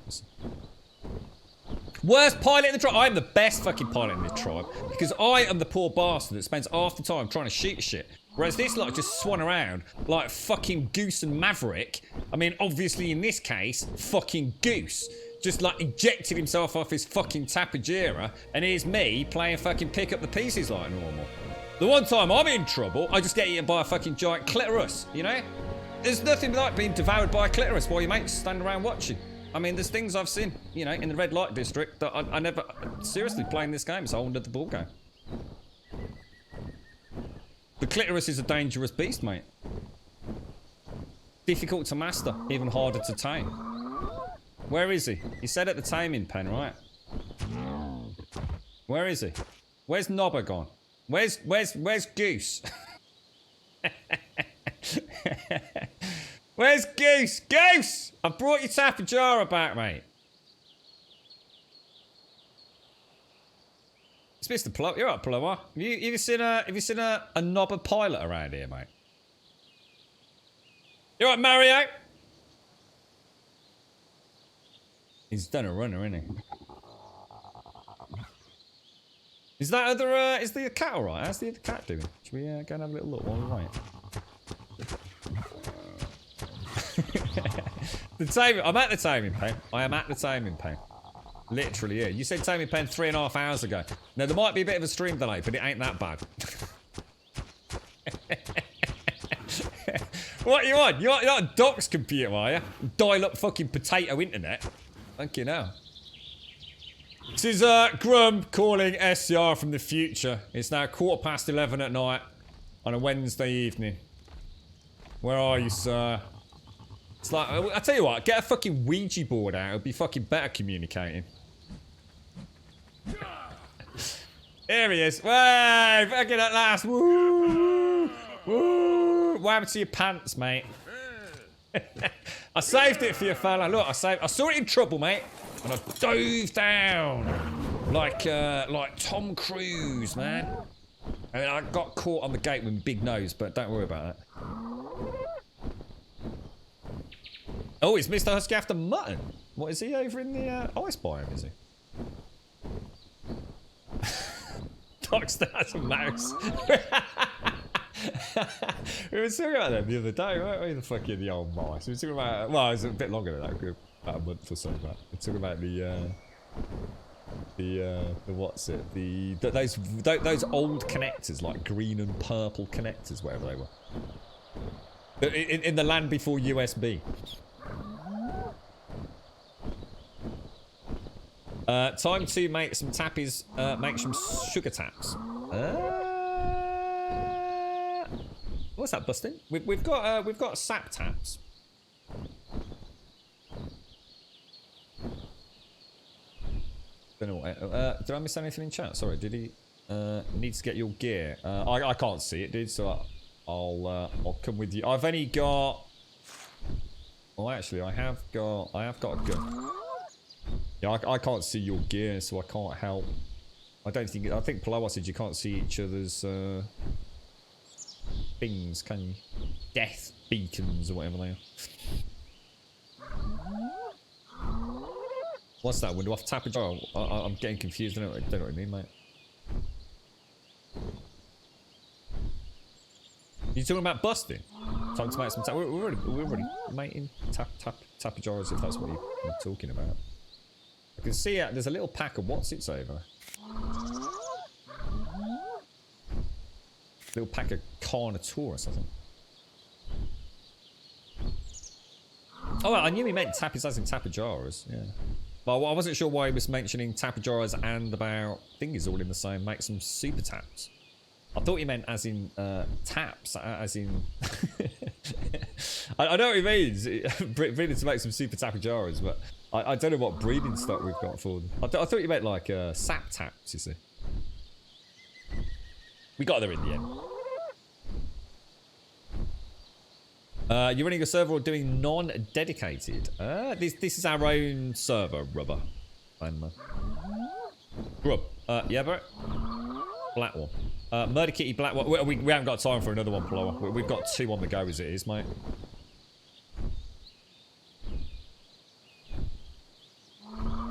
Worst pilot in the tribe. I am the best fucking pilot in this tribe because I am the poor bastard that spends half the time trying to shoot shit. Whereas this lot just swan around like fucking Goose and Maverick. I mean, obviously in this case, fucking Goose. Just like ejected himself off his fucking Tapajara, and here's me playing fucking pick up the pieces like normal. The one time I'm in trouble, I just get eaten by a fucking giant clitoris, you know? There's nothing like being devoured by a clitoris while your mates stand around watching. I mean, there's things I've seen, you know, in the red light district that I never... Seriously, playing this game is a whole nother ball game. The clitoris is a dangerous beast, mate. Difficult to master, even harder to tame. Where is he? He said at the taming pen, right? Where is he? Where's Nobber gone? Where's Goose? Where's Goose? Goose! I brought your Tapajara back, mate. It's Mr. Plumber. You're right, Plumber. Have you seen a Nobber pilot around here, mate? You're right, Mario. He's done a runner, isn't he? Is that other, is the cat alright? How's the other cat doing? Should we go and have a little look while we wait? I'm at the taming pen. I am at the taming pen. Literally, yeah. You said taming pen 3.5 hours ago. Now, there might be a bit of a stream delay, but it ain't that bad. What you on? You're not a Doc's computer, are you? Dial up fucking potato internet. Thank you now. This is Grum calling SCR from the future. It's now 11:15 at night on a Wednesday evening. Where are you, sir? It's like, I tell you what, get a fucking Ouija board out. It'll be fucking better communicating. Here he is. Way, fucking at last. Woo! Woo! What happened to your pants, mate? I saved it for you, fella. Look, I saw it in trouble, mate, and I dove down like Tom Cruise, man. I mean, I got caught on the gate with big nose, but don't worry about that. Oh, it's Mr. Husky after mutton. What is he over in the ice biome? Is he? Doxter has a mouse. We were talking about them the other day, weren't we? The fucking the old mice. We were talking about, well, it was a bit longer than that, about a month or so back. We were talking about the what's it? Those old connectors, like green and purple connectors, wherever they were. In the land before USB. Time to make some tappies, make some sugar taps. What's that, Bustin? We've got sap taps. Don't know what. Did I miss anything in chat? Sorry. Did he needs to get your gear? I can't see it, dude. So I'll come with you. I've only got Oh, actually, I have got a gun. Yeah, I can't see your gear, so I can't help. I think Palawa said you can't see each other's things, can you? Death beacons or whatever they are. What's that window off Tapper Jar? I'm getting confused. I don't know what I mean, mate. You talking about busting? Time to make some we're already making Tapper Jars if that's what you're talking about. I can see there's a little pack of what's it's over. Little pack of Carnotaurus, I think. Oh, well, I knew he meant Tappers as in Tappajaras, yeah. Well, I wasn't sure why he was mentioning Tappajaras and about thingies all in the same. Make some super taps. I thought he meant as in taps, as in. I know what he means. Breeding to make some super Tappajaras, but I don't know what breeding stock we've got for them. I thought you meant like sap taps, you see. We got there in the end. You're running a server or doing non-dedicated? This is our own server, rubber. Grub. Yeah, bro. Black one. Murder Kitty, black one. We haven't got time for another one, Plower. We've got 2 on the go as it is, mate.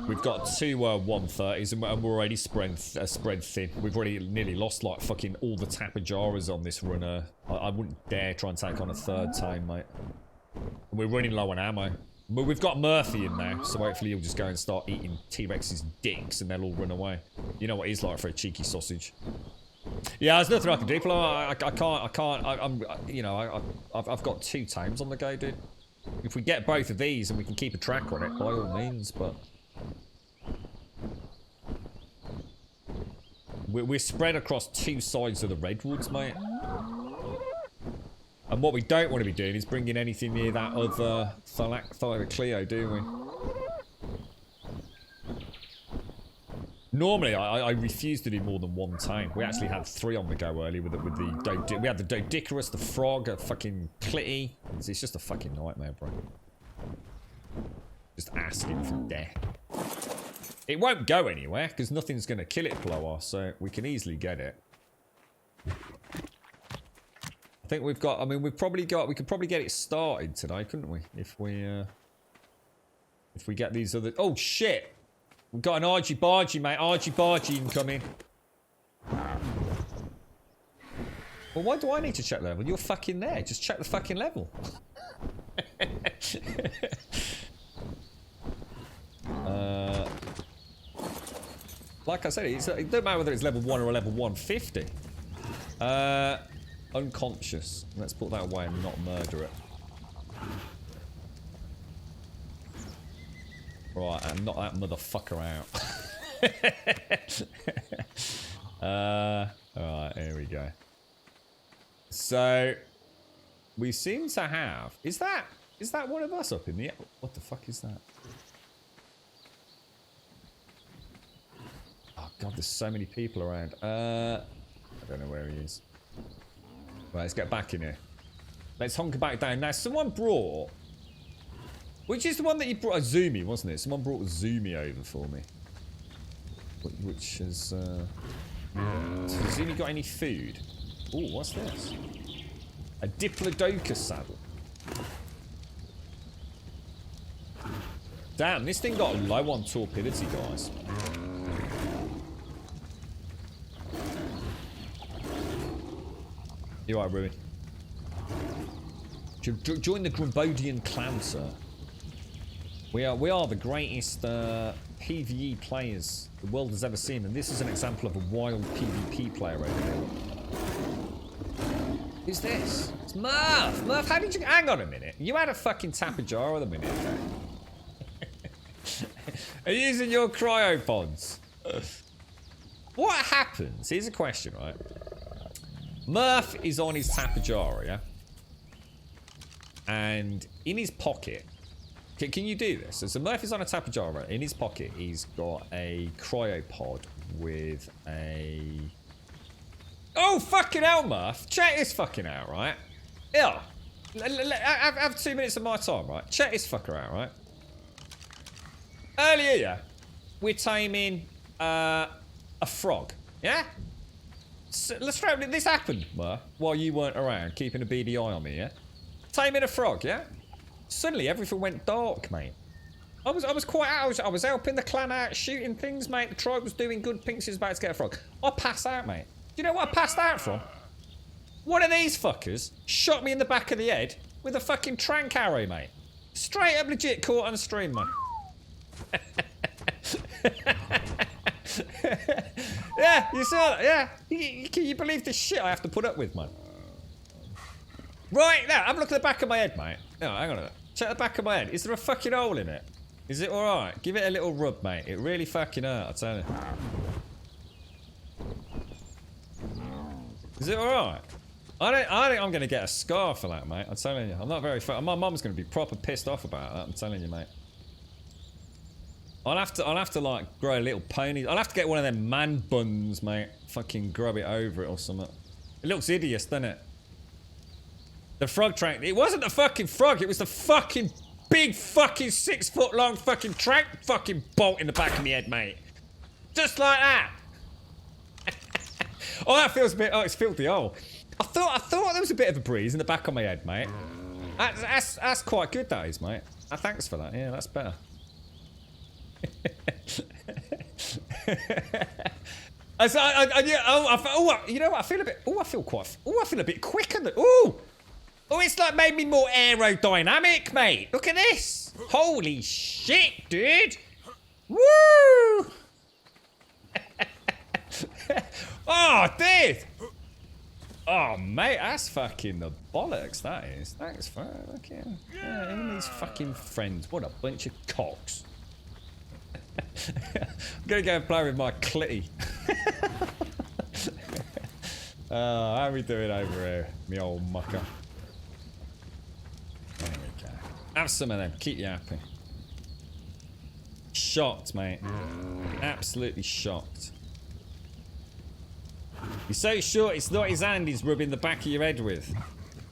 We've got 2 130s and we're already spread thin. We've already nearly lost like fucking all the Tappajaras on this runner. I wouldn't dare try and take on a 3rd time, mate. And we're running low on ammo. But we've got Murphy in now, so hopefully he'll just go and start eating T-Rex's dicks and they'll all run away. You know what he's like for a cheeky sausage. Yeah, there's nothing I can do, I can't. I've got 2 times on the go, dude. If we get both of these and we can keep a track on it, by all means, but... We're spread across 2 sides of the redwoods, mate. And what we don't want to be doing is bringing anything near that other Thylacoleo, do we? Normally, I refuse to do more than 1 time. We actually had 3 on the go earlier we had the Dodicarus, the frog, a fucking Clitty. It's just a fucking nightmare, bro. Just asking for death. It won't go anywhere because nothing's going to kill it, Plower, so we can easily get it. I think we've got. I mean, we could probably get it started today, couldn't we? If we get these other. Oh shit! We've got an argy bargy, mate. Argy bargy incoming. Well, why do I need to check level? You're fucking there. Just check the fucking level. Like I said, it don't matter whether it's level 1 or level 150. Unconscious. Let's put that away and not murder it. Right, and knock that motherfucker out. Alright, here we go. So, we seem to have... Is that one of us up in the... What the fuck is that? Oh god, there's so many people around. I don't know where he is. Right, let's get back in here. Let's honker back down. Now, someone brought... Which is the one that you brought? A Zoomy, wasn't it? Someone brought a Zoomy over for me. Which is... Has Zoomy got any food? Oh, what's this? A Diplodocus saddle. Damn, this thing got low on torpidity, guys. You alright, Ruin? Join the Grumbodian clan, sir. We are the greatest PvE players the world has ever seen, and this is an example of a wild PvP player over here. Who's this? It's Murph! Murph, how did you... Hang on a minute. You had a fucking Tappajar a minute ago. Are you using your cryopods? What happens? Here's a question, right? Murph is on his Tappajar, yeah? And in his pocket... Can you do this? So Murph is on a Tappajar. In his pocket, he's got a cryopod with a... Oh, fucking hell, Murph. Check this fucking out, right? Yeah. Have 2 minutes of my time, right? Check this fucker out, right? Earlier, yeah, we're taming a frog, yeah? So, let's throw this happened, while you weren't around, keeping a beady eye on me, yeah? Taming a frog, yeah? Suddenly, everything went dark, mate. I was quite out. I was helping the clan out, shooting things, mate. The tribe was doing good. Pinksy was about to get a frog. I passed out, mate. Do you know what I passed out from? One of these fuckers shot me in the back of the head with a fucking trank arrow, mate. Straight up legit caught on stream, mate. Yeah, you saw that, yeah. Can you believe this shit I have to put up with, man? Right, now, have a look at the back of my head, mate. No, hang on a minute. Check the back of my head. Is there a fucking hole in it? Is it alright? Give it a little rub, mate. It really fucking hurt, I tell you. Is it alright? I think I'm going to get a scar for that, mate. I'm telling you. I'm not very... My mum's going to be proper pissed off about that. I'm telling you, mate. I'll have to, like, grow a little pony. I'll have to get one of them man buns, mate. Fucking grub it over it or something. It looks hideous, doesn't it? The frog trank. It wasn't the fucking frog. It was the fucking big fucking 6 foot long fucking trank fucking bolt in the back of my head, mate. Just like that. Oh, that feels a bit... Oh, it's filthy. Oh. I thought there was a bit of a breeze in the back of my head, mate. That's quite good, that is, mate. Thanks for that. Yeah, that's better. You know what? I feel a bit... I feel a bit quicker than... Oh, it's like made me more aerodynamic, mate. Look at this. Holy shit, dude. Woo! Oh, dude. Oh, mate, that's fucking the bollocks, that is. Thanks for fucking... Yeah, even these fucking friends. What a bunch of cocks. I'm gonna go and play with my clitty. Oh, how are we doing over here, me old mucker? There we go. Have some of them. Keep you happy. Shocked, mate. Absolutely shocked. You're so sure it's not his hand he's rubbing the back of your head with?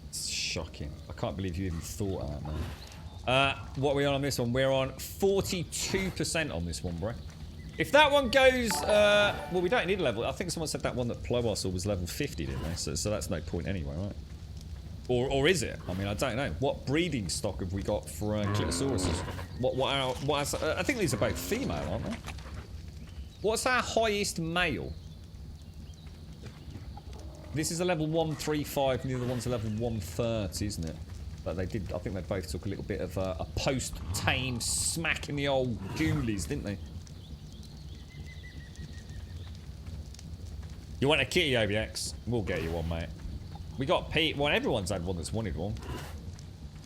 It's shocking. I can't believe you even thought of that, man. What are we on this one? We're on 42% on this one, bro. If that one goes... well, we don't need a level. I think someone said that one that Plowassel was level 50, didn't they? So that's no point anyway, right? Or is it? I mean, I don't know. What breeding stock have we got for Clitosauruses? I think these are both female, aren't they? What's our highest male? This is a level 135 and the other one's a level 130, isn't it? But they did, I think they both took a little bit of a post-tame smack in the old ghoulies, didn't they? You want a kitty, OBX? We'll get you one, mate. We got Pete. Well, everyone's had one that's wanted one.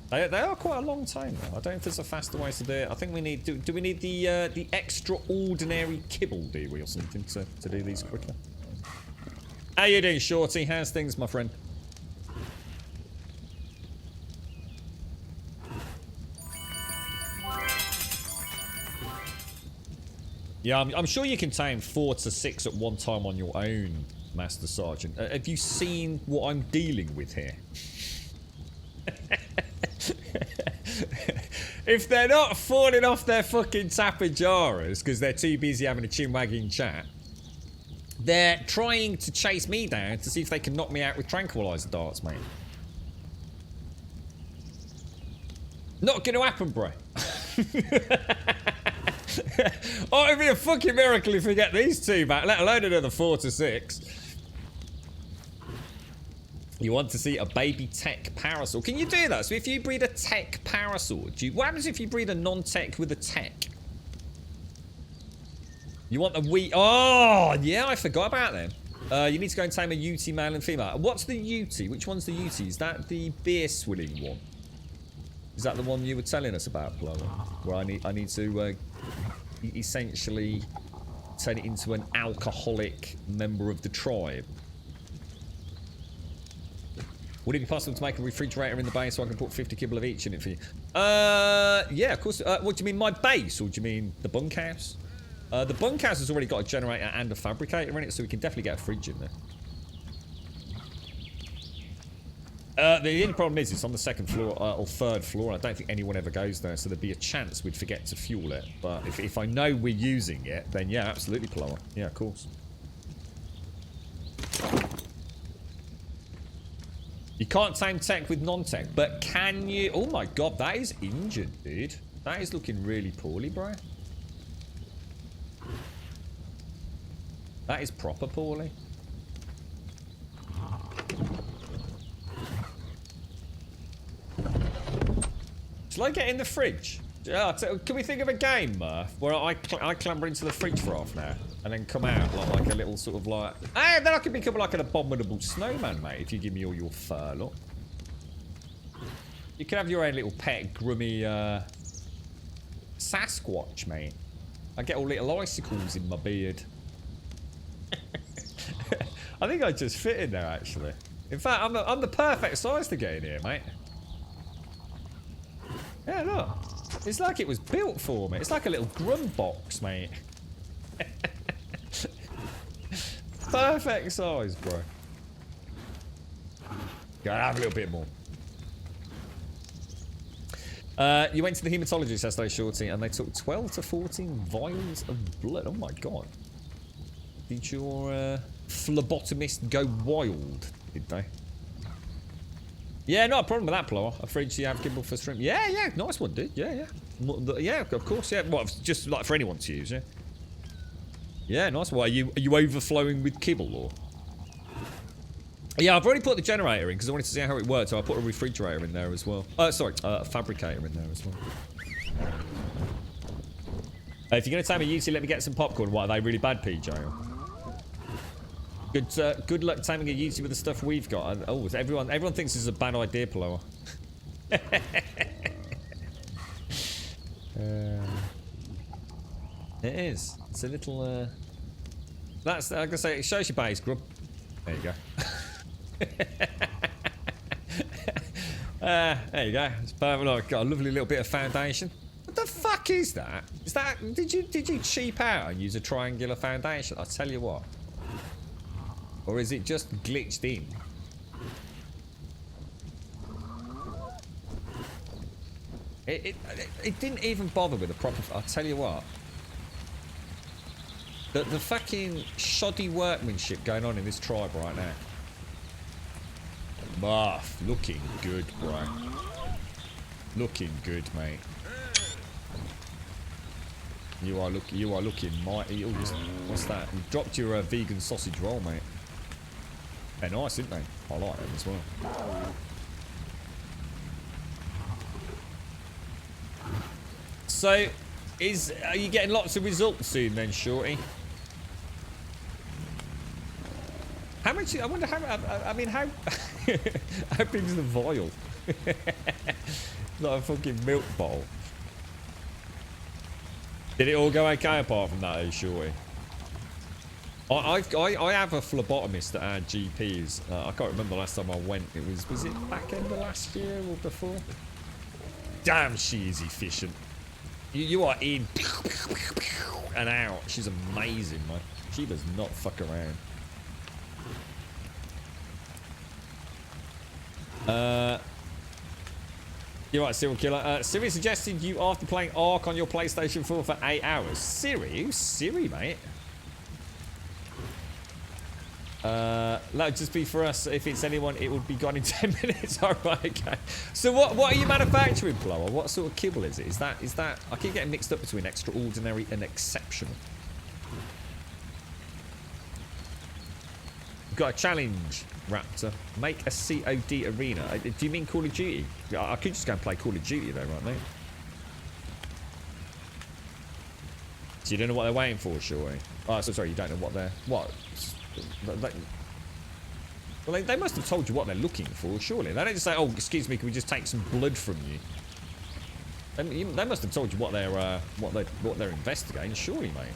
They are quite a long time, though. I don't know if there's a faster way to do it. I think we need... Do we need the extraordinary kibble, do we, or something, to do these quicker? How you doing, Shorty? How's things, my friend? Yeah, I'm sure you can tame 4 to 6 at one time on your own, Master Sergeant. Have you seen what I'm dealing with here? If they're not falling off their fucking tapajaras because they're too busy having a chin-wagging chat, they're trying to chase me down to see if they can knock me out with tranquilizer darts, mate. Not gonna happen, bro. Oh, it'd be a fucking miracle if we get these two back, let alone another 4 to 6. You want to see a baby tech parasol? Can you do that? So if you breed a tech parasol, what happens if you breed a non-tech with a tech? You want the wee... Oh, yeah, I forgot about them. You need to go and tame a UT male and female. What's the UT? Which one's the UT? Is that the beer swilling one? Is that the one you were telling us about, Blower? Where I need to essentially turn it into an alcoholic member of the tribe. Would it be possible to make a refrigerator in the base so I can put 50 kibble of each in it for you? Yeah, of course. What do you mean, my base? Or do you mean the bunkhouse? The bunkhouse has already got a generator and a fabricator in it, so we can definitely get a fridge in there. The only problem is it's on the second floor or third floor. I don't think anyone ever goes there, so there'd be a chance we'd forget to fuel it. But if I know we're using it, then yeah, absolutely, Plower. Yeah, of course. You can't tame tech with non-tech, but can you? Oh my god, that is injured, dude. That is looking really poorly, bro. That is proper poorly. Shall I get in the fridge? Can we think of a game, Murph, where I clamber into the fridge for half an hour and then come out like a little sort of like... Hey, then I can become like an abominable snowman, mate, if you give me all your fur, look. You can have your own little pet grummy Sasquatch, mate. I get all little icicles in my beard. I think I just fit in there, actually. In fact, I'm the perfect size to get in here, mate. Yeah, look. It's like it was built for me. It's like a little grum box, mate. Perfect size, bro. Gotta have a little bit more. You went to the hematologist yesterday, Shorty, and they took 12 to 14 vials of blood. Oh my god. Did your phlebotomist go wild, did they? Yeah, not a problem with that, Plower. A fridge you have gimbal for shrimp. Yeah, yeah, nice one, dude. Yeah, yeah. Yeah, of course, yeah. What, just like for anyone to use, yeah? Yeah, nice. What, are you overflowing with kibble, or? Yeah, I've already put the generator in because I wanted to see how it worked, so I put a refrigerator in there as well. Sorry, a fabricator in there as well. If you're going to tell me Yeti, let me get some popcorn. What, are they really bad, PJ? Good luck taming a Yeti with the stuff we've got. And, oh, everyone thinks this is a bad idea, Plower. It is. It's a little. That's like I say. It shows your base, Grub. There you go. There you go. It's perfect. Look, got a lovely little bit of foundation. What the fuck is that? Is that? Did you cheap out and use a triangular foundation? I'll tell you what. Or is it just glitched in? It didn't even bother with a proper... I'll tell you what. The fucking shoddy workmanship going on in this tribe right now. Muff, looking good, bro. Looking good, mate. You are looking mighty. Oh, what's that? You dropped your vegan sausage roll, mate. They're nice, aren't they? I like them as well. So, are you getting lots of results soon then, Shorty? How much? I wonder how. I mean, how? How big is the vial? Not a fucking milk bowl. Did it all go okay apart from that, Shorty? I have a phlebotomist at our GP's. I can't remember the last time I went. Was it back end of last year or before? Damn, she is efficient. You are in and out. She's amazing, man. She does not fuck around. You're right, serial killer. Siri suggested you after playing Ark on your PlayStation 4 for 8 hours. Siri? Who's Siri, mate? That'd just be for us. If it's anyone, it would be gone in 10 minutes. Alright, okay. So what are you manufacturing, Plower? What sort of kibble is it? Is that I keep getting mixed up between extraordinary and exceptional. We've got a challenge, Raptor. Make a COD arena. Do you mean Call of Duty? I could just go and play Call of Duty though, right, mate? So you don't know what they're waiting for, surely? Oh, so sorry, you don't know what they're... What? Well, they must have told you what they're looking for, surely. They don't just say, oh, excuse me, can we just take some blood from you? They must have told you what they're investigating, surely, mate.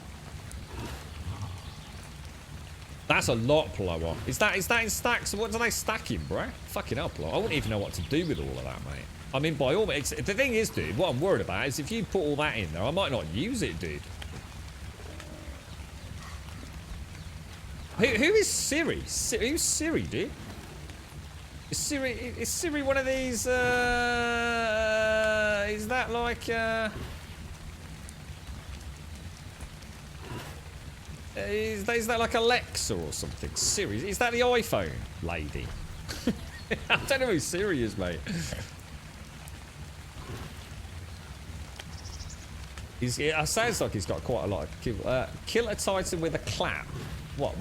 That's a lot, Plower. Is that in stacks? What do they stack in, bro? Fucking hell, Plower. I wouldn't even know what to do with all of that, mate. I mean, by all means, the thing is, dude, what I'm worried about is if you put all that in there, I might not use it, dude. Who is Siri? Who's Siri, dude? Is Siri one of these, is that like, is that like Alexa or something? Siri, is that the iPhone lady? I don't know who Siri is, mate. It sounds like he's got quite a lot of kill a Titan with a clap. What?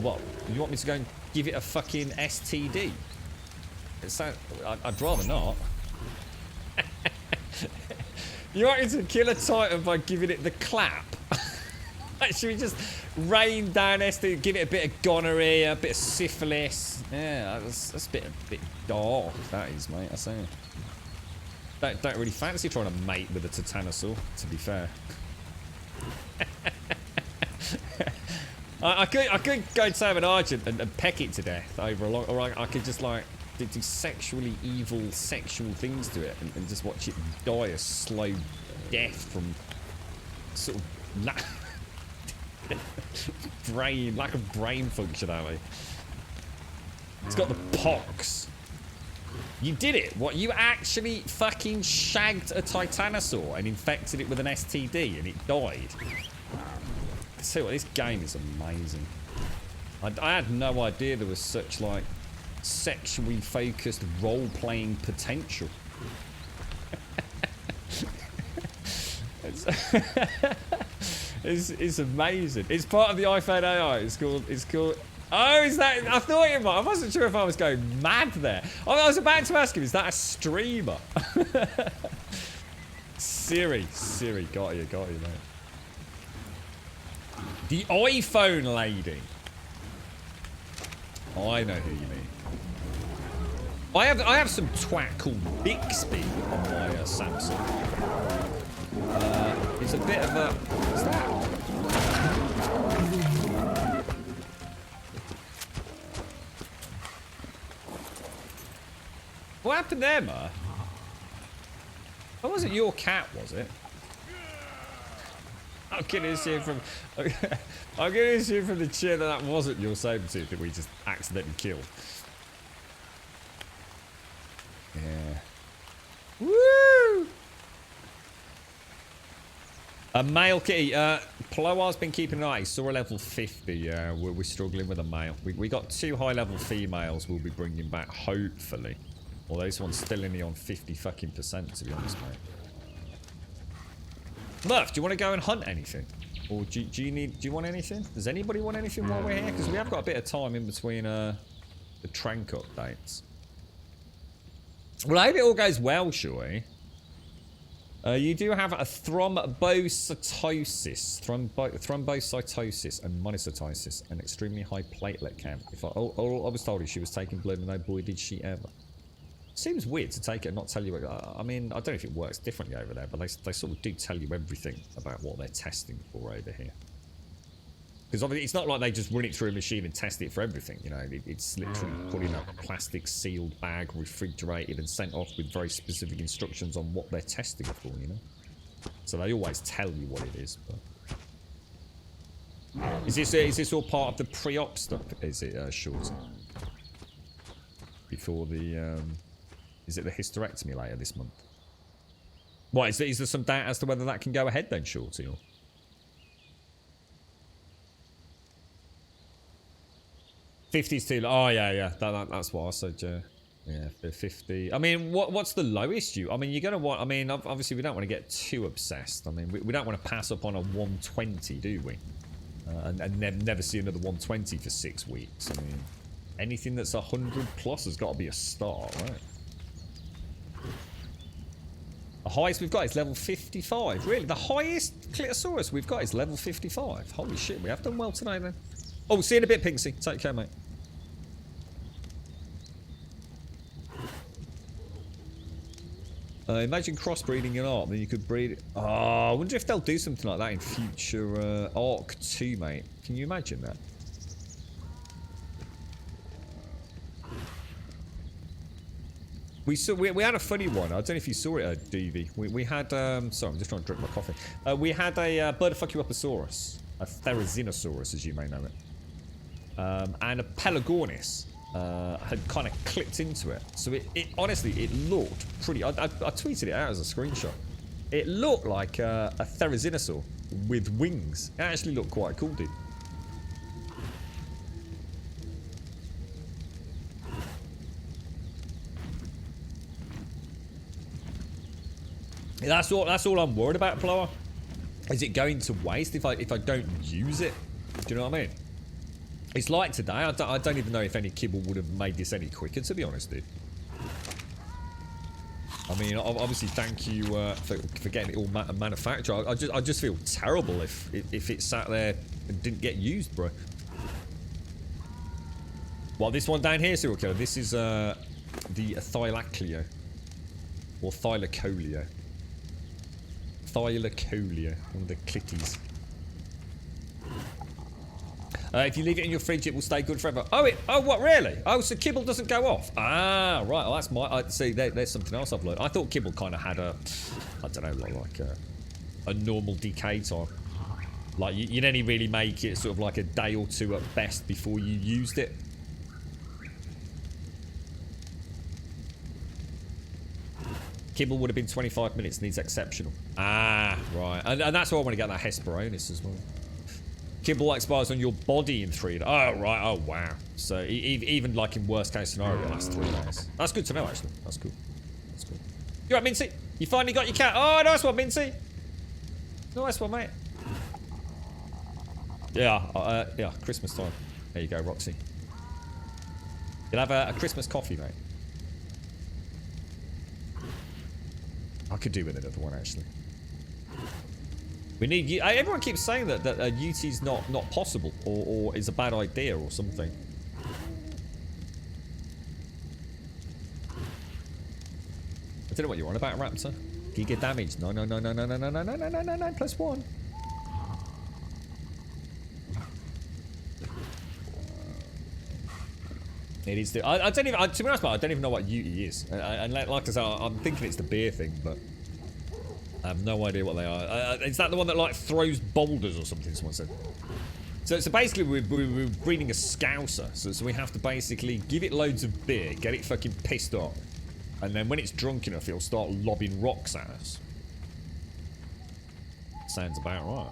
You want me to go and give it a fucking STD? I'd rather not. You want me to kill a Titan by giving it the clap? Like, should we just rain down STD, give it a bit of gonorrhea, a bit of syphilis? Yeah, that's a bit dark, that is, mate, I say. Don't really fancy trying to mate with a Titanosaur, to be fair. I could go to an Argent and peck it to death over a long, or I could just like do sexually evil sexual things to it and just watch it die a slow death from sort of lack of brain functionality. It's got the pox. You did it. What? You actually fucking shagged a Titanosaur and infected it with an STD and it died. I tell you what, this game is amazing. I had no idea there was such like sexually focused role-playing potential. It's amazing. It's part of the iPhone AI. It's called. Oh, is that? I thought it might. I wasn't sure if I was going mad there. I was about to ask him, is that a streamer? Siri, got you, mate. The iPhone lady. Oh, I know who you mean. I have some twat called Bixby on my Samsung. It's a bit of a. What's that? What happened there, Ma? That wasn't your cat, was it? I'm gonna assume from the chair that wasn't your saber-tooth that we just accidentally killed. Yeah. Woo! A male kitty. Ploar's been keeping an eye. He saw a level 50. Yeah, we're struggling with a male. We got 2 high-level females we'll be bringing back, hopefully. Although this one's still only on 50 fucking %, to be honest, mate. Murph, do you want to go and hunt anything? Or do you want anything? Does anybody want anything while we're here? Because we have got a bit of time in between the trank updates. Well, I hope it all goes well, shall we? You do have a thrombocytosis and monocytosis, an extremely high platelet count. All I was told is she was taking blood, and no boy did she ever. Seems weird to take it and not tell you. I mean, I don't know if it works differently over there, but they sort of do tell you everything about what they're testing for over here. Because obviously, it's not like they just run it through a machine and test it for everything. You know, it's literally put in a plastic sealed bag, refrigerated, and sent off with very specific instructions on what they're testing for. You know, so they always tell you what it is. But is this all part of the pre-op stuff? Is it Shorty? Before the is it the hysterectomy later this month? What is there some doubt as to whether that can go ahead then, Shorty? Or? $50's too low. Oh yeah. That's what I said. Yeah, 50. I mean, what's the lowest you? I mean, you're gonna want. I mean, obviously we don't want to get too obsessed. I mean, we don't want to pass up on a 120, do we? And never see another 120 for 6 weeks. I mean, anything that's 100 plus has got to be a start, right? The highest we've got is level 55. Really? The highest Clitosaurus we've got is level 55. Holy shit, we have done well today then. Oh, see you in a bit, Pinksy. Take care, mate. Imagine crossbreeding an Ark, then you could breed it. Oh, I wonder if they'll do something like that in future Ark 2, mate. Can you imagine that? We had a funny one. I don't know if you saw it, DV. We had sorry, I'm just trying to drink my coffee. We had a bird fuck you uposaurus, a Therizinosaurus, as you may know it, and a Pelagornis. had kind of clipped into it. So it honestly, it looked pretty... I tweeted it out as a screenshot. It looked like a therizinosaur with wings. It actually looked quite cool, dude. That's all I'm worried about, Blower. Is it going to waste if I don't use it? Do you know what I mean? It's like today. I don't even know if any kibble would have made this any quicker, to be honest, dude. I mean, obviously, thank you for getting it all manufactured. I just feel terrible if it sat there and didn't get used, bro. Well, this one down here, serial killer. This is the Thylacleo or Thylacoleo. Thylacoleo, one of the clitties. If you leave it in your fridge, it will stay good forever. Oh, what, really? Oh, so kibble doesn't go off? Ah, right. Well, that's my... see, there's something else I've learned. I thought kibble kind of had a... I don't know, like a normal decay time. Like, you'd only really make it sort of like a day or two at best before you used it. Kibble would have been 25 minutes, needs exceptional. Ah, right. And that's why I want to get that Hesperornis as well. Kibble expires on your body in 3 days. Oh, right. Oh, wow. So, even like in worst case scenario, it lasts 3 days. That's good to know, actually. That's cool. That's cool. You right, Mincy? You finally got your cat? Oh, nice one, Mincy. Nice one, mate. Yeah, yeah, Christmas time. There you go, Roxy. You'll have a Christmas coffee, mate. I could do with another one, actually. We need... everyone keeps saying that UT's not possible or is a bad idea or something. I don't know what you're on about, Raptor. Giga damage. No, +1. It is... I don't even... to be honest, I don't even know what UT is. And like I said, I'm thinking it's the beer thing, but... I have no idea what they are. Is that the one that like throws boulders or something? Someone said. So basically, we're breeding a scouser. So we have to basically give it loads of beer, get it fucking pissed off, and then when it's drunk enough, it'll start lobbing rocks at us. Sounds about right.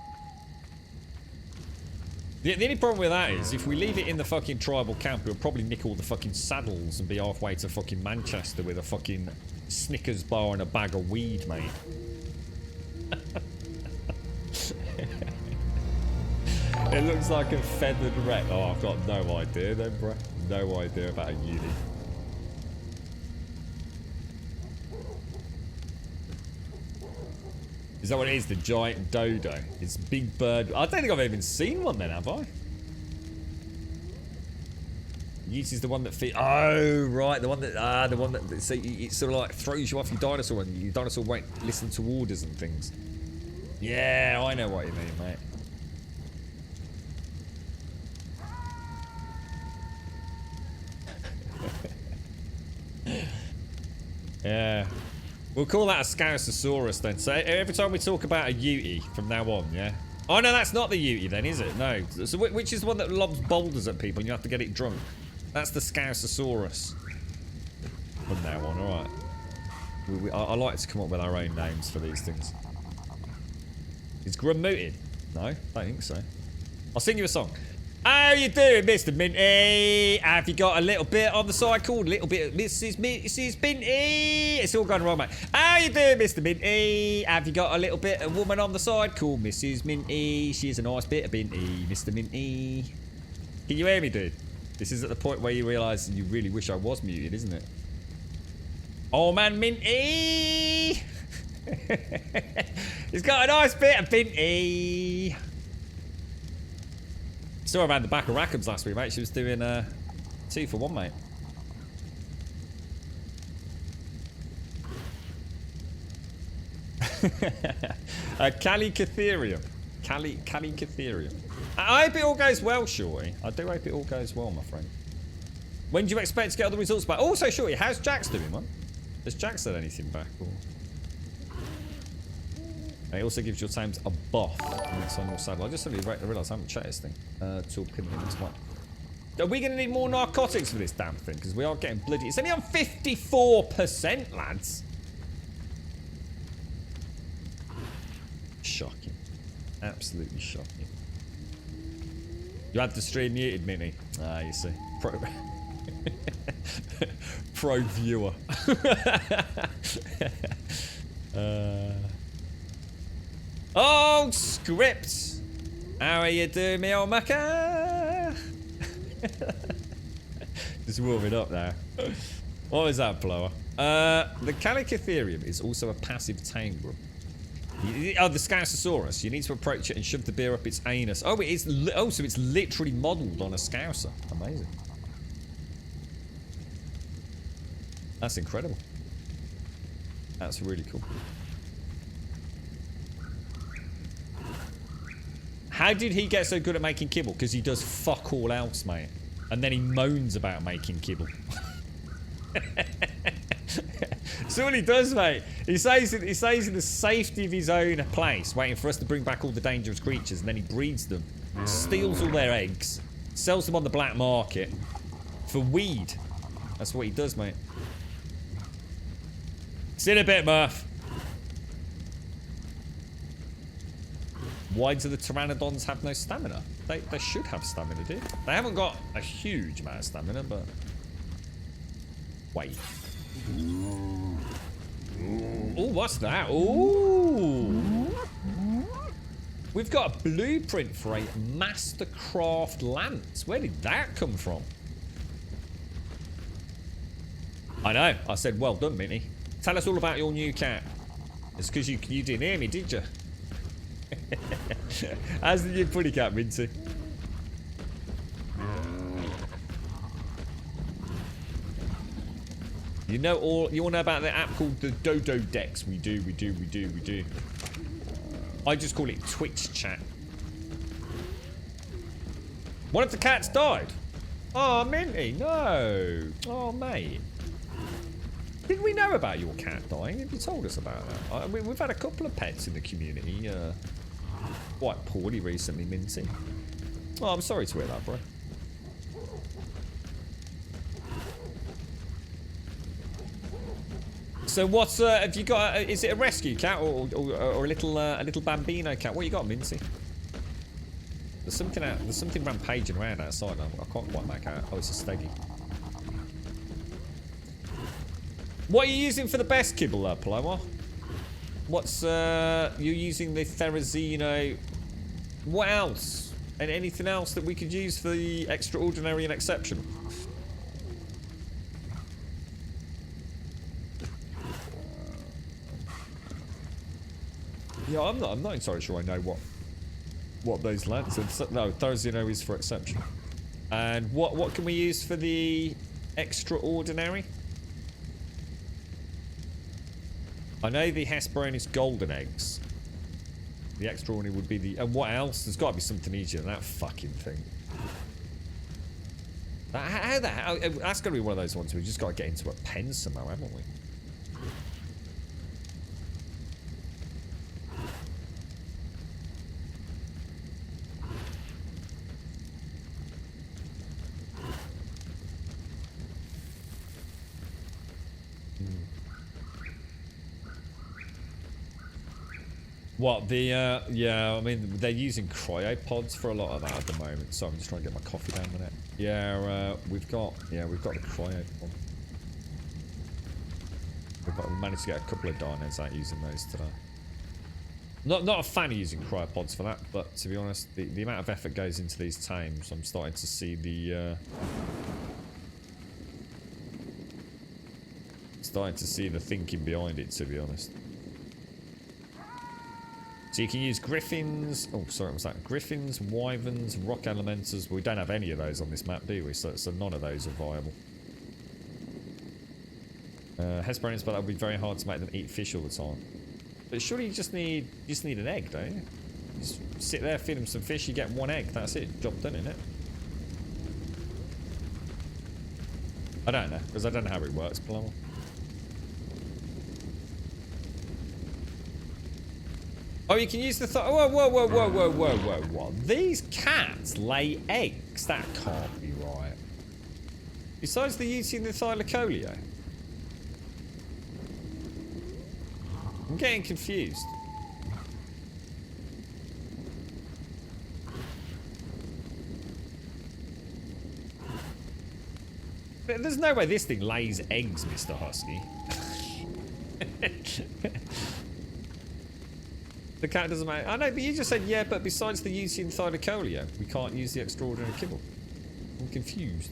The only problem with that is if we leave it in the fucking tribal camp, it'll probably nick all the fucking saddles and be halfway to fucking Manchester with a fucking Snickers bar and a bag of weed, mate. It looks like a feathered wreck. Oh, I've got no idea then, bro. No idea about a uni. Is that what it is? The giant dodo. It's big bird. I don't think I've even seen one then, have I? Uses the one that feet. Oh, right. The one that. So it sort of like throws you off your dinosaur and your dinosaur won't listen to orders and things. Yeah, I know what you mean, mate. Yeah. We'll call that a Scousosaurus then. So every time we talk about a Ute from now on, yeah? Oh, no, that's not the Ute then, is it? No. So which is the one that lobs boulders at people and you have to get it drunk? That's the Scousosaurus. From now on, alright. I like to come up with our own names for these things. Is Grum muted? No, I don't think so. I'll sing you a song. How you doing, Mr. Minty? Have you got a little bit on the side called Little Bit of Mrs. Minty? It's all gone wrong, mate. How you doing, Mr. Minty? Have you got a little bit of woman on the side called Mrs. Minty? She's a nice bit of Minty, Mr. Minty. Can you hear me, dude? This is at the point where you realise you really wish I was muted, isn't it? Oh, man, Minty! He's got a nice bit of Minty. Saw her around the back of Rackham's last week, mate. She was doing 2 for 1, mate. Calicatherium. Calicatherium. I hope it all goes well, Shorty. I do hope it all goes well, my friend. When do you expect to get all the results back? Also, Shorty, how's Jax doing, man? Has Jax said anything back? Or... It also gives your times a buff when it's on your saddle. I just suddenly realised I haven't checked this thing. Talking into my... Are we going to need more narcotics for this damn thing? Because we are getting bloody... It's only on 54%, lads. Shocking. Absolutely shocking. You had the stream muted, Minnie. Ah, you see. Pro viewer. Oh, script. How are you doing, me old mucker? Just warming up now. What was that, blower? The Calicotherium is also a passive tame group. Oh, the Scousosaurus. You need to approach it and shove the beer up its anus. Oh, it is. Oh, so it's literally modelled on a Scouser. Amazing. That's incredible. That's really cool. How did he get so good at making kibble? Because he does fuck all else, mate. And then he moans about making kibble. That's all he does, mate. He stays in the safety of his own place, waiting for us to bring back all the dangerous creatures, and then he breeds them, steals all their eggs, sells them on the black market for weed. That's what he does, mate. See you in a bit, Murph. Why do the pteranodons have no stamina? They should have stamina, dude. They haven't got a huge amount of stamina, but... Wait. Oh, what's that? Ooh. We've got a blueprint for a Mastercraft lance. Where did that come from? I know. I said, well done, Minnie. Tell us all about your new cat. It's because you didn't hear me, did you? How's the new putty cat, Minty? You all know about the app called the Dodo Dex. We do. I just call it Twitch chat. One of the cats died. Oh, Minty, no. Oh, mate. Did we know about your cat dying? Have you told us about that? We've had a couple of pets in the community. Quite poorly recently, Minty. Oh, I'm sorry to hear that, bro. So what's have you got? Is it a rescue cat or a little bambino cat? What you got, Minty? There's something rampaging around outside. I can't quite make out. Oh, it's a steggy. What are you using for the best kibble, Paloma? What's you're using the Therizino? What else? And anything else that we could use for the extraordinary and exceptional? Yeah, I'm not entirely sure I know what those lands are. No, Therizino is for exceptional. And what can we use for the extraordinary? I know the Hesperornis golden eggs. The extraordinary would be the... And what else? There's got to be something easier than that fucking thing. How the hell... That's got to be one of those ones we've just got to get into a pen somehow, haven't we? What, the, yeah, I mean, they're using cryopods for a lot of that at the moment, so I'm just trying to get my coffee down a minute. Yeah, we've got the cryopod. We've managed to get a couple of dinos out using those today. Not a fan of using cryopods for that, but to be honest, the amount of effort goes into these tames, I'm starting to see the, thinking behind it, to be honest. So you can use griffins. Oh, sorry, what was that? Griffins, wyverns, rock elementals. We don't have any of those on this map, do we? So none of those are viable. Hesperornis, but that would be very hard to make them eat fish all the time. But surely you just need an egg, don't you? Just sit there, feed them some fish. You get one egg. That's it. Job done, innit? I don't know, because I don't know how it works, Paloma. Oh, you can use the whoa, whoa, whoa, whoa, whoa, whoa, whoa, what? These cats lay eggs? That can't be right. Besides the Yeti and the Thylacoleo. I'm getting confused. But there's no way this thing lays eggs, Mr. Husky. The cat doesn't matter. I know, but you just said, yeah, but besides the Yeti and Thylacoleo, we can't use the extraordinary kibble. I'm confused.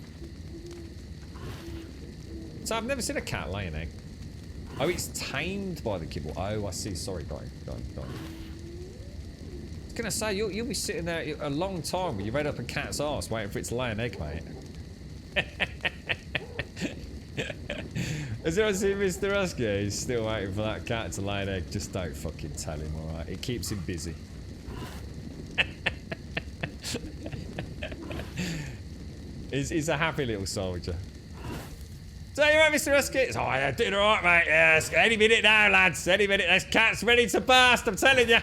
So I've never seen a cat lay an egg. Oh, it's tamed by the kibble. Oh, I see. Sorry, got it. I was going to say, you'll be sitting there a long time with your head up a cat's arse waiting for it to lay an egg, mate. As you see Mr. Husky, he's still waiting for that cat to lay an egg. Just don't fucking tell him, alright? It keeps him busy. He's a happy little soldier. So you right, Mr. Husky? Oh, yeah, doing alright, mate. Yes, any minute now, lads. Any minute. This cat's ready to burst, I'm telling you.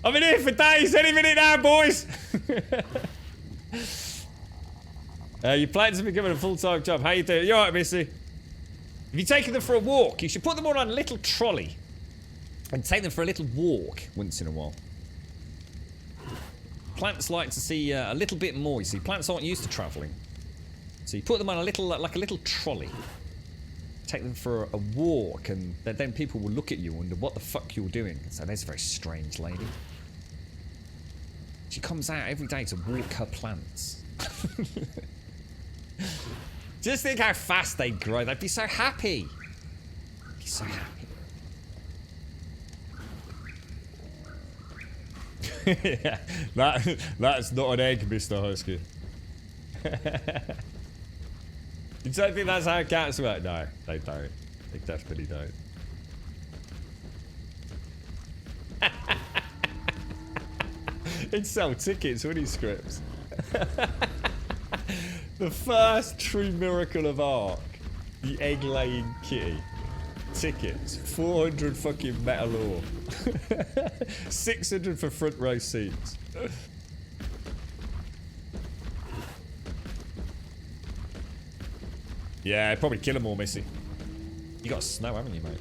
I've been here for days. Any minute now, boys. Your plans are becoming a full-time job. How you doing? You alright, Missy? If you're taking them for a walk, you should put them all on a little trolley and take them for a little walk once in a while. Plants like to see a little bit more. You see, plants aren't used to travelling, so you put them on a little, like a little trolley. Take them for a walk, and then people will look at you and wonder what the fuck you're doing. So there's a very strange lady. She comes out every day to walk her plants. Just think how fast they'd grow. They'd be so happy. Be so happy. Yeah, that's not an egg, Mr. Husky. You don't think that's how cats work? No, they don't. They definitely don't. He'd sell tickets, wouldn't he, Scripts? The first true miracle of Ark, the egg-laying kitty. Tickets, 400 fucking metal ore. 600 for front row seats. Yeah, probably kill them all, Missy. You got snow, haven't you, mate?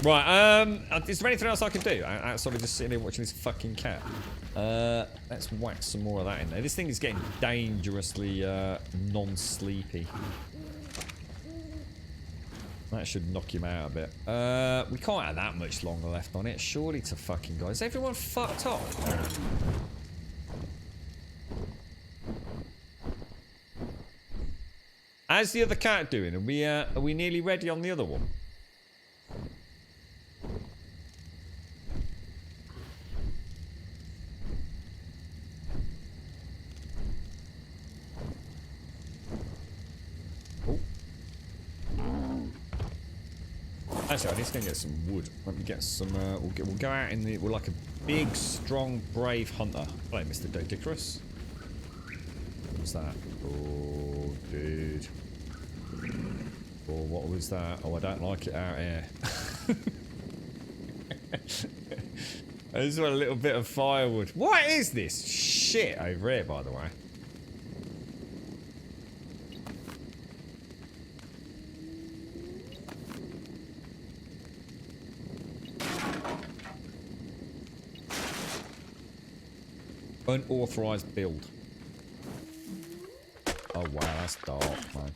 Right, is there anything else I can do outside of just sitting here watching this fucking cat? Let's whack some more of that in there. This thing is getting dangerously non-sleepy. That should knock him out a bit. We can't have that much longer left on it. Surely to fucking God. Is everyone fucked up? How's the other cat doing? Are we nearly ready on the other one? Actually, I need to go and get some wood. Let me get some. We'll go out in the. We're like a big, strong, brave hunter. Hello, Mr. Dodicarus. What's that? Oh, dude. Oh, what was that? Oh, I don't like it out here. I just want a little bit of firewood. What is this shit over here, by the way? Unauthorized build. Oh wow, that's dark, man.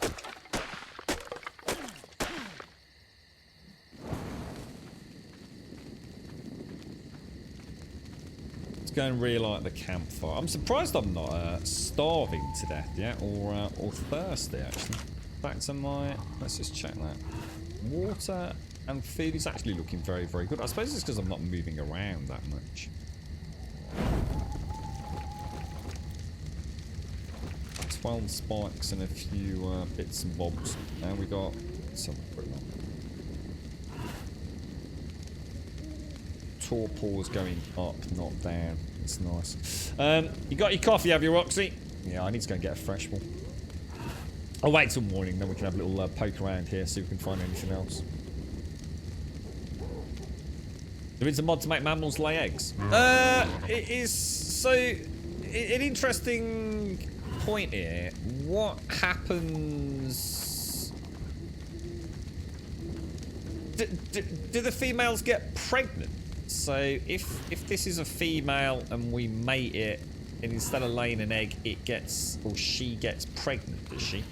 Let's go and relight the campfire. I'm surprised I'm not starving to death yet, or thirsty actually. Back to my. Let's just check that. Water and food is actually looking very, very good. I suppose it's because I'm not moving around that much. 12 spikes and a few bits and bobs. Now we got some torpors going up, not down. It's nice. You got your coffee, have you, Roxy? Yeah, I need to go and get a fresh one. I'll wait till morning, then we can have a little poke around here, see if we can find anything else. There is a mod to make mammals lay eggs. It is so an interesting point here. What happens? Do the females get pregnant? So if this is a female and we mate it, and instead of laying an egg, it gets, or she gets pregnant, does she?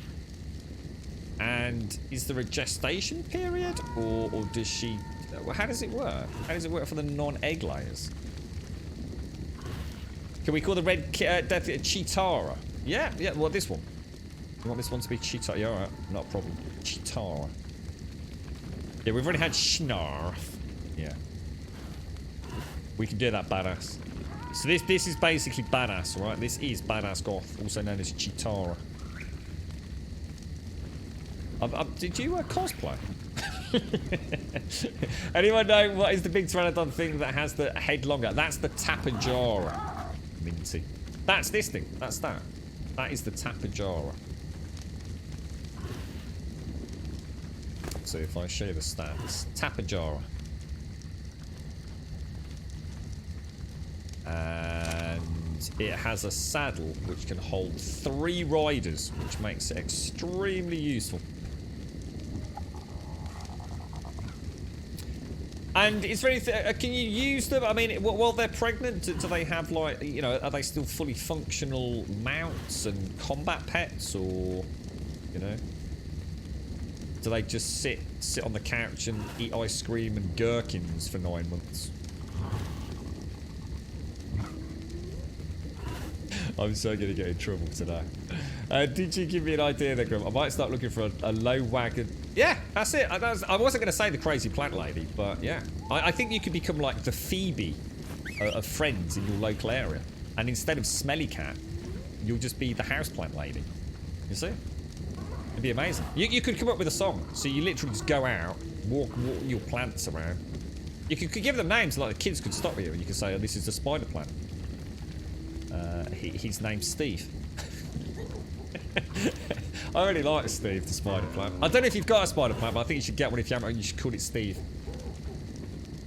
And is there a gestation period, or does she? How does it work? How does it work for the non-egg layers? Can we call the red death Chitara? Yeah. Well, this one. You want this one to be Chitara? Yeah, all right. Not a problem. Chitara. Yeah, we've already had Schnarf. Yeah. We can do that, badass. So this is basically badass, right? This is badass goth, also known as Chitara. Did you cosplay? Anyone know what is the big pteranodon thing that has the head longer? That's the Tapajara. Minty. That's this thing. That's that. That is the Tapajara. So if I show you the stats, Tapajara. And it has a saddle which can hold 3 riders, which makes it extremely useful. And is there anything, can you use them? I mean, while they're pregnant, do they have, like, you know, are they still fully functional mounts and combat pets, or, you know, do they just sit on the couch and eat ice cream and gherkins for 9 months? I'm so gonna get in trouble today. Did you give me an idea there, Grum? I might start looking for a low wagon. Yeah, that's it. I wasn't gonna say the crazy plant lady, but yeah. I think you could become like the Phoebe of Friends in your local area. And instead of Smelly Cat, you'll just be the houseplant lady. You see? It'd be amazing. You could come up with a song. So you literally just go out, walk your plants around. You could give them names, like the kids could stop you and you could say, oh, this is the spider plant. His name's Steve. I really like Steve, the spider plant. I don't know if you've got a spider plant, but I think you should get one if you haven't. You should call it Steve.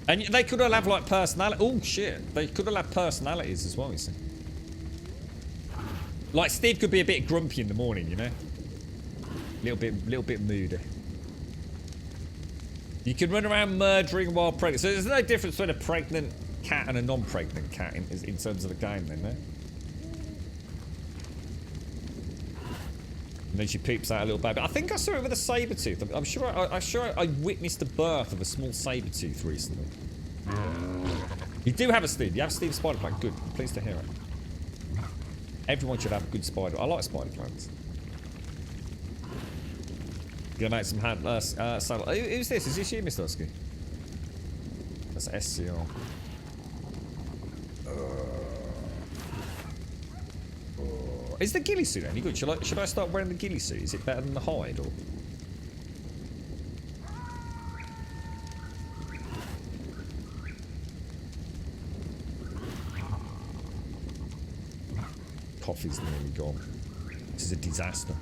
And they could all have like personality. Oh shit! They could all have personalities as well. You see, like Steve could be a bit grumpy in the morning, you know, little bit moody. You can run around murdering while pregnant. So there's no difference between a pregnant cat and a non-pregnant cat in terms of the game, then, no? And then she peeps out a little baby. I think I saw it with a saber tooth. I'm sure I witnessed the birth of a small saber tooth recently. You do have a Steve. You have a Steve spider plant. Good. I'm pleased to hear it. Everyone should have a good spider. I like spider plants. Gonna make some hand. Who's this? Is this you, Mr. Husky? That's SCR. Is the ghillie suit any good? Should I start wearing the ghillie suit? Is it better than the hide, or? Coffee's nearly gone. This is a disaster.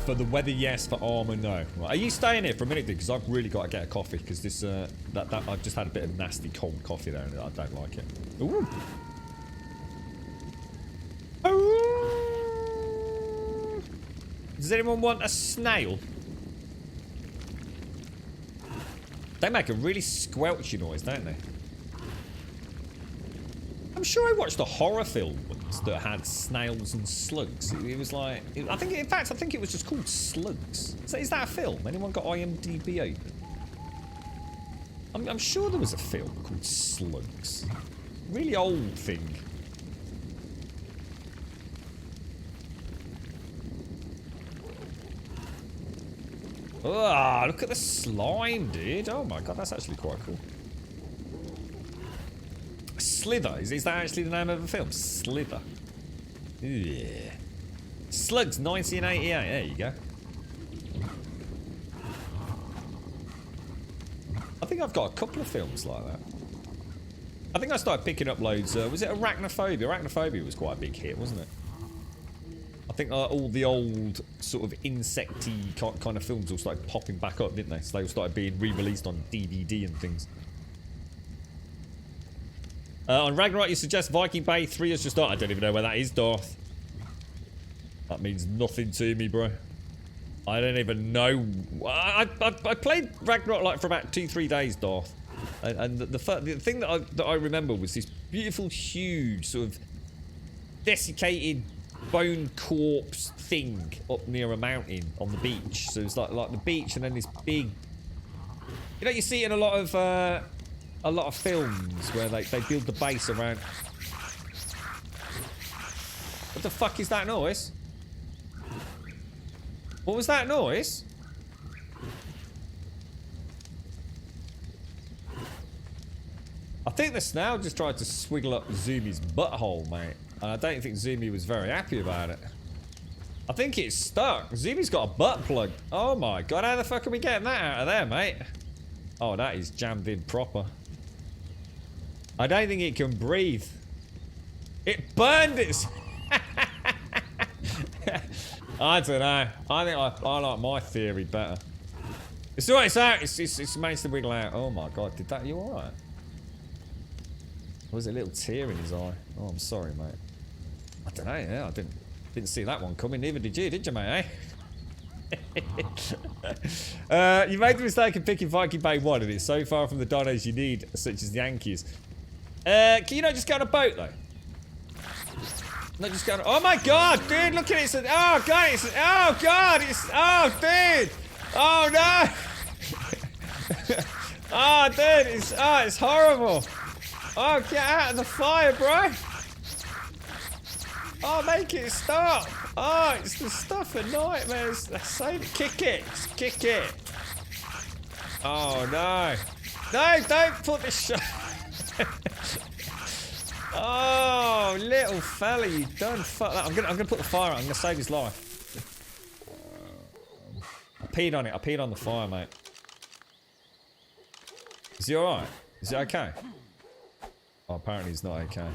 For the weather, yes. For armor, no. Right. Are you staying here for a minute, dude? Because I've really got to get a coffee. Because this, I've just had a bit of nasty cold coffee there, and I don't like it. Ooh. Ooh. Does anyone want a snail? They make a really squelchy noise, don't they? I'm sure I watched a horror film once that had snails and slugs. It was like, I think it was just called Slugs. So is that a film? Anyone got IMDb open? I'm sure there was a film called Slugs. Really old thing. Ah, look at the slime, dude. Oh my god, that's actually quite cool. Slither. Is that actually the name of the film? Slither. Yeah. Slugs, 1988. There you go. I think I've got a couple of films like that. I think I started picking up loads. Was it Arachnophobia? Arachnophobia was quite a big hit, wasn't it? I think all the old sort of insecty kind of films all started popping back up, didn't they? So they all started being re-released on DVD and things. On Ragnarok, you suggest Viking Bay 3 has just started. I don't even know where that is, Darth. That means nothing to me, bro. I don't even know. I played Ragnarok like for about 2-3 days, Darth. And the thing that I remember was this beautiful, huge, sort of desiccated bone corpse thing up near a mountain on the beach. So it's like the beach and then this big... You know, you see it in a lot of films where they build the base around... What the fuck is that noise? What was that noise? I think the snail just tried to swiggle up Zumi's butthole, mate. And I don't think Zumi was very happy about it. I think it's stuck. Zumi's got a butt plug. Oh my god, how the fuck are we getting that out of there, mate? Oh, that is jammed in proper. I don't think it can breathe. It burned its... I don't know. I think I like my theory better. It's alright, it's out. It's managed to wiggle out. Oh my god, did that... You alright? There was a little tear in his eye. Oh, I'm sorry, mate. I don't know, yeah, I didn't see that one coming. Neither did you, mate, eh? You made the mistake of picking Viking Bay 1 and it's so far from the dinos you need, such as the Yankees. Can you not just go on a boat, though? Not just go on... Oh, my God, dude, look at it. Oh, God, it's... Oh, God, it's... Oh, dude. Oh, no. Oh, dude, it's horrible. Oh, get out of the fire, bro. Oh, make it stop. Oh, it's the stuff of nightmares. Save it. Kick it. Just kick it. Oh, no. No, don't put the shot. Oh, little fella, you done fuck that. I'm gonna put the fire out. I'm gonna save his life. I peed on it. I peed on the fire, mate. Is he alright? Is he okay? Oh, apparently he's not okay.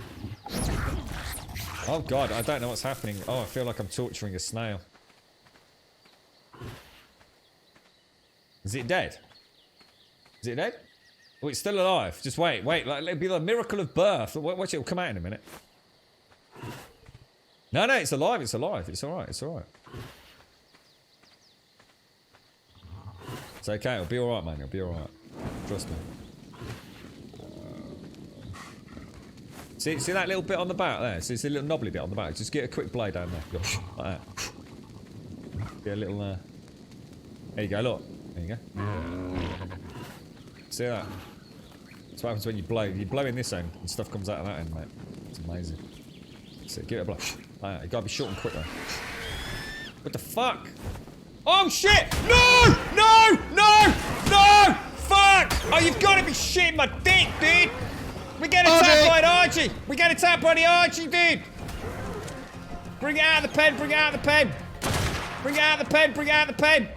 Oh god, I don't know what's happening. Oh, I feel like I'm torturing a snail. Is it dead? Is it dead? Oh, it's still alive. Just wait. Like, it'll be the miracle of birth. Watch it, it'll come out in a minute. No, it's alive. It's alive. It's alright. It's alright. It's okay. It'll be alright, man. It'll be alright. Trust me. See that little bit on the back there? See, it's a little knobbly bit on the back. Just get a quick blade down there. Go, like that. Get a little... There you go, look. There you go. See that? That's what happens when you blow. You blow in this end and stuff comes out of that end, mate. It's amazing. So give it a blow. Like that. You gotta be short and quick, though. What the fuck? Oh, shit! No! No! No! No! Fuck! Oh, you've gotta be shitting my dick, dude! We get attacked by an Archie! We get attacked by the Archie, dude! Bring it out of the pen, bring it out of the pen! Bring it out of the pen, bring it out of the pen!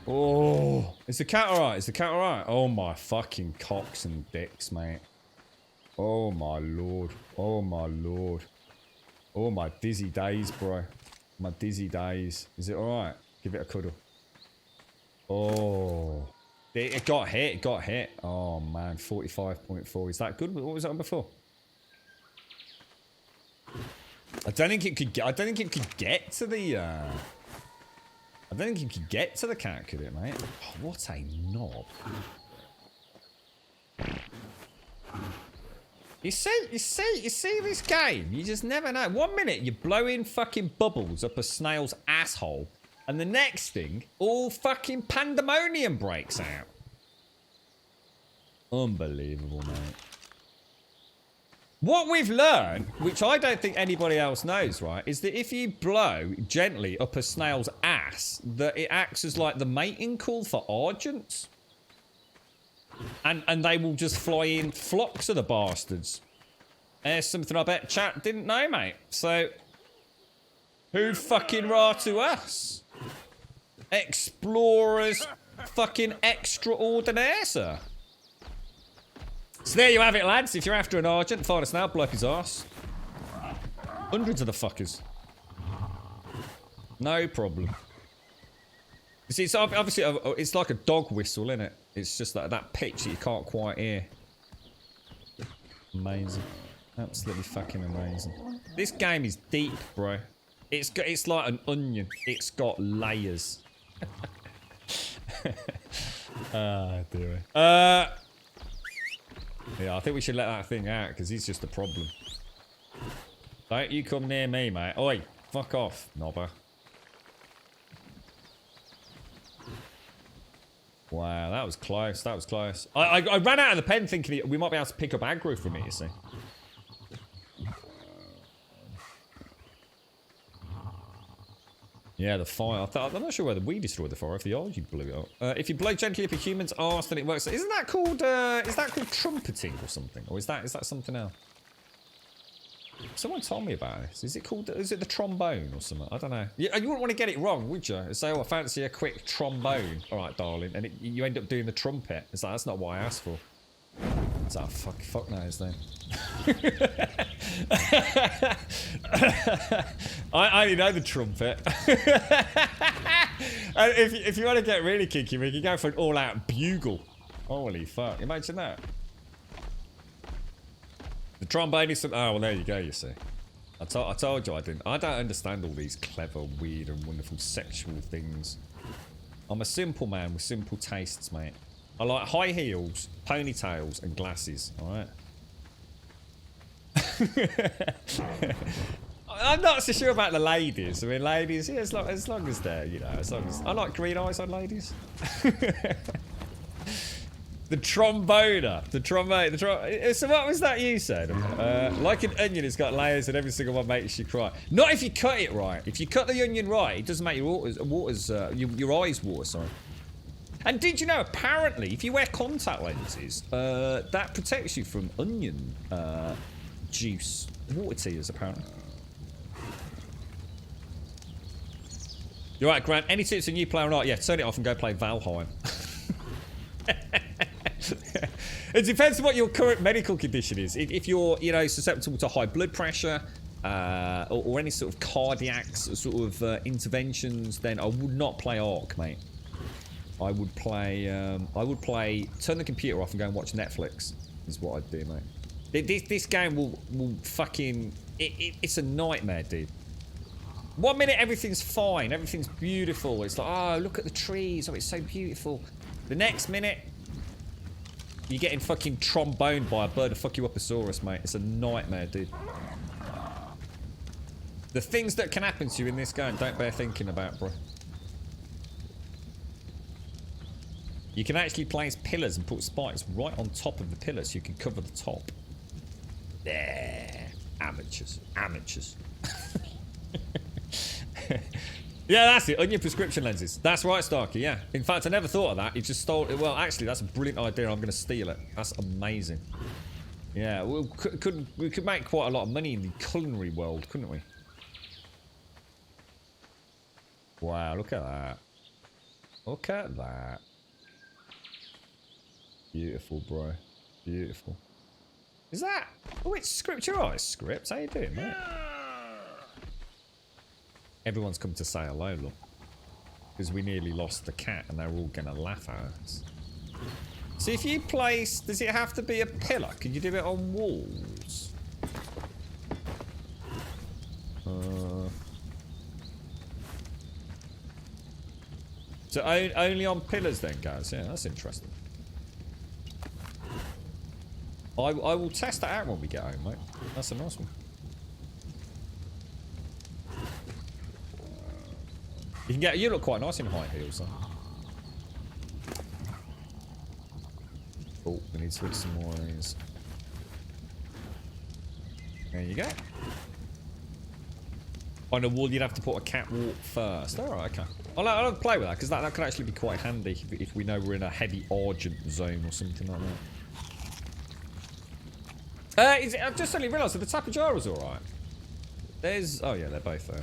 Oh, is the cat alright? Is the cat alright? Oh my fucking cocks and dicks, mate. Oh my lord. Oh my lord. Oh my dizzy days, bro. My dizzy days. Is it alright? Give it a cuddle. Oh, it got hit. It got hit. Oh man, 45.4. Is that good? What was that on before? I don't think it could get. I don't think it could get to the. I don't think it could get to the cat, could it, mate? Oh, what a knob! You see this game. You just never know. 1 minute you're blowing fucking bubbles up a snail's asshole. And the next thing, all fucking pandemonium breaks out. Unbelievable, mate. What we've learned, which I don't think anybody else knows, right, is that if you blow gently up a snail's ass, that it acts as like the mating call for Argents. And they will just fly in flocks of the bastards. There's something I bet chat didn't know, mate. So, who fucking rah to us? Explorers fucking extraordinaire, sir. So there you have it, lads. If you're after an Argent, find us now, blow up his arse. Hundreds of the fuckers. No problem. You see, it's obviously, it's like a dog whistle, isn't it? It's just that pitch that you can't quite hear. Amazing. Absolutely fucking amazing. This game is deep, bro. It's like an onion. It's got layers. Ah, dear. Yeah, I think we should let that thing out because he's just a problem. Don't you come near me, mate. Oi, fuck off, knobber. Wow, that was close. That was close. I ran out of the pen thinking we might be able to pick up aggro from it, you see. Yeah, the fire. I'm not sure whether we destroyed the fire. If the RG blew it up. If you blow gently up a human's arse, then it works. Isn't that called? Is that called trumpeting or something? Or is that something else? Someone told me about this. Is it called? Is it the trombone or something? I don't know. You wouldn't want to get it wrong, would you? Say, oh, I fancy a quick trombone. All right, darling, and you end up doing the trumpet. It's like that's not what I asked for. It's like fuck knows then. I only know the trumpet. And if you want to get really kinky, we can go for an all-out bugle. Holy fuck! Imagine that. The trombone is some. Oh well, there you go. You see, I told you I didn't. I don't understand all these clever, weird, and wonderful sexual things. I'm a simple man with simple tastes, mate. I like high heels, ponytails, and glasses. All right. I'm not so sure about the ladies. I mean, ladies, yeah, as long as they're, you know, as long as I like green eyes on ladies. The tromboner, the trombone, so what was that you said? Like an onion, it's got layers, and every single one makes you cry. Not if you cut it right. If you cut the onion right, it doesn't make your your eyes water. Sorry. And did you know, apparently, if you wear contact lenses, that protects you from onion juice. Water tears, apparently. You're right, Grant. Any tips on you play or not? Yeah, turn it off and go play Valheim. It depends on what your current medical condition is. If you're, you know, susceptible to high blood pressure or any sort of cardiac sort of interventions, then I would not play Ark, mate. I would play, turn the computer off and go and watch Netflix, is what I'd do, mate. This game will fucking, it's a nightmare, dude. 1 minute everything's fine, everything's beautiful. It's like, oh, look at the trees, oh, it's so beautiful. The next minute, you're getting fucking tromboned by a bird of fuck you uposaurus, mate. It's a nightmare, dude. The things that can happen to you in this game, don't bear thinking about, bro. You can actually place pillars and put spikes right on top of the pillars so you can cover the top. There. Amateurs. Amateurs. Yeah, that's it. Onion prescription lenses. That's right, Starkey, yeah. In fact, I never thought of that. You just stole it. Well, actually, that's a brilliant idea. I'm going to steal it. That's amazing. Yeah, we could make quite a lot of money in the culinary world, couldn't we? Wow, look at that. Look at that. Beautiful, bro. Beautiful. Is that... Oh, it's scripturized script. How you doing, mate? Everyone's come to say hello, look. Because we nearly lost the cat and they're all going to laugh at us. So if you place... Does it have to be a pillar? Can you do it on walls? So only on pillars then, guys? Yeah, that's interesting. I will test that out when we get home, mate. That's a nice one. You look quite nice in high heels, though. Oh, we need to switch some more of these. There you go. On a wall, you'd have to put a catwalk first. Alright, okay. I'll play with that, because that could actually be quite handy if we know we're in a heavy Argent zone or something like that. I've just suddenly realised that the Tapajara's alright. There's... Oh, yeah, they're both there.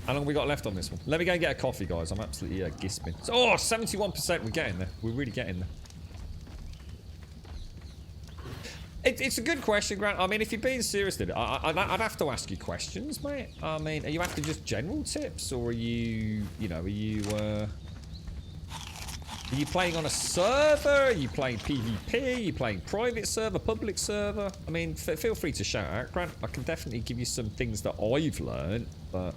How long have we got left on this one? Let me go and get a coffee, guys. I'm absolutely gisping. So, oh, 71%. We're getting there. We're really getting there. It's a good question, Grant. I mean, if you're being serious, I'd have to ask you questions, mate. I mean, are you after just general tips, or are you, are you playing on a server? Are you playing PvP? Are you playing private server, public server? I mean, feel free to shout out, Grant. I can definitely give you some things that I've learned, but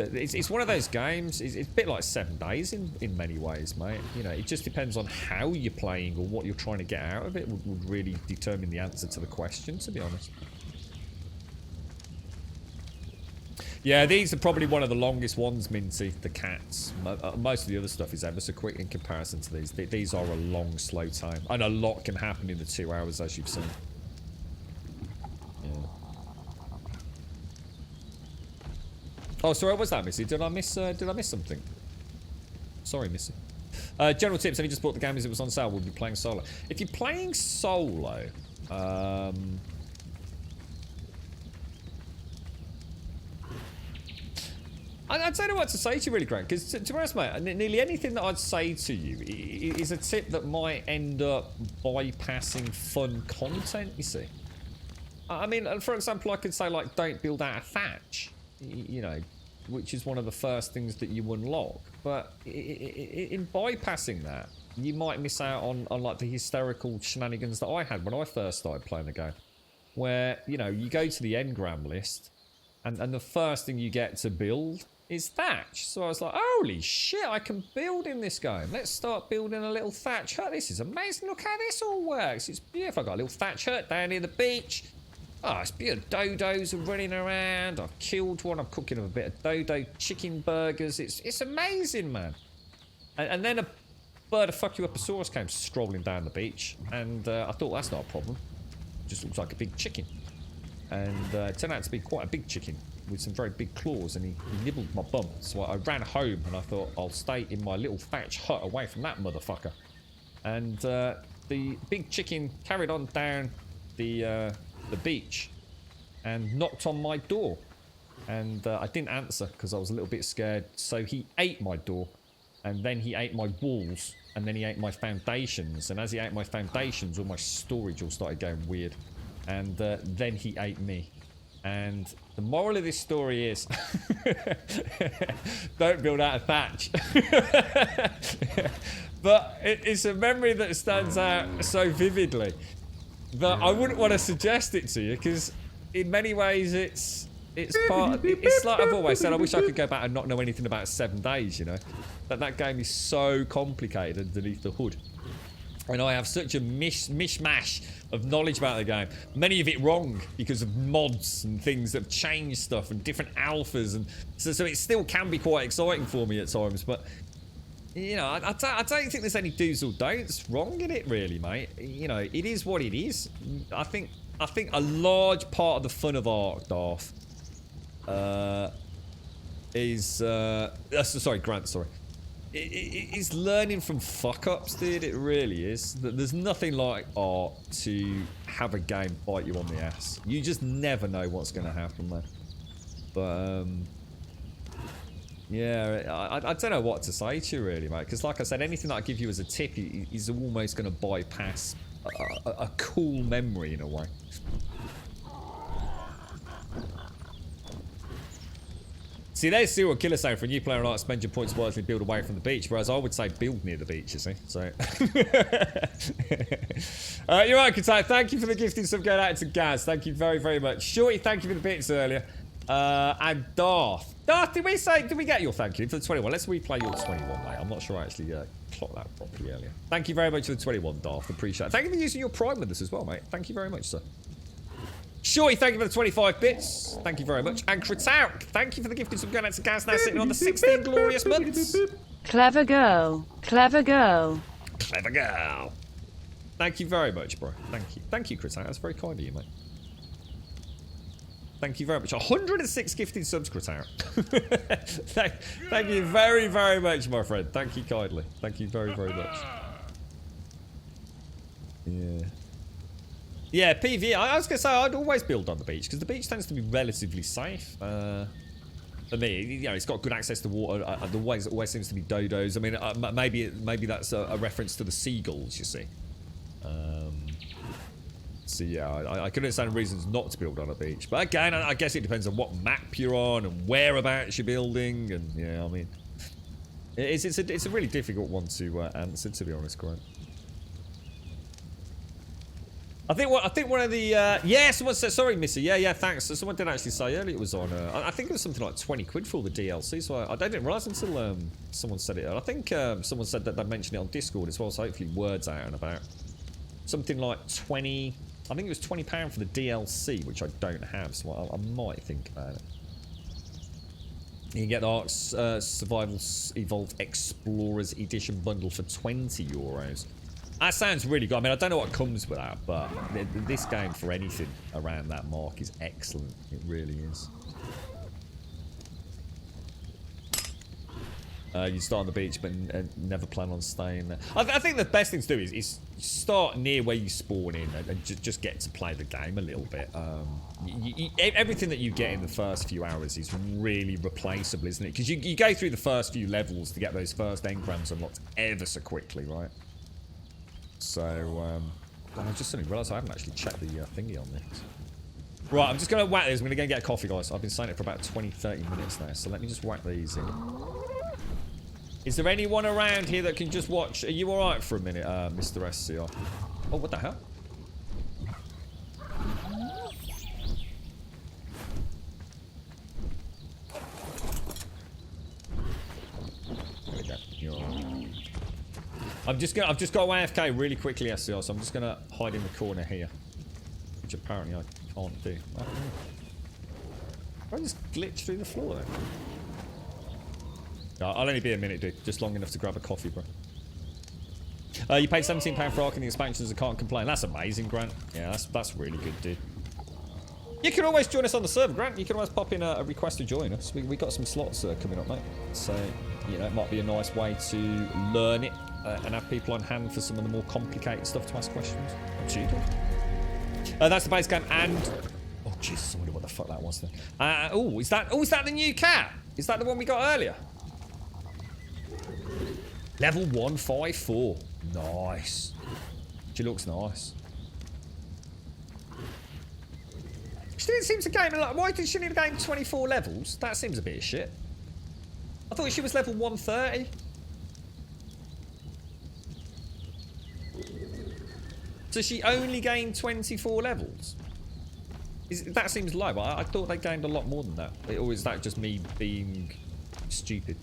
it's one of those games. It's a bit like 7 days in many ways, mate. It just depends on how you're playing or what you're trying to get out of it would really determine the answer to the question, to be honest. Yeah, these are probably one of the longest ones, Minty, the cats. Most of the other stuff is ever so quick in comparison to these. These are a long, slow time. And a lot can happen in the 2 hours, as you've seen. Yeah. Oh, sorry, what was that, Missy? Did I miss something? Sorry, Missy. General tips, have you just bought the game as it was on sale? We'll be playing solo. If you're playing solo, I don't know what to say to you, really, Grant, because to be honest, mate, nearly anything that I'd say to you is a tip that might end up bypassing fun content, you see. I mean, for example, I could say, like, don't build out a thatch, which is one of the first things that you unlock. But in bypassing that, you might miss out on like, the hysterical shenanigans that I had when I first started playing the game. Where, you go to the engram list, and the first thing you get to build is thatch. So I was like, holy shit, I can build in this game. Let's start building a little thatch hut. This is amazing. Look how this all works. It's beautiful. I've got a little thatch hut down near the beach. Oh, it's beautiful. Dodos are running around. I've killed one. I'm cooking up a bit of dodo chicken burgers. It's amazing, man. And then a bird of fuck you uppasaurus came strolling down the beach. And I thought, that's not a problem. Just looks like a big chicken. And it turned out to be quite a big chicken with some very big claws, and he nibbled my bum. So I ran home and I thought, I'll stay in my little thatch hut away from that motherfucker. And the big chicken carried on down the beach and knocked on my door. And I didn't answer because I was a little bit scared. So he ate my door, and then he ate my walls, and then he ate my foundations. And as he ate my foundations, all my storage all started going weird. And then he ate me. And the moral of this story is don't build out a thatch. But it's a memory that stands out so vividly that I wouldn't want to suggest it to you, because in many ways it's part. It's like I've always said, I wish I could go back and not know anything about 7 days. That game is so complicated underneath the hood. And I have such a mishmash of knowledge about the game. Many of it wrong because of mods and things that have changed stuff and different alphas. And so it still can be quite exciting for me at times. But, I don't think there's any do's or don'ts wrong in it, really, mate. It is what it is. I think a large part of the fun of Ark, Darth, is... sorry, Grant, sorry. It's learning from fuck-ups, dude. It really is. There's nothing like art to have a game bite you on the ass. You just never know what's going to happen, man. But, yeah, I don't know what to say to you, really, mate. Because, like I said, anything that I give you as a tip is almost going to bypass a cool memory, in a way. See, there's serial killer saying for a new player like spend your points wisely, build away from the beach, whereas I would say build near the beach, you see. So, you're right, Katai. Thank you for the gifting sub going out to Gaz. Thank you very, very much. Shorty, thank you for the bits earlier. And Darth, did we get your thank you for the 21? Let's replay your 21, mate. I'm not sure I actually clocked that properly earlier. Thank you very much for the 21, Darth. Appreciate it. Thank you for using your Prime with us as well, mate. Thank you very much, sir. Shorty, thank you for the 25 bits. Thank you very much. And Kritauk, thank you for the gifted sub going out to Gaz, now sitting on the 16 glorious months. Clever girl. Clever girl. Clever girl. Thank you very much, bro. Thank you. Thank you, Kritauk. That's very kind of you, mate. Thank you very much. 106 gifted subs, Kritauk. Thank you very, very much, my friend. Thank you kindly. Thank you very, very much. Yeah. Yeah, PvE. I was going to say, I'd always build on the beach, because the beach tends to be relatively safe. For me, you know, it's got good access to water. The always seems to be dodos. I mean, maybe that's a reference to the seagulls, you see. So yeah, I can understand reasons not to build on a beach. But again, I guess it depends on what map you're on and whereabouts you're building. And yeah, I mean, it's a really difficult one to answer, to be honest, Grant. I think one of the yeah, someone said, sorry Missy, yeah, thanks. So someone did actually say earlier it was on I think it was something like 20 quid for all the DLC, so I didn't realise until someone said it. I think someone said that they mentioned it on Discord as well, so hopefully word's out and about. Something like 20, I think it was £20 for the DLC, which I don't have, so I might think about it. You can get the Ark Survival Evolved Explorers Edition bundle for €20. That sounds really good. I mean, I don't know what comes with that, but this game for anything around that mark is excellent. It really is. You start on the beach, but never plan on staying there. I think the best thing to do is start near where you spawn in and just get to play the game a little bit. Everything that you get in the first few hours is really replaceable, isn't it? Because you go through the first few levels to get those first engrams unlocked ever so quickly, right? So, I just suddenly realised I haven't actually checked the thingy on this. Right, I'm just going to whack this. I'm going to go and get a coffee, guys. I've been saying it for about 20-30 minutes now, so let me just whack these in. Is there anyone around here that can just watch? Are you alright for a minute, Mr. SCR? Oh, what the hell? There we go. You're alright. I've just got AFK really quickly, SCR, so I'm just gonna hide in the corner here. Which apparently I can't do. I just glitch through the floor there. No, I'll only be a minute, dude. Just long enough to grab a coffee, bro. You paid £17 for Ark and the expansions and can't complain. That's amazing, Grant. Yeah, that's really good, dude. You can always join us on the server, Grant. You can always pop in a request to join us. We got some slots coming up, mate. So, you know, it might be a nice way to learn it and have people on hand for some of the more complicated stuff to ask questions. Up to you, dude. That's the base game, and... Oh, Jesus, I wonder what the fuck that was then. Is that the new cat? Is that the one we got earlier? Level 154. Nice. She looks nice. She didn't seem to gain a lot. Why did she need to gain 24 levels? That seems a bit of shit. I thought she was level 130. So she only gained 24 levels? That seems low, but I thought they gained a lot more than that. Or is that just me being stupid?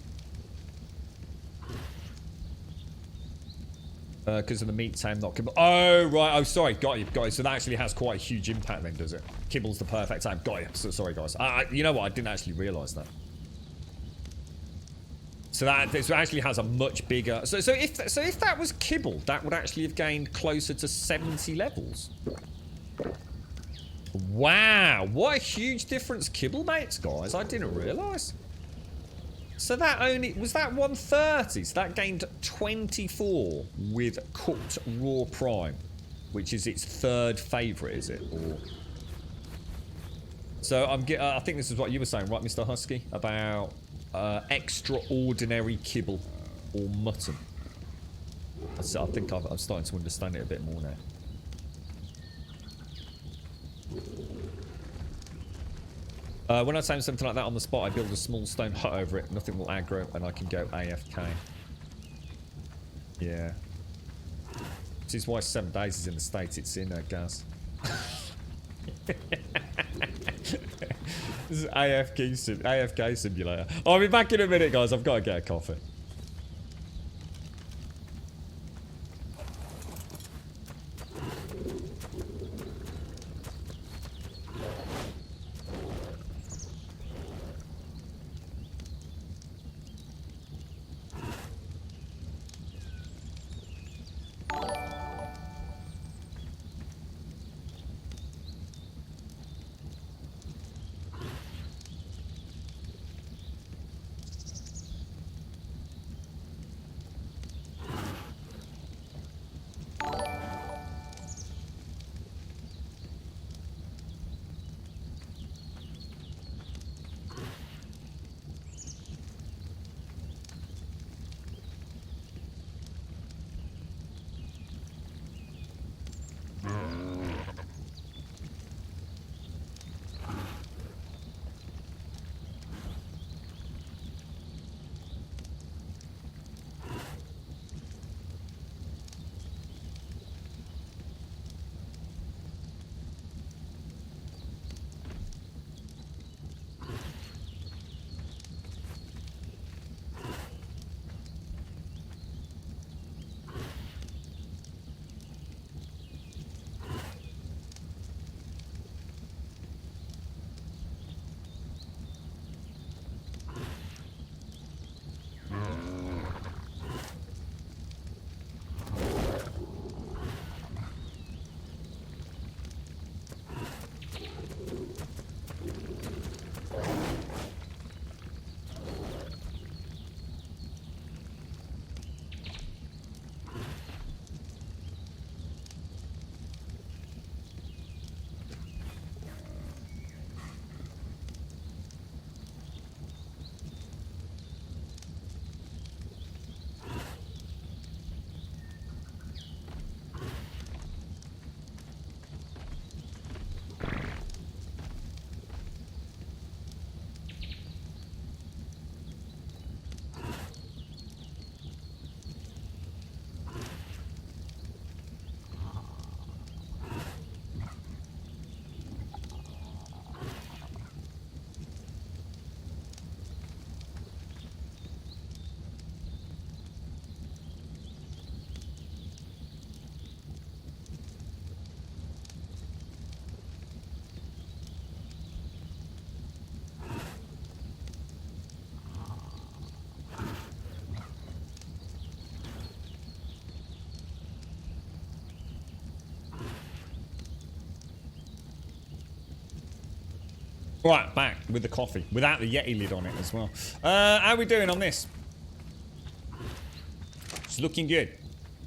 Because of the meat time, not kibble. Oh, right. Oh, sorry. Got you. So that actually has quite a huge impact then, does it? Kibble's the perfect time. Got you. So, sorry, guys. You know what? I didn't actually realise that. So this actually has a much bigger... So if that was kibble, that would actually have gained closer to 70 levels. Wow. What a huge difference kibble makes, guys. I didn't realise. So that only... Was that 130? So that gained 24 with cooked raw prime, which is its third favourite, is it? Or... So I think this is what you were saying, right, Mr. Husky? About extraordinary kibble or mutton. So I think I'm starting to understand it a bit more now. When I say something like that on the spot, I build a small stone hut over it. Nothing will aggro, and I can go AFK. Yeah. This is why 7 days is in the States. It's in Gaz. This is AFK simulator. I'll be back in a minute, guys. I've got to get a coffee. Right, back with the coffee. Without the Yeti lid on it as well. How are we doing on this? It's looking good.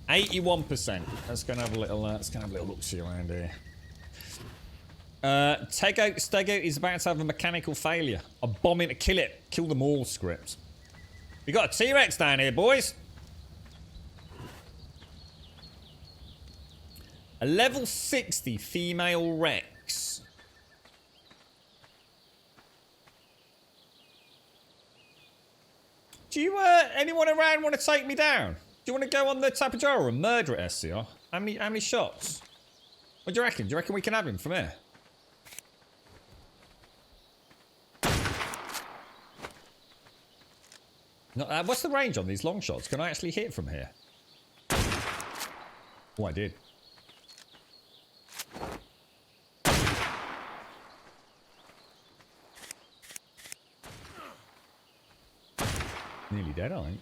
81%. Let's go and have a little, look-see around here. Stego is about to have a mechanical failure. A bomb in to kill it. Kill them all, scripts. We got a T-Rex down here, boys. A level 60 female Rex. Do you, anyone around want to take me down? Do you want to go on the Tapajara and murder it, SCR? How many shots? What do you reckon? Do you reckon we can have him from here? No, what's the range on these long shots? Can I actually hit from here? Oh, I did. Nearly dead, aren't I?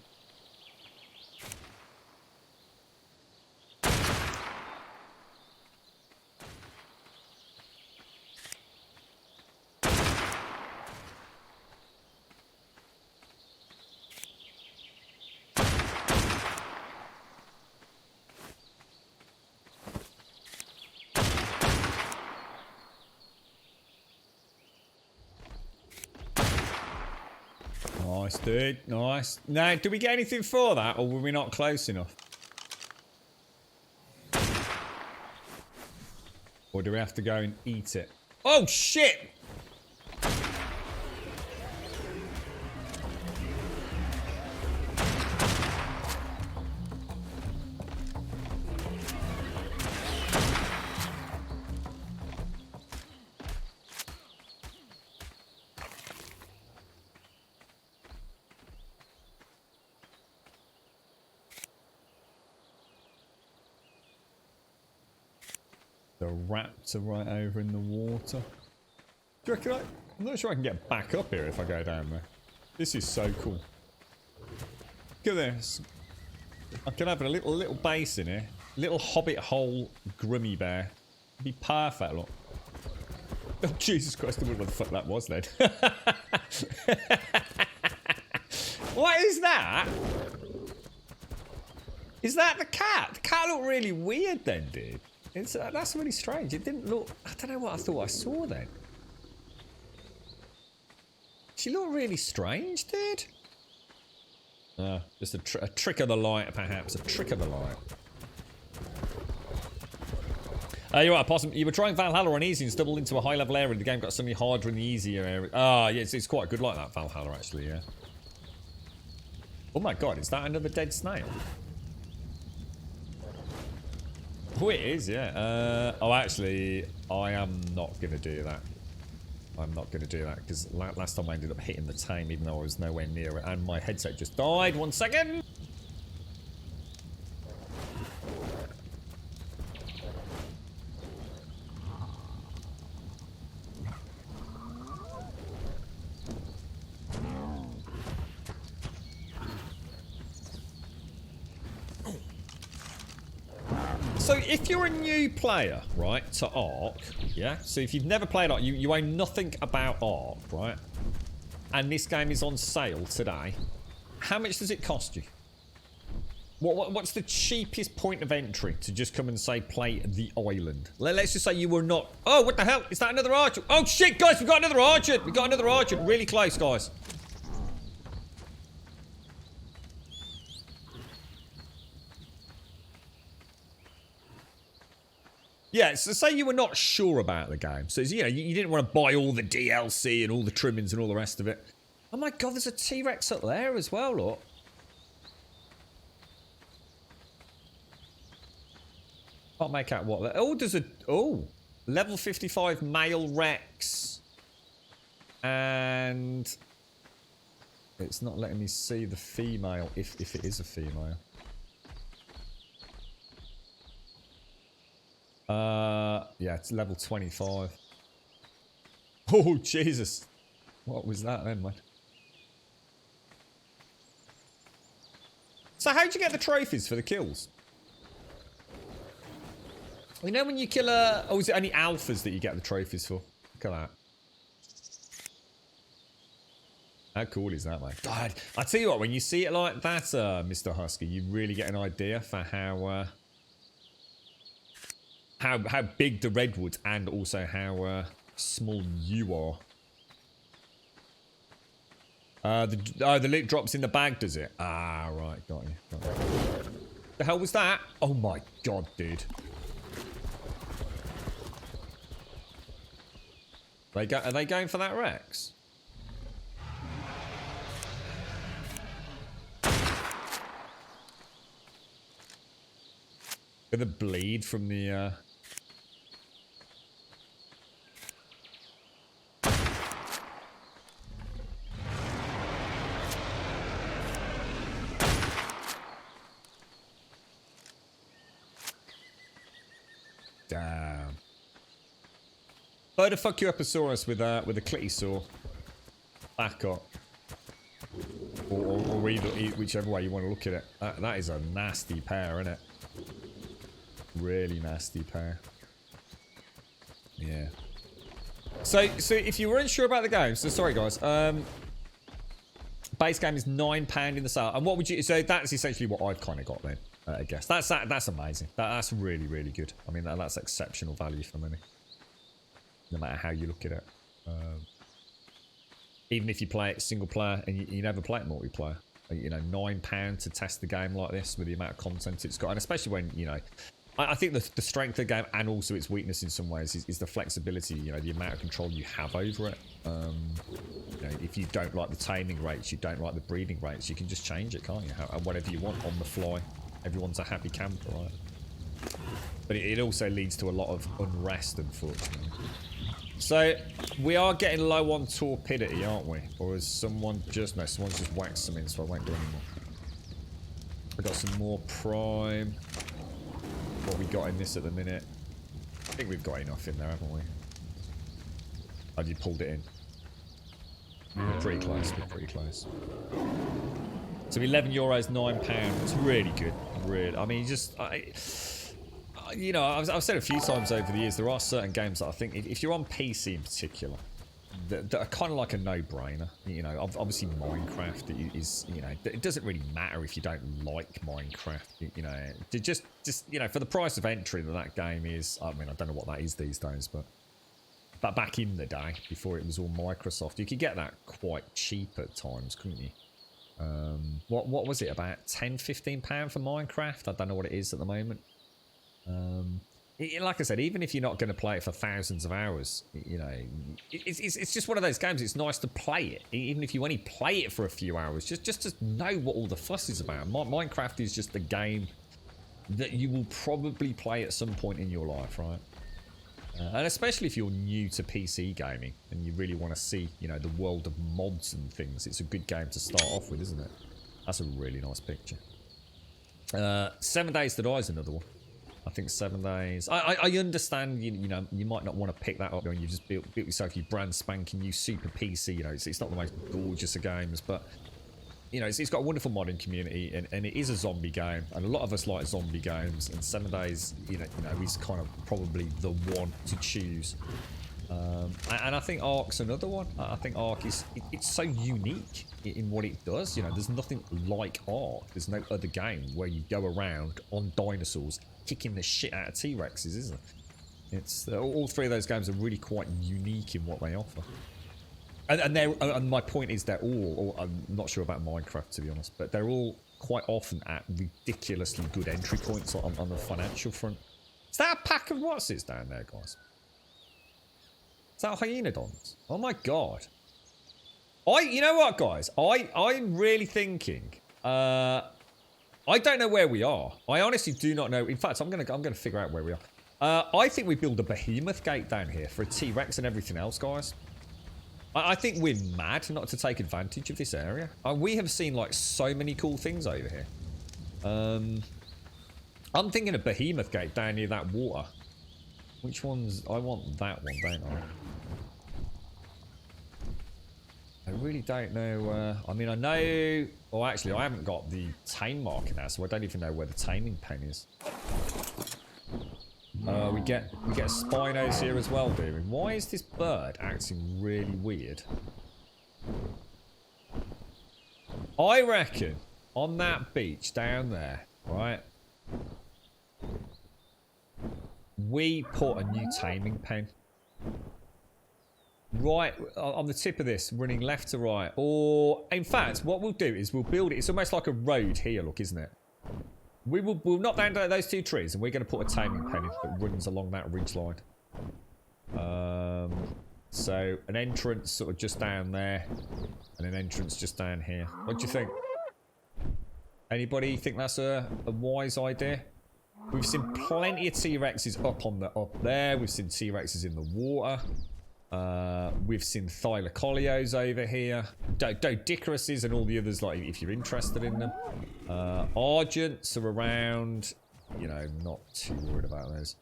Nice, dude. Nice. Now, do we get anything for that, or were we not close enough? Or do we have to go and eat it? Oh, shit! The raptor right over in the water. Do you reckon I'm not sure I can get back up here if I go down there. This is so cool. Look at this. I can have a little base in here. Little hobbit hole grummy bear. Be perfect, look. Oh, Jesus Christ, I wonder what the fuck that was then. What is that? Is that the cat? The cat looked really weird then, dude. That's really strange. It didn't look... I don't know what I thought I saw then. She looked really strange, dude. Just a trick of the light, perhaps. A trick of the light. You're right, Possum. You were trying Valhalla on easy and stumbled into a high-level area. The game got suddenly harder in the easier area. Yeah, it's quite good like that, Valhalla, actually, yeah. Oh my god, is that another dead snail? Oh, it is, yeah. Oh, actually, I am not going to do that. I'm not going to do that, because last time I ended up hitting the tame, even though I was nowhere near it, and my headset just died. 1 second! So if you're a new player, right, to Ark, yeah? So if you've never played Ark, you know nothing about Ark, right? And this game is on sale today. How much does it cost you? What's the cheapest point of entry to just come and say play the island? Let's just say you were not... Oh, what the hell? Is that another archer? Oh, shit, guys, we got another archer. We got another archer. Really close, guys. Yeah, so say you were not sure about the game. So, you know, you didn't want to buy all the DLC and all the trimmings and all the rest of it. Oh my god, there's a T-Rex up there as well, look. Can't make out what... Oh, there's a... Oh, level 55 male Rex. And... It's not letting me see the female, if it is a female. Yeah, it's level 25. Oh, Jesus. What was that then, man? So how'd you get the trophies for the kills? You know when you kill a... Oh, is it only alphas that you get the trophies for? Look at that. How cool is that, mate? God, I tell you what, when you see it like that, Mr. Husky, you really get an idea for how big the redwoods and also how small you are. The loot drops in the bag, does it? Ah, right, got you. The hell was that? Oh my god, dude. Are they going for that Rex? Gonna bleed from the Damn. Why the fuck you up Asaurus with a clitty saw? Back up. Or either, whichever way you want to look at it. That is a nasty pair, isn't it? Really nasty pair. Yeah. So if you were unsure about the game, so sorry guys, base game is £9 in the sale. And what would you, so that's essentially what I've kind of got then, I guess. That's amazing. That's really, really good. I mean, that's exceptional value for money. No matter how you look at it. Even if you play it single player and you never play it multiplayer. You know, £9 to test the game like this with the amount of content it's got. And especially when, you know, I think the strength of the game and also its weakness in some ways is the flexibility, you know, the amount of control you have over it. You know, if you don't like the taming rates, you don't like the breeding rates, you can just change it, can't you? Whatever you want on the fly. Everyone's a happy camper, right? But it also leads to a lot of unrest, unfortunately. So, we are getting low on torpidity, aren't we? Or has someone just... No, someone's just whacked some in, so I won't do anymore. We've got some more prime. What we got in this at the minute? I think we've got enough in there, haven't we? Oh, you pulled it in. We're pretty close, we're pretty close. So €11, £9. It's really good. Really, I mean, you know, I've said a few times over the years, there are certain games that I think, if you're on PC in particular, that are kind of like a no-brainer. You know, obviously Minecraft is, you know, it doesn't really matter if you don't like Minecraft. You know, just you know, for the price of entry that game is, I mean, I don't know what that is these days, but back in the day, before it was all Microsoft, you could get that quite cheap at times, couldn't you? What was it, about £10–15 for Minecraft? I don't know what it is at the moment. Like I said, even if you're not going to play it for thousands of hours, you know, it's just one of those games. It's nice to play it, even if you only play it for a few hours, just to know what all the fuss is about. Minecraft is just a game that you will probably play at some point in your life, right? And especially if you're new to PC gaming and you really want to see, you know, the world of mods and things, it's a good game to start off with, isn't it? That's a really nice picture. 7 Days to Die is another one. I think 7 days. I understand, you know, you might not want to pick that up when you just built yourself your brand spanking new super PC. You know, it's not the most gorgeous of games, but you know, it's got a wonderful modding community, and it is a zombie game, and a lot of us like zombie games. And 7 days, you know, is kind of probably the one to choose. And I think Ark's another one. I think Ark it's so unique in what it does. You know, there's nothing like Ark. There's no other game where you go around on dinosaurs kicking the shit out of T-Rexes, is there? It's all three of those games are really quite unique in what they offer. And my point is they're all, I'm not sure about Minecraft to be honest, but they're all quite often at ridiculously good entry points on the financial front. Is that a pack of what's-its down there, guys? Is that hyenodons? Oh my god. You know what, guys? I'm really thinking. I don't know where we are. I honestly do not know. In fact, I'm gonna figure out where we are. I think we build a behemoth gate down here for a T-Rex and everything else, guys. I think we're mad not to take advantage of this area. We have seen like so many cool things over here. I'm thinking a behemoth gate down near that water. Which one's... I want that one, don't I? I really don't know. I mean, I know... Well, actually, I haven't got the tame marker now, so I don't even know where the taming pen is. We get Spinos here as well, dude. Why is this bird acting really weird? I reckon on that beach down there, right, we put a new taming pen. Right on the tip of this, running left to right. Or, in fact, what we'll do is we'll build it. It's almost like a road here, look, isn't it? We'll knock down those two trees and we're going to put a taming pen in that runs along that ridge line. So, an entrance sort of just down there and an entrance just down here. What do you think? Anybody think that's a wise idea? We've seen plenty of T-Rexes up there. We've seen T-Rexes in the water. We've seen Thylacolios over here. Dodicaruses and all the others, like, if you're interested in them. Argents are around. You know, not too worried about those.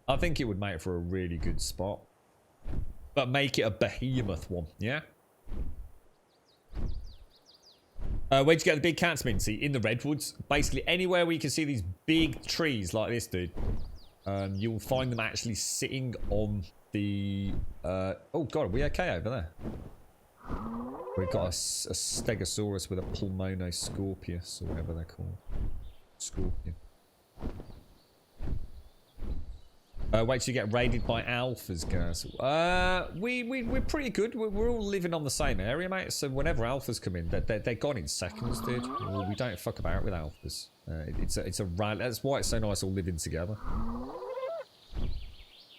I think it would make for a really good spot. But make it a behemoth one, yeah? Where'd you get the big cats, Mincy? In the redwoods. Basically, anywhere where you can see these big trees like this, dude. You'll find them actually sitting on the... oh, God, are we okay over there? We've got a Stegosaurus with a Pulmonoscorpius, or whatever they're called. Scorpion. Wait till you get raided by alphas, guys. We're pretty good. We're all living on the same area, mate. So whenever alphas come in, they're gone in seconds, dude. We don't fuck about with alphas. It's a rally. That's why it's so nice all living together.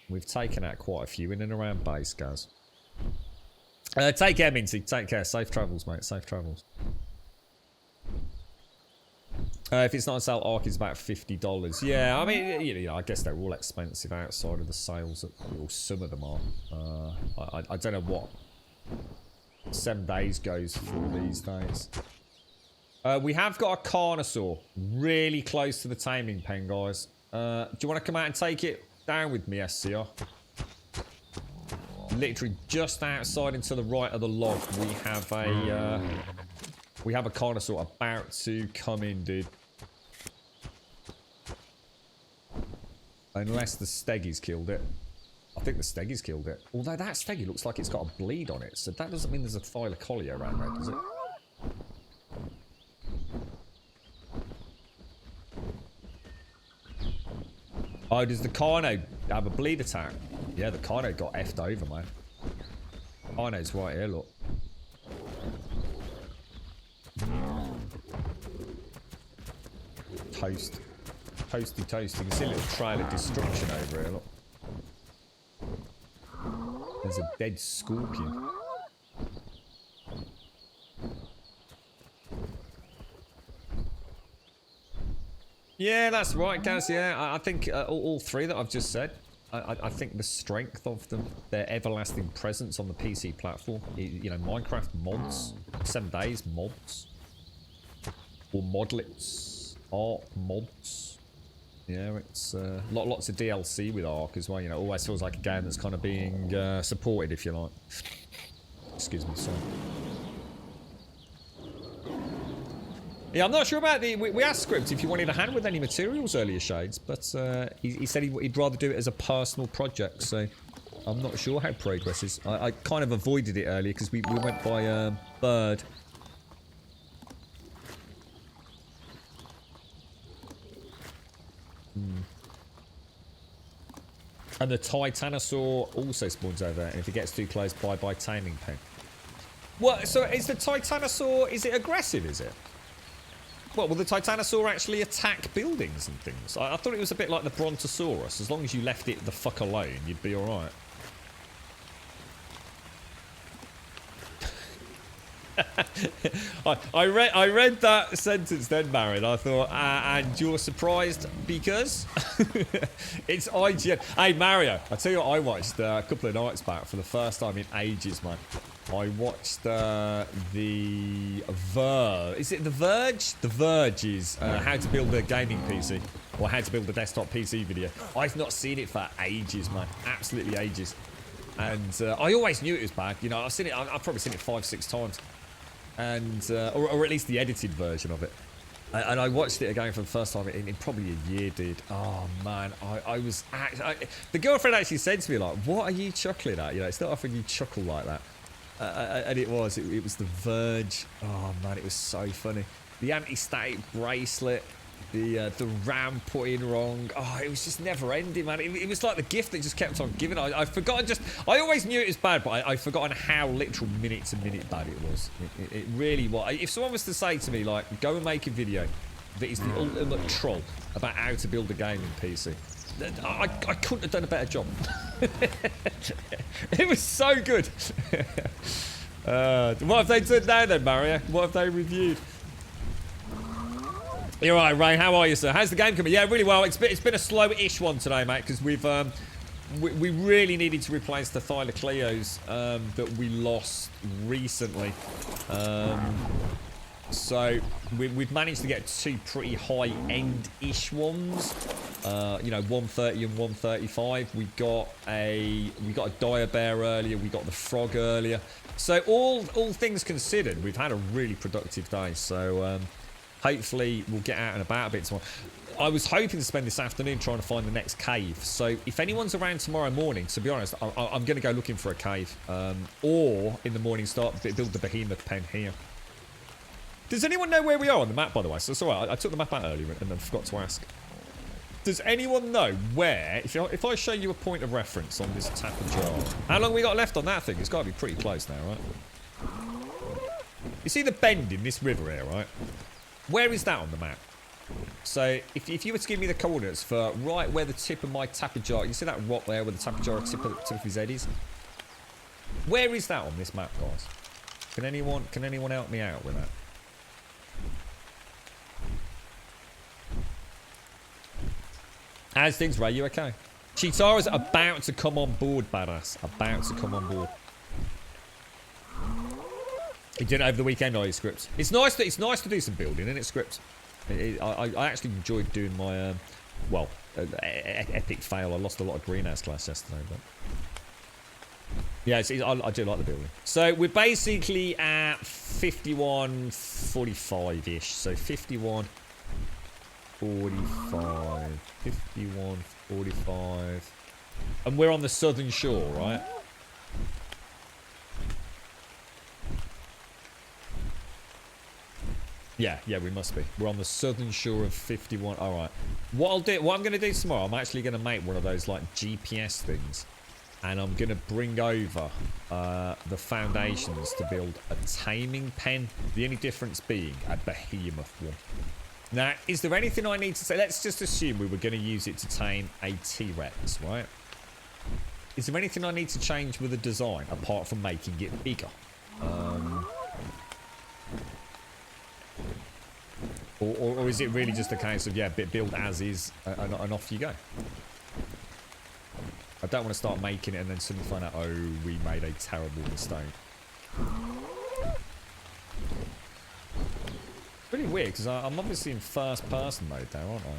We've taken out quite a few in and around base, guys. Take care, Minty. Take care. Safe travels, mate. Safe travels. If it's not on sale, Ark is about $50. Yeah, I mean, you know, I guess they're all expensive outside of the sales. Or some of them are. I don't know what 7 days goes for these days. We have got a Carnosaur really close to the taming pen, guys. Do you want to come out and take it down with me, SCR? Literally just outside and to the right of the log, we have a Carnosaur about to come in, dude. Unless the Steggy's killed it. I think the Steggy's killed it. Although that Steggy looks like it's got a bleed on it, so that doesn't mean there's a Thylacoleo around there, does it? Oh, does the Carno have a bleed attack? Yeah, the Carno got effed over, man. Carno's right here, look. Toast. Toasty toast. You can see a little trail of destruction over here, look. There's a dead scorpion. Yeah, that's right, guys. Yeah, I think all three that I've just said. I think the strength of them, their everlasting presence on the PC platform, you know, Minecraft mods, 7 days mods, or modlets, art mods. Yeah, it's lots of DLC with Ark as well. You know, always feels like a game that's kind of being supported, if you like. Excuse me, sorry. Yeah, I'm not sure about the... We asked Script if he wanted a hand with any materials earlier, Shades, but he said he'd rather do it as a personal project, so I'm not sure how progress is. I kind of avoided it earlier because we went by Bird. And the Titanosaur also spawns over there, and if it gets too close, bye-bye taming pen. What? So is the Titanosaur... Is it aggressive, is it? Well, will the Titanosaur actually attack buildings and things? I thought it was a bit like the Brontosaurus. As long as you left it the fuck alone, you'd be alright. I read that sentence then, Baron. I thought, and you're surprised because it's IGN. Hey, Mario, I tell you what I watched a couple of nights back for the first time in ages, man. I watched the Verge. Is it The Verge? The Verge is how to build a gaming PC or how to build a desktop PC video. I've not seen it for ages, man. Absolutely ages. And I always knew it was bad. You know, I've seen it. I've probably seen it 5-6 times. And or at least the edited version of it. And I watched it again for the first time in probably a year, dude. Oh man, I was the girlfriend actually said to me like, "What are you chuckling at? You know, it's not often you chuckle like that." And it was the Verge. Oh man, it was so funny. The anti-static bracelet, the ram put in wrong. Oh, it was just never ending, man. It was like the gift that just kept on giving. I forgot I always knew it was bad, but I'd forgotten how literal minute to minute bad it was. It really was. If someone was to say to me, like, go and make a video that is the ultimate troll about how to build a gaming PC, I couldn't have done a better job. It was so good. What have they done now then, Mario? What have they reviewed? You're right, Ray. How are you, sir? How's the game coming? Yeah, really well. It's been a slow-ish one today, mate, because we really needed to replace the Thylacleos that we lost recently. So we've managed to get two pretty high-end-ish ones. You know, 130 and 135. We got a dire bear earlier. We got the frog earlier. So all things considered, we've had a really productive day. So hopefully we'll get out and about a bit tomorrow. I was hoping to spend this afternoon trying to find the next cave. So if anyone's around tomorrow morning, to be honest, I'm going to go looking for a cave. Or in the morning build the behemoth pen here. Does anyone know where we are on the map, by the way? So it's alright, I took the map out earlier and then forgot to ask. Does anyone know where, if I show you a point of reference on this tap and jar, how long we got left on that thing? It's got to be pretty close now, right? You see the bend in this river here, right? Where is that on the map? So if you were to give me the coordinates for right where the tip of my tapper jar, you see that rock there where the tapper jar tip of his head is? Where is that on this map, guys? Can anyone help me out with that? How's things, Ray? You okay? Chitara's about to come on board, badass. About to come on board. He did it over the weekend, are you, Scripts? It's nice to do some building, isn't it, Scripts? I actually enjoyed doing my epic fail. I lost a lot of greenhouse glass yesterday, but yeah, I do like the building. So we're basically at 51:45 ish. So 51:45, 51:45, and we're on the southern shore, right? Yeah, we must be. We're on the southern shore of 51. All right. What I'm going to do tomorrow, I'm actually going to make one of those like GPS things, and I'm going to bring over the foundations to build a taming pen. The only difference being a behemoth one. Now, is there anything I need to say? Let's just assume we were going to use it to tame a T-Rex, right? Is there anything I need to change with the design apart from making it bigger? Or is it really just a case of, yeah, build as is and off you go? I don't want to start making it and then suddenly find out, oh, we made a terrible mistake. Really weird, because I'm obviously in first person mode there, aren't I,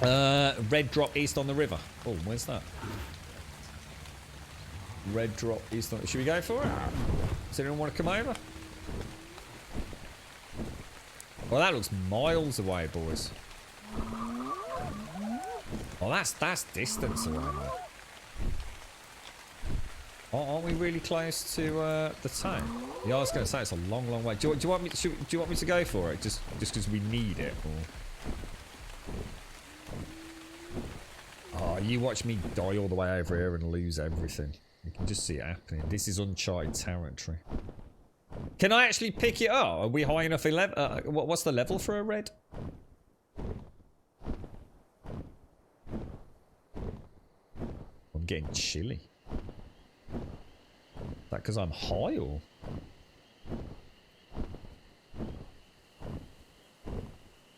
on that? Red drop east on the river. Oh, where's that? Red drop east on... Should we go for it? Does anyone want to come over? Well, that looks miles away, boys. Oh, that's distance away, man. Aren't we really close to the town? Yeah, I was going to say it's a long, long way. Do you want me to go for it? Just because we need it? Or... Oh, you watch me die all the way over here and lose everything. You can just see it happening. This is uncharted territory. Can I actually pick it up? Are we high enough in level? What's the level for a red? I'm getting chilly. Is that because I'm high or?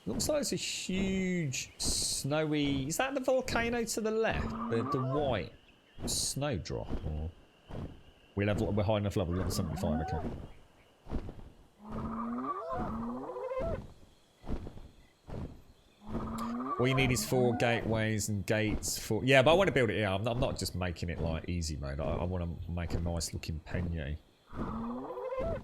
Looks like it's a huge snowy... Is that the volcano to the left? The white snowdrop? Or... We're high enough level, we're level 75, okay. All you need is 4 gateways and gates for... Yeah, but I want to build it here. I'm not just making it like easy mode. I want to make a nice looking penye.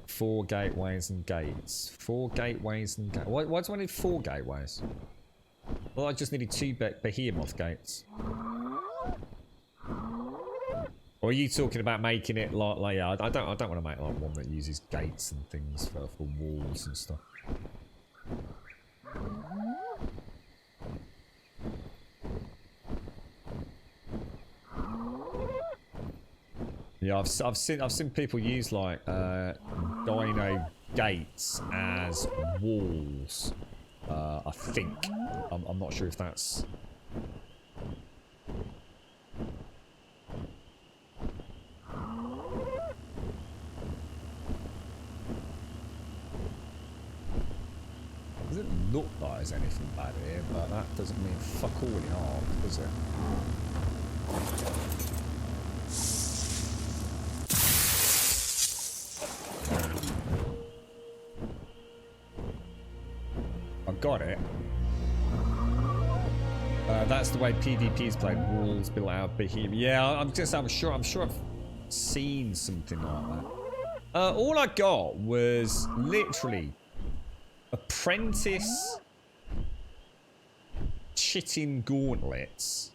4 gateways and gates. 4 gateways and gates. Why do I need 4 gateways? Well, I just needed 2 behemoth gates. Or are you talking about making it like yeah, I don't want to make like one that uses gates and things for walls and stuff. Yeah, I've seen people use like dino gates as walls. I think I'm not sure if that's. Doesn't look like there's anything bad here, but that doesn't mean fuck all in Ark, does it? I've got it. That's the way PvP's played. Walls built out behemoth. Yeah, I'm sure I've seen something like that. All I got was literally apprentice chitting gauntlets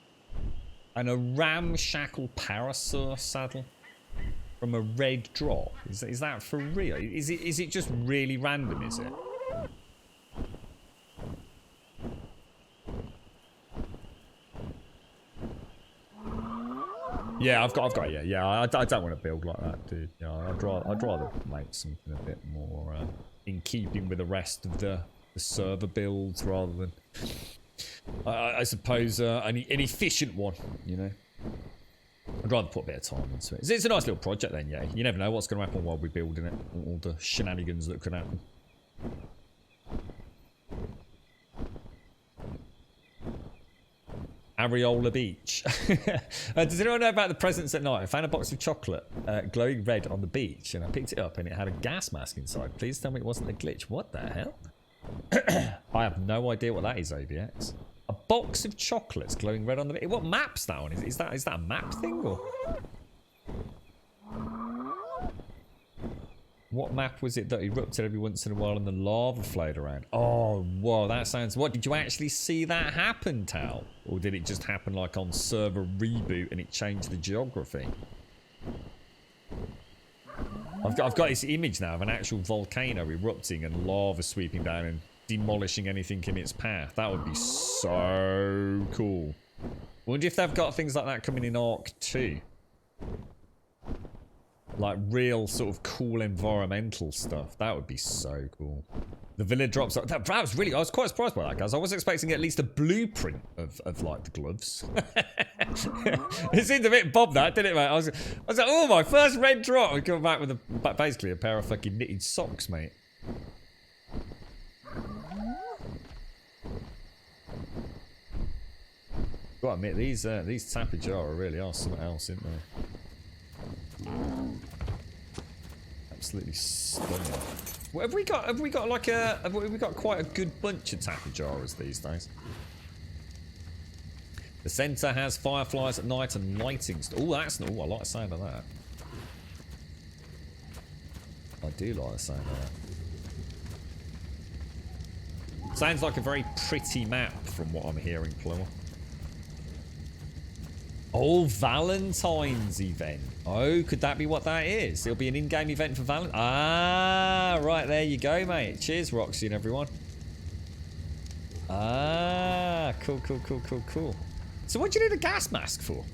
and a ramshackle parasaur saddle from a red drop. Is that for real? Is it just really random? Is it? Yeah, I've got it. Yeah. I don't want to build like that, dude. Yeah, I'd rather make something a bit more in keeping with the rest of the server builds, rather than I suppose an efficient one. You know, I'd rather put a bit of time into it. It's a nice little project, then. Yeah, you never know what's going to happen while we're building it. All the shenanigans that could happen. Areola Beach. Does anyone know about the presents at night? I found a box of chocolate glowing red on the beach, and I picked it up and it had a gas mask inside. Please tell me it wasn't a glitch. What the hell? I have no idea what that is, OBX. A box of chocolates glowing red on the beach. What map's that on? Is that a map thing, or what map was it that erupted every once in a while and the lava flowed around? Oh, whoa, that sounds... What, did you actually see that happen, Tal? Or did it just happen like on server reboot and it changed the geography? I've got this image now of an actual volcano erupting and lava sweeping down and demolishing anything in its path. That would be so cool. Wonder if they've got things like that coming in Ark 2. Like real sort of cool environmental stuff. That would be so cool. The villa drops up. That was really... I was quite surprised by that, guys. I was expecting at least a blueprint of like the gloves. It seemed a bit bob, that, didn't it, mate? I was like, oh, my first red drop. I come back with basically a pair of fucking knitted socks, mate. Gotta admit, these Tapejara really are something else, isn't they? Absolutely stunning. What, have we got like have we got quite a good bunch of Tapejaras these days? The centre has fireflies at night and lighting. Oh, that's... Oh, I like the sound of that. I do like the sound of that. Sounds like a very pretty map from what I'm hearing, Plumber. Oh, Valentine's event. Oh, could that be what that is? It'll be an in-game event for Valentine. Ah, right, there you go, mate. Cheers, Roxy and everyone. Ah, cool. So what do you need a gas mask for?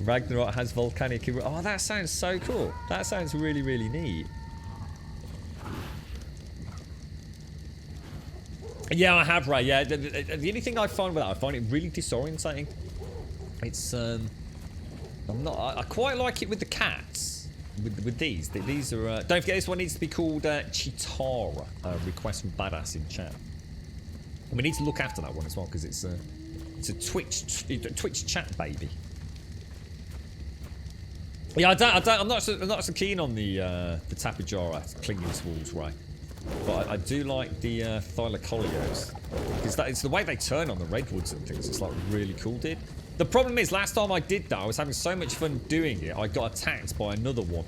Ragnarok has volcanic... Oh, that sounds so cool. That sounds really, really neat. Yeah, I have, Ray. Yeah, the only thing I find with that, I find it really disorientating. It's I quite like it with the cats. With these. These are. Don't forget, this one needs to be called Chitara. Request from Badass in chat. And we need to look after that one as well because it's a Twitch chat baby. Yeah, I'm not so keen on the Tapejara clinging to walls, right? But I do like the Thylacoleos. Because it's the way they turn on the redwoods and things. It's like really cool, dude. The problem is, last time I did that, I was having so much fun doing it, I got attacked by another one.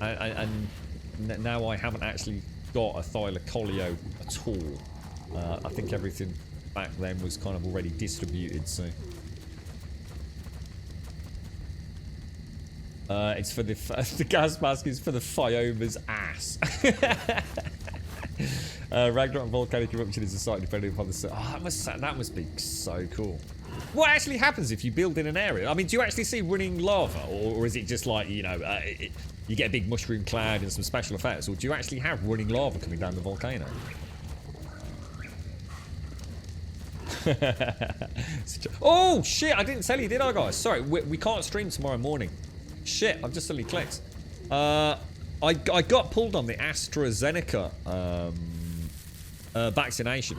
And now I haven't actually got a Thylacoleo at all. I think everything back then was kind of already distributed, so... It's for the the gas mask is for the Phioma's ass. Ragnarok volcanic eruption is a site depending upon the. Oh, that must be so cool. What actually happens if you build in an area? I mean, do you actually see running lava, or is it just like, you know, you get a big mushroom cloud and some special effects, or do you actually have running lava coming down the volcano? Oh shit! I didn't tell you, did I, guys? Sorry, we can't stream tomorrow morning. Shit! I've just suddenly clicked. I got pulled on the AstraZeneca vaccination.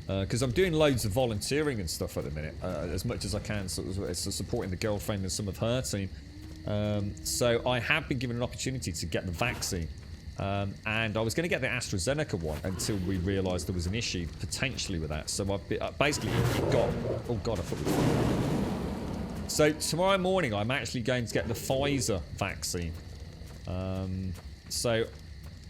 Because I'm doing loads of volunteering and stuff at the minute, as much as I can, sort of supporting the girlfriend and some of her team. So I have been given an opportunity to get the vaccine, and I was going to get the AstraZeneca one until we realised there was an issue potentially with that. So I've basically got. Oh god, I thought. So tomorrow morning I'm actually going to get the Pfizer vaccine. So.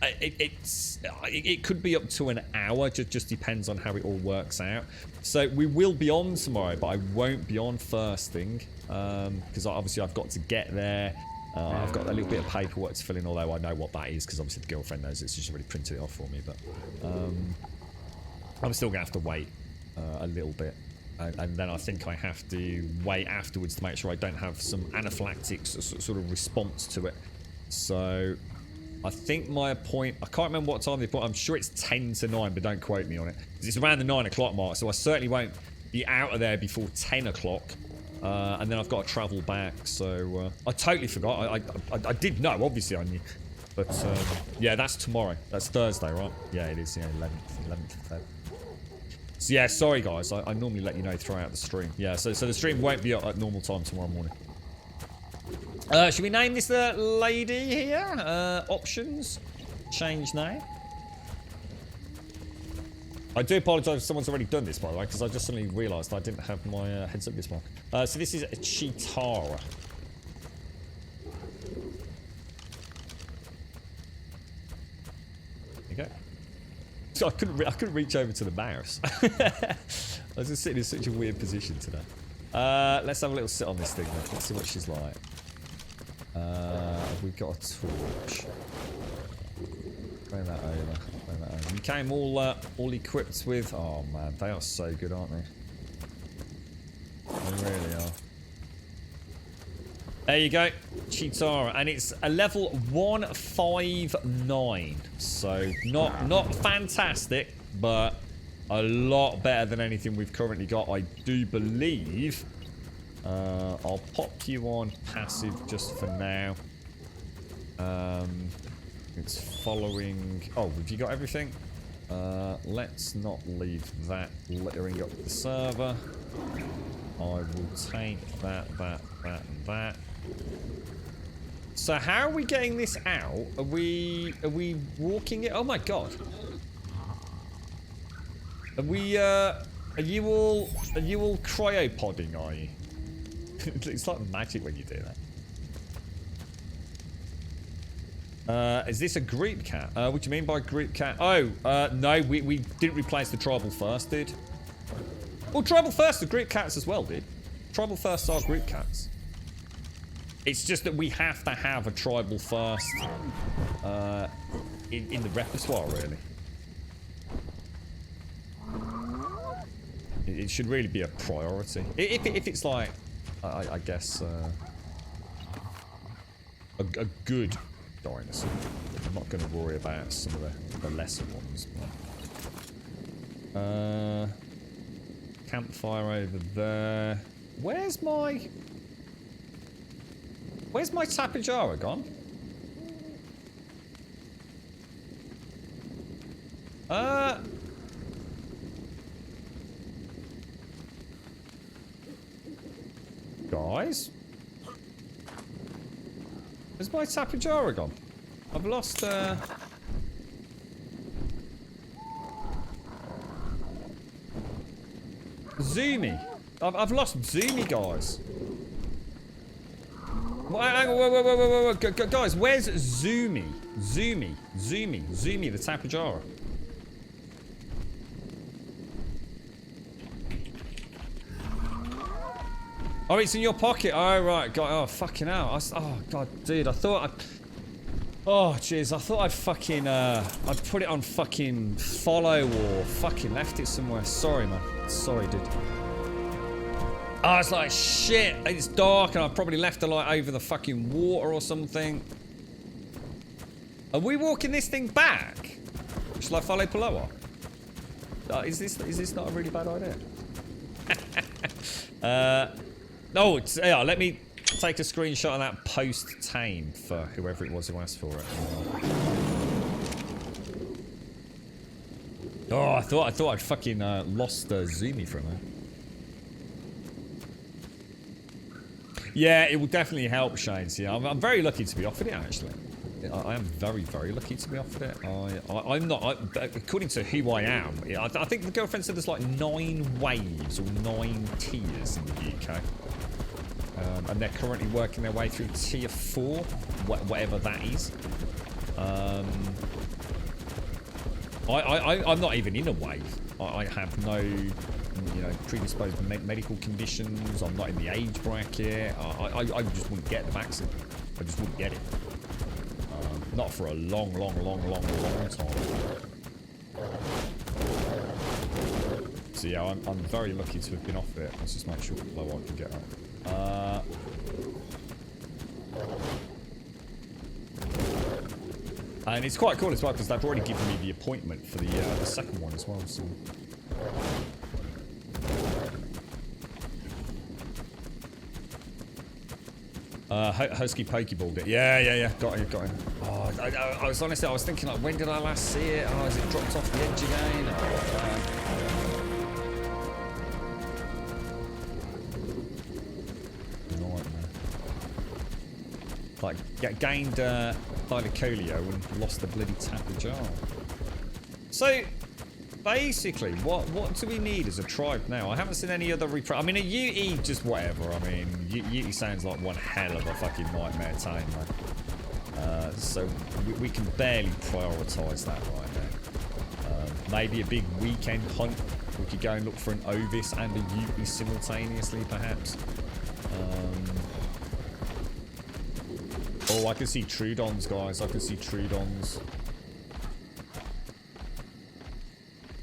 It could be up to an hour, just depends on how it all works out. So we will be on tomorrow, but I won't be on first thing, because obviously I've got to get there. I've got a little bit of paperwork to fill in, although I know what that is because obviously the girlfriend knows it, so she's already printed it off for me. But I'm still gonna have to wait a little bit, and then I think I have to wait afterwards to make sure I don't have some anaphylactic sort of response to it. So I think my appointment, I can't remember what time the appointment, I'm sure it's 10 to 9, but don't quote me on it. It's around the 9 o'clock mark, so I certainly won't be out of there before 10 o'clock. And then I've got to travel back, so I totally forgot. I did know, obviously I knew. But yeah, that's tomorrow. That's Thursday, right? Yeah, it is, yeah, 11th of Feb. So yeah, sorry guys, I normally let you know throughout the stream. Yeah, so the stream won't be up at normal time tomorrow morning. Should we name this the lady here? Options. Change name. I do apologise if someone's already done this, by the way, because I just suddenly realised I didn't have my heads up this one. So this is a Chitara. There you go. So I couldn't reach over to the mouse. I was just sitting in such a weird position today. Let's have a little sit on this thing. Let's see what she's like. We've got a torch. Bring that over. You came all equipped with. Oh man, they are so good, aren't they? They really are. There you go, Chitara, and it's a level 159. So not fantastic, but a lot better than anything we've currently got, I do believe. I'll pop you on passive just for now. It's following. Oh, have you got everything? Let's not leave that littering up the server. I will take that. So how are we getting this out? Are we walking it? Oh my god. Are we are you all cryopodding, are you? It's like magic when you do that. Is this a group cat? What do you mean by group cat? Oh, no, we didn't replace the tribal first, dude. Well, tribal first are group cats as well, dude. Tribal first are group cats. It's just that we have to have a tribal first in the repertoire, really. It should really be a priority. If it's like, I guess, a good dinosaur. I'm not going to worry about some of the lesser ones. But, campfire over there. Where's my Tapejara gone? Guys? Where's my Tapejara gone? I've lost, Zoomy. I've lost Zoomy, guys. Whoa. Guys, where's Zoomy? Zoomy, the Tapejara. Oh, it's in your pocket. Oh, right. God, oh, fucking hell. Oh, God, dude. I thought I... Oh, jeez. I thought I'd fucking... I'd put it on fucking follow or fucking left it somewhere. Sorry, man. Sorry, dude. Oh, it's like, shit. It's dark and I probably left the light over the fucking water or something. Are we walking this thing back? Shall I follow Paloa? Is this not a really bad idea? No, yeah, let me take a screenshot of that post-tame for whoever it was who asked for it. Oh, I thought I'd fucking lost Zoomy for a minute. Yeah, it will definitely help, Shane. See, I'm very lucky to be offered it, actually. I am very, very lucky to be offered it. I'm not... according to who I am, I think the girlfriend said there's like 9 waves or 9 tiers in the UK. And they're currently working their way through tier 4, whatever that is. I'm not even in a wave. I have no, you know, predisposed medical conditions. I'm not in the age bracket. I just wouldn't get the vaccine. I just wouldn't get it. Not for a long time. So yeah, I'm very lucky to have been offered it. Let's just make sure I can get that. And it's quite cool as well because they've already given me the appointment for the second one as well. So. Husky Pokeballed it. Yeah. Got him. Oh, I was honestly, I was thinking like, when did I last see it? Oh, has it dropped off the edge again? Like, gained Thylacoleo and lost the bloody Tapu Jar. So, basically, what do we need as a tribe now? I haven't seen any other I mean, a Yeti, just whatever. I mean, Yeti sounds like one hell of a fucking nightmare tame, man. So, we can barely prioritise that right now. Maybe a big weekend hunt. We could go and look for an Ovis and a Yeti simultaneously, perhaps. Oh, I can see Trudons, guys. I can see Trudons.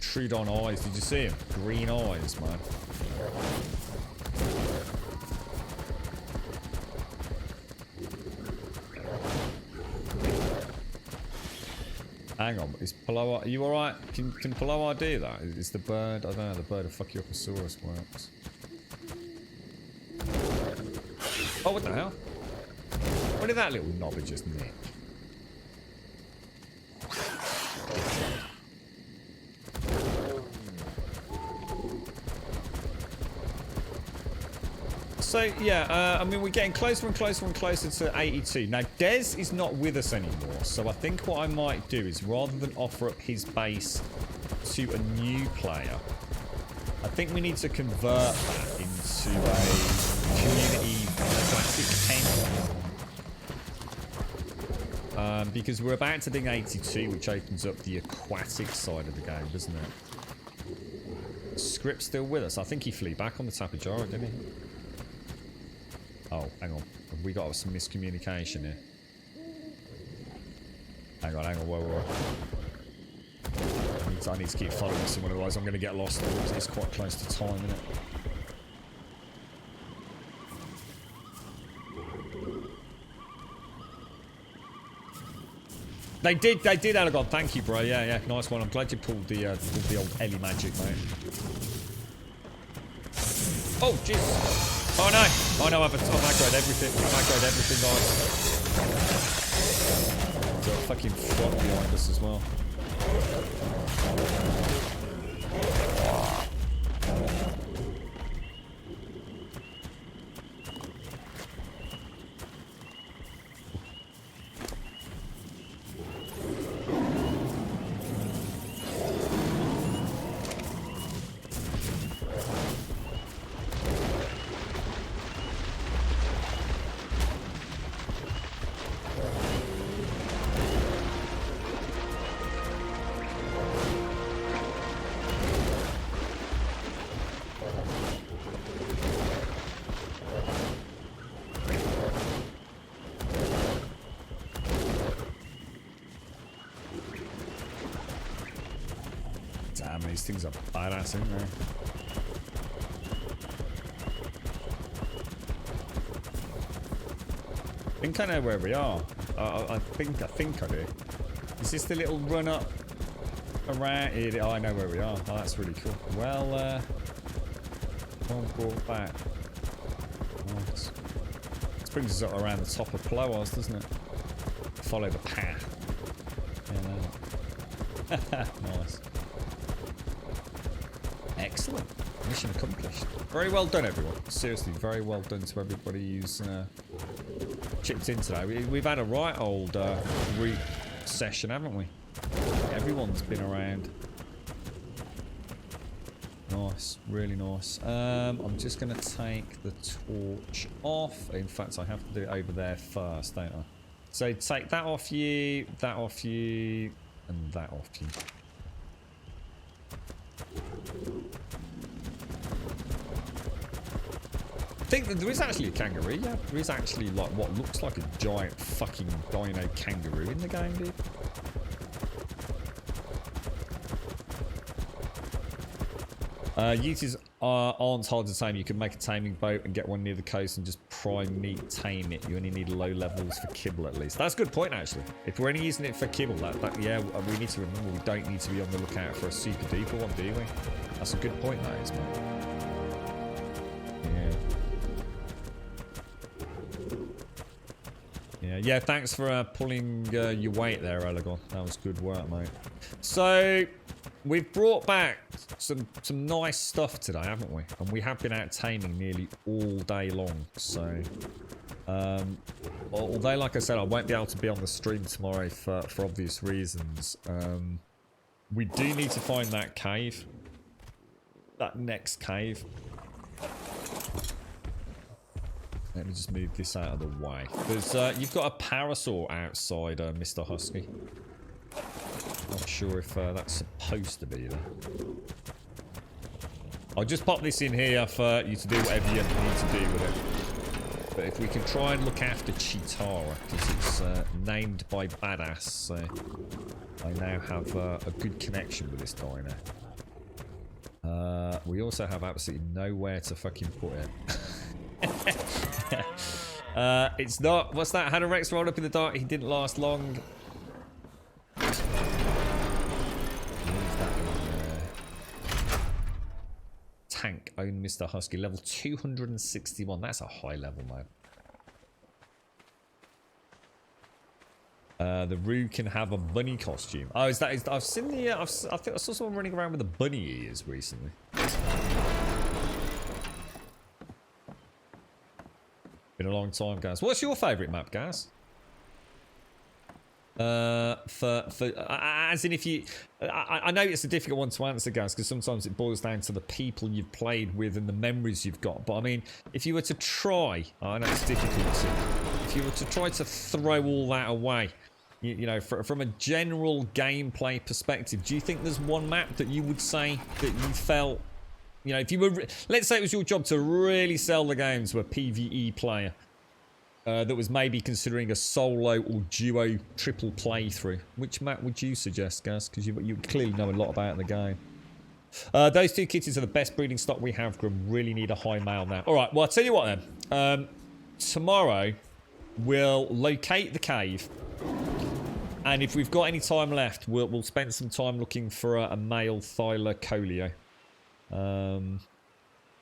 Trudon eyes. Did you see him? Green eyes, man. Hang on. Is Paloa... Are you alright? Can Paloa do that? Is the bird... I don't know. The bird of Fuckyoposaurus works. Oh, what the hell? What did that little knobber just nick? So, yeah, I mean, we're getting closer and closer and closer to 82. Now, Des is not with us anymore, so I think what I might do is, rather than offer up his base to a new player, I think we need to convert that into a community classic pen. Because we're about to ding 82, which opens up the aquatic side of the game, doesn't it? Script's still with us. I think he flew back on the Tapu Jar, didn't he? Oh, hang on. Have we got some miscommunication here? Hang on, whoa. I need to keep following someone, otherwise I'm going to get lost. It's quite close to time, isn't it? They did, Alagon. Thank you, bro. Yeah, nice one. I'm glad you pulled the old Ellie magic, mate. Oh, jeez. Oh no. I've aggroed everything. Guys. There's a fucking frog behind us as well. Damn, these things are badass, aren't they? I think I know where we are. I think I do. Is this the little run up around here? Oh, I know where we are. Oh, that's really cool. Well, brought back. Nice. This brings us up around the top of Ploas, doesn't it? Follow the path. Yeah, nice. Excellent. Mission accomplished. Very well done, everyone. Seriously, very well done to everybody who's chipped in today. We've had a right old root session, haven't we? Everyone's been around. Nice, really nice. I'm just going to take the torch off. In fact, I have to do it over there first, don't I? So take that off you, and that off you. I think that there is actually a kangaroo, yeah. There is actually like what looks like a giant fucking dino kangaroo in the game, dude. Yetis aren't hard to tame. You can make a taming boat and get one near the coast and just prime meat tame it. You only need low levels for kibble at least. That's a good point, actually. If we're only using it for kibble, yeah, we need to remember we don't need to be on the lookout for a super duper one, do we? That's a good point, that is, man. Yeah, thanks for pulling your weight there, Elegon. That was good work, mate. So, we've brought back some nice stuff today, haven't we? And we have been out taming nearly all day long. So, although, like I said, I won't be able to be on the stream tomorrow for obvious reasons. We do need to find that cave. That next cave. Let me just move this out of the way. There's, you've got a parasaur outside, Mr. Husky. Not sure if that's supposed to be there. I'll just pop this in here for you to do whatever you need to do with it. But if we can try and look after Chitara, because it's named by Badass, so I now have a good connection with this dino. We also have absolutely nowhere to fucking put it. It's not. What's that? Had a Rex roll up in the dark. He didn't last long. Tank. Own Mr. Husky. Level 261. That's a high level, man. The Roo can have a bunny costume. Oh, is that? I've seen the. I think I saw someone running around with the bunny ears recently. Been a long time, guys. What's your favourite map, guys? As in, if you, I know it's a difficult one to answer, guys, because sometimes it boils down to the people you've played with and the memories you've got. But I mean, if you were to try, I know it's difficult to. If you were to try to throw all that away, you know, from a general gameplay perspective, do you think there's one map that you would say that you felt? You know, if you were, let's say it was your job to really sell the game to a PvE player that was maybe considering a solo or duo triple playthrough, which map would you suggest, guys? Because you clearly know a lot about the game. Those two kitties are the best breeding stock we have, Grum. Really need a high male now. All right, well, I'll tell you what then. Tomorrow, we'll locate the cave. And if we've got any time left, we'll spend some time looking for a male Thylacoleo. And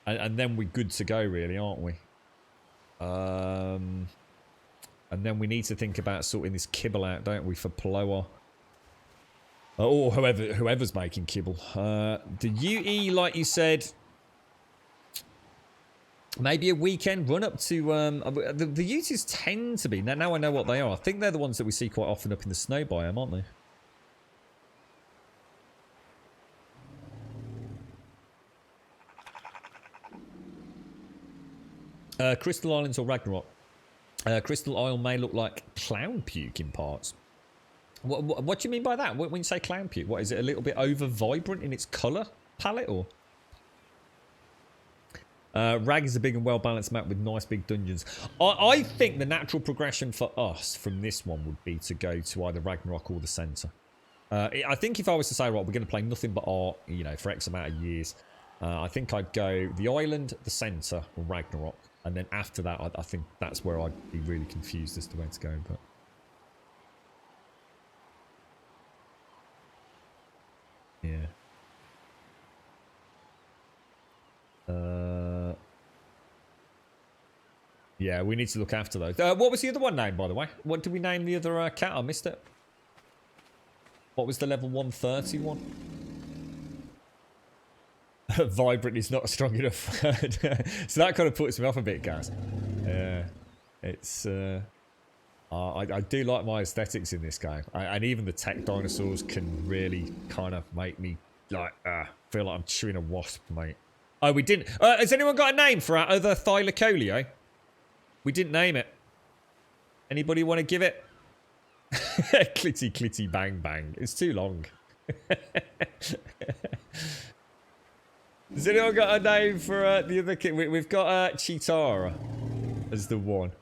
then we're good to go, really, aren't we? And then we need to think about sorting this kibble out, don't we, for Paloa? Or whoever's making kibble. The UE, like you said, maybe a weekend run up to the Utes tend to be. Now I know what they are. I think they're the ones that we see quite often up in the snow biome, aren't they? Crystal Islands or Ragnarok? Crystal Isle may look like clown puke in parts. What do you mean by that? When you say clown puke, what is it? A little bit over vibrant in its colour palette, or? Rag is a big and well balanced map with nice big dungeons. I think the natural progression for us from this one would be to go to either Ragnarok or the centre. I think if I was to say, right, we're going to play nothing but art, you know, for X amount of years, I think I'd go the island, the centre, Ragnarok. And then after that, I think that's where I'd be really confused as to where to go. But yeah. Yeah, we need to look after those. What was the other one named, by the way? What did we name the other cat? I missed it. What was the level 130 one? Vibrant is not strong enough. So that kind of puts me off a bit, guys. Yeah, it's... I do like my aesthetics in this game. And even the tech dinosaurs can really kind of make me, like, feel like I'm chewing a wasp, mate. Oh, we didn't... has anyone got a name for our other Thylacoleo? We didn't name it. Anybody want to give it? Clitty, clitty, bang, bang. It's too long. Has anyone got a name for the other kid? We've got Chitara as the one.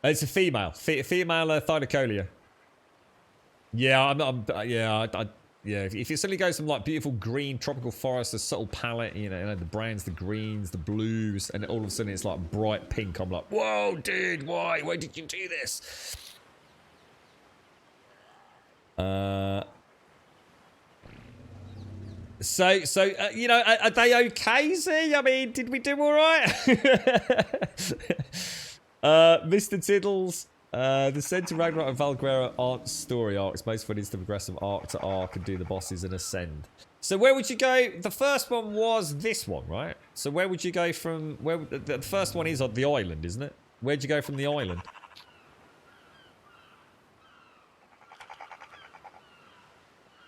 It's a female. Female Thylacoleo. Yeah, yeah, if it suddenly goes from like beautiful green tropical forest, a subtle palette, you know, the browns, the greens, the blues, and all of a sudden it's like bright pink, I'm like, whoa, dude, why? Why did you do this? So you know, are they okay, Z? I mean, did we do all right? Mr. Tiddles. The Centre, Ragnarok, and Valguera aren't story arcs. Most fun is to progress from arc to arc and do the bosses and ascend. So where would you go? The first one was this one, right? So where would you go from... Where the first one is on the island, isn't it? Where'd you go from the island?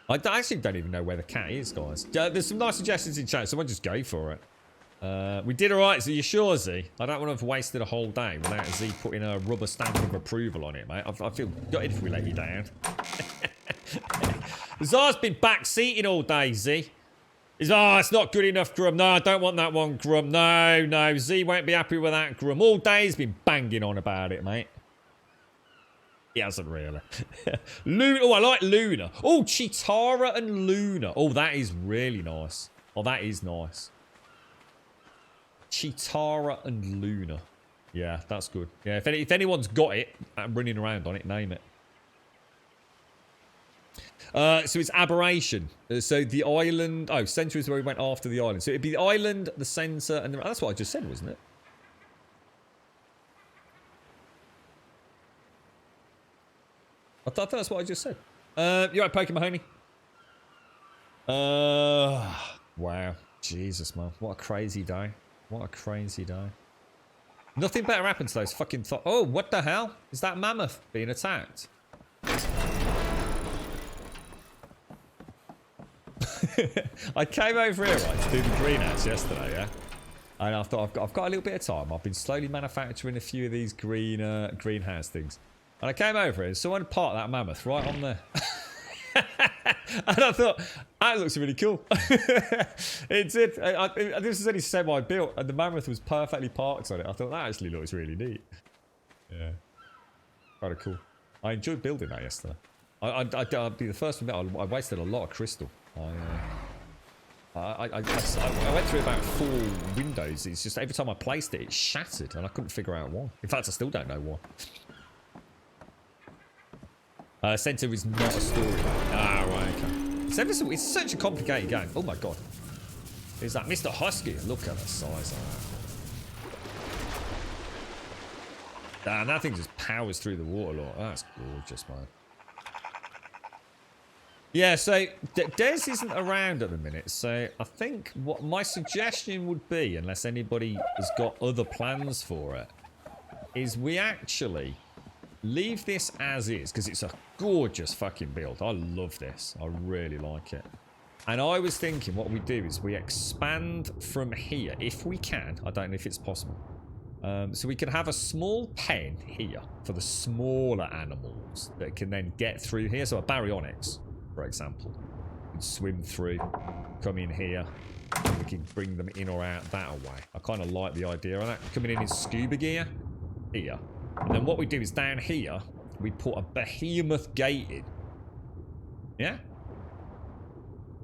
I actually don't even know where the cat is, guys. There's some nice suggestions in chat, so we'll just go for it. We did alright, so you sure, Z? I don't want to have wasted a whole day without Z putting a rubber stamp of approval on it, mate. I feel gutted if we let you down. Zar's been backseating all day, Z. He's, oh, it's not good enough, Grum. No, I don't want that one, Grum. No, Z won't be happy with that, Grum. All day he's been banging on about it, mate. He hasn't really. Luna. Oh, I like Luna. Oh, Chitara and Luna. Oh, that is really nice. Oh, that is nice. Chitara and Luna. Yeah, that's good. Yeah, if anyone's got it, I'm running around on it, name it. So it's Aberration. So the island... Oh, centre is where we went after the island. So it'd be the island, the centre, and the... That's what I just said, wasn't it? I thought that's what I just said. You're right, Pokemon Mahoney. Wow. Jesus, man. What a crazy day. What a crazy day. Nothing better happened to those fucking... Oh, what the hell? Is that mammoth being attacked? I came over here, right, to do the greenhouse yesterday, yeah? And I thought, I've got a little bit of time. I've been slowly manufacturing a few of these greenhouse things. And I came over here and someone parked that mammoth right on there. And I thought, that looks really cool. It did. This was only semi-built and the mammoth was perfectly parked on it. I thought, that actually looks really neat. Yeah. Kind of cool. I enjoyed building that yesterday. I'd be the first one there. I wasted a lot of crystal. I went through about 4 windows. It's just every time I placed it, it shattered and I couldn't figure out why. In fact, I still don't know why. Centre is not a story. Ah, right, okay. It's such a complicated game. Oh my god. Is that Mr. Husky? Look at the size of that. Damn, that thing just powers through the water. Look. That's gorgeous, man. Yeah, so Des isn't around at the minute, so I think what my suggestion would be, unless anybody has got other plans for it, is we actually leave this as is, because it's a gorgeous fucking build. I love this. I really like it. And I was thinking what we do is we expand from here, if we can. I don't know if it's possible. So we could have a small pen here for the smaller animals that can then get through here. So a baryonyx, for example, could swim through, come in here, and we can bring them in or out that way. I kind of like the idea of that. Coming in scuba gear here. And then what we do is down here, we put a behemoth gate in. Yeah?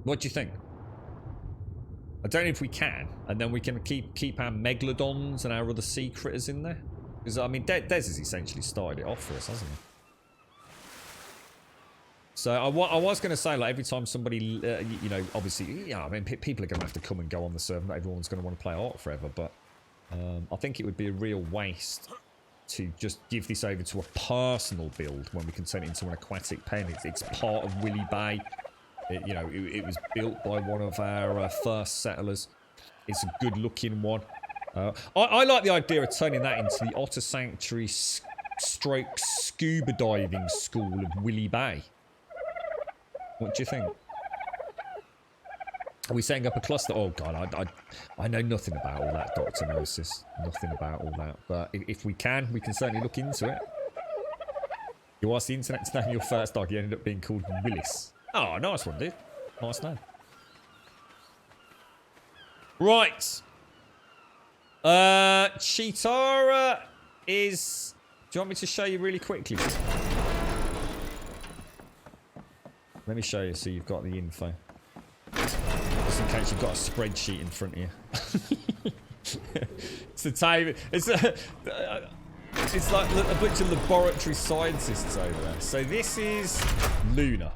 What do you think? I don't know if we can, and then we can keep our megalodons and our other sea critters in there. Because, I mean, Des has essentially started it off for us, hasn't he? So I was going to say, like, every time somebody, you know, obviously, yeah, I mean, people are going to have to come and go on the server. Not everyone's going to want to play Ark forever, but I think it would be a real waste to just give this over to a personal build when we can turn it into an aquatic pen. It's part of Willy Bay. You know, it was built by one of our first settlers. It's a good-looking one. I like the idea of turning that into the Otter Sanctuary stroke scuba diving school of Willy Bay. What do you think? Are we setting up a cluster? Oh god, I know nothing about all that, Dr. Gnosis. Nothing about all that. But if we can certainly look into it. You asked the internet to name your first dog, you ended up being called Willis. Oh, nice one, dude. Nice name. Right. Chitara is... Do you want me to show you really quickly? Let me show you so you've got the info. Just in case you've got a spreadsheet in front of you. It's the time. It's like a bunch of laboratory scientists over there. So this is Luna.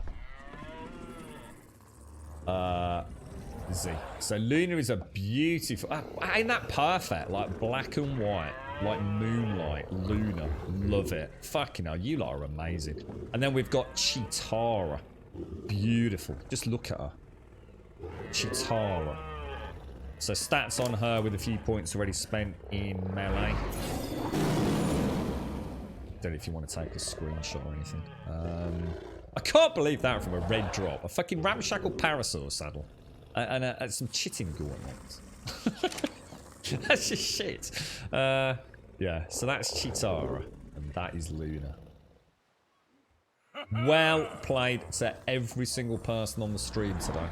Z. So Luna is a beautiful. Ain't that perfect? Like black and white, like moonlight. Luna, love it. Fucking hell, you lot are amazing. And then we've got Chitara. Beautiful. Just look at her. Chitara. So stats on her with a few points already spent in melee. Don't know if you want to take a screenshot or anything. I can't believe that from a red drop. A fucking ramshackle parasaur saddle. And some chitting going on. That's just shit. Yeah, so that's Chitara. And that is Luna. Well played to every single person on the stream today.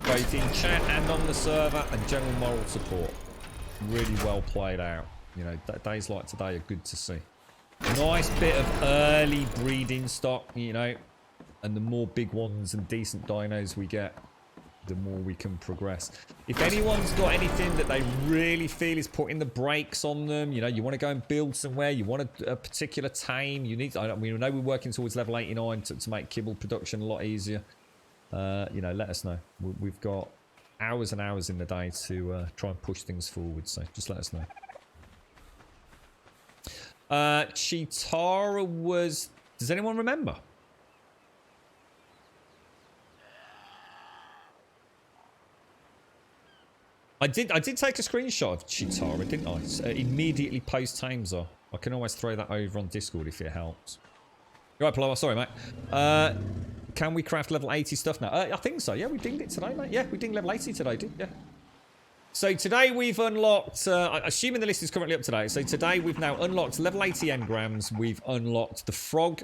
Both in chat and on the server and general moral support. Really well played out. You know, days like today are good to see. Nice bit of early breeding stock, you know. And the more big ones and decent dinos we get, the more we can progress. If anyone's got anything that they really feel is putting the brakes on them, you know, you want to go and build somewhere, you want a particular tame, you need, we know we're working towards level 89 to make kibble production a lot easier. You know, let us know. We've got hours and hours in the day to try and push things forward, so just let us know. Chitara was... Does anyone remember? I did take a screenshot of Chitara, didn't I? Immediately post Tamer. I can always throw that over on Discord if it helps. You're right, Plower. Sorry, mate. Can we craft level 80 stuff now? I think so. Yeah, we dinged it today, mate. Yeah, we dinged level 80 today, dude. Yeah. So today we've unlocked, assuming the list is currently up to date, so today we've now unlocked level 80 engrams, we've unlocked the frog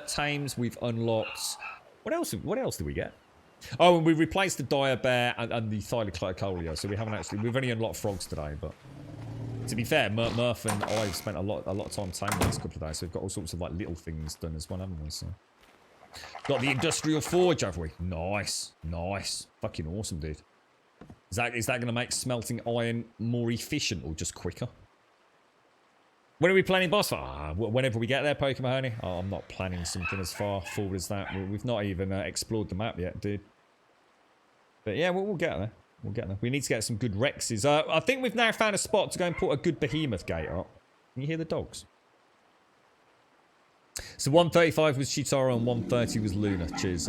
tames, we've unlocked... What else did we get? Oh, and we replaced the dire bear and the thylacoleo, so we haven't actually... We've only unlocked frogs today, but... To be fair, Murph and I have spent a lot of time taming these couple of days, so we've got all sorts of like little things done as well, haven't we? So... Got the industrial forge, have we? Nice. Nice. Fucking awesome, dude. Is that going to make smelting iron more efficient or just quicker? When are we planning boss fight? Whenever we get there, Pokemon. Oh, I'm not planning something as far forward as that. We've not even explored the map yet, dude. But yeah, we'll get there. We'll get there. We need to get some good Rexes. I think we've now found a spot to go and put a good Behemoth gate up. Can you hear the dogs? So 135 was Chitara and 130 was Luna. Cheers,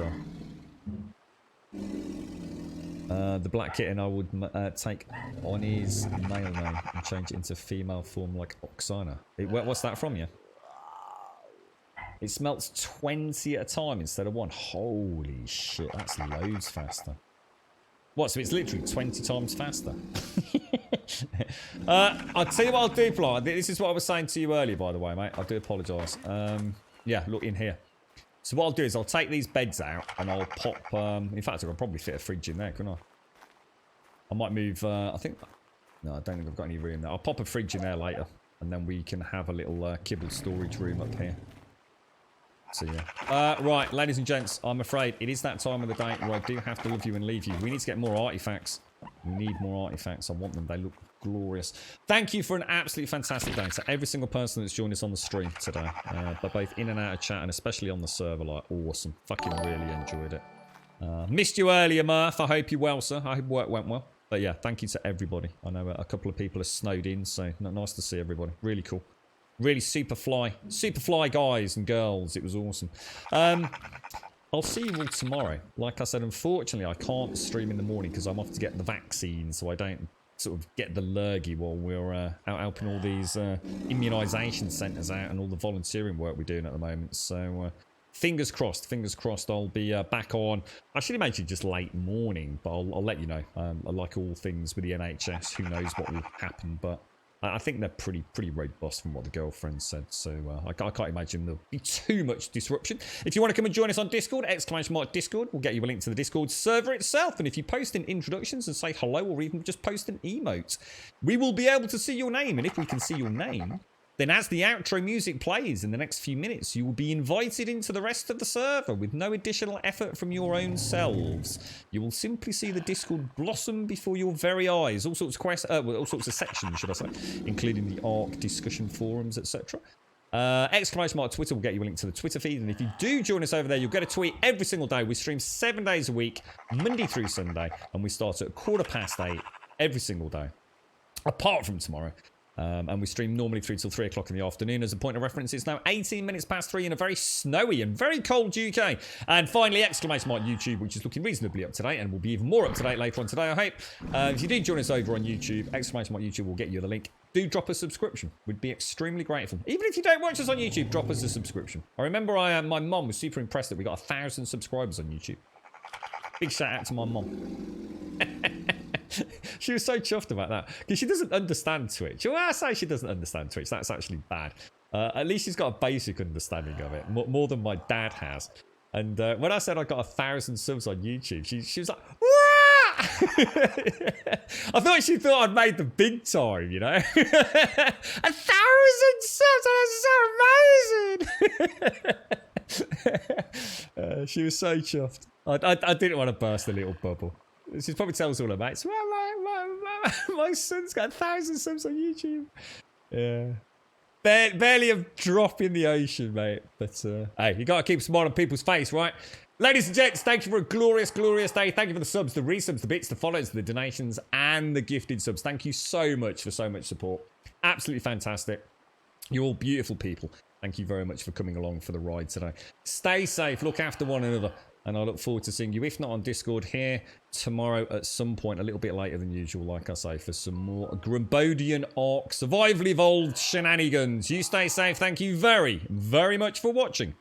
the black kitten I would take on his male name and change it into female form like Oksana. What's that from you? It smelts 20 at a time instead of 1. Holy shit, that's loads faster. What, so it's literally 20 times faster? I'll tell you what I'll do, Fly. This is what I was saying to you earlier, by the way, mate. I do apologise. Yeah, look in here. So what I'll do is I'll take these beds out and I'll pop... in fact, I could probably fit a fridge in there, couldn't I? I might move... I think... No, I don't think I've got any room there. I'll pop a fridge in there later. And then we can have a little kibble storage room up here. So yeah. Right, ladies and gents, I'm afraid it is that time of the day where I do have to love you and leave you. We need to get more artifacts. We need more artifacts. I want them. They look glorious. Thank you for an absolutely fantastic day to every single person that's joined us on the stream today. But both in and out of chat and especially on the server. Like, awesome. Fucking really enjoyed it. Missed you earlier, Murph. I hope you're well, sir. I hope work went well. But yeah, thank you to everybody. I know a couple of people are snowed in, so nice to see everybody. Really cool. Really super fly guys and girls. It was awesome. I'll see you all tomorrow. Like I said, unfortunately, I can't stream in the morning because I'm off to get the vaccine, so I don't sort of get the lurgy while we're out helping all these immunisation centres out and all the volunteering work we're doing at the moment. So fingers crossed, I'll be back on. I should imagine just late morning, but I'll let you know. Like all things with the NHS, who knows what will happen, but I think they're pretty robust from what the girlfriend said, so I can't imagine there'll be too much disruption. If you want to come and join us on Discord, !Discord, we'll get you a link to the Discord server itself, and if you post in introductions and say hello, or even just post an emote, we will be able to see your name, and if we can see your name, then as the outro music plays in the next few minutes, you will be invited into the rest of the server with no additional effort from your own selves. You will simply see the Discord blossom before your very eyes. All sorts of all sorts of sections, should I say, including the ARC discussion forums, etc. Twitter will get you a link to the Twitter feed, and if you do join us over there, you'll get a tweet every single day. We stream 7 days a week, Monday through Sunday, and we start at 8:15 every single day, apart from tomorrow. And we stream normally through till 3 o'clock in the afternoon. As a point of reference, it's now 18 minutes past 3 in a very snowy and very cold UK. And finally, YouTube, which is looking reasonably up to date and will be even more up to date later on today, I hope. If you do join us over on YouTube, YouTube will get you the link. Do drop a subscription. We'd be extremely grateful. Even if you don't watch us on YouTube, drop us a subscription. I remember my mum was super impressed that we got 1,000 subscribers on YouTube. Big shout out to my mum. She was so chuffed about that because she doesn't understand Twitch. Well, I say she doesn't understand Twitch. That's actually bad. At least she's got a basic understanding of it, more than my dad has. And when I said I got 1,000 subs on YouTube, she was like, "What?" I thought she thought I'd made the big time, you know. 1,000 subs, that's so amazing. She was so chuffed. I didn't want to burst a little bubble. She's probably tells all her mates, my son's got 1,000 subs on YouTube. Yeah. Barely a drop in the ocean, mate. But, hey, you got to keep a smile on people's face, right? Ladies and gents, thank you for a glorious, glorious day. Thank you for the subs, the resubs, the bits, the follows, the donations, and the gifted subs. Thank you so much for so much support. Absolutely fantastic. You're all beautiful people. Thank you very much for coming along for the ride today. Stay safe, look after one another. And I look forward to seeing you, if not on Discord, here tomorrow at some point, a little bit later than usual, like I say, for some more Grumbodian Ark Survival Evolved shenanigans. You stay safe. Thank you very, very much for watching.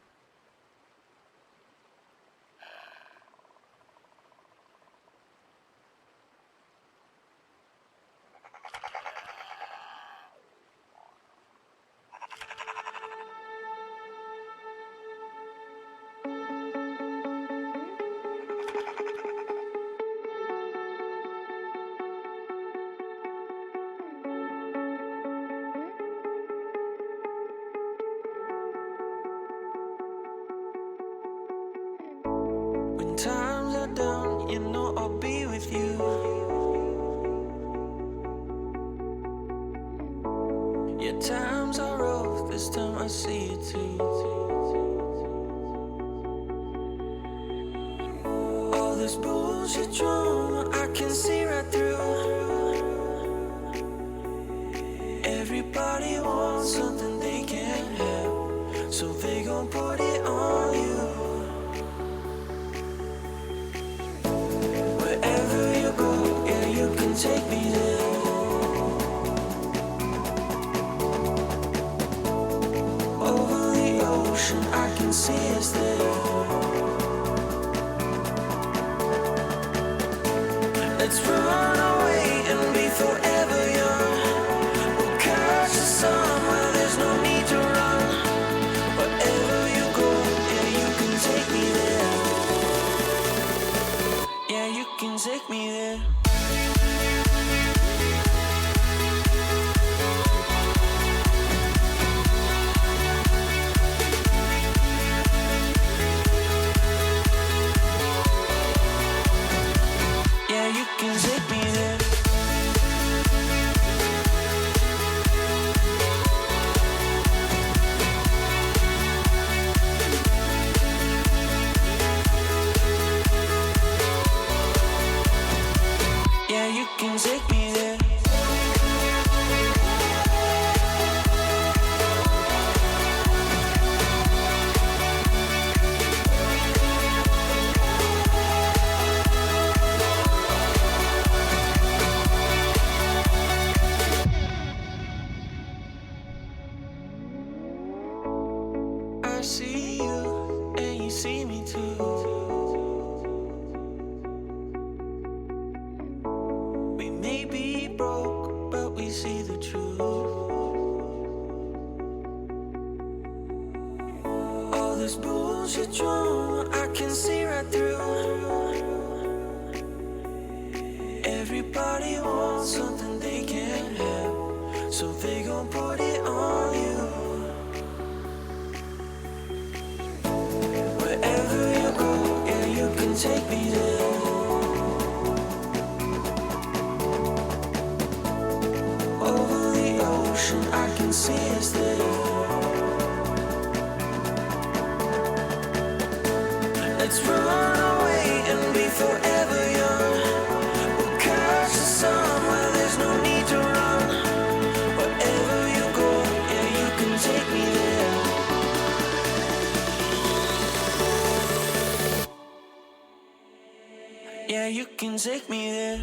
When times are down, you know I'll be with you. Yeah, times are rough, this time I see it too. All this bullshit drama, I can see right through. Everybody wants something they can't have, so they gon' put it on you. Wherever you go, yeah, you can take me there. Over the ocean, I can see us there. Let's run away and be forever young. We'll catch the sun where there's no need to run. Wherever you go, yeah, you can take me there. Yeah, you can take me there. see you and you see me too. We may be broke, but we see the truth. All this bullshit drama, I can see right through. Everybody wants something they can't have, so they gon' put it on you. Wherever you go, yeah, you can take me there. Over the ocean, I can see us there. Let's run away and be forever young. We'll catch the sun where there's no need to run. Wherever you go, yeah, you can take me there. Yeah, you can take me there.